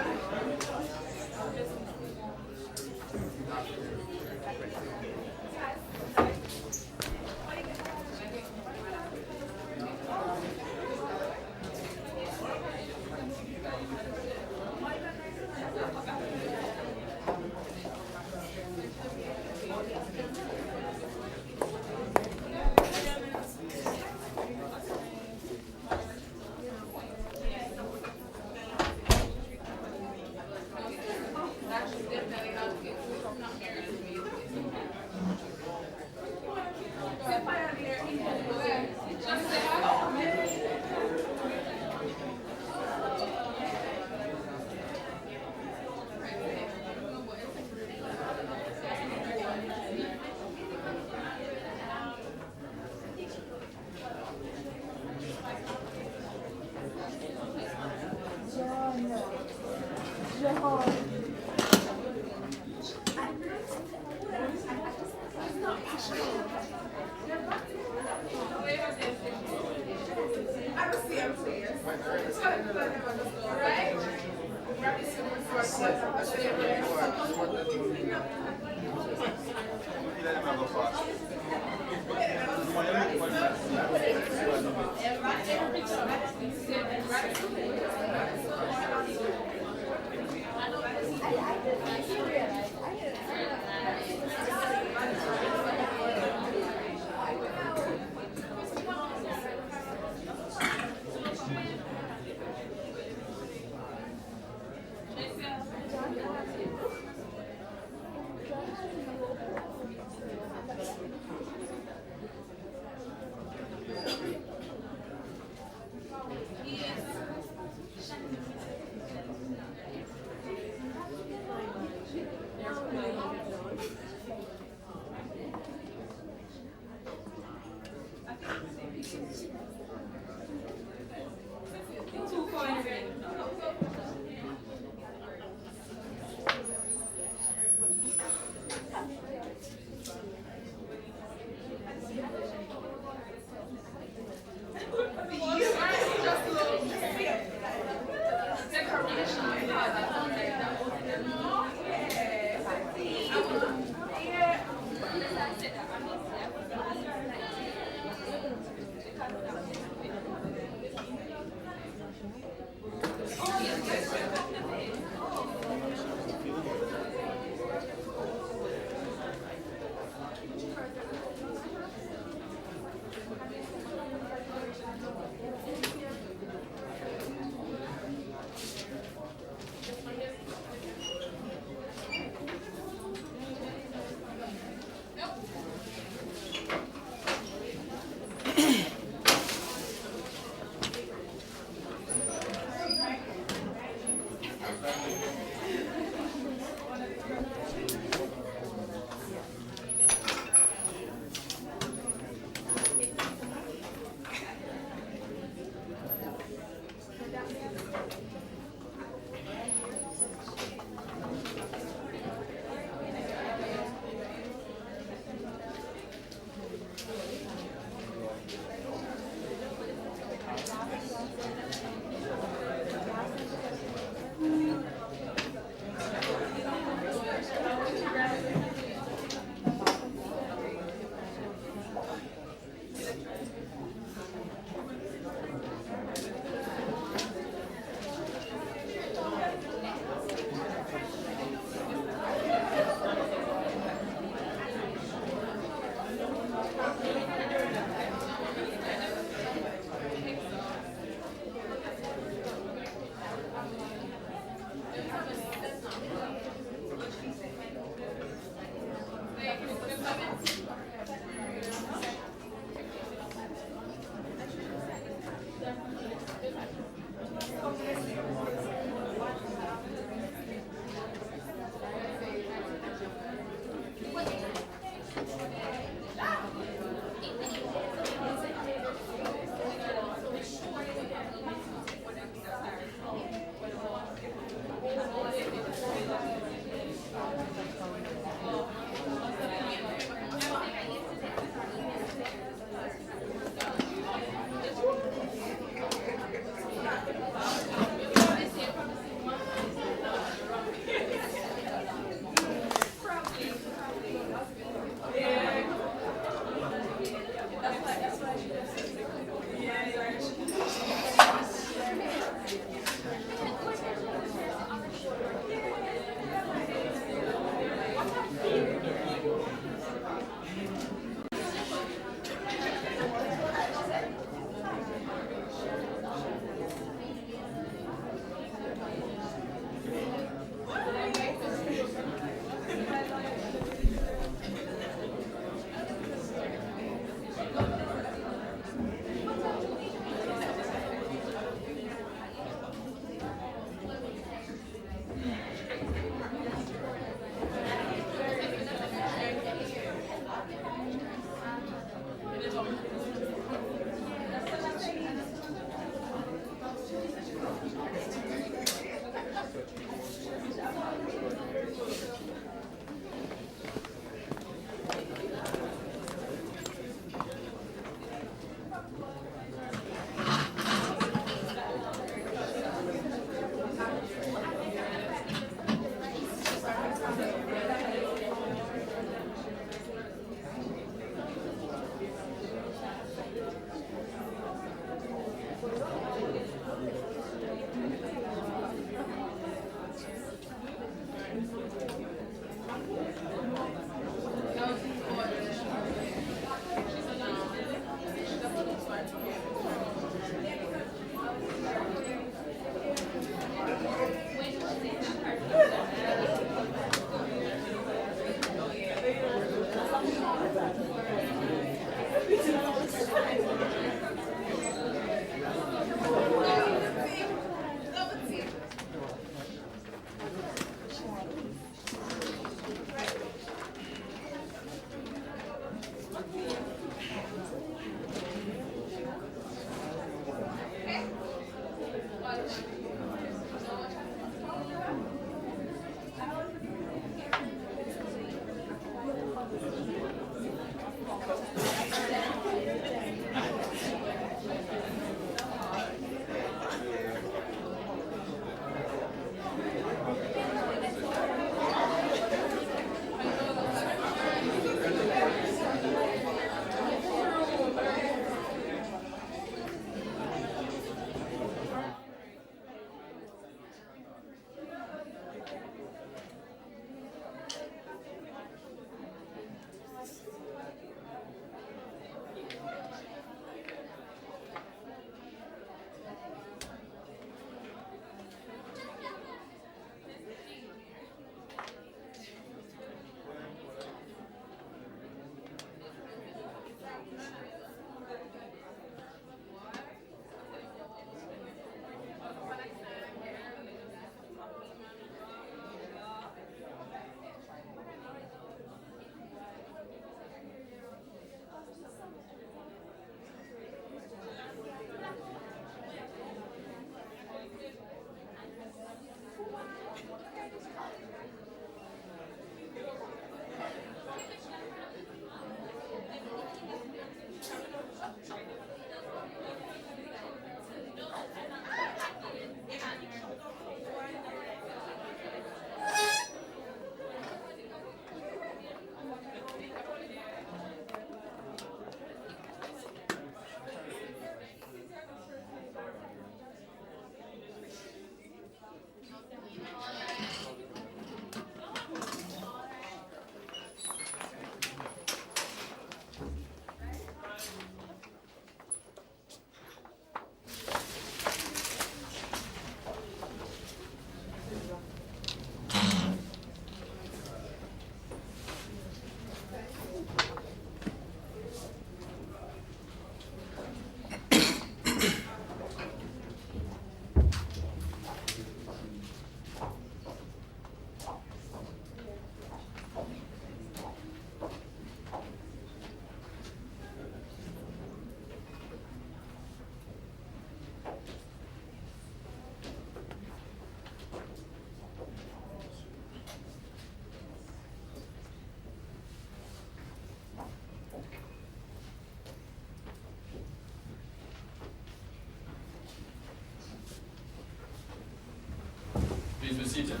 seated.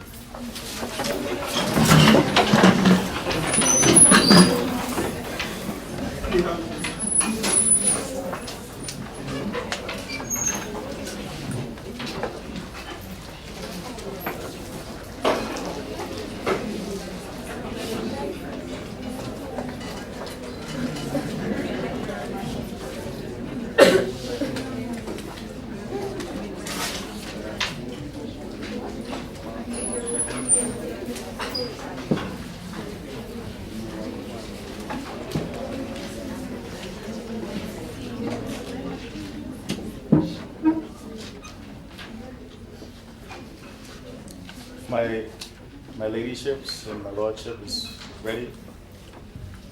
My ladyships and my lordship is ready.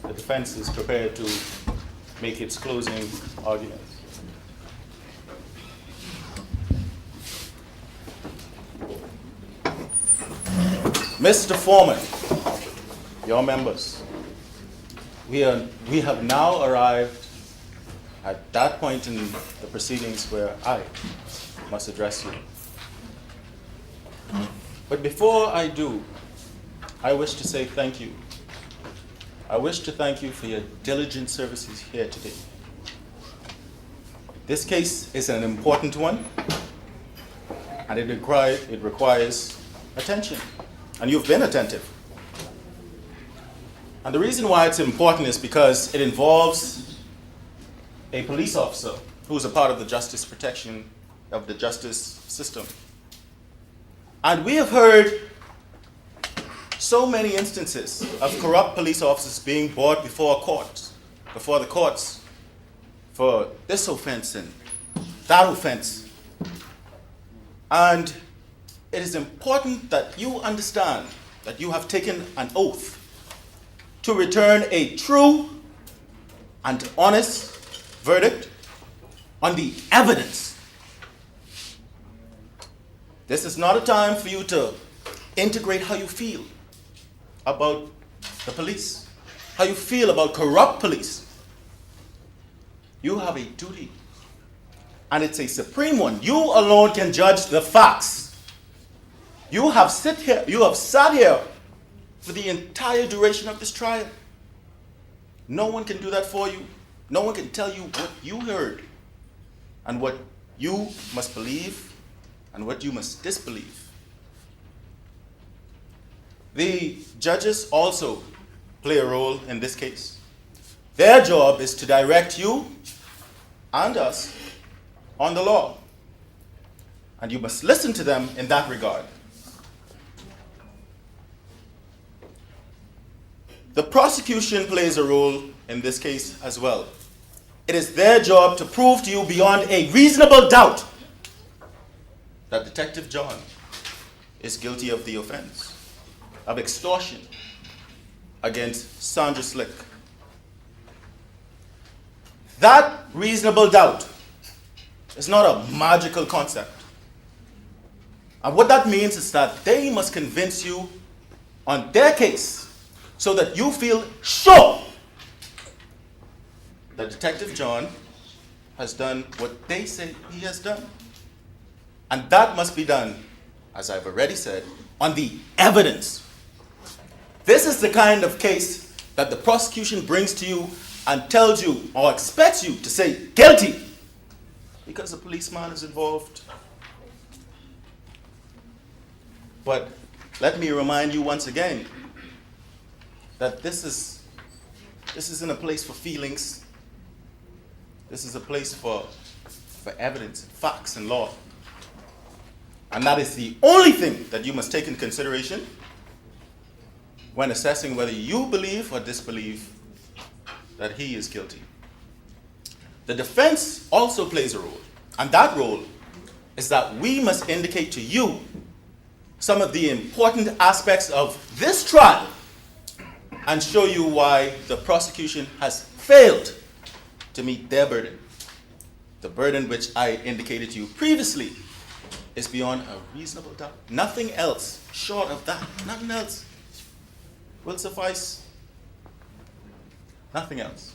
The defense is prepared to make its closing arguments. Mr. Foreman, your members, we have now arrived at that point in the proceedings where I must address you. But before I do, I wish to say thank you. I wish to thank you for your diligent services here today. This case is an important one, and it requires attention, and you've been attentive. And the reason why it's important is because it involves a police officer who's a part of the justice protection of the justice system. And we have heard so many instances of corrupt police officers being brought before the courts for this offense and that offense. And it is important that you understand that you have taken an oath to return a true and honest verdict on the evidence. This is not a time for you to integrate how you feel about the police, how you feel about corrupt police. You have a duty, and it's a supreme one. You alone can judge the facts. You have sat here for the entire duration of this trial. No one can do that for you. No one can tell you what you heard and what you must believe and what you must disbelieve. The judges also play a role in this case. Their job is to direct you and us on the law, and you must listen to them in that regard. The prosecution plays a role in this case as well. It is their job to prove to you beyond a reasonable doubt that Detective John is guilty of the offense of extortion against Sandra Slick. That reasonable doubt is not a magical concept. And what that means is that they must convince you on their case so that you feel sure that Detective John has done what they say he has done. And that must be done, as I've already said, on the evidence. This is the kind of case that the prosecution brings to you and tells you or expects you to say guilty because a policeman is involved. But let me remind you once again that this isn't a place for feelings. This is a place for evidence, facts, and law. And that is the only thing that you must take into consideration when assessing whether you believe or disbelieve that he is guilty. The defense also plays a role, and that role is that we must indicate to you some of the important aspects of this trial and show you why the prosecution has failed to meet their burden. The burden which I indicated to you previously is beyond a reasonable doubt. Nothing else short of that, nothing else will suffice. Nothing else.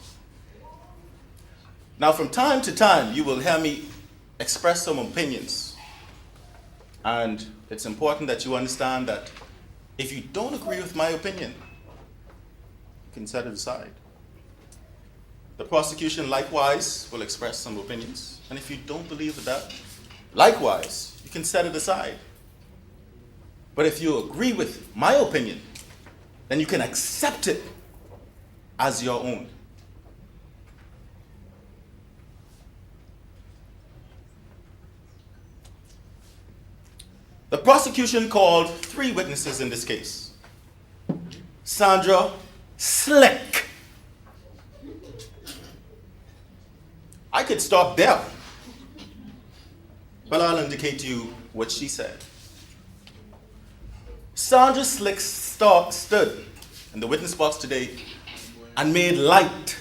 Now, from time to time, you will hear me express some opinions And it's important that you understand that if you don't agree with my opinion, you can set it aside. The prosecution likewise will express some opinions. And if you don't believe with that, likewise, you can set it aside. But if you agree with my opinion, then you can accept it as your own. The prosecution called 3 witnesses in this case. Sandra Slick. I could stop there, but I'll indicate to you what she said. Sandra Slick stood in the witness box today and made light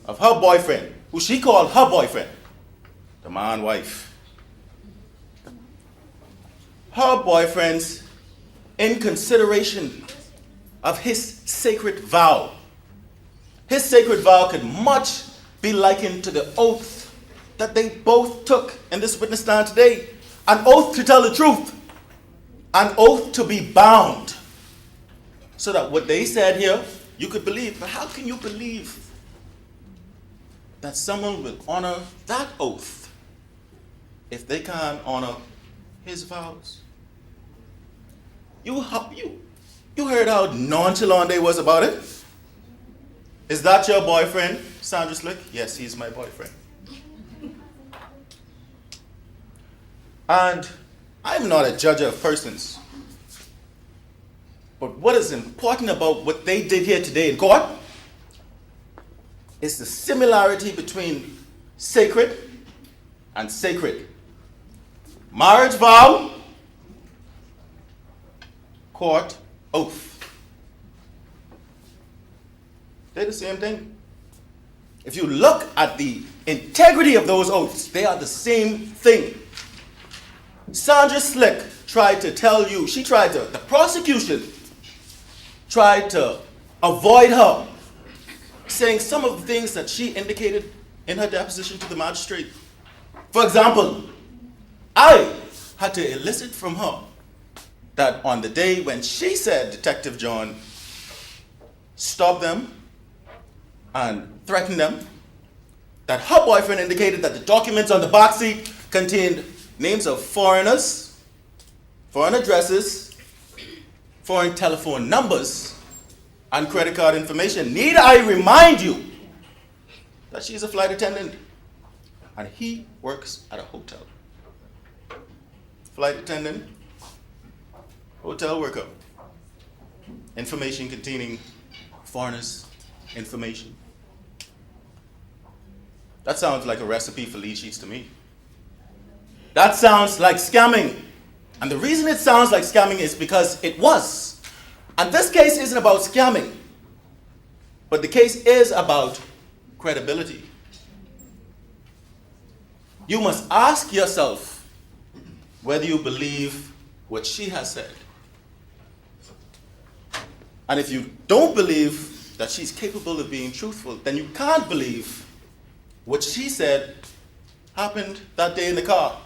of her boyfriend, who she called her boyfriend, the man wife. Her boyfriend's in consideration of his sacred vow. His sacred vow could much be likened to the oath that they both took in this witness stand today. An oath to tell the truth. An oath to be bound. So that what they said here, you could believe. But how can you believe that someone will honor that oath if they can't honor his vows? You heard how nonchalant they was about it. Is that your boyfriend, Sandra Slick? Yes, he's my boyfriend. And I'm not a judge of persons. But what is important about what they did here today in court is the similarity between sacred and sacred. Marriage vow, court oath. They're the same thing. If you look at the integrity of those oaths, they are the same thing. Sandra Slick tried to tell you, the prosecution tried to avoid her saying some of the things that she indicated in her deposition to the magistrate. For example, I had to elicit from her that on the day when she said Detective John stopped them and threatened them, that her boyfriend indicated that the documents on the box seat contained names of foreigners, foreign addresses, foreign telephone numbers, and credit card information. Need I remind you that she's a flight attendant and he works at a hotel. Flight attendant, hotel worker. Information containing foreigners' information. That sounds like a recipe for lead sheets to me. That sounds like scamming. And the reason it sounds like scamming is because it was. And this case isn't about scamming, but the case is about credibility. You must ask yourself whether you believe what she has said. And if you don't believe that she's capable of being truthful, then you can't believe what she said happened that day in the car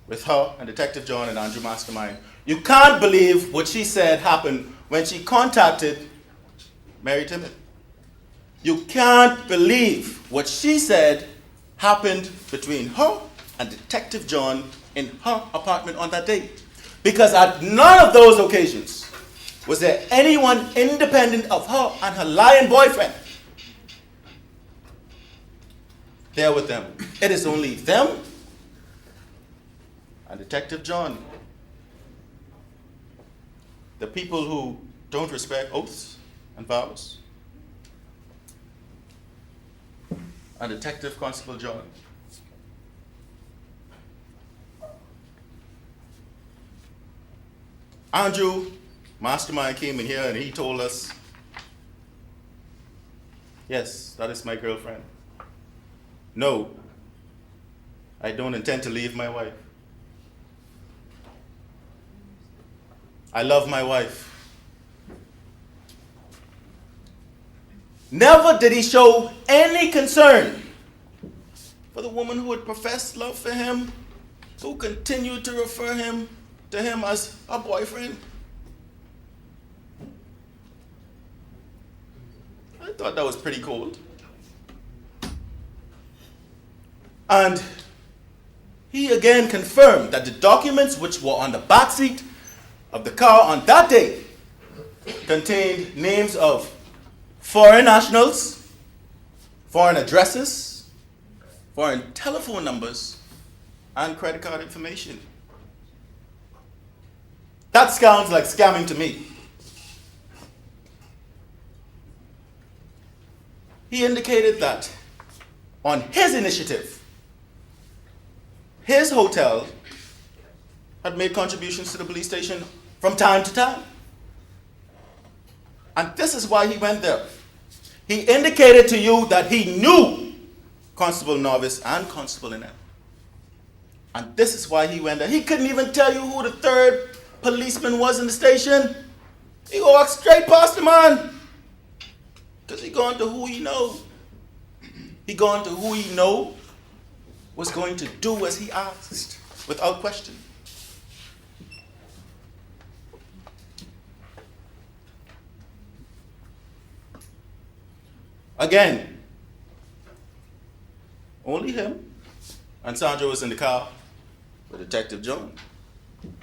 with her and Detective John and Andrew Mastermind. You can't believe what she said happened when she contacted Mary Timmett. You can't believe what she said happened between her and Detective John in her apartment on that day. Because at none of those occasions was there anyone independent of her and her lying boyfriend there with them. It is only them and Detective John. The people who don't respect oaths and vows. And Detective Constable John. Andrew Mastermind came in here and he told us, yes, that is my girlfriend. No, I don't intend to leave my wife. I love my wife. Never did he show any concern for the woman who had professed love for him who continued to refer to him as a boyfriend. I thought that was pretty cold. And he again confirmed that the documents which were on the back seat of the car on that day contained names of foreign nationals, foreign addresses, foreign telephone numbers, and credit card information. That sounds like scamming to me. He indicated that on his initiative, his hotel had made contributions to the police station from time to time. And this is why he went there. He indicated to you that he knew Constable Novice and Constable Inet. And this is why he went there. He couldn't even tell you who the third policeman was in the station. He walked straight past the man. Because he gone to who he know. He gone to who he know was going to do as he asked, without question. Again, only him and Sandra was in the car with Detective John.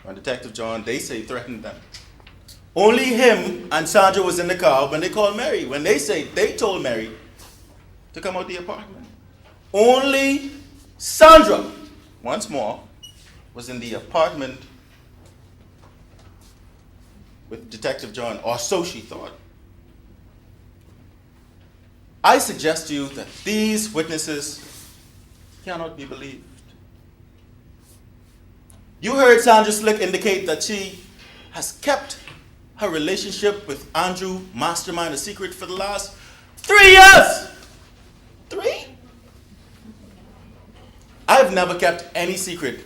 When Detective John, they say, threatened them. Only him and Sandra was in the car when they called Mary. When they say they told Mary to come out the apartment. Only Sandra, once more, was in the apartment with Detective John, or so she thought. I suggest to you that these witnesses cannot be believed. You heard Sandra Slick indicate that she has kept her relationship with Andrew Mastermind a secret for the last 3 years. 3? I've never kept any secret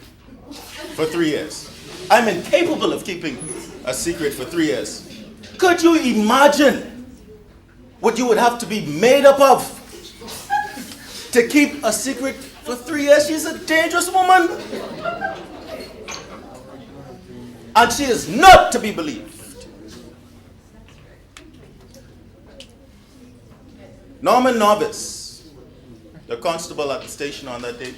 for 3 years. I'm incapable of keeping a secret for 3 years. Could you imagine what you would have to be made up of to keep a secret for 3 years? She's a dangerous woman. And she is not to be believed. Norman Novice, the constable at the station on that day,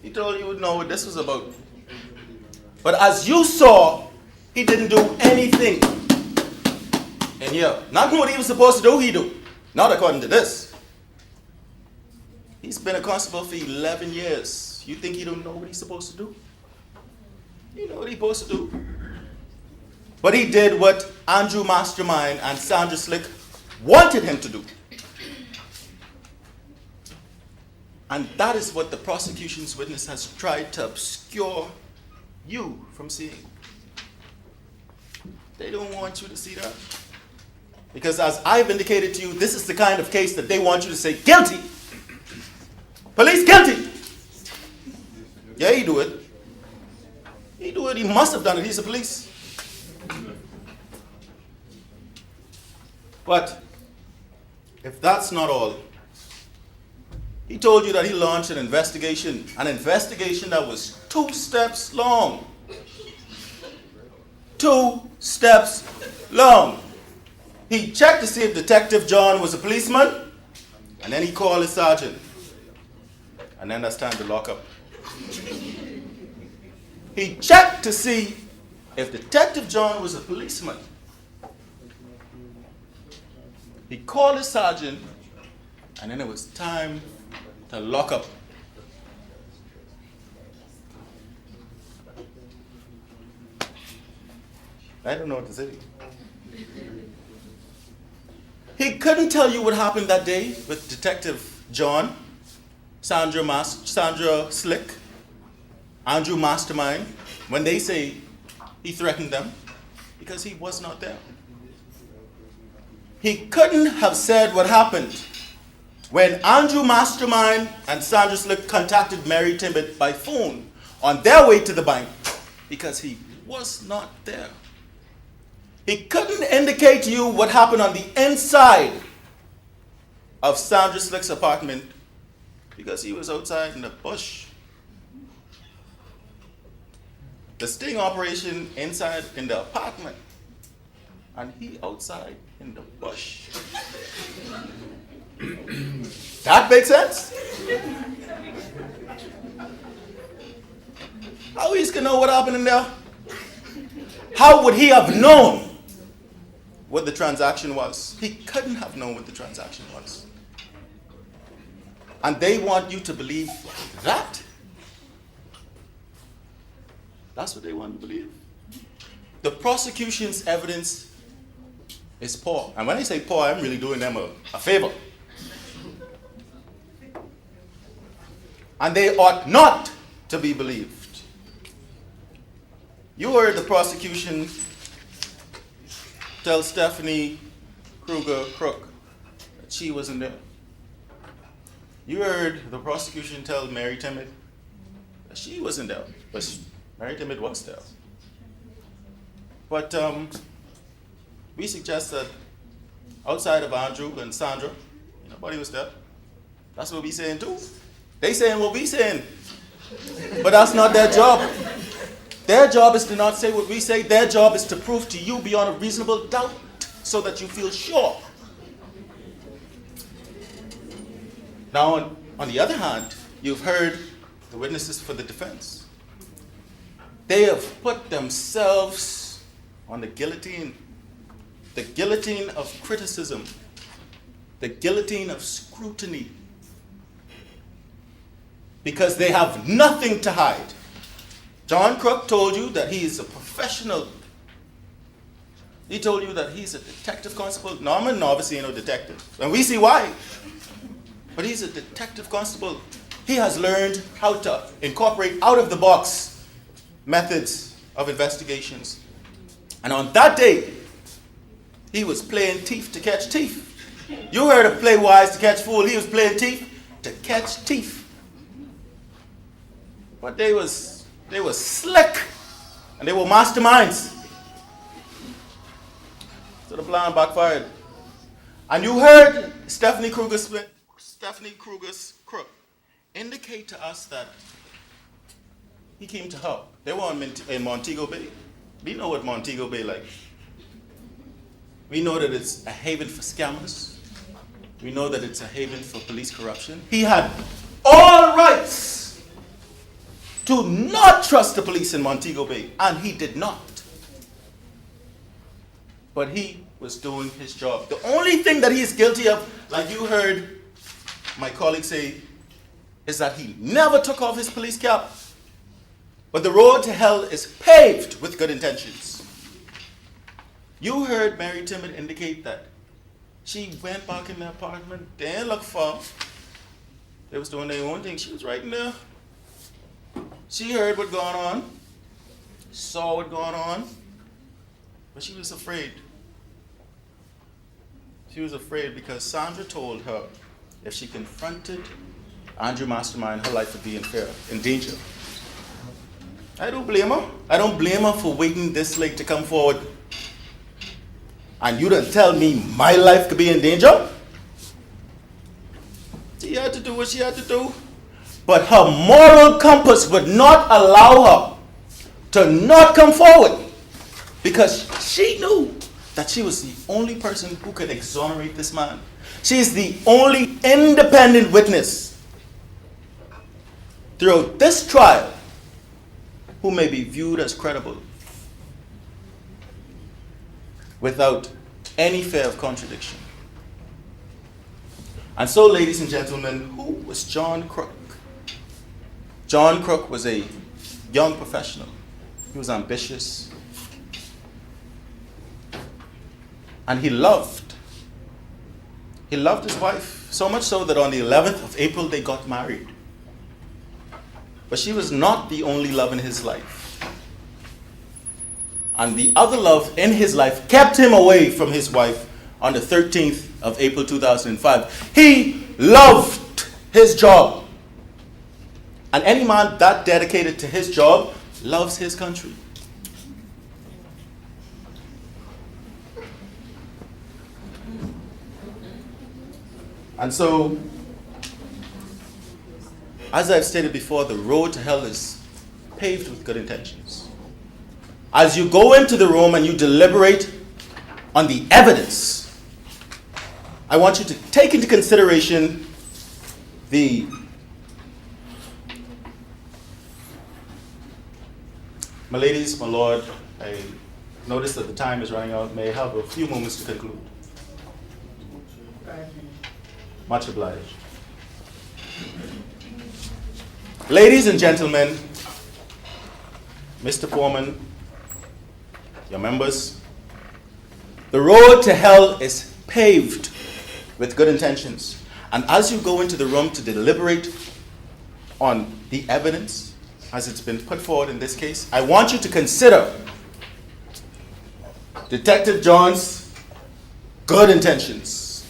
he told you would know what this was about. But as you saw, he didn't do anything in here. Not what he was supposed to do, he do. Not according to this. He's been a constable for 11 years. You think he don't know what he's supposed to do? You know what he's supposed to do. But he did what Andrew Mastermind and Sandra Slick wanted him to do. And that is what the prosecution's witness has tried to obscure you from seeing. They don't want you to see that. Because as I've indicated to you, this is the kind of case that they want you to say, guilty. Police guilty. Yeah, he do it. He do it. He must have done it. He's the police. But if that's not all, he told you that he launched an investigation that was 2 steps long. 2 steps long. He checked to see if Detective John was a policeman, and then he called his sergeant. And then that's time to lock up. He checked to see if Detective John was a policeman. He called his sergeant, and then it was time to lock up. I don't know what to say. He couldn't tell you what happened that day with Detective John, Sandra Slick, Andrew Mastermind, when they say he threatened them, because he was not there. He couldn't have said what happened when Andrew Mastermind and Sandra Slick contacted Mary Timbit by phone on their way to the bank, because he was not there. He couldn't indicate to you what happened on the inside of Sandra Slick's apartment because he was outside in the bush. The sting operation inside in the apartment, and he outside in the bush. That makes sense? How he's gonna know what happened in there? How would he have known what the transaction was? He couldn't have known what the transaction was. And they want you to believe that? That's what they want you to believe. The prosecution's evidence is poor. And when I say poor, I'm really doing them a favor. And they ought not to be believed. You heard the prosecution tell Stephanie Kruger Crook that she wasn't there. You heard the prosecution tell Mary Timid that she wasn't there, but Mary Timid was there. But we suggest that outside of Andrew and Sandra, nobody was there. That's what we saying too. They saying what we saying, but that's not their job. Their job is to not say what we say. Their job is to prove to you beyond a reasonable doubt so that you feel sure. Now, on the other hand, you've heard the witnesses for the defense. They have put themselves on the guillotine of criticism, the guillotine of scrutiny, because they have nothing to hide. John Crook told you that he is a professional. He told you that he's a detective constable. Norman obviously ain't no detective, and we see why. But he's a detective constable. He has learned how to incorporate out-of-the-box methods of investigations. And on that day, he was playing thief to catch thief. You heard of play wise to catch fool. He was playing thief to catch thief. But they was slick, and they were masterminds. So the plan backfired. And you heard Stephanie Kruger's crook indicate to us that he came to help. They were in Montego Bay. We know what Montego Bay like. We know that it's a haven for scammers. We know that it's a haven for police corruption. He had all rights to not trust the police in Montego Bay, and he did not. But he was doing his job. The only thing that he is guilty of, like you heard my colleague say, is that he never took off his police cap. But the road to hell is paved with good intentions. You heard Mary Timid indicate that she went back in the apartment, didn't look far. They was doing their own thing. She was right in there. She heard what going on, saw what going on, but she was afraid. She was afraid because Sandra told her if she confronted Andrew Mastermind, her life would be in danger. I don't blame her. I don't blame her for waiting this late to come forward. And you don't tell me my life could be in danger? She had to do what she had to do. But her moral compass would not allow her to not come forward because she knew that she was the only person who could exonerate this man. She is the only independent witness throughout this trial who may be viewed as credible without any fear of contradiction. And so, ladies and gentlemen, who was John Crook? John Crook was a young professional. He was ambitious. And he loved his wife, so much so that on the 11th of April they got married. But she was not the only love in his life. And the other love in his life kept him away from his wife on the 13th of April 2005. He loved his job. And any man that dedicated to his job loves his country. And so, As I've stated before, the road to hell is paved with good intentions. As you go into the room and you deliberate on the evidence, I want you to take into consideration the my ladies, my lord, I notice that the time is running out. May I have a few moments to conclude? Much obliged. Ladies and gentlemen, Mr. Foreman, your members, the road to hell is paved with good intentions. And as you go into the room to deliberate on the evidence, as it's been put forward in this case, I want you to consider Detective John's good intentions.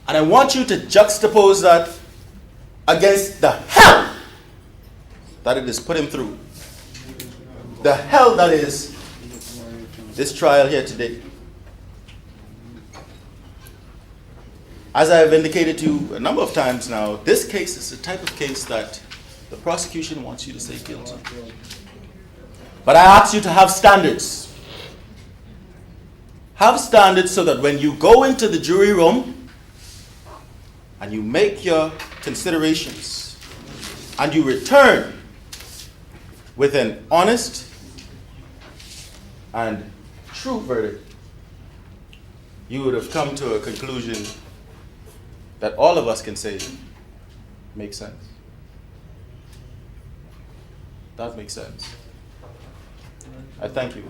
And I want you to juxtapose that against the hell that it has put him through. The hell that is this trial here today. As I have indicated to you a number of times now, this case is the type of case that the prosecution wants you to say guilty. But I ask you to have standards. Have standards so that when you go into the jury room and you make your considerations and you return with an honest and true verdict, you would have come to a conclusion that all of us can say makes sense. That makes sense. I thank you.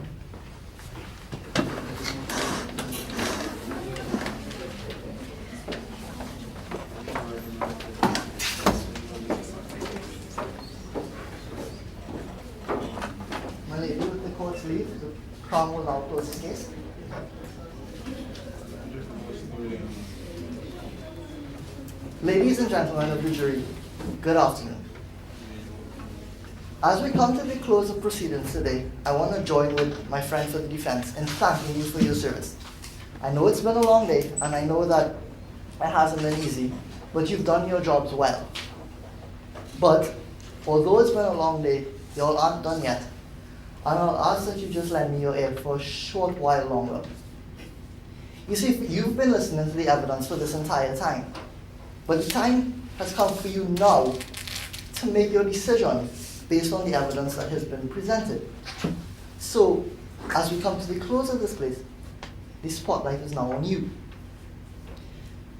My lady, with the court's leave, the Crown will now close this case. Ladies and gentlemen of the jury, good afternoon. As we come to the close of proceedings today, I want to join with my friend for the defense in thanking you for your service. I know it's been a long day, and I know that it hasn't been easy, but you've done your jobs well. But although it's been a long day, you all aren't done yet, and I'll ask that you just lend me your ear for a short while longer. You see, you've been listening to the evidence for this entire time, but the time has come for you now to make your decision based on the evidence that has been presented. So, as we come to the close of this place, the spotlight is now on you.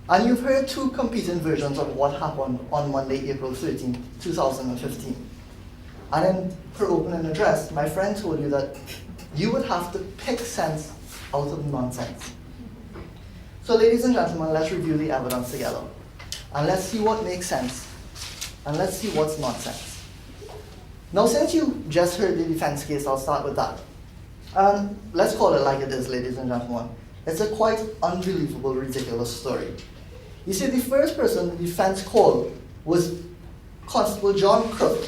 And you've heard two competing versions of what happened on Monday, April 13, 2015. And in her opening address, my friend told you that you would have to pick sense out of nonsense. So ladies and gentlemen, let's review the evidence together. And let's see what makes sense. And let's see what's nonsense. Now, since you just heard the defense case, I'll start with that. And let's call it like it is, ladies and gentlemen. It's a quite unbelievable, ridiculous story. You see, the first person the defense called was Constable John Crook.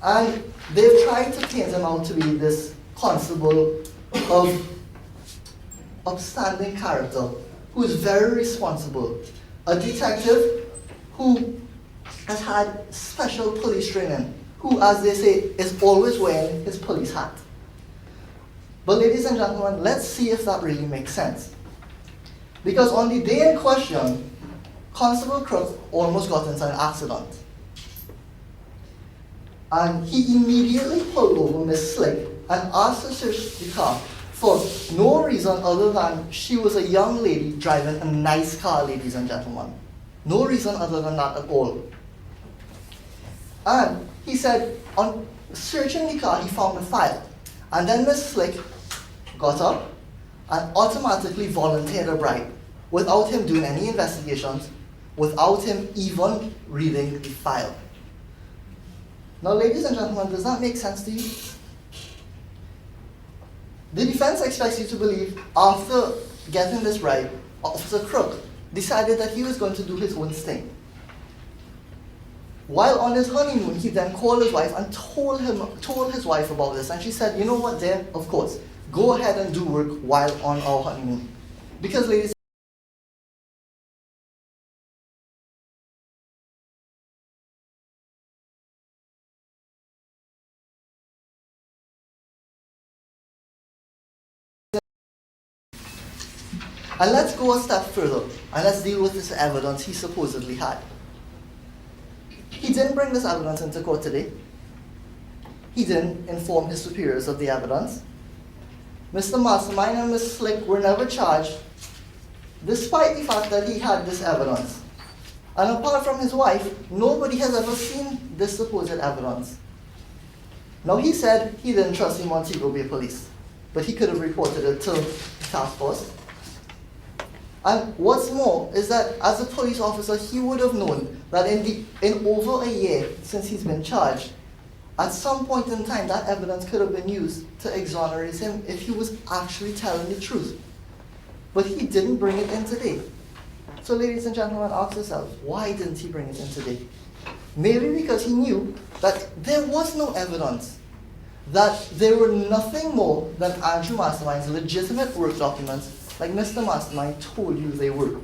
And they've tried to paint him out to be this constable of upstanding character who is very responsible, a detective who has had special police training, who, as they say, is always wearing his police hat. But ladies and gentlemen, let's see if that really makes sense. Because on the day in question, Constable Crook almost got into an accident. And he immediately pulled over Miss Slick and asked her to search the car for no reason other than she was a young lady driving a nice car, ladies and gentlemen. No reason other than that at all. And he said, on searching the car, he found a file. And then Miss Slick got up and automatically volunteered a bribe without him doing any investigations, without him even reading the file. Now, ladies and gentlemen, does that make sense to you? The defense expects you to believe after getting this bribe, Officer Crook decided that he was going to do his own thing. While on his honeymoon, he then called his wife and told his wife about this. And she said, you know what, dear, of course, go ahead and do work while on our honeymoon. Because, ladies And let's go a step further, and let's deal with this evidence he supposedly had. He didn't bring this evidence into court today. He didn't inform his superiors of the evidence. Mr. Mastermind and Ms. Slick were never charged, despite the fact that he had this evidence. And apart from his wife, nobody has ever seen this supposed evidence. Now, he said he didn't trust the Montego Bay police, but he could have reported it to the task force. And what's more is that as a police officer, he would have known that in over a year since he's been charged, at some point in time, that evidence could have been used to exonerate him if he was actually telling the truth. But he didn't bring it in today. So ladies and gentlemen, ask yourselves, why didn't he bring it in today? Maybe because he knew that there was no evidence, that there were nothing more than Andrew Mastermind's legitimate work documents like Mr. Mastermind told you they were.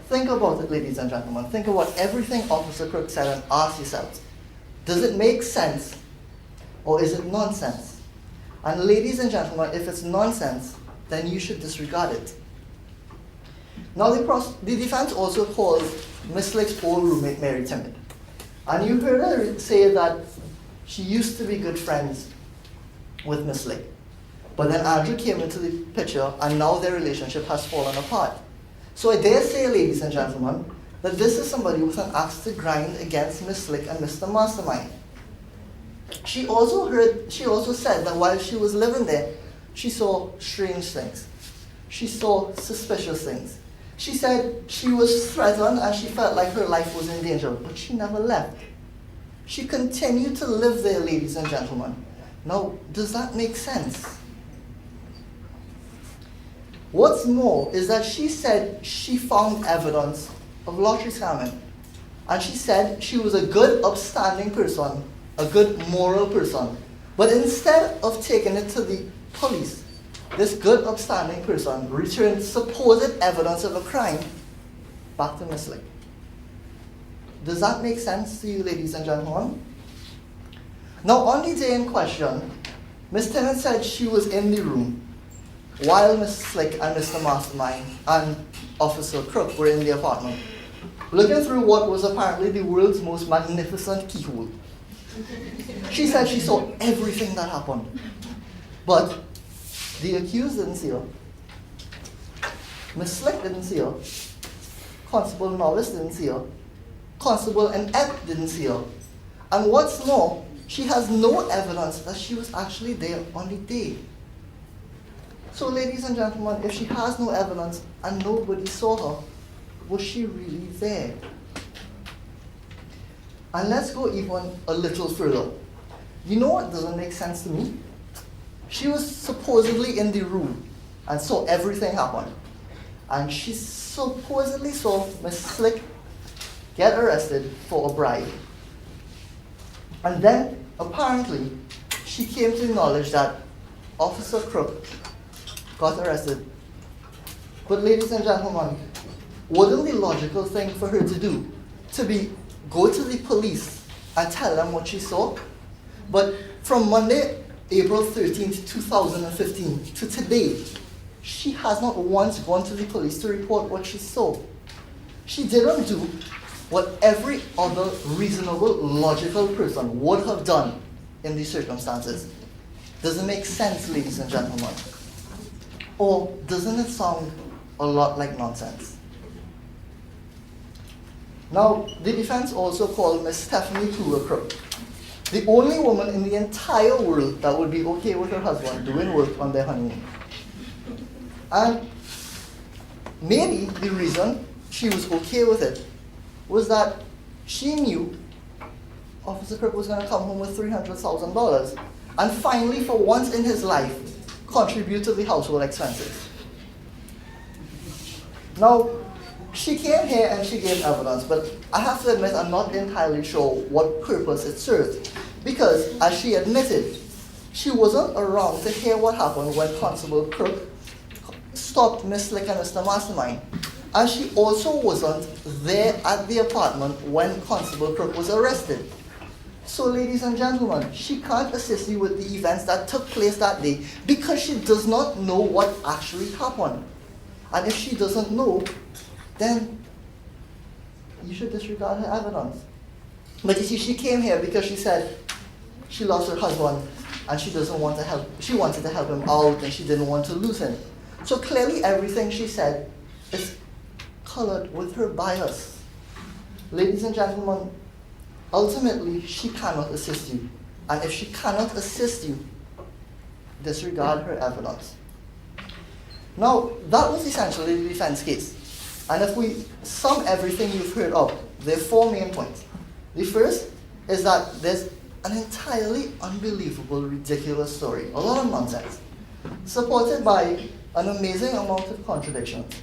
Think about it, ladies and gentlemen. Think about everything Officer Crook said and ask yourselves, does it make sense or is it nonsense? And ladies and gentlemen, if it's nonsense, then you should disregard it. Now, the defense also called Miss Slick's old roommate Mary timid. And you heard her say that she used to be good friends with Miss Slick. But then Andrew came into the picture and now their relationship has fallen apart. So I dare say, ladies and gentlemen, that this is somebody with an axe to grind against Miss Slick and Mr. Mastermind. She also said that while she was living there, she saw strange things. She saw suspicious things. She said she was threatened and she felt like her life was in danger, but she never left. She continued to live there, ladies and gentlemen. Now, does that make sense? What's more is that she said she found evidence of lottery scamming. And she said she was a good, upstanding person, a good, moral person. But instead of taking it to the police, this good, upstanding person returned supposed evidence of a crime back to Miss Slick. Does that make sense to you, ladies and gentlemen? Now, on the day in question, Miss Timmons said she was in the room while Miss Slick and Mr. Mastermind and Officer Crook were in the apartment, looking through what was apparently the world's most magnificent keyhole. She said she saw everything that happened, but the accused didn't see her. Miss Slick didn't see her. Constable Norris didn't see her. Constable Epp didn't see her. And what's more, she has no evidence that she was actually there on the day. So ladies and gentlemen, if she has no evidence and nobody saw her, was she really there? And let's go even a little further. You know what doesn't make sense to me? She was supposedly in the room and saw everything happen. And she supposedly saw Miss Slick get arrested for a bribe. And then, apparently, she came to the knowledge that Officer Crook got arrested. But ladies and gentlemen, wouldn't the logical thing for her to do to be go to the police and tell them what she saw? But from Monday, April 13th, 2015 to today, she has not once gone to the police to report what she saw. She didn't do what every other reasonable, logical person would have done in these circumstances. Does it make sense, ladies and gentlemen? Or doesn't it sound a lot like nonsense? Now, the defense also called Miss Stephanie Kruger Crook the only woman in the entire world that would be okay with her husband doing work on their honeymoon. And maybe the reason she was okay with it was that she knew Officer Crook was going to come home with $300,000 and finally, for once in his life, contribute to the household expenses. Now, she came here and she gave evidence, but I have to admit I'm not entirely sure what purpose it served. Because, as she admitted, she wasn't around to hear what happened when Constable Crook stopped Miss Slick and Mr. Mastermind. And she also wasn't there at the apartment when Constable Crook was arrested. So, ladies and gentlemen, she can't assist you with the events that took place that day because she does not know what actually happened. And if she doesn't know, then you should disregard her evidence. But you see, she came here because she said she lost her husband and she doesn't want to help. She wanted to help him out and she didn't want to lose him. So clearly everything she said is colored with her bias. Ladies and gentlemen, ultimately she cannot assist you. And if she cannot assist you, disregard her evidence. Now, that was essentially the defense case. And if we sum everything you've heard up, there are 4 main points. The first is that there's an entirely unbelievable, ridiculous story, a lot of nonsense, supported by an amazing amount of contradictions.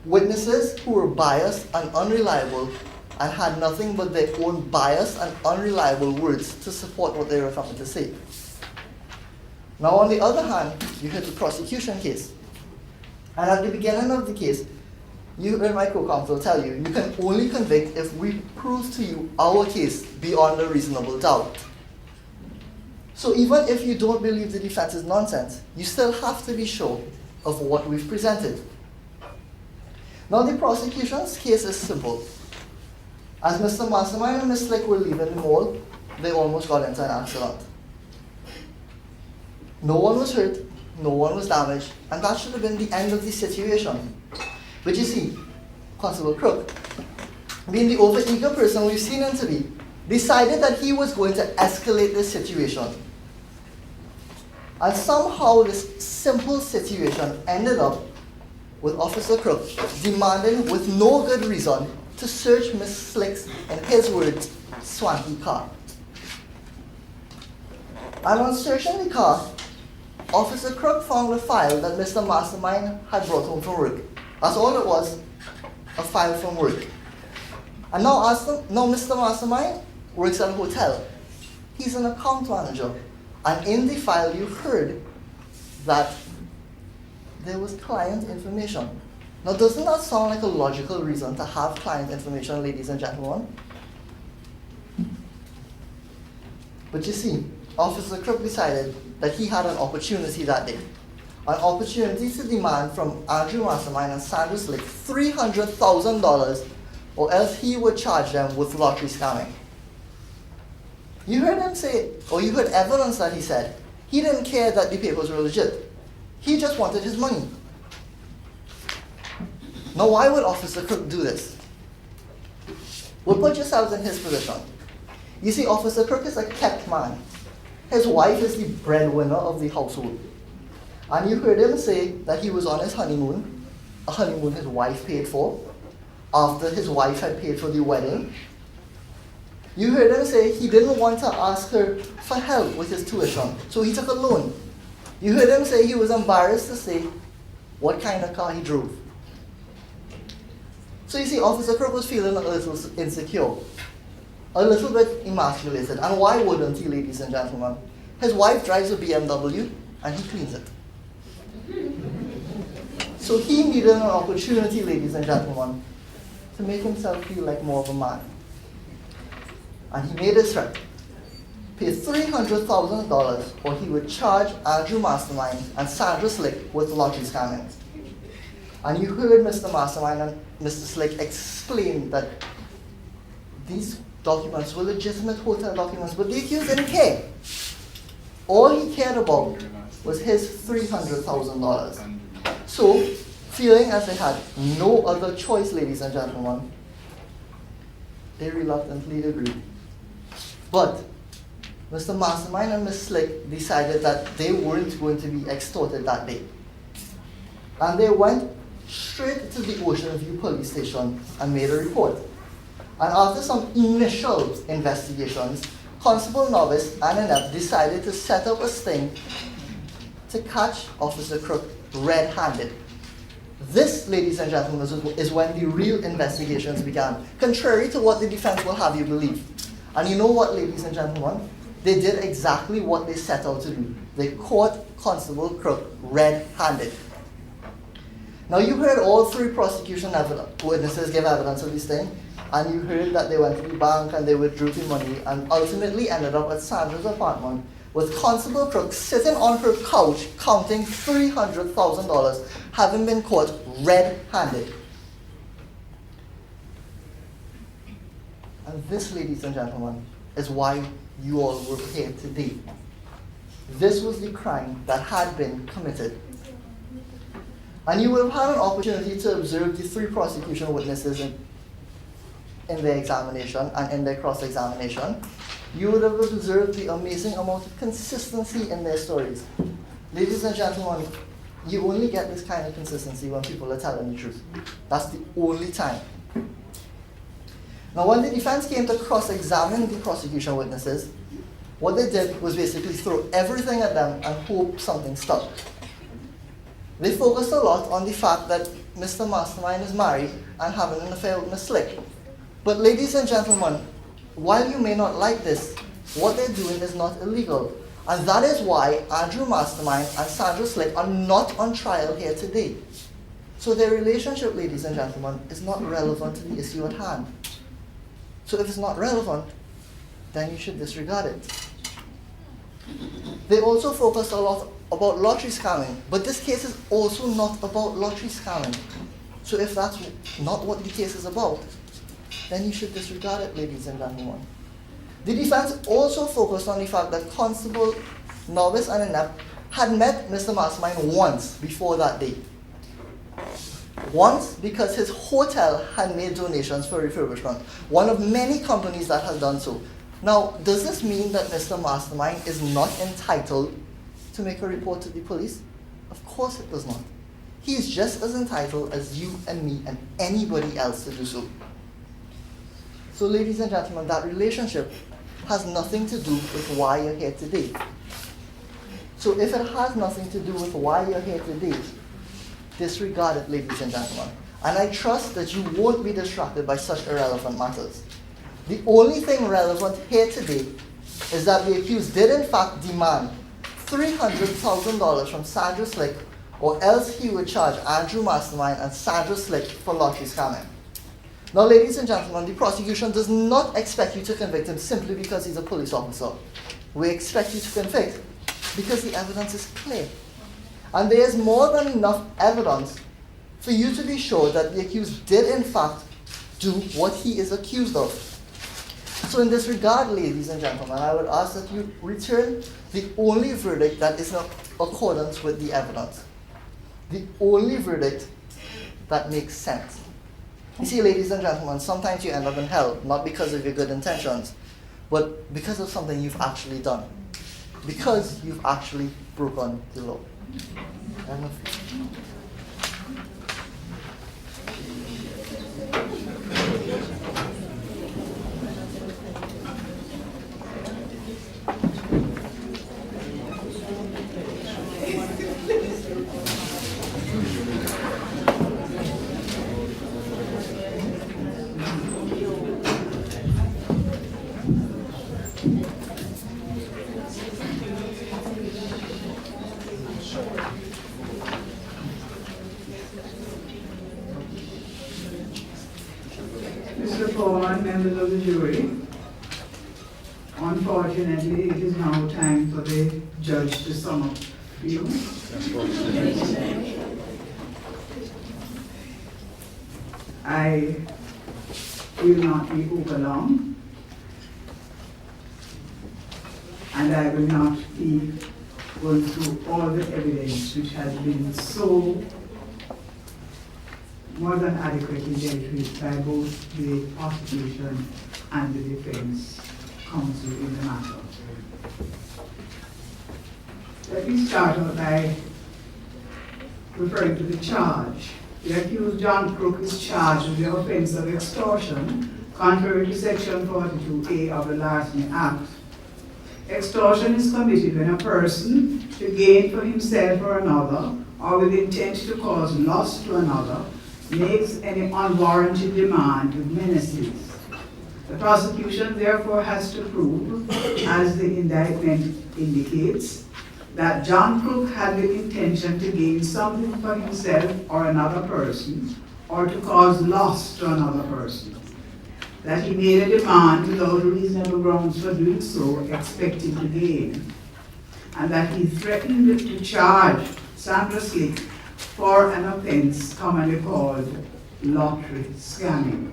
Witnesses who were biased and unreliable and had nothing but their own biased and unreliable words to support what they were trying to say. Now, on the other hand, you heard the prosecution case. And at the beginning of the case, you heard my co-counsel tell you, you can only convict if we prove to you our case beyond a reasonable doubt. So even if you don't believe the defense is nonsense, you still have to be sure of what we've presented. Now the prosecution's case is simple. As Mr. Mastermind and Ms. Slick were leaving the mall, they almost got into an accident. No one was hurt, no one was damaged, and that should have been the end of the situation. But you see, Constable Crook, being the overeager person we've seen him to be, decided that he was going to escalate this situation. And somehow this simple situation ended up with Officer Crook demanding, with no good reason, to search Miss Slick's, in his words, swanky car. And on searching the car, Officer Crook found a file that Mr. Mastermind had brought home from work. That's all it was, a file from work. And now Mr. Mastermind works at a hotel. He's an account manager. And in the file you heard that there was client information. Now doesn't that sound like a logical reason to have client information, ladies and gentlemen? But you see, Officer Crook decided that he had an opportunity that day. An opportunity to demand from Andrew Mastermind and Sandra Slick $300,000, or else he would charge them with lottery scamming. You heard him say, or you heard evidence that he said, he didn't care that the papers were legit. He just wanted his money. Now why would Officer Crook do this? Well, put yourselves in his position. You see, Officer Crook is a kept man. His wife is the breadwinner of the household. And you heard him say that he was on his honeymoon, a honeymoon his wife paid for, after his wife had paid for the wedding. You heard him say he didn't want to ask her for help with his tuition, so he took a loan. You heard him say he was embarrassed to say what kind of car he drove. So you see, Officer Crook was feeling a little insecure, a little bit emasculated. And why wouldn't he, ladies and gentlemen? His wife drives a BMW and he cleans it. So he needed an opportunity, ladies and gentlemen, to make himself feel like more of a man. And he made his threat. Pay $300,000 or he would charge Andrew Mastermind and Sandra Slick with lottery scamming. And you heard Mr. Mastermind and Mr. Slick explain that these documents were legitimate hotel documents, but the accused didn't care. All he cared about was his $300,000. So, feeling as they had no other choice, ladies and gentlemen, they reluctantly agreed. But Mr. Mastermind and Ms. Slick decided that they weren't going to be extorted that day. And they went straight to the Ocean View police station and made a report. And after some initial investigations, Constable Novice and Inept decided to set up a sting to catch Officer Crook red-handed. This, ladies and gentlemen, is when the real investigations began, contrary to what the defense will have you believe. And you know what, ladies and gentlemen? They did exactly what they set out to do. They caught Constable Crook red-handed. Now you heard all 3 prosecution witnesses give evidence of this thing, and you heard that they went to the bank and they withdrew the money and ultimately ended up at Sandra's apartment with Constable Crook sitting on her couch counting $300,000, having been caught red-handed. And this, ladies and gentlemen, is why you all were here today. This was the crime that had been committed. And you will have had an opportunity to observe the 3 prosecution witnesses in their examination and in their cross-examination. You would have observed the amazing amount of consistency in their stories. Ladies and gentlemen, you only get this kind of consistency when people are telling the truth. That's the only time. Now, when the defense came to cross-examine the prosecution witnesses, what they did was basically throw everything at them and hope something stuck. They focused a lot on the fact that Mr. Mastermind is married and having an affair with Ms. Slick. But ladies and gentlemen, while you may not like this, what they're doing is not illegal. And that is why Andrew Mastermind and Sandra Slick are not on trial here today. So their relationship, ladies and gentlemen, is not relevant to the issue at hand. So if it's not relevant, then you should disregard it. They also focus a lot about lottery scamming, but this case is also not about lottery scamming. So if that's not what the case is about, then you should disregard it, ladies and gentlemen. The defense also focused on the fact that Constable Novice and Inept had met Mr. Mastermind once before that day. Once because his hotel had made donations for refurbishment, one of many companies that has done so. Now, does this mean that Mr. Mastermind is not entitled to make a report to the police? Of course it does not. He is just as entitled as you and me and anybody else to do so. So ladies and gentlemen, that relationship has nothing to do with why you're here today. So if it has nothing to do with why you're here today, disregard it, ladies and gentlemen. And I trust that you won't be distracted by such irrelevant matters. The only thing relevant here today is that the accused did in fact demand $300,000 from Sandra Slick, or else he would charge Andrew Mastermind and Sandra Slick for lottery scamming. Now, ladies and gentlemen, the prosecution does not expect you to convict him simply because he's a police officer. We expect you to convict because the evidence is clear. And there is more than enough evidence for you to be sure that the accused did in fact do what he is accused of. So in this regard, ladies and gentlemen, I would ask that you return the only verdict that is in accordance with the evidence. The only verdict that makes sense. You see, ladies and gentlemen, sometimes you end up in hell, not because of your good intentions, but because of something you've actually done. Because you've actually broken the law. Mr. Foreman, members of the jury, unfortunately, it is now time for the judge to sum up for you. I will not be over long, and I will not be going through all the evidence which has been so more than adequately dealt with by both the prosecution and the defense counsel in the matter. Let me start out by referring to the charge. The accused John Crook is charged with the offense of extortion, contrary to Section 42A of the Larceny Act. Extortion is committed when a person, to gain for himself or another, or with intent to cause loss to another, makes any unwarranted demand with menaces. The prosecution therefore has to prove, as the indictment indicates, that John Crook had the intention to gain something for himself or another person, or to cause loss to another person. That he made a demand without reasonable grounds for doing so, expecting to gain. and that he threatened to charge Sandra Slick for an offense commonly called lottery scamming.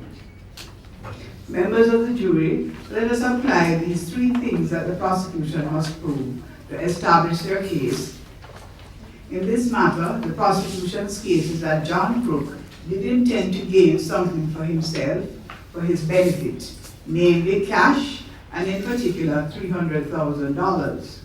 Members of the jury, let us apply these three things that the prosecution must prove to establish their case. In this matter, the prosecution's case is that John Crook did intend to gain something for himself, for his benefit, namely cash, and in particular $300,000.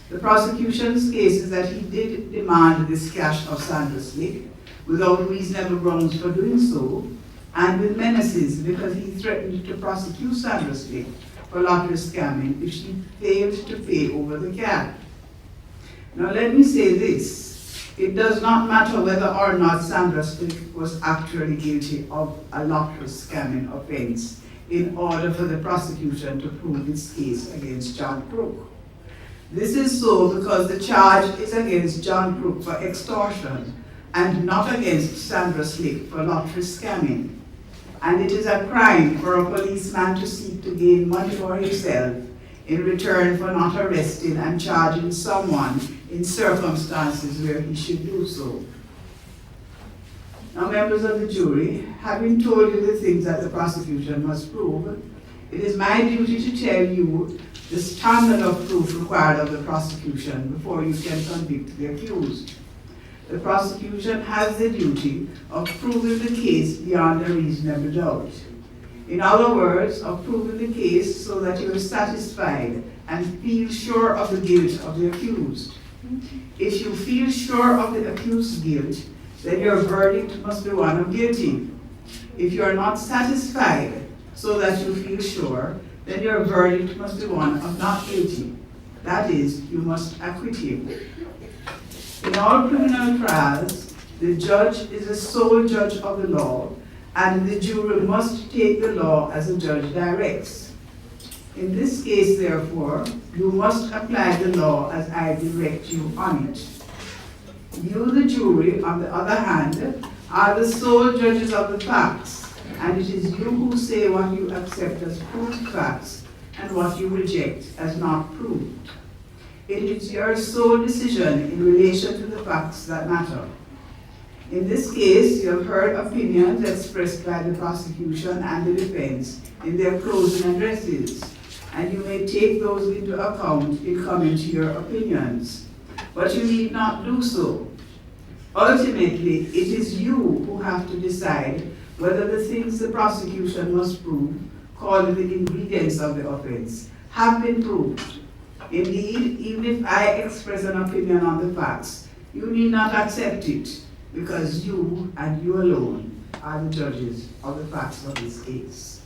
The prosecution's case is that he did demand this cash of Sandra Slick without reasonable grounds for doing so, and with menaces because he threatened to prosecute Sandra Slick for lottery scamming if she failed to pay over the cash. Now let me say this, it does not matter whether or not Sandra Slick was actually guilty of a lottery scamming offense in order for the prosecution to prove its case against John Crook. This is so because the charge is against John Crook for extortion and not against Sandra Slick for lottery scamming. And it is a crime for a policeman to seek to gain money for himself in return for not arresting and charging someone in circumstances where he should do so. Now, members of the jury, having told you the things that the prosecution must prove, it is my duty to tell you the standard of proof required of the prosecution before you can convict the accused. The prosecution has the duty of proving the case beyond a reasonable doubt. In other words, of proving the case so that you are satisfied and feel sure of the guilt of the accused. If you feel sure of the accused's guilt, then your verdict must be one of guilty. If you are not satisfied so that you feel sure, then your verdict must be one of not guilty. That is, you must acquit him. In all criminal trials, the judge is the sole judge of the law, and the jury must take the law as the judge directs. In this case, therefore, you must apply the law as I direct you on it. You, the jury, on the other hand, are the sole judges of the facts, and it is you who say what you accept as proved facts and what you reject as not proved. It is your sole decision in relation to the facts that matter. In this case, you have heard opinions expressed by the prosecution and the defense in their closing addresses, and you may take those into account in coming to your opinions. But you need not do so. Ultimately, it is you who have to decide whether the things the prosecution must prove, called the ingredients of the offense, have been proved. Indeed, even if I express an opinion on the facts, you need not accept it, because you and you alone are the judges of the facts of this case.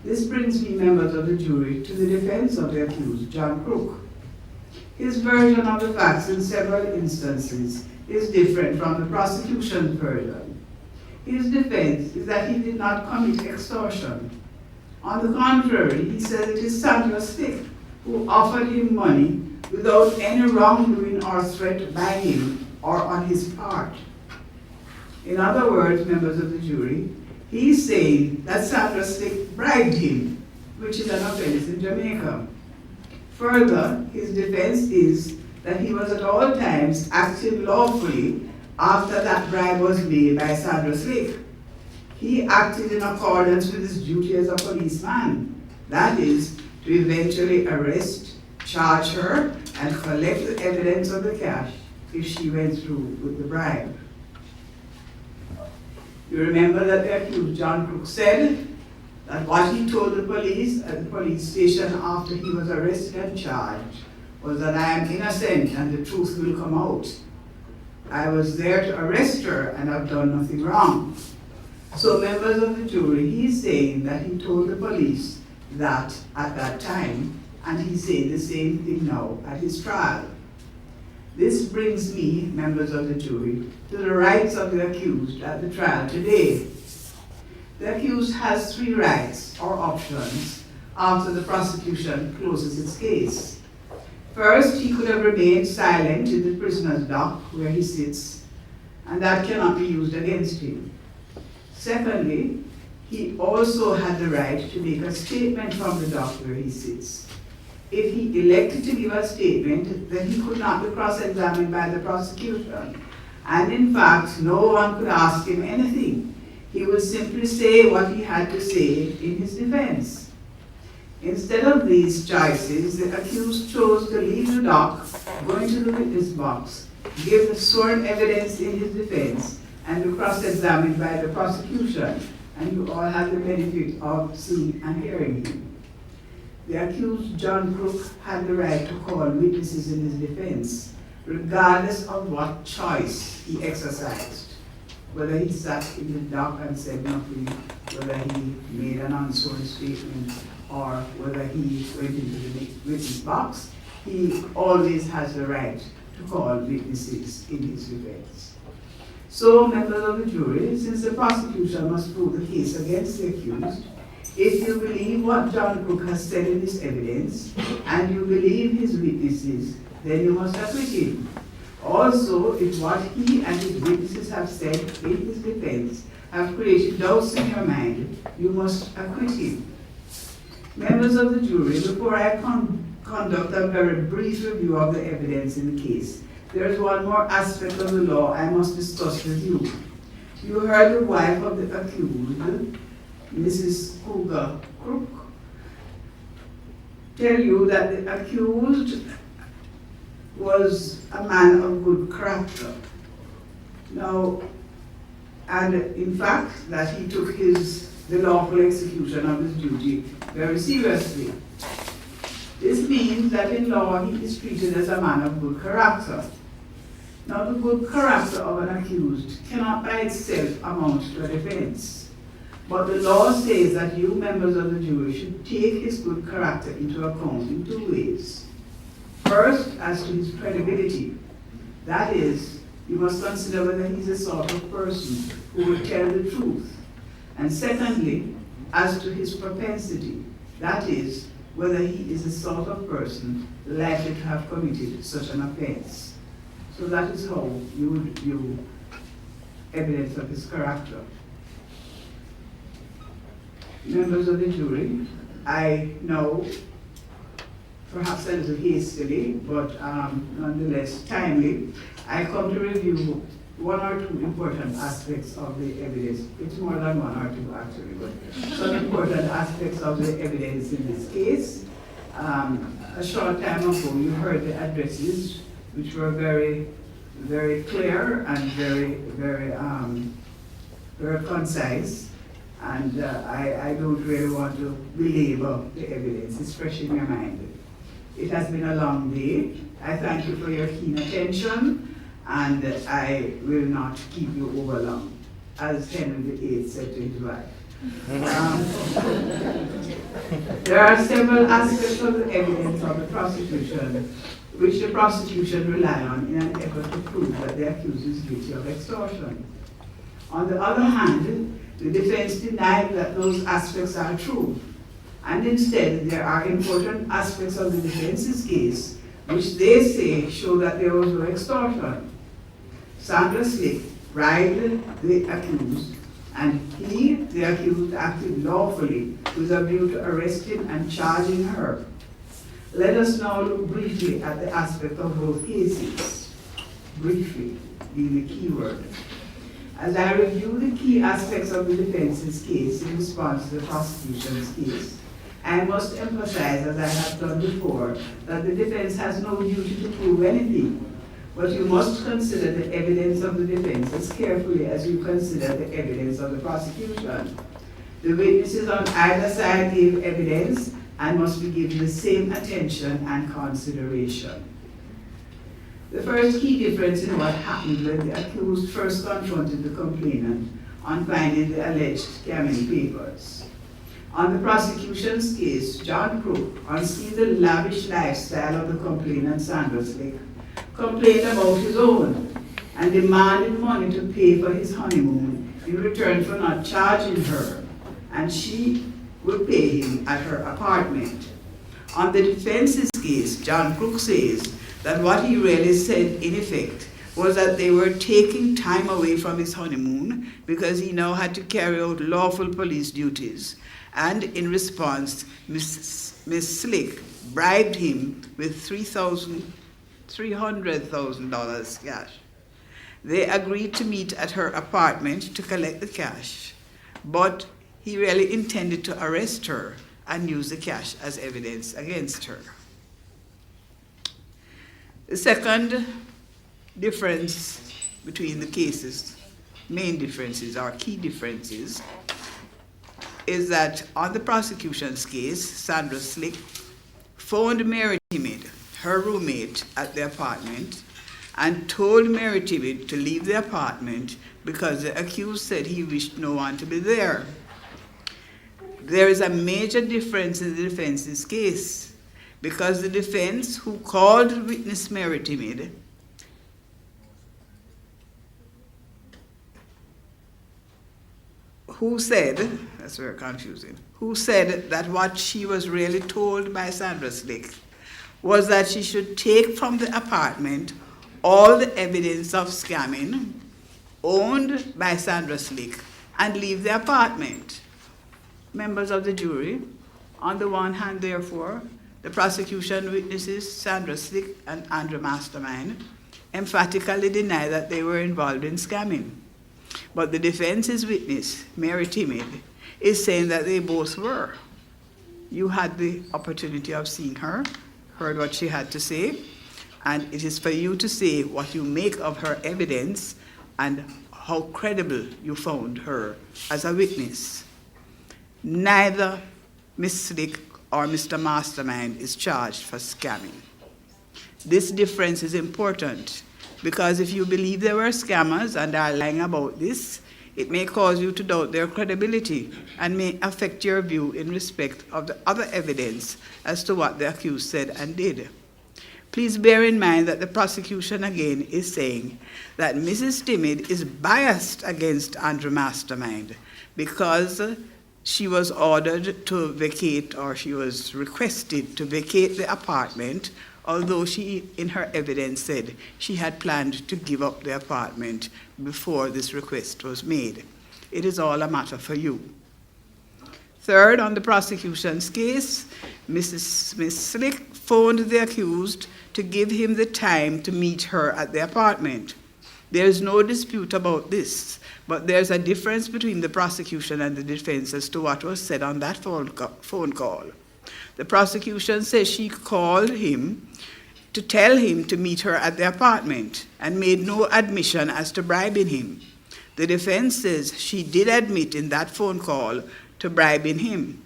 This brings me, members of the jury, to the defense of the accused, John Crook. His version of the facts in several instances is different from the prosecution's version. His defense is that he did not commit extortion. On the contrary, he says it is Sandra Slick who offered him money without any wrongdoing or threat by him or on his part. In other words, members of the jury, he's saying that Sandra Slick bribed him, which is an offense in Jamaica. Further, his defense is that he was at all times acting lawfully after that bribe was made by Sandra Slick. He acted in accordance with his duty as a policeman, that is, to eventually arrest, charge her, and collect the evidence of the cash if she went through with the bribe. You remember that the accused, John Crook, said that what he told the police at the police station after he was arrested and charged was that I am innocent and the truth will come out. I was there to arrest her and I've done nothing wrong. So, members of the jury, he's saying that he told the police that at that time, and he's saying the same thing now at his trial. This brings me, members of the jury, to the rights of the accused at the trial today. The accused has three rights or options after the prosecution closes its case. First, he could have remained silent in the prisoner's dock where he sits, and that cannot be used against him. Secondly, he also had the right to make a statement from the dock where he sits. if he elected to give a statement, then he could not be cross-examined by the prosecution. And in fact, no one could ask him anything. He would simply say what he had to say in his defense. Instead of these choices, the accused chose to leave the dock, go into the witness box, give the sworn evidence in his defense, and be cross-examined by the prosecution. And you all have the benefit of seeing and hearing him. The accused, John Crook, had the right to call witnesses in his defense, regardless of what choice he exercised. Whether he sat in the dock and said nothing, whether he made an unsworn statement, or whether he went into the witness box, he always has the right to call witnesses in his defense. So, members of the jury, since the prosecution must prove the case against the accused, if you believe what John Crook has said in his evidence, and you believe his witnesses, then you must acquit him. Also, if what he and his witnesses have said in his defense have created doubts in your mind, you must acquit him. Members of the jury, before I conduct a very brief review of the evidence in the case, there is one more aspect of the law I must discuss with you. You heard the wife of the accused, Mrs. Crook, tell you that the accused was a man of good character. Now, and in fact, that he took the lawful execution of his duty very seriously. This means that in law he is treated as a man of good character. Now, the good character of an accused cannot by itself amount to a defense. But the law says that you members of the jury should take his good character into account in two ways. First, as to his credibility. That is, you must consider whether he's the sort of person who will tell the truth. And secondly, as to his propensity. That is, whether he is the sort of person likely to have committed such an offense. So that is how you would view evidence of his character. Members of the jury, I know, perhaps a little hastily, but nonetheless timely, I come to review one or two important aspects of the evidence. It's more than one or two actually, but some important aspects of the evidence in this case. A short time ago, you heard the addresses, which were very, very clear and very concise. And I don't really want to belabor the evidence. It's fresh in your mind. It has been a long day. I thank you for your keen attention, and I will not keep you over long, as Henry VIII said to his wife. There are several aspects of the evidence of the prosecution which the prosecution rely on in an effort to prove that the accused is guilty of extortion. On the other hand, the defense denied that those aspects are true, and instead there are important aspects of the defense's case which they say show that there was no extortion. Sandra Slick bribed the accused, and he, the accused, acted lawfully with a view to arresting and charging her. Let us now look briefly at the aspect of both cases. Briefly being the key word. As I review the key aspects of the defense's case in response to the prosecution's case, I must emphasize, as I have done before, that the defense has no duty to prove anything, but you must consider the evidence of the defense as carefully as you consider the evidence of the prosecution. The witnesses on either side gave evidence and must be given the same attention and consideration. The first key difference in what happened when the accused first confronted the complainant on finding the alleged scamming papers. On the prosecution's case, John Crook, on seeing the lavish lifestyle of the complainant Sandra Slick, complained about his own and demanded money to pay for his honeymoon in return for not charging her, and she would pay him at her apartment. On the defense's case, John Crook says that what he really said, in effect, was that they were taking time away from his honeymoon because he now had to carry out lawful police duties, and in response, Ms. Slick bribed him with $300,000 cash. They agreed to meet at her apartment to collect the cash, but he really intended to arrest her and use the cash as evidence against her. The second difference between the cases, main differences or key differences, is that on the prosecution's case, Sandra Slick phoned Mary Timid, her roommate, at the apartment and told Mary Timid to leave the apartment because the accused said he wished no one to be there. There is a major difference in the defense's case because the defense, who called witness Mary Timid, who said, that's very confusing, who said that what she was really told by Sandra Slick was that she should take from the apartment all the evidence of scamming owned by Sandra Slick and leave the apartment. Members of the jury, on the one hand, therefore, the prosecution witnesses Sandra Slick and Andrew Mastermind emphatically deny that they were involved in scamming. But the defense's witness, Mary Timid, is saying that they both were. You had the opportunity of seeing her, heard what she had to say, and it is for you to say what you make of her evidence and how credible you found her as a witness. Neither Ms. Slick or Mr. Mastermind is charged for scamming. This difference is important because if you believe they were scammers and are lying about this, it may cause you to doubt their credibility and may affect your view in respect of the other evidence as to what the accused said and did. Please bear in mind that the prosecution again is saying that Mrs. Timid is biased against Andrew Mastermind because she was ordered to vacate, or she was requested to vacate the apartment, although she, in her evidence, said she had planned to give up the apartment before this request was made. It is all a matter for you. Third, on the prosecution's case, Ms. Slick phoned the accused to give him the time to meet her at the apartment. There is no dispute about this, but there's a difference between the prosecution and the defense as to what was said on that phone call. The prosecution says she called him to tell him to meet her at the apartment and made no admission as to bribing him. The defense says she did admit in that phone call to bribing him.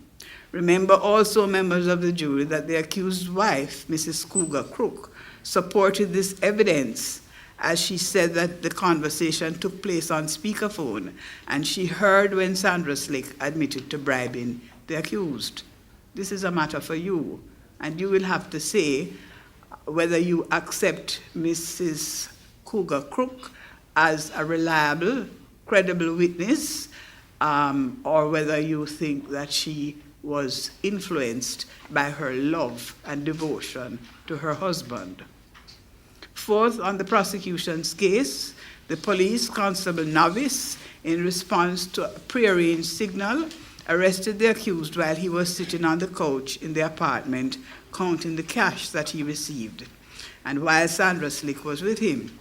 Remember also, members of the jury, that the accused's wife, Mrs. Cougar Crook, supported this evidence as she said that the conversation took place on speakerphone and she heard when Sandra Slick admitted to bribing the accused. This is a matter for you, and you will have to say whether you accept Mrs. Cougar Crook as a reliable, credible witness, or whether you think that she was influenced by her love and devotion to her husband. Fourth, on the prosecution's case, the police constable Novice, in response to a prearranged signal, arrested the accused while he was sitting on the couch in the apartment counting the cash that he received, and while Sandra Slick was with him.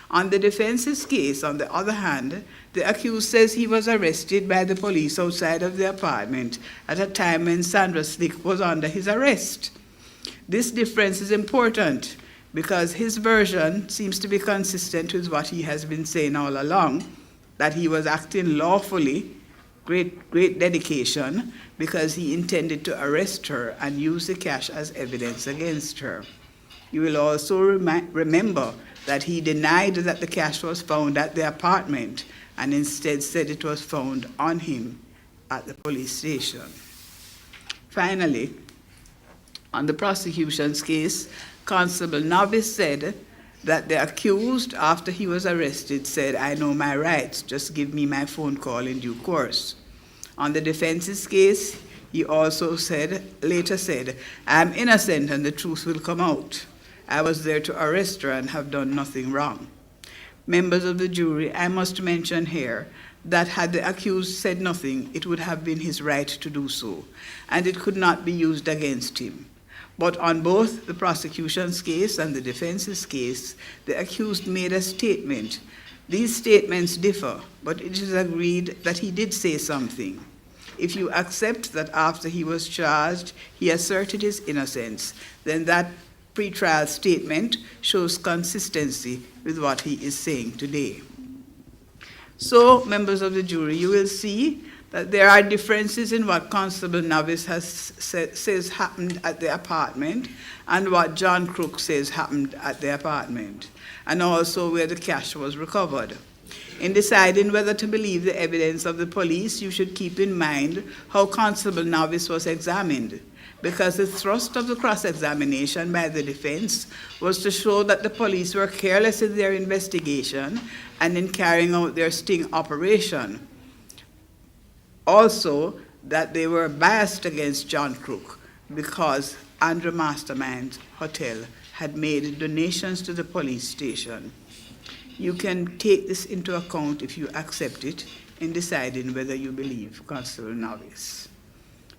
On the defense's case, on the other hand, the accused says he was arrested by the police outside of the apartment at a time when Sandra Slick was under his arrest. This difference is important because his version seems to be consistent with what he has been saying all along, that he was acting lawfully, great dedication, because he intended to arrest her and use the cash as evidence against her. You will also remember that he denied that the cash was found at the apartment and instead said it was found on him at the police station. Finally, on the prosecution's case, Constable Novice said that the accused, after he was arrested, said, "I know my rights, just give me my phone call in due course." On the defense's case, he also later said, "I'm innocent and the truth will come out. I was there to arrest her and have done nothing wrong." Members of the jury, I must mention here that had the accused said nothing, it would have been his right to do so, and it could not be used against him. But on both the prosecution's case and the defense's case, the accused made a statement. These statements differ, but it is agreed that he did say something. If you accept that after he was charged, he asserted his innocence, then that pretrial statement shows consistency with what he is saying today. So, members of the jury, you will see that there are differences in what Constable Navis says happened at the apartment and what John Crook says happened at the apartment, and also where the cash was recovered. In deciding whether to believe the evidence of the police, you should keep in mind how Constable Navis was examined, because the thrust of the cross-examination by the defense was to show that the police were careless in their investigation and in carrying out their sting operation. Also, that they were biased against John Crook because Andrew Mastermind's hotel had made donations to the police station. You can take this into account if you accept it in deciding whether you believe Constable Navis.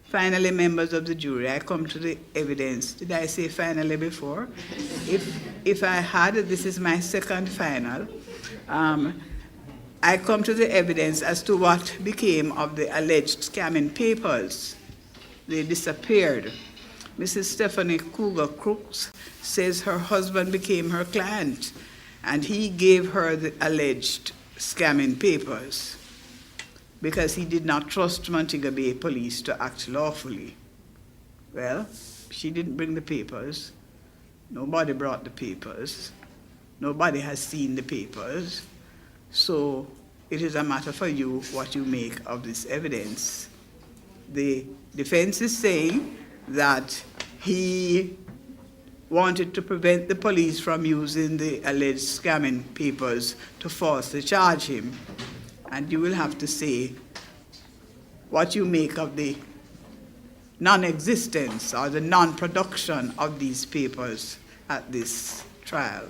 Finally, members of the jury, I come to the evidence. Did I say finally before? If I had, this is my second final. I come to the evidence as to what became of the alleged scamming papers. They disappeared. Mrs. Stephanie Cougar Crooks says her husband became her client, and he gave her the alleged scamming papers because he did not trust Montego Bay police to act lawfully. Well, she didn't bring the papers. Nobody brought the papers. Nobody has seen the papers. So it is a matter for you what you make of this evidence. The defense is saying that he wanted to prevent the police from using the alleged scamming papers to falsely charge him. And you will have to say what you make of the non-existence or the non-production of these papers at this trial.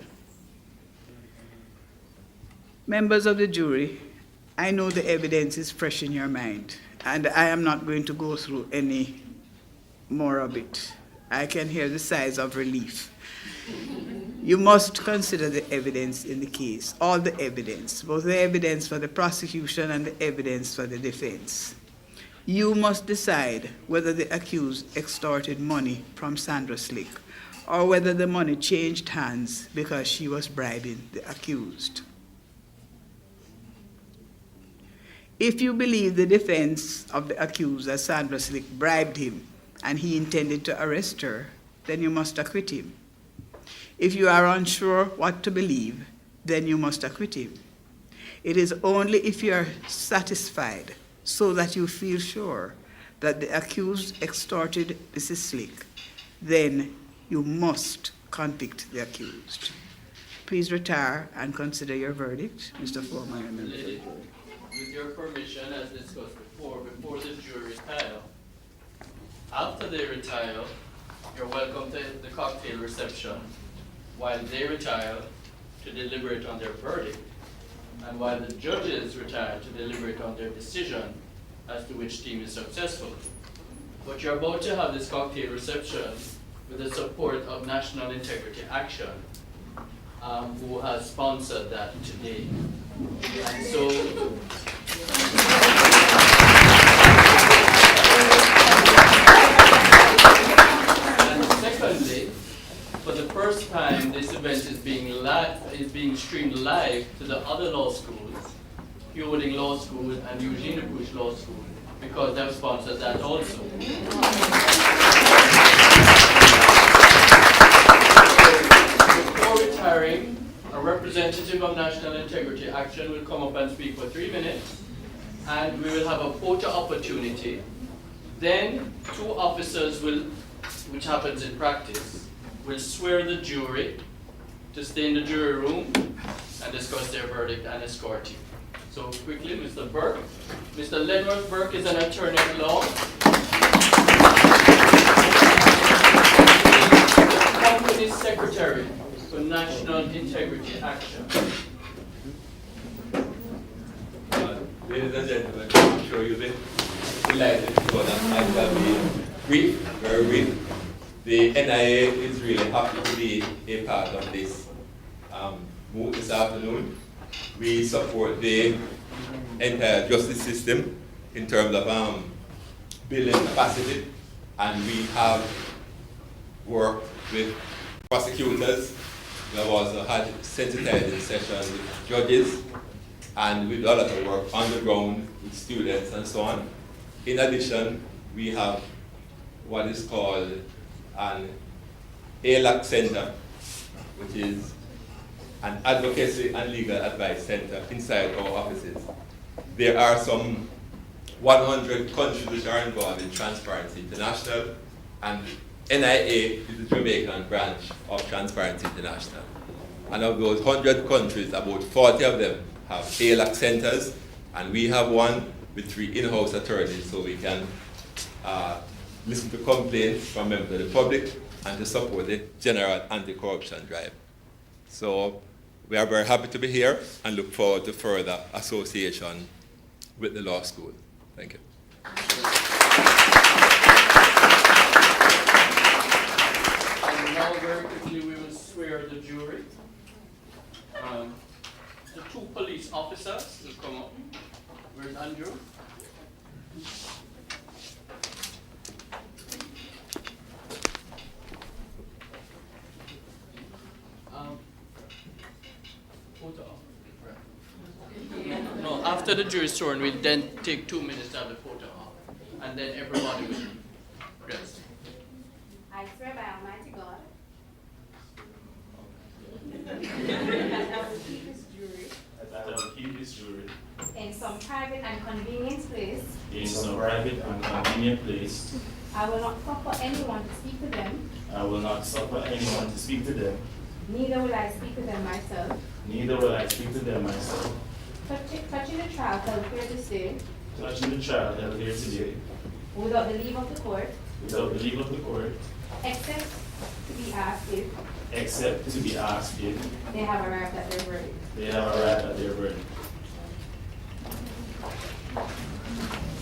Members of the jury, I know the evidence is fresh in your mind, and I am not going to go through any more of it. I can hear the sighs of relief. You must consider the evidence in the case, all the evidence, both the evidence for the prosecution and the evidence for the defense. You must decide whether the accused extorted money from Sandra Slick or whether the money changed hands because she was bribing the accused. If you believe the defense of the accused that Sandra Slick bribed him and he intended to arrest her, then you must acquit him. If you are unsure what to believe, then you must acquit him. It is only if you are satisfied so that you feel sure that the accused extorted Mrs. Slick, then you must convict the accused. Please retire and consider your verdict, Mr. Foreman. Lady, with your permission, as discussed before the jury retire. After they retire, you're welcome to the cocktail reception while they retire to deliberate on their verdict, and while the judges retire to deliberate on their decision as to which team is successful. But you're about to have this cocktail reception with the support of National Integrity Action, who has sponsored that today. And so, and secondly, for the first time, this event is being streamed live to the other law schools, Fielding Law School and Eugene Bush Law School, because they've sponsored that also. Before retiring, a representative of National Integrity Action will come up and speak for 3 minutes, and we will have a photo opportunity. Then 2 officers will, which happens in practice, will swear the jury to stay in the jury room and discuss their verdict and escort you. So quickly, Mr. Burke. Mr. Lenworth Burke is an attorney at law. The company secretary for National Integrity Action. Ladies delighted to go and I shall be brief, very brief. The NIA is really happy to be a part of this move this afternoon. We support the entire justice system in terms of building capacity, and we have worked with prosecutors. We have also had sensitizing sessions with judges, and we do a lot of work on the ground with students and so on. In addition, we have what is called an ALAC Center, which is an advocacy and legal advice center inside our offices. There are some 100 countries which are involved in Transparency International, and NIA is the Jamaican branch of Transparency International. And of those 100 countries, about 40 of them have ALAC centers, and we have one with 3 in-house attorneys, so we can listen to complaints from members of the public and to support the general anti-corruption drive. So we are very happy to be here and look forward to further association with the law school. Thank you. And now very quickly we will swear the jury. The 2 police officers will come up. Where's Andrew? Photo op. No, after the jury is sworn, we'll then take 2 minutes to have the photo op, and then everybody will rest. I swear by Almighty God that I will keep this jury in some private and convenient place. In some private and convenient place. I will not suffer anyone to speak to them. I will not suffer anyone to speak to them. Neither will I speak to them myself. Neither will I speak to them myself. Touching the trial held here this day. Touching the trial held here today. Without the leave of the court. Without the leave of the court. Except to be asked if. Except to be asked if. They have arrived at their verdict. They have arrived at their verdict.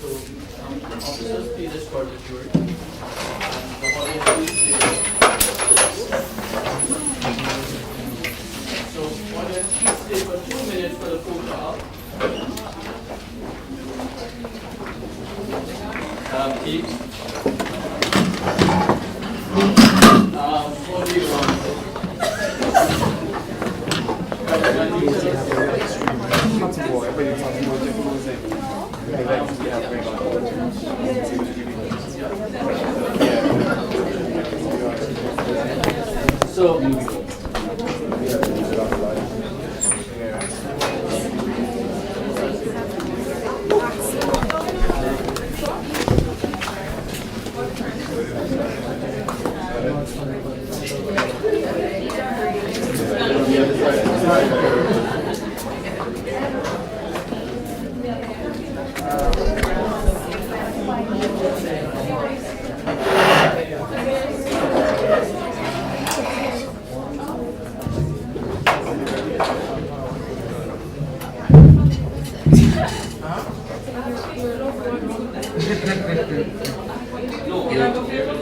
So, officers, please escort the jury. The audience, please stay. So, audience, please stay for 2 minutes for the photo op. Team. Only one. So,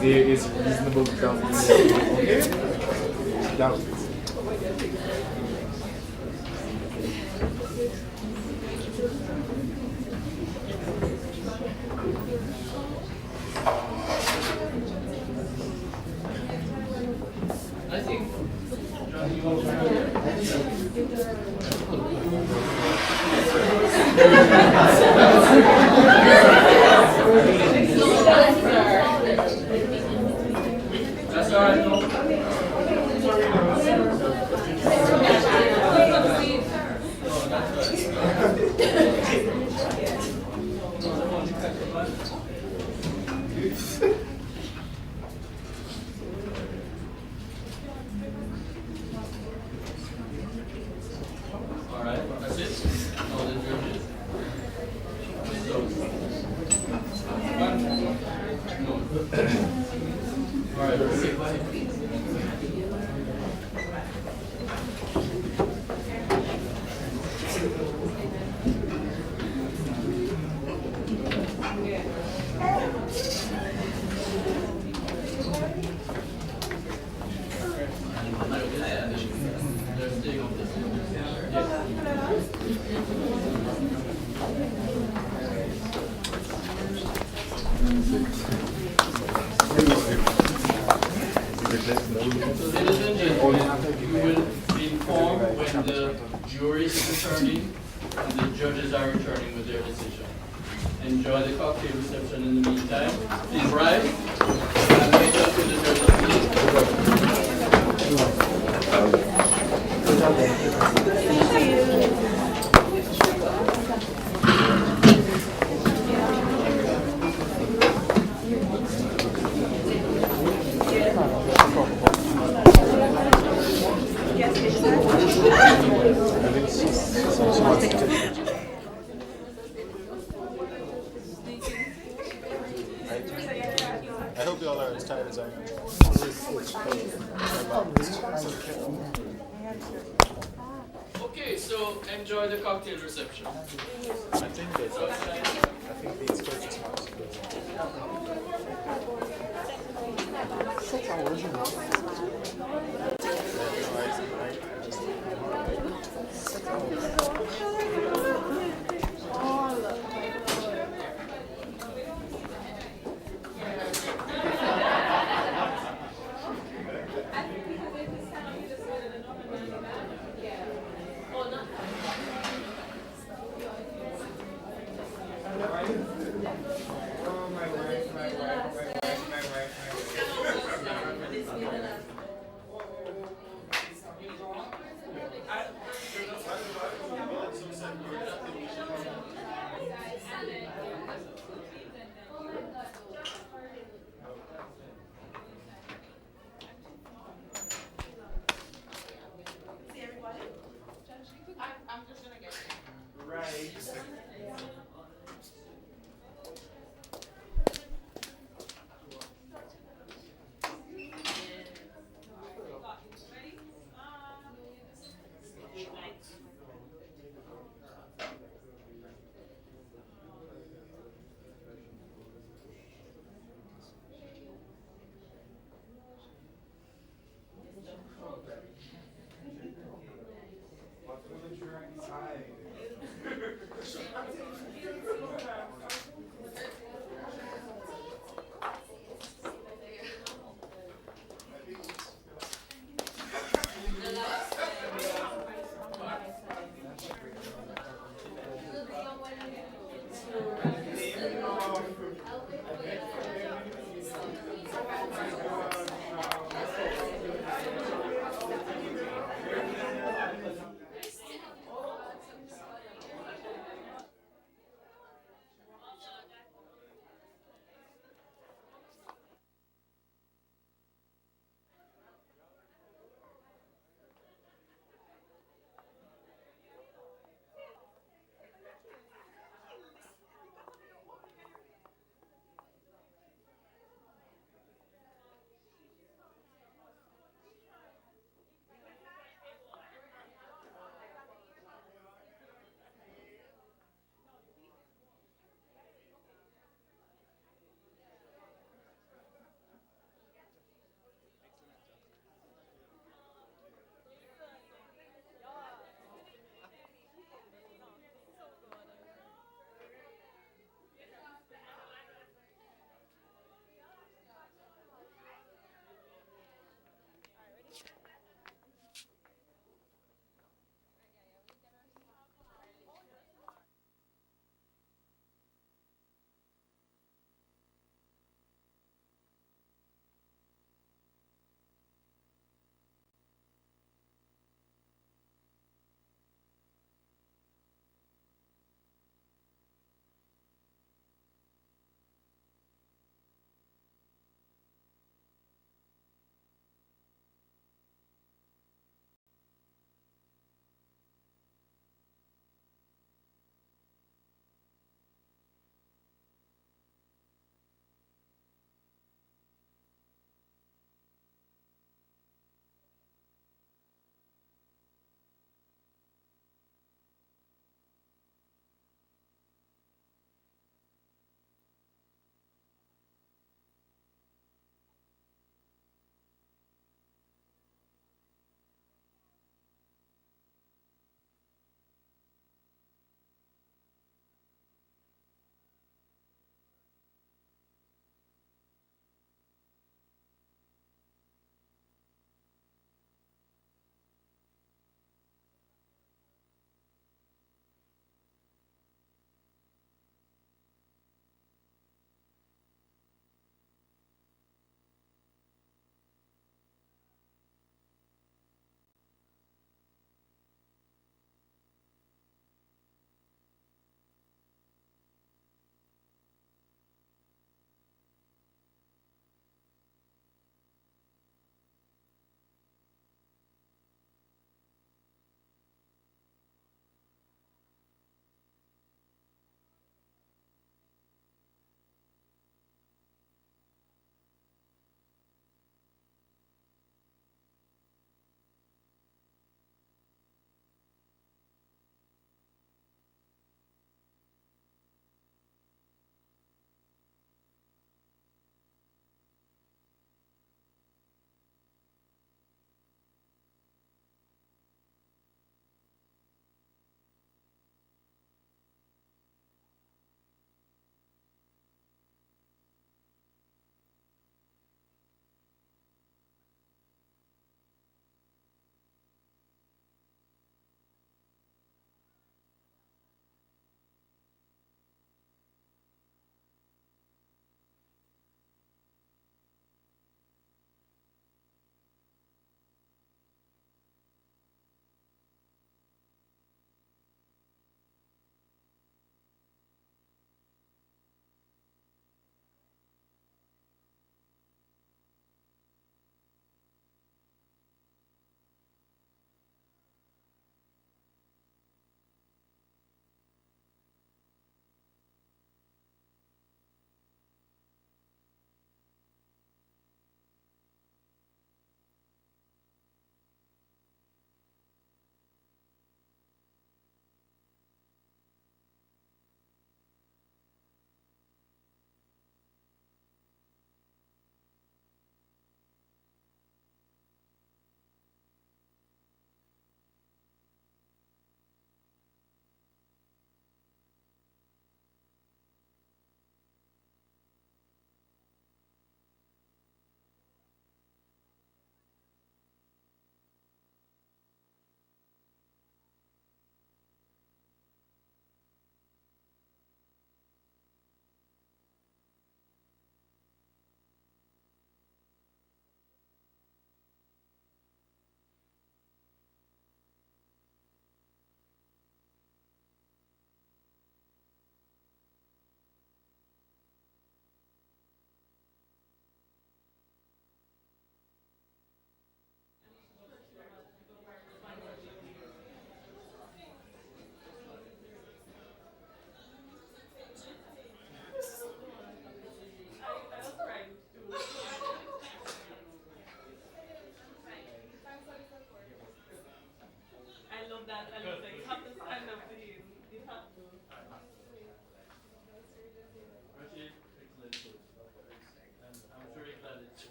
there is reasonable doubt. Okay? Doubt. I think, John, you want to That's all right, no? All right, that's it. All the judges. All right, okay. So ladies and gentlemen, you will be informed when the jury is returning and the judges are returning with their decision. Enjoy the cocktail reception in the meantime. Please rise and make up to the I hope you all are as tired as I am. Okay, so enjoy the cocktail reception. I think these questions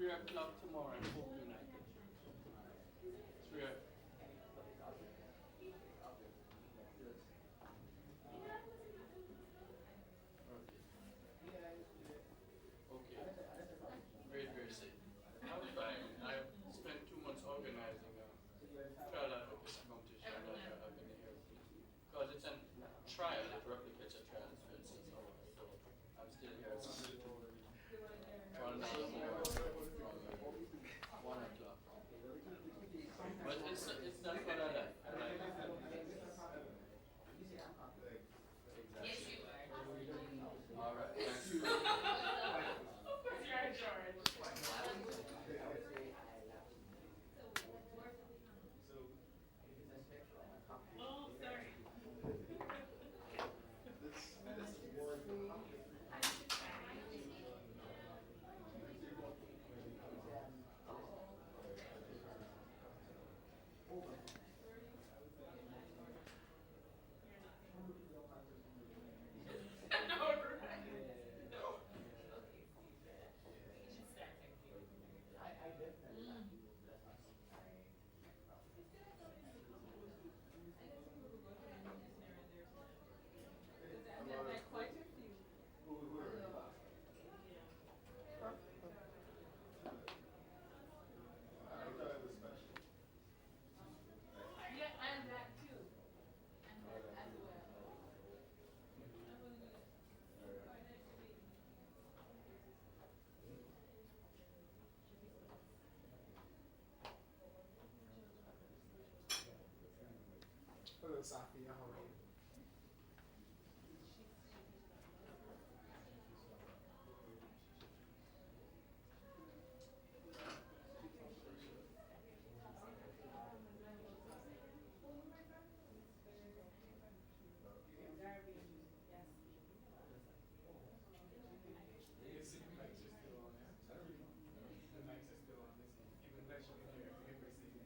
3 o'clock tomorrow in Hope United. 3 o'clock. Okay. Great, very safe. That's fine. I've spent 2 months organizing a trial advocacy competition that I've been here. Because it's a trial, it replicates a trial, for instance. So I'm still here. For another 4 hours from 1 o'clock. But it's not what I like. I like Yes, you are. all right. Thank you. Of course you are, George. Oh, sorry. No, right. No. You should start thinking. There are quite a few. Yeah, and that too. And that as well. Hello, Safi. How are you? You see the mics are still on, yeah? The mics are still on, listen. Even lecture can hear every single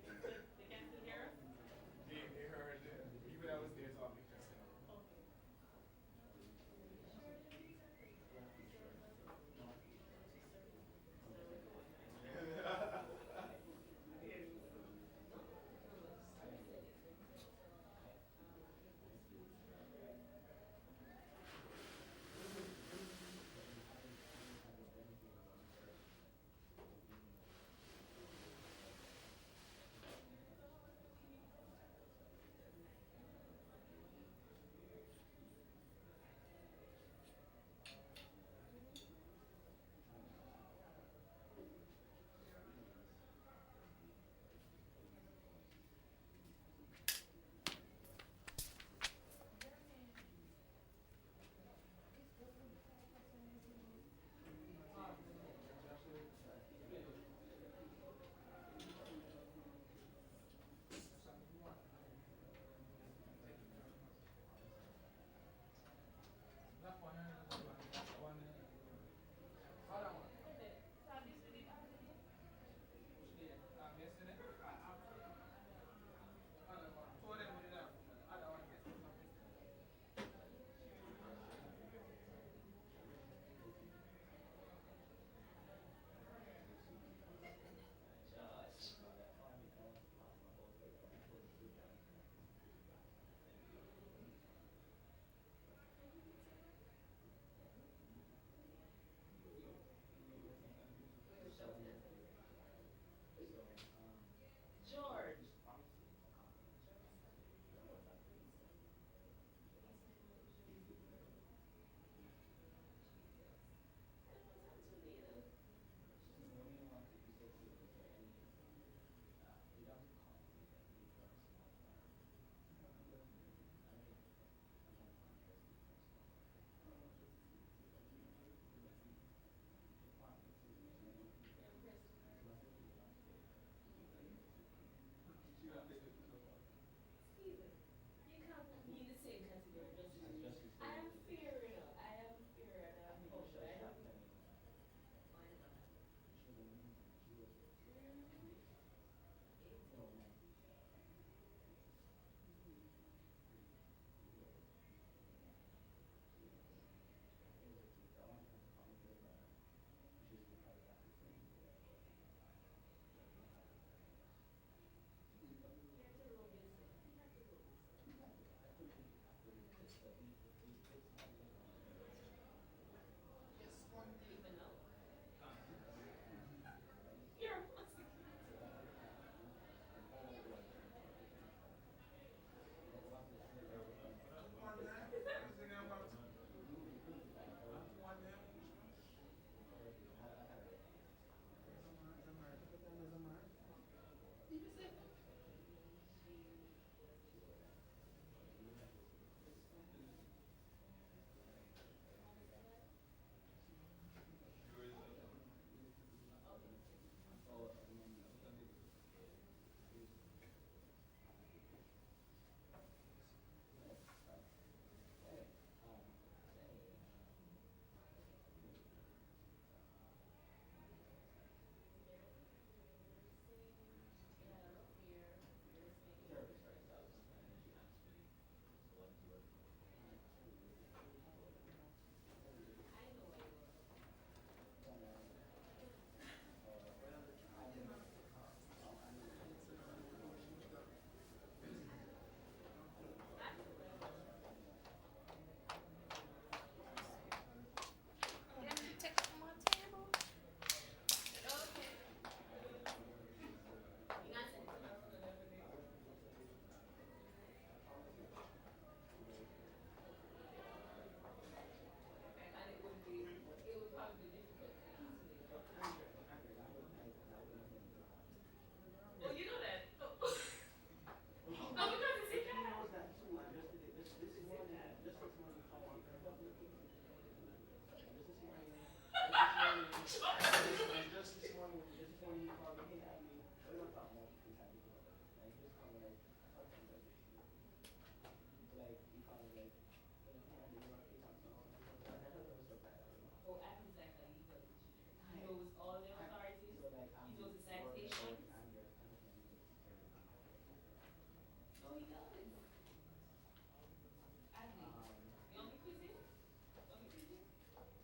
They can still hear us? Just this morning, just before you called me, he had me. We don't talk about this had me. Like just come like he called me like he had me about he talked about stuff like that. Oh, exactly. He knows all the authorities. So like He knows the citation. Oh, he does. Adley. You want me quiz him? Want me quiz him? Huh?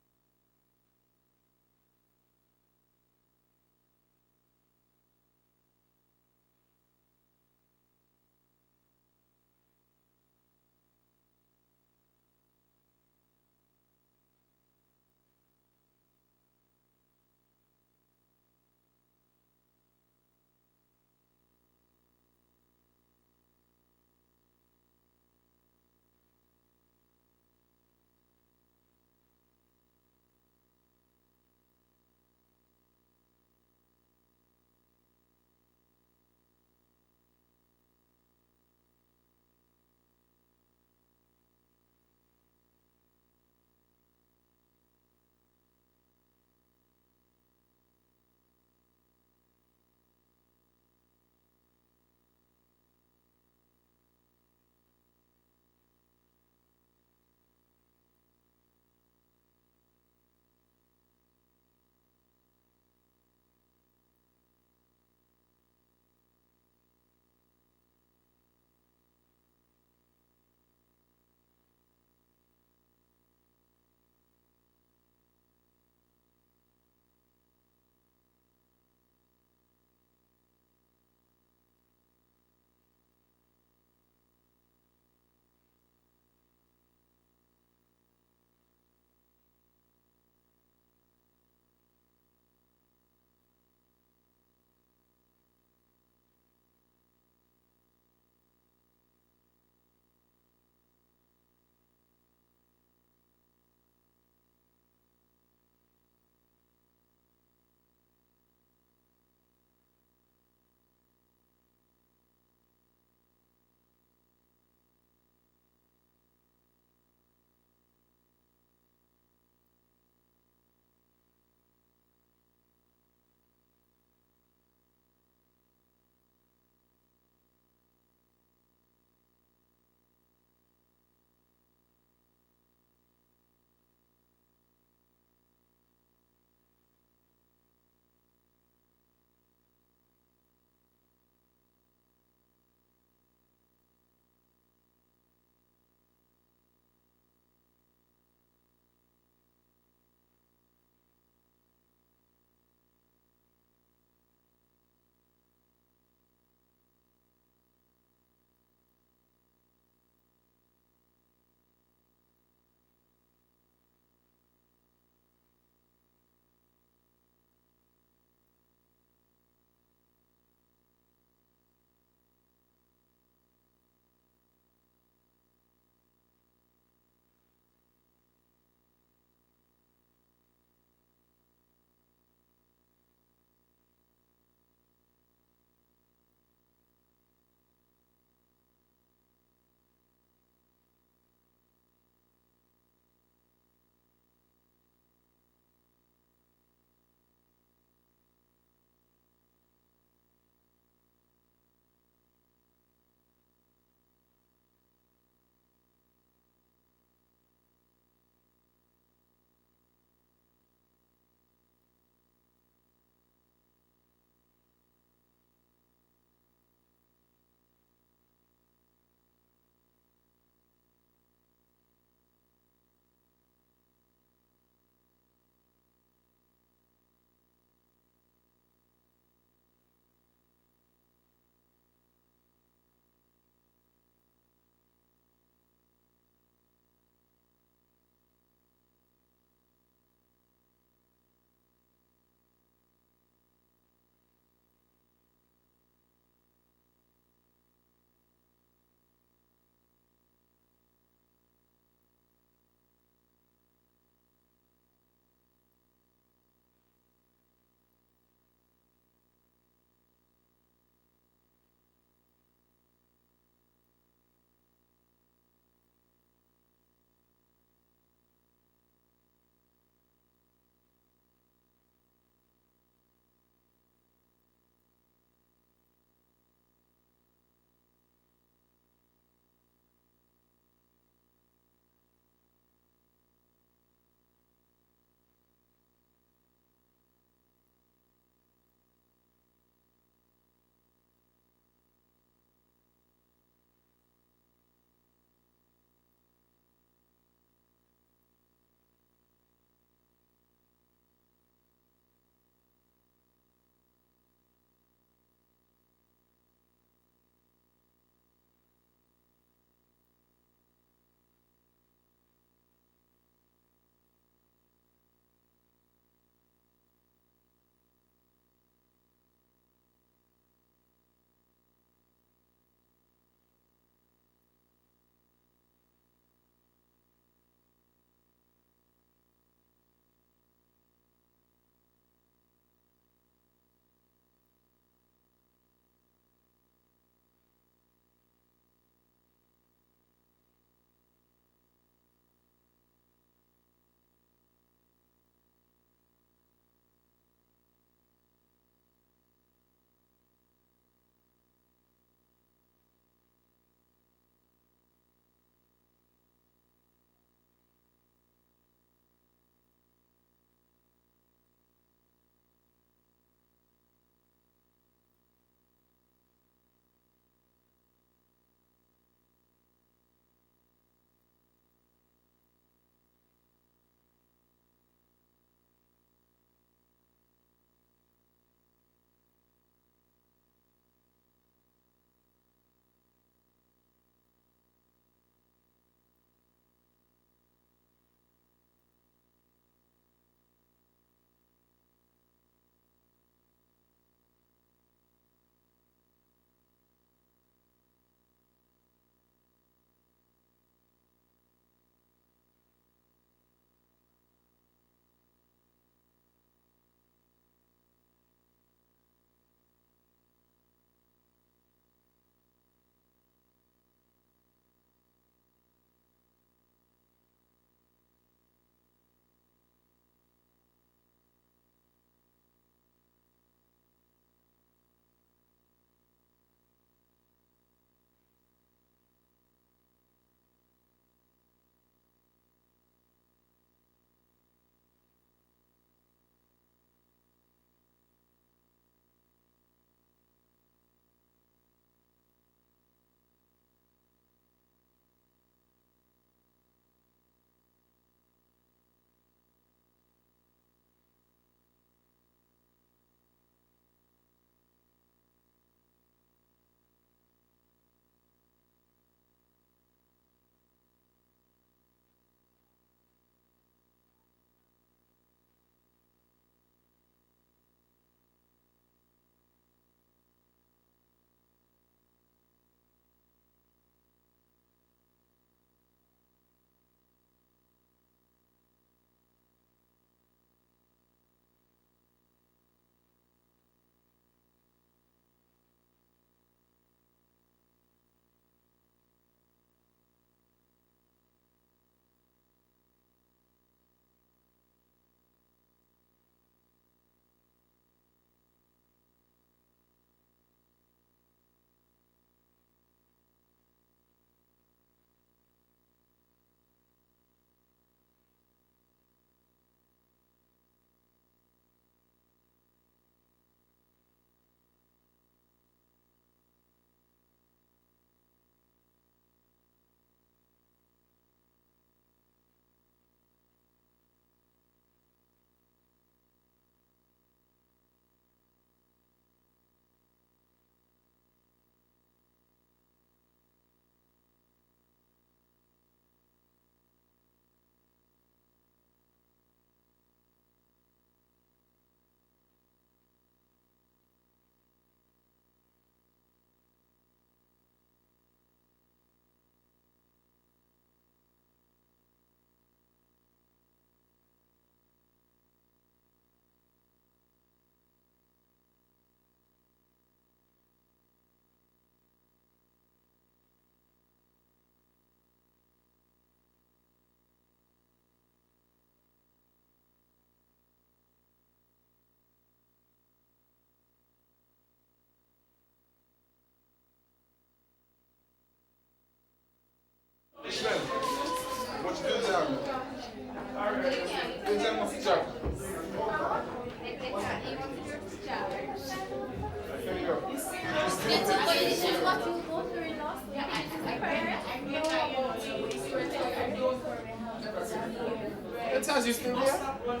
That's as you still there? I'm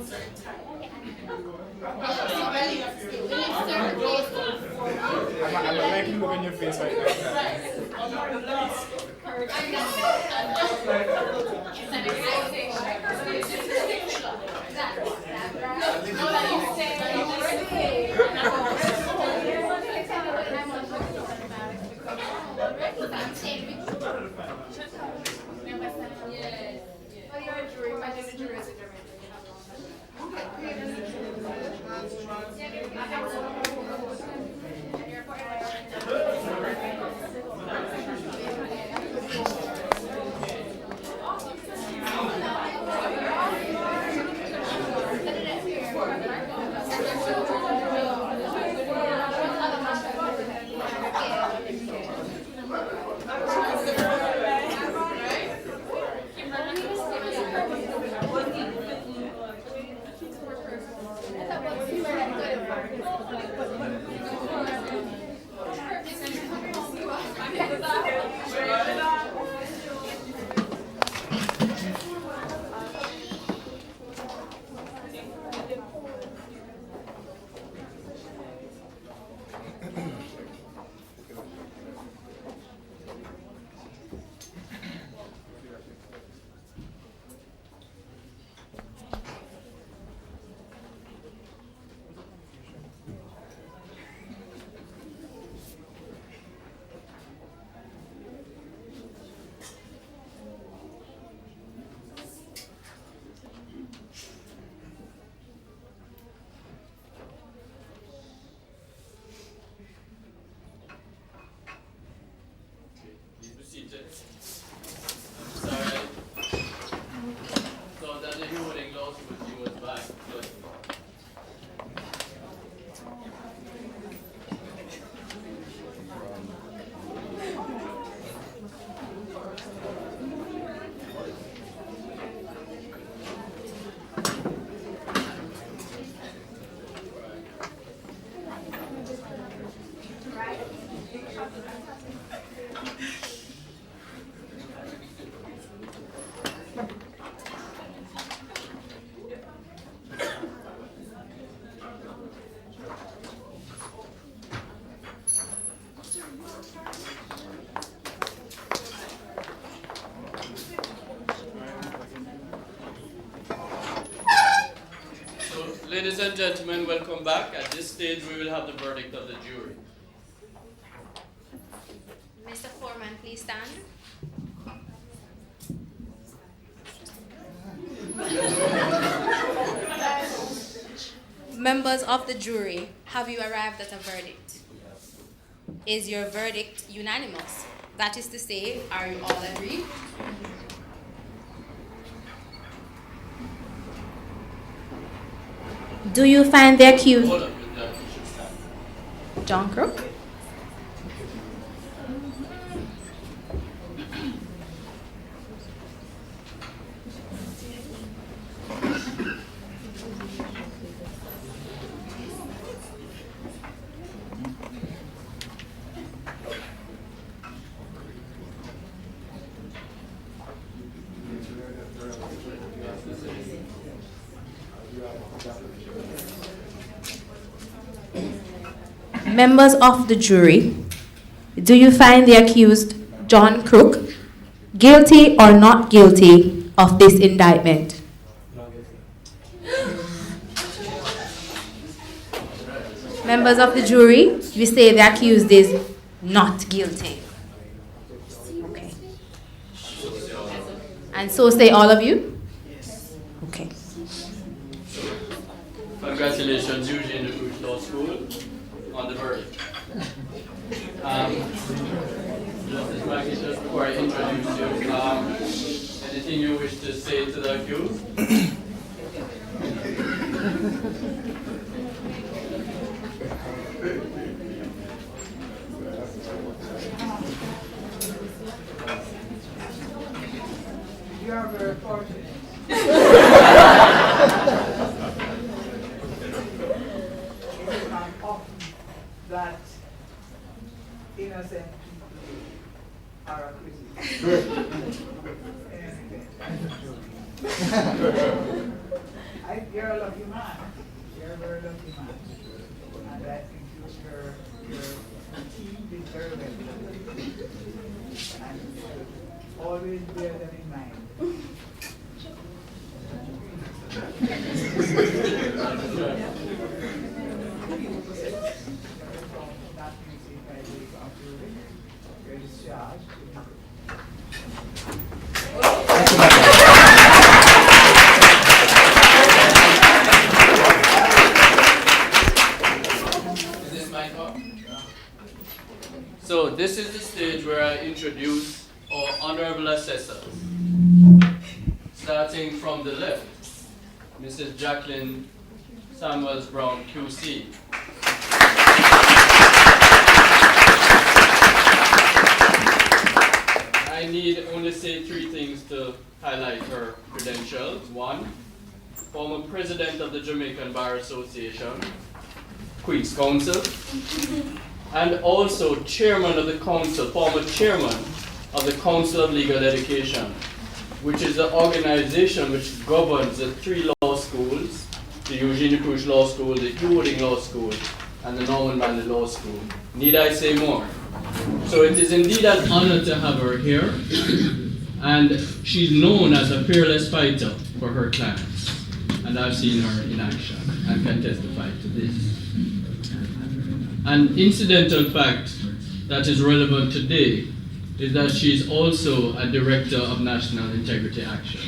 like look in your face right now. Ladies and gentlemen, welcome back. At this stage, we will have the verdict of the jury. Mr. Foreman, please stand. Members of the jury, have you arrived at a verdict? Is your verdict unanimous? That is to say, are you all agreed? Do you find the accused John Crook? Members of the jury, do you find the accused, John Crook, guilty or not guilty of this indictment? Members of the jury, you say the accused is not guilty. Okay. And so say all of you? Okay. Congratulations, Eugene de Bruce Law School, on the verdict. Justice Maggie, just before I introduce you, anything you wish to say to the accused? You are very fortunate. It is not often that in a innocent people are acquitted. You're a lucky man. You're a very lucky man. And I think your team did very well. And always bear them in mind. Is this mic on? So this is the stage where I introduce our honorable assessors. Starting from the left, Mrs. Jacqueline Samuels Brown, QC. I need only say three things to highlight her credentials. One, former president of the Jamaican Bar Association, Queen's Counsel, and also chairman of the council, former chairman of the Council of Legal Education, which is the organization which governs the three law schools, the Eugene Cruz Law School, the Mooting Law School, and the Norman Manley Law School. Need I say more? So it is indeed an honor to have her here, and she's known as a fearless fighter for her clients, and I've seen her in action and can testify to this. An incidental fact that is relevant today is that she's also a director of National Integrity Action.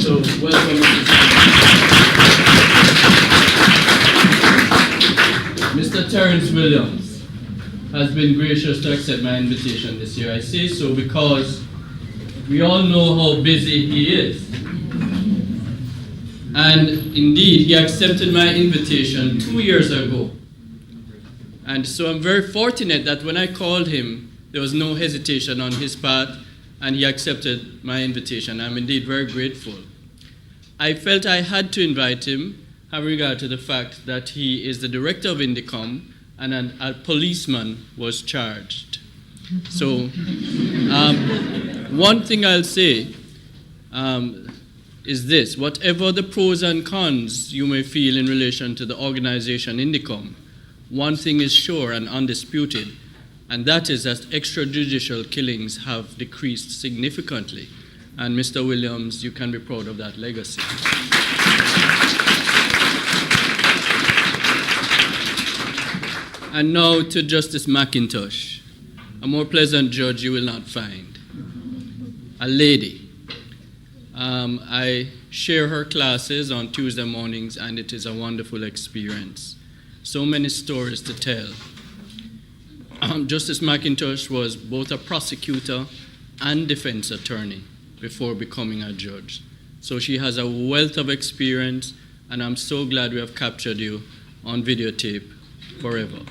So welcome, Mr. Terrence Williams has been gracious to accept my invitation this year. I say so because we all know how busy he is. And indeed, he accepted my invitation 2 years ago. And so I'm very fortunate that when I called him, there was no hesitation on his part, and he accepted my invitation. I'm indeed very grateful. I felt I had to invite him, having regard to the fact that he is the director of Indicom, and a policeman was charged. So one thing I'll say is this: whatever the pros and cons you may feel in relation to the organization Indicom, one thing is sure and undisputed, and that is that extrajudicial killings have decreased significantly. And Mr. Williams, you can be proud of that legacy. And now to Justice McIntosh. A more pleasant judge you will not find. A lady. I share her classes on Tuesday mornings, and it is a wonderful experience. So many stories to tell. Justice McIntosh was both a prosecutor and defense attorney before becoming a judge. So she has a wealth of experience, and I'm so glad we have captured you on videotape forever.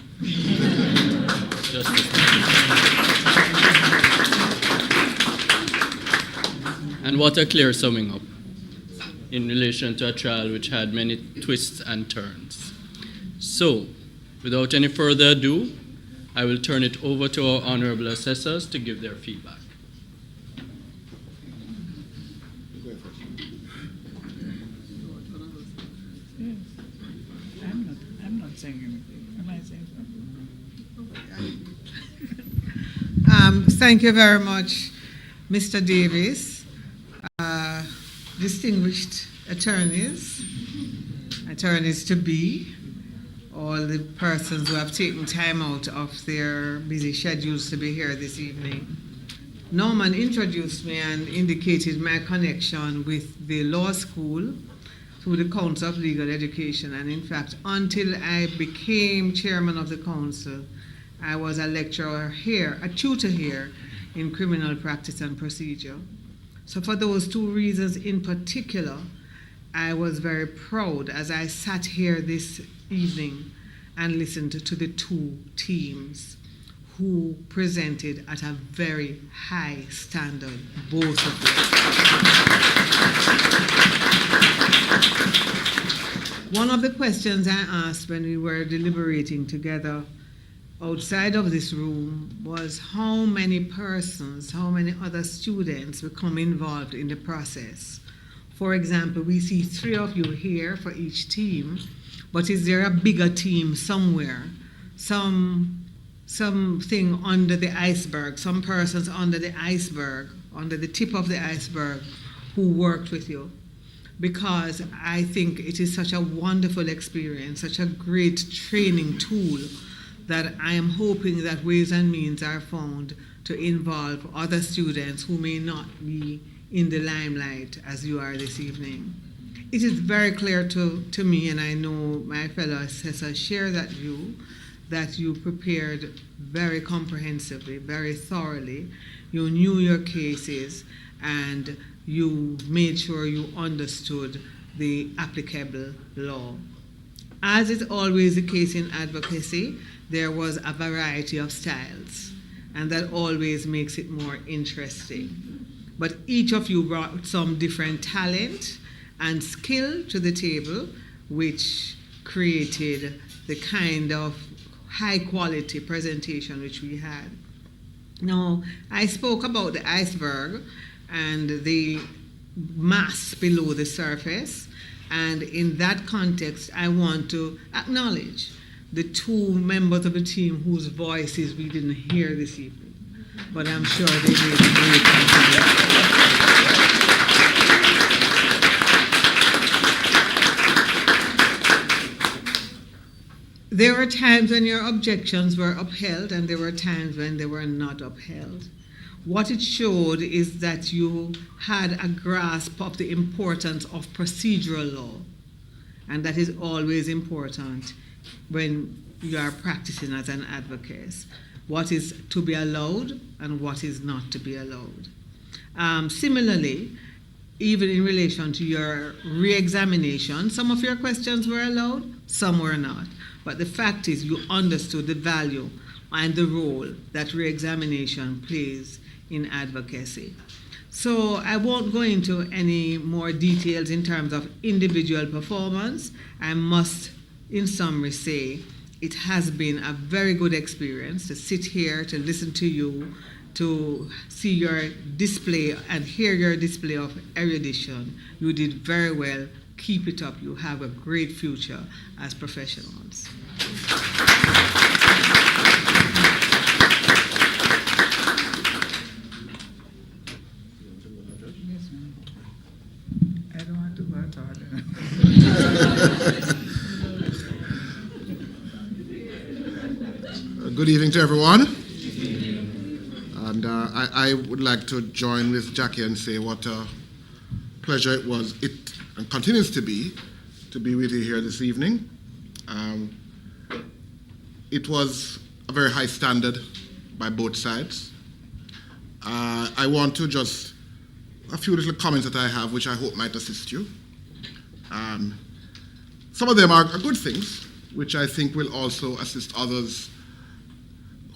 Justice McIntosh. And what a clear summing up in relation to a trial which had many twists and turns. So, without any further ado, I will turn it over to our honorable assessors to give their feedback. I'm not saying anything. Am I saying something? Thank you very much, Mr. Davis, distinguished attorneys to be, all the persons who have taken time out of their busy schedules to be here this evening. Norman introduced me and indicated my connection with the law school through the Council of Legal Education. And in fact, until I became chairman of the council, I was a lecturer here, a tutor here in criminal practice and procedure. So for those two reasons in particular, I was very proud as I sat here this evening and listened to the two teams who presented at a very high standard, both of them. One of the questions I asked when we were deliberating together outside of this room was how many persons, how many other students become involved in the process. For example, we see 3 of you here for each team, but is there a bigger team somewhere? Something under the iceberg, some persons under the iceberg, under the tip of the iceberg who worked with you? Because I think it is such a wonderful experience, such a great training tool, that I am hoping that ways and means are found to involve other students who may not be in the limelight as you are this evening. It is very clear to me, and I know my fellow assessors share that view, that you prepared very comprehensively, very thoroughly. You knew your cases, and you made sure you understood the applicable law. As is always the case in advocacy, there was a variety of styles, and that always makes it more interesting. But each of you brought some different talent and skill to the table, which created the kind of high quality presentation which we had. Now, I spoke about the iceberg and the mass below the surface, and in that context, I want to acknowledge the 2 members of the team whose voices we didn't hear this evening, but I'm sure they made a great contribution. There were times when your objections were upheld, and there were times when they were not upheld. What it showed is that you had a grasp of the importance of procedural law, and that is always important when you are practicing as an advocate. What is to be allowed and what is not to be allowed. Similarly, even in relation to your re-examination, some of your questions were allowed, some were not. But the fact is you understood the value and the role that re-examination plays in advocacy. So I won't go into any more details in terms of individual performance. I must, in summary, say it has been a very good experience to sit here, to listen to you, to see your display and hear your display of erudition. You did very well. Keep it up. You have a great future as professionals. I don't want to go at all. Good evening to everyone. And I would like to join with Jackie and say what a pleasure it was, and continues to be with you here this evening. It was a very high standard by both sides. I want to just, a few little comments that I have which I hope might assist you. Some of them are good things, which I think will also assist others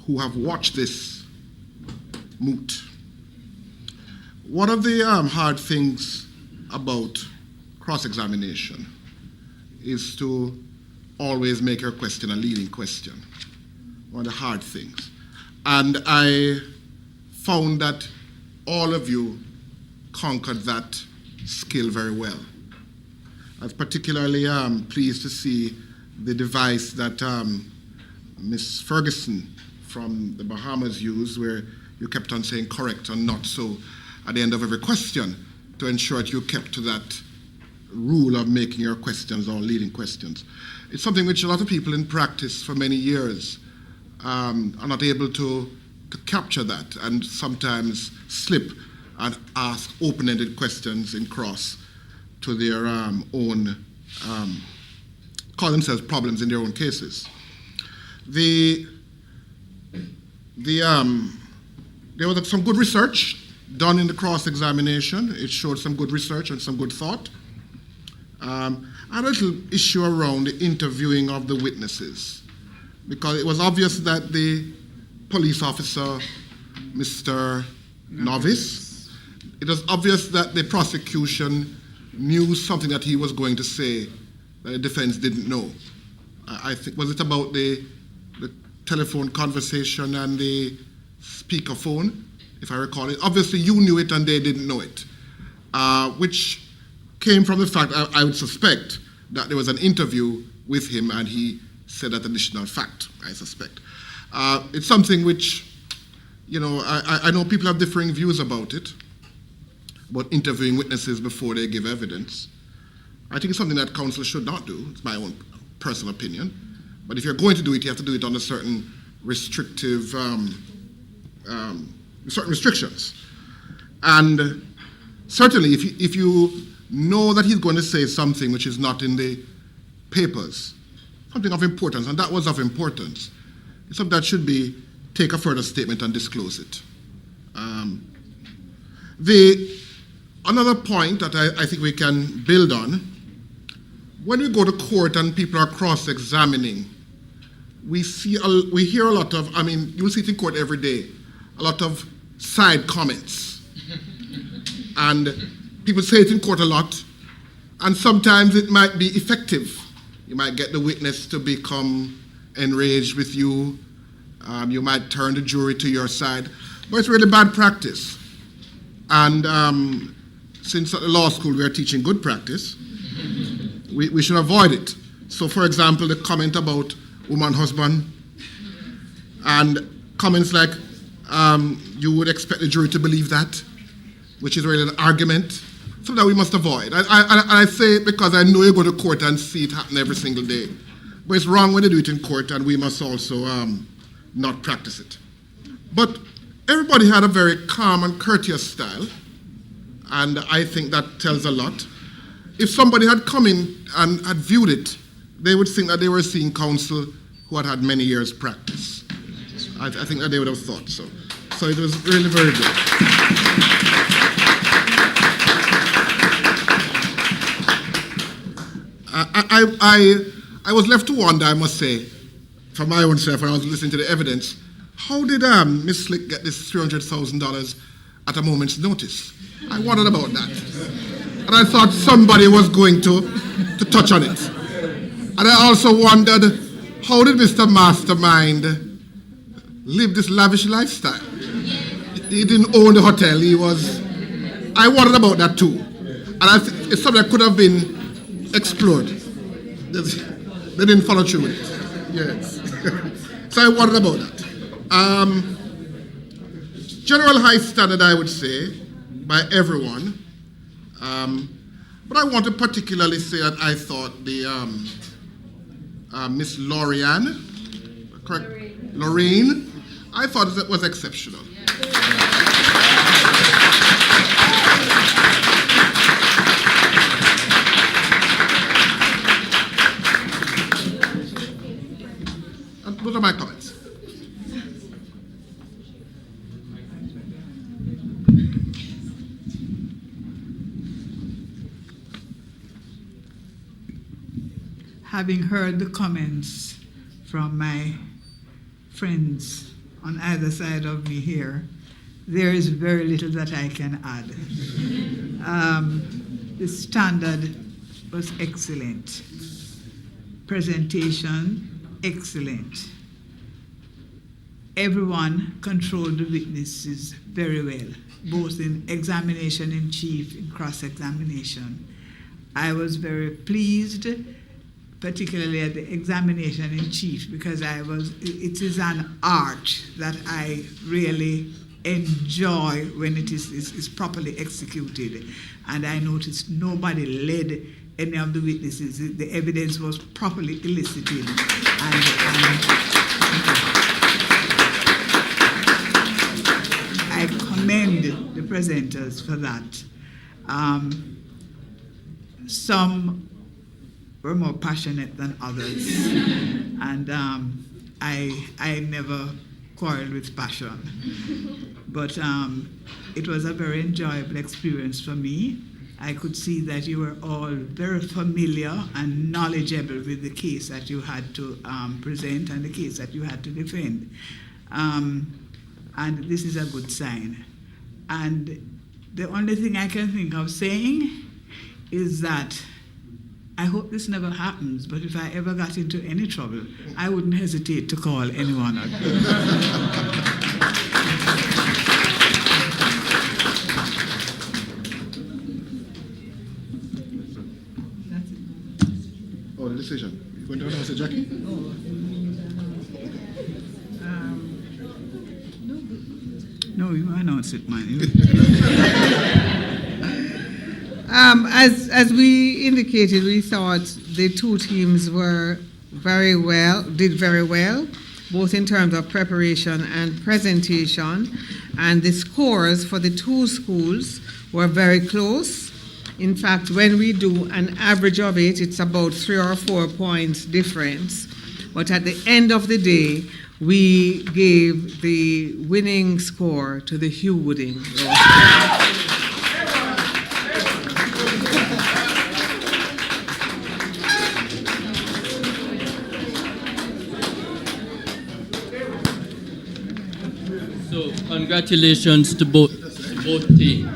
who have watched this moot. One of the hard things about cross-examination is to always make your question a leading question. One of the hard things. And I found that all of you conquered that skill very well. I was particularly pleased to see the device that Miss Ferguson from the Bahamas used, where you kept on saying correct or not so at the end of every question, to ensure that you kept to that rule of making your questions all leading questions. It's something which a lot of people in practice for many years are not able to capture that, and sometimes slip and ask open-ended questions in cross to their own, call themselves problems in their own cases. There was some good research done in the cross-examination. It showed some good research and some good thought. I had a little issue around the interviewing of the witnesses, because it was obvious that the police officer, Mr. Novice, it was obvious that the prosecution knew something that he was going to say that the defense didn't know. I think, was it about the telephone conversation and the speakerphone, if I recall it. Obviously, you knew it and they didn't know it, which came from the fact, I would suspect, that there was an interview with him and he said that additional fact, I suspect. It's something which, you know, I know people have differing views about it, about interviewing witnesses before they give evidence. I think it's something that counsel should not do. It's my own personal opinion. But if you're going to do it, you have to do it under certain restrictive, certain restrictions. And certainly, if you know that he's going to say something which is not in the papers, something of importance, and that was of importance, it's something that should be take a further statement and disclose it. Another point that I think we can build on, when we go to court and people are cross-examining, we hear a lot of, I mean, you'll see it in court every day, a lot of side comments. And people say it in court a lot, and sometimes it might be effective. You might get the witness to become enraged with you. You might turn the jury to your side, but it's really bad practice. And since at the law school we are teaching good practice, we should avoid it. So, for example, the comment about woman husband, and comments like, you would expect the jury to believe that, which is really an argument, something that we must avoid. I say it because I know you go to court and see it happen every single day. But it's wrong when they do it in court, and we must also not practice it. But everybody had a very calm and courteous style, and I think that tells a lot. If somebody had come in and had viewed it, they would think that they were seeing counsel who had had many years' practice. I think that they would have thought so. So it was really very good. I was left to wonder, I must say, for my own self, when I was listening to the evidence, how did Miss Slick get this $300,000 at a moment's notice? I wondered about that. And I thought somebody was going to touch on it. And I also wondered, how did Mr. Mastermind live this lavish lifestyle? He didn't own the hotel, I wondered about that too. And I think it's something that could have been explored. They didn't follow through with it. Yes. So I wondered about that. General high standard, I would say, by everyone. But I want to particularly say that I thought the Miss Lorraine, correct? Lorraine, I thought that was exceptional. And those are my comments. Having heard the comments from my friends on either side of me here, there is very little that I can add. The standard was excellent. Presentation, excellent. Everyone controlled the witnesses very well, both in examination in chief and cross-examination. I was very pleased, particularly at the examination in chief, because it is an art that I really enjoy when it is properly executed. And I noticed nobody led any of the witnesses. The evidence was properly elicited. I commend the presenters for that. Some were more passionate than others, and I never quarreled with passion. But it was a very enjoyable experience for me. I could see that you were all very familiar and knowledgeable with the case that you had to present and the case that you had to defend. And this is a good sign. And the only thing I can think of saying is that I hope this never happens, but if I ever got into any trouble, I wouldn't hesitate to call anyone of you. Oh, the decision. You going to announce it, Jackie? No, you announce it, man. As we indicated, we thought the two teams did very well, both in terms of preparation and presentation, and the scores for the two schools were very close. In fact, when we do an average of it, it's about 3 or 4 points difference. But at the end of the day, we gave the winning score to the Hugh Wooding. So congratulations to both teams.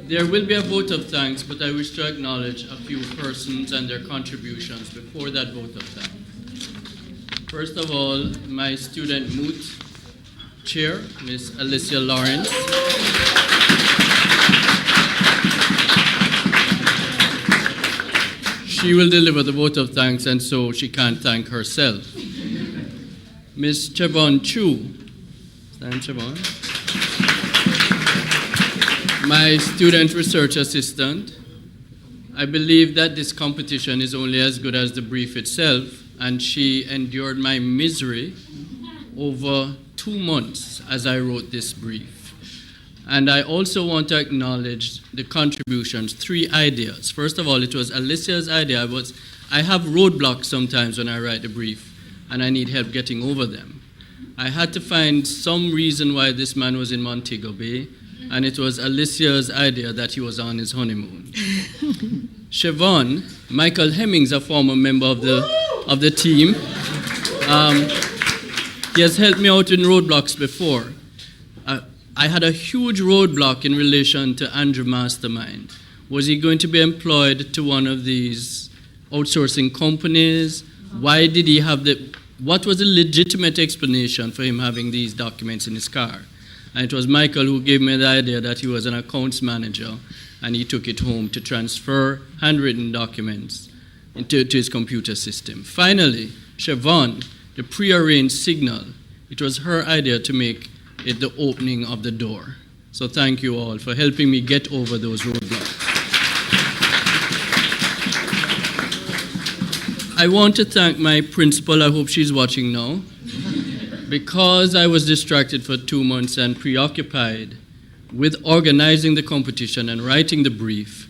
There will be a vote of thanks, but I wish to acknowledge a few persons and their contributions before that vote of thanks. First of all, my student moot chair, Ms. Alicia Lawrence. She will deliver the vote of thanks, and so she can't thank herself. Ms. Chavon Chu. Stand, Chavon. My student research assistant. I believe that this competition is only as good as the brief itself, and she endured my misery over 2 months as I wrote this brief. And I also want to acknowledge the contributions, 3 ideas. First of all, it was Alicia's idea. I have roadblocks sometimes when I write a brief, and I need help getting over them. I had to find some reason why this man was in Montego Bay, and it was Alicia's idea that he was on his honeymoon. Siobhan, Michael Hemmings, a former member of the team, he has helped me out in roadblocks before. I had a huge roadblock in relation to Andrew Mastermind. Was he going to be employed to one of these outsourcing companies? Why did he have what was the legitimate explanation for him having these documents in his car? And it was Michael who gave me the idea that he was an accounts manager, and he took it home to transfer handwritten documents to his computer system. Finally, Siobhan, the prearranged signal, it was her idea to make it the opening of the door. So thank you all for helping me get over those roadblocks. I want to thank my principal, I hope she's watching now, because I was distracted for 2 months and preoccupied with organizing the competition and writing the brief.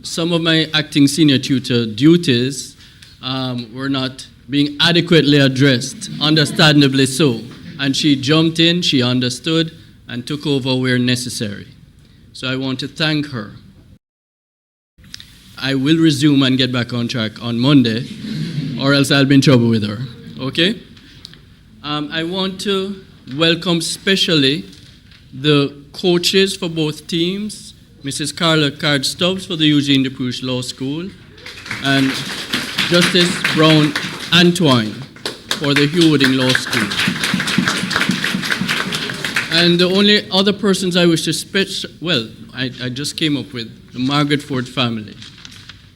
Some of my acting senior tutor duties were not being adequately addressed, understandably so. And she jumped in, she understood, and took over where necessary. So I want to thank her. I will resume and get back on track on Monday, or else I'll be in trouble with her, okay? I want to welcome specially the coaches for both teams, Mrs. Carla Card-Stubbs for the Eugene DePruge Law School, and Justice Brown Antoine for the Hugh Wooding Law School. And the only other persons I wish to I just came up with the Margaret Ford family.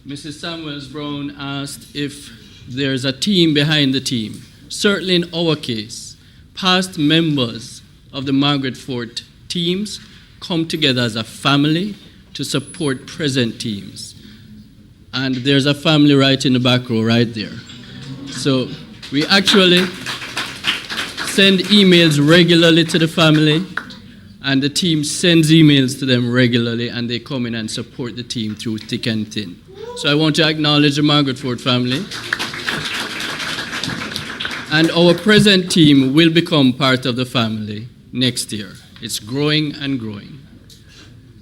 Mrs. Samuels Brown asked if there's a team behind the team. Certainly in our case, past members of the Margaret Ford teams come together as a family to support present teams. And there's a family right in the back row right there. So we actually send emails regularly to the family, and the team sends emails to them regularly, and they come in and support the team through thick and thin. So I want to acknowledge the Margaret Ford family. And our present team will become part of the family next year. It's growing and growing.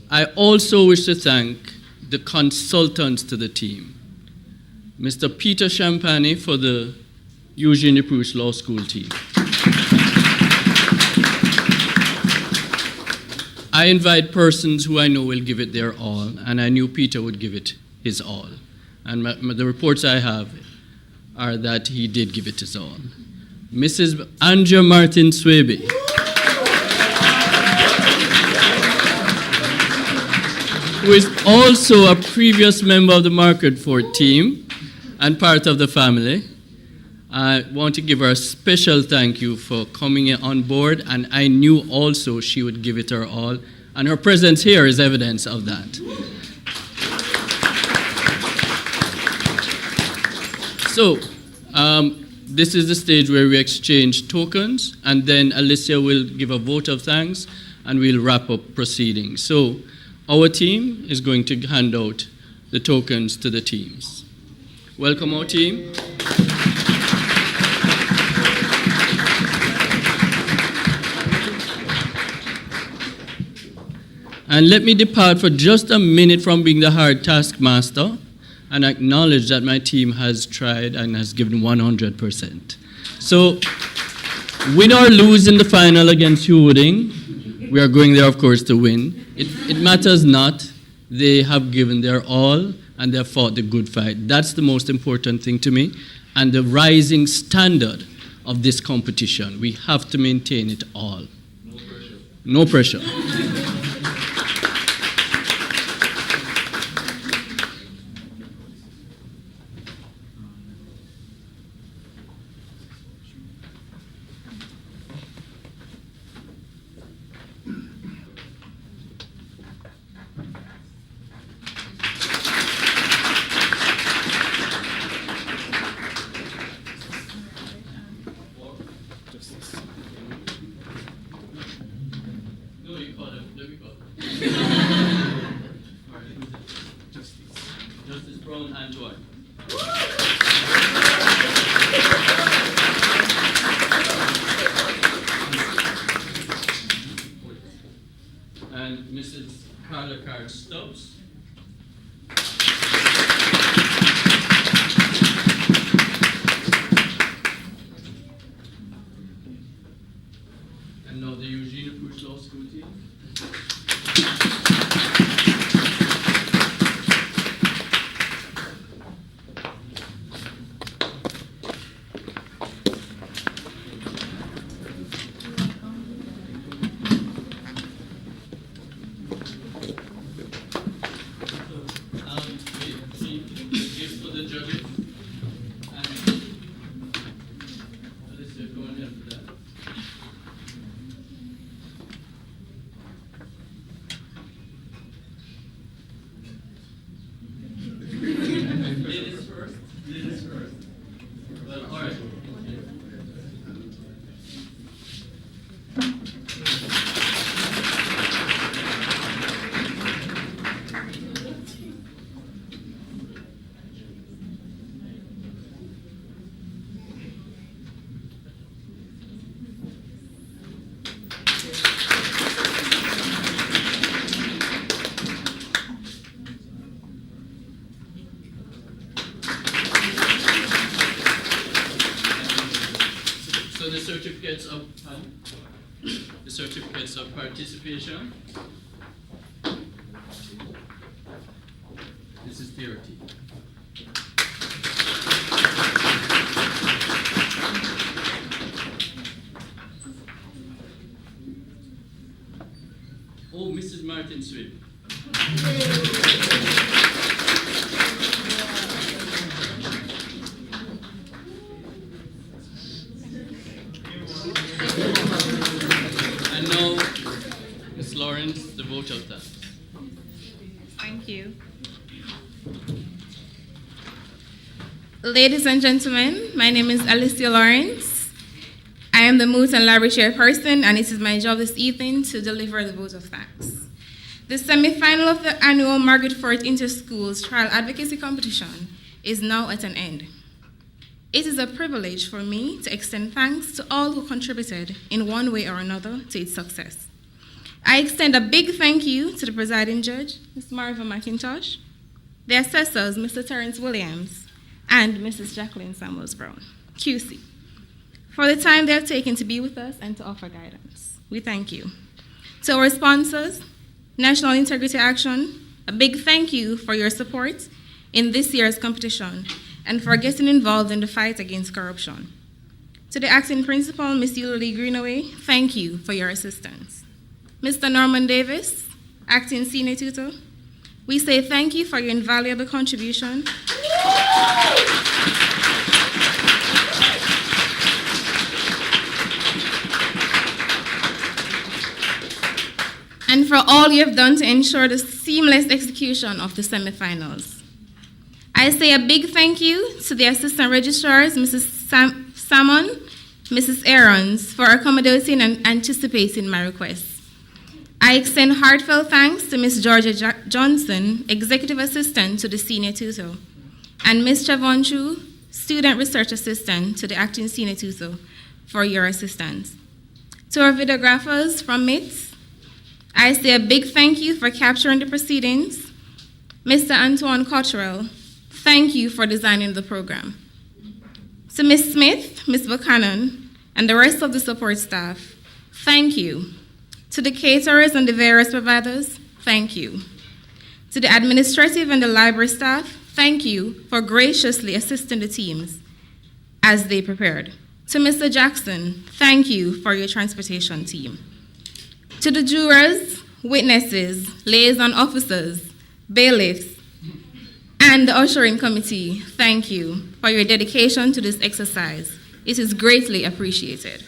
I also wish to thank the consultants to the team. Mr. Peter Champagne for the Eugene DePruge Law School team. I invite persons who I know will give it their all, and I knew Peter would give it his all. And the reports I have are that he did give it his all. Mrs. Andrea Martin Swaby. Who is also a previous member of the Market Ford team and part of the family. I want to give her a special thank you for coming on board, and I knew also she would give it her all, and her presence here is evidence of that. So, this is the stage where we exchange tokens, and then Alicia will give a vote of thanks, and we'll wrap up proceedings. So, our team is going to hand out the tokens to the teams. Welcome, our team. And let me depart for just a minute from being the hard taskmaster and acknowledge that my team has tried and has given 100%. So, win or lose in the final against Mooting, we are going there, of course, to win. It matters not. They have given their all and they have fought the good fight. That's the most important thing to me. And the rising standard of this competition, we have to maintain it all. No pressure. No pressure. And Mrs. Carla Card Stubbs. And now the Eugene Bruce Law School team. The certificates of participation. This is purity. Oh, Mrs. Martin Swift. And now, Ms. Lawrence, the vote of thanks. Thank you. Ladies and gentlemen, my name is Alicia Lawrence. I am the Mooting Library Chairperson, and it is my job this evening to deliver the vote of thanks. The semi-final of the annual Margaret Ford Inter-Schools Trial Advocacy Competition is now at an end. It is a privilege for me to extend thanks to all who contributed in one way or another to its success. I extend a big thank you to the presiding judge, Ms. Marva McIntosh, the assessors, Mr. Terrence Williams, and Mrs. Jacqueline Samuels Brown, QC, for the time they have taken to be with us and to offer guidance. We thank you. To our sponsors, National Integrity Action, a big thank you for your support in this year's competition and for getting involved in the fight against corruption. To the acting principal, Ms. Eulalie Greenaway, thank you for your assistance. Mr. Norman Davis, acting senior tutor, we say thank you for your invaluable contribution. And for all you have done to ensure the seamless execution of the semifinals. I say a big thank you to the assistant registrars, Mrs. Salmon, Mrs. Aarons, for accommodating and anticipating my requests. I extend heartfelt thanks to Ms. Georgia Johnson, executive assistant to the senior tutor, and Ms. Chavon Chu, student research assistant to the acting senior tutor, for your assistance. To our videographers from MITS, I say a big thank you for capturing the proceedings. Mr. Antoine Cottrell, thank you for designing the program. To Ms. Smith, Ms. Buchanan, and the rest of the support staff, thank you. To the caterers and the various providers, thank you. To the administrative and the library staff, thank you for graciously assisting the teams as they prepared. To Mr. Jackson, thank you for your transportation team. To the jurors, witnesses, liaison officers, bailiffs, and the ushering committee, thank you for your dedication to this exercise. It is greatly appreciated.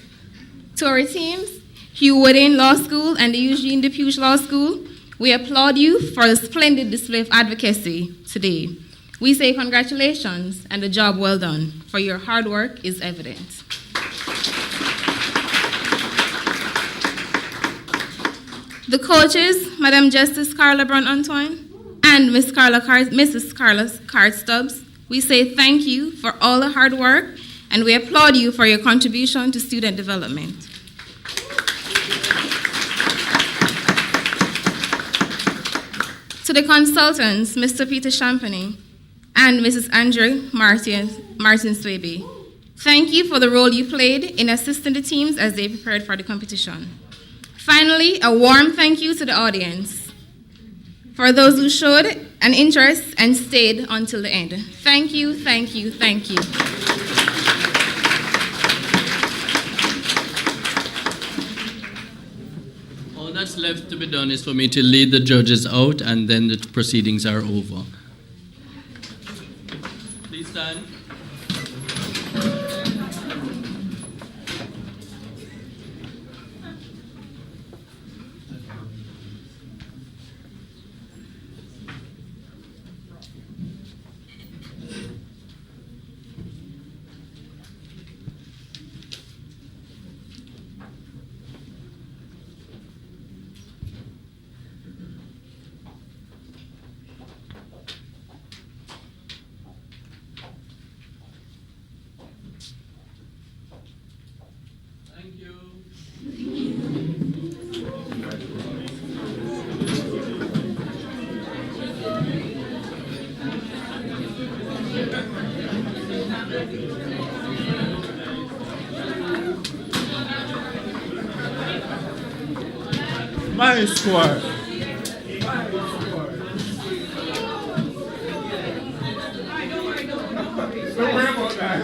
To our teams, Hugh Woodin Law School and the Eugene DePuge Law School, we applaud you for a splendid display of advocacy today. We say congratulations and a job well done, for your hard work is evident. The coaches, Madam Justice Carla Brown Antoine and Mrs. Carla Card Stubbs, we say thank you for all the hard work and we applaud you for your contribution to student development. To the consultants, Mr. Peter Champagny and Mrs. Andre Martin Swaby, thank you for the role you played in assisting the teams as they prepared for the competition. Finally, a warm thank you to the audience for those who showed an interest and stayed until the end. Thank you, thank you, thank you. All that's left to be done is for me to lead the judges out, and then the proceedings are over. Please stand. My squad. Don't worry about that.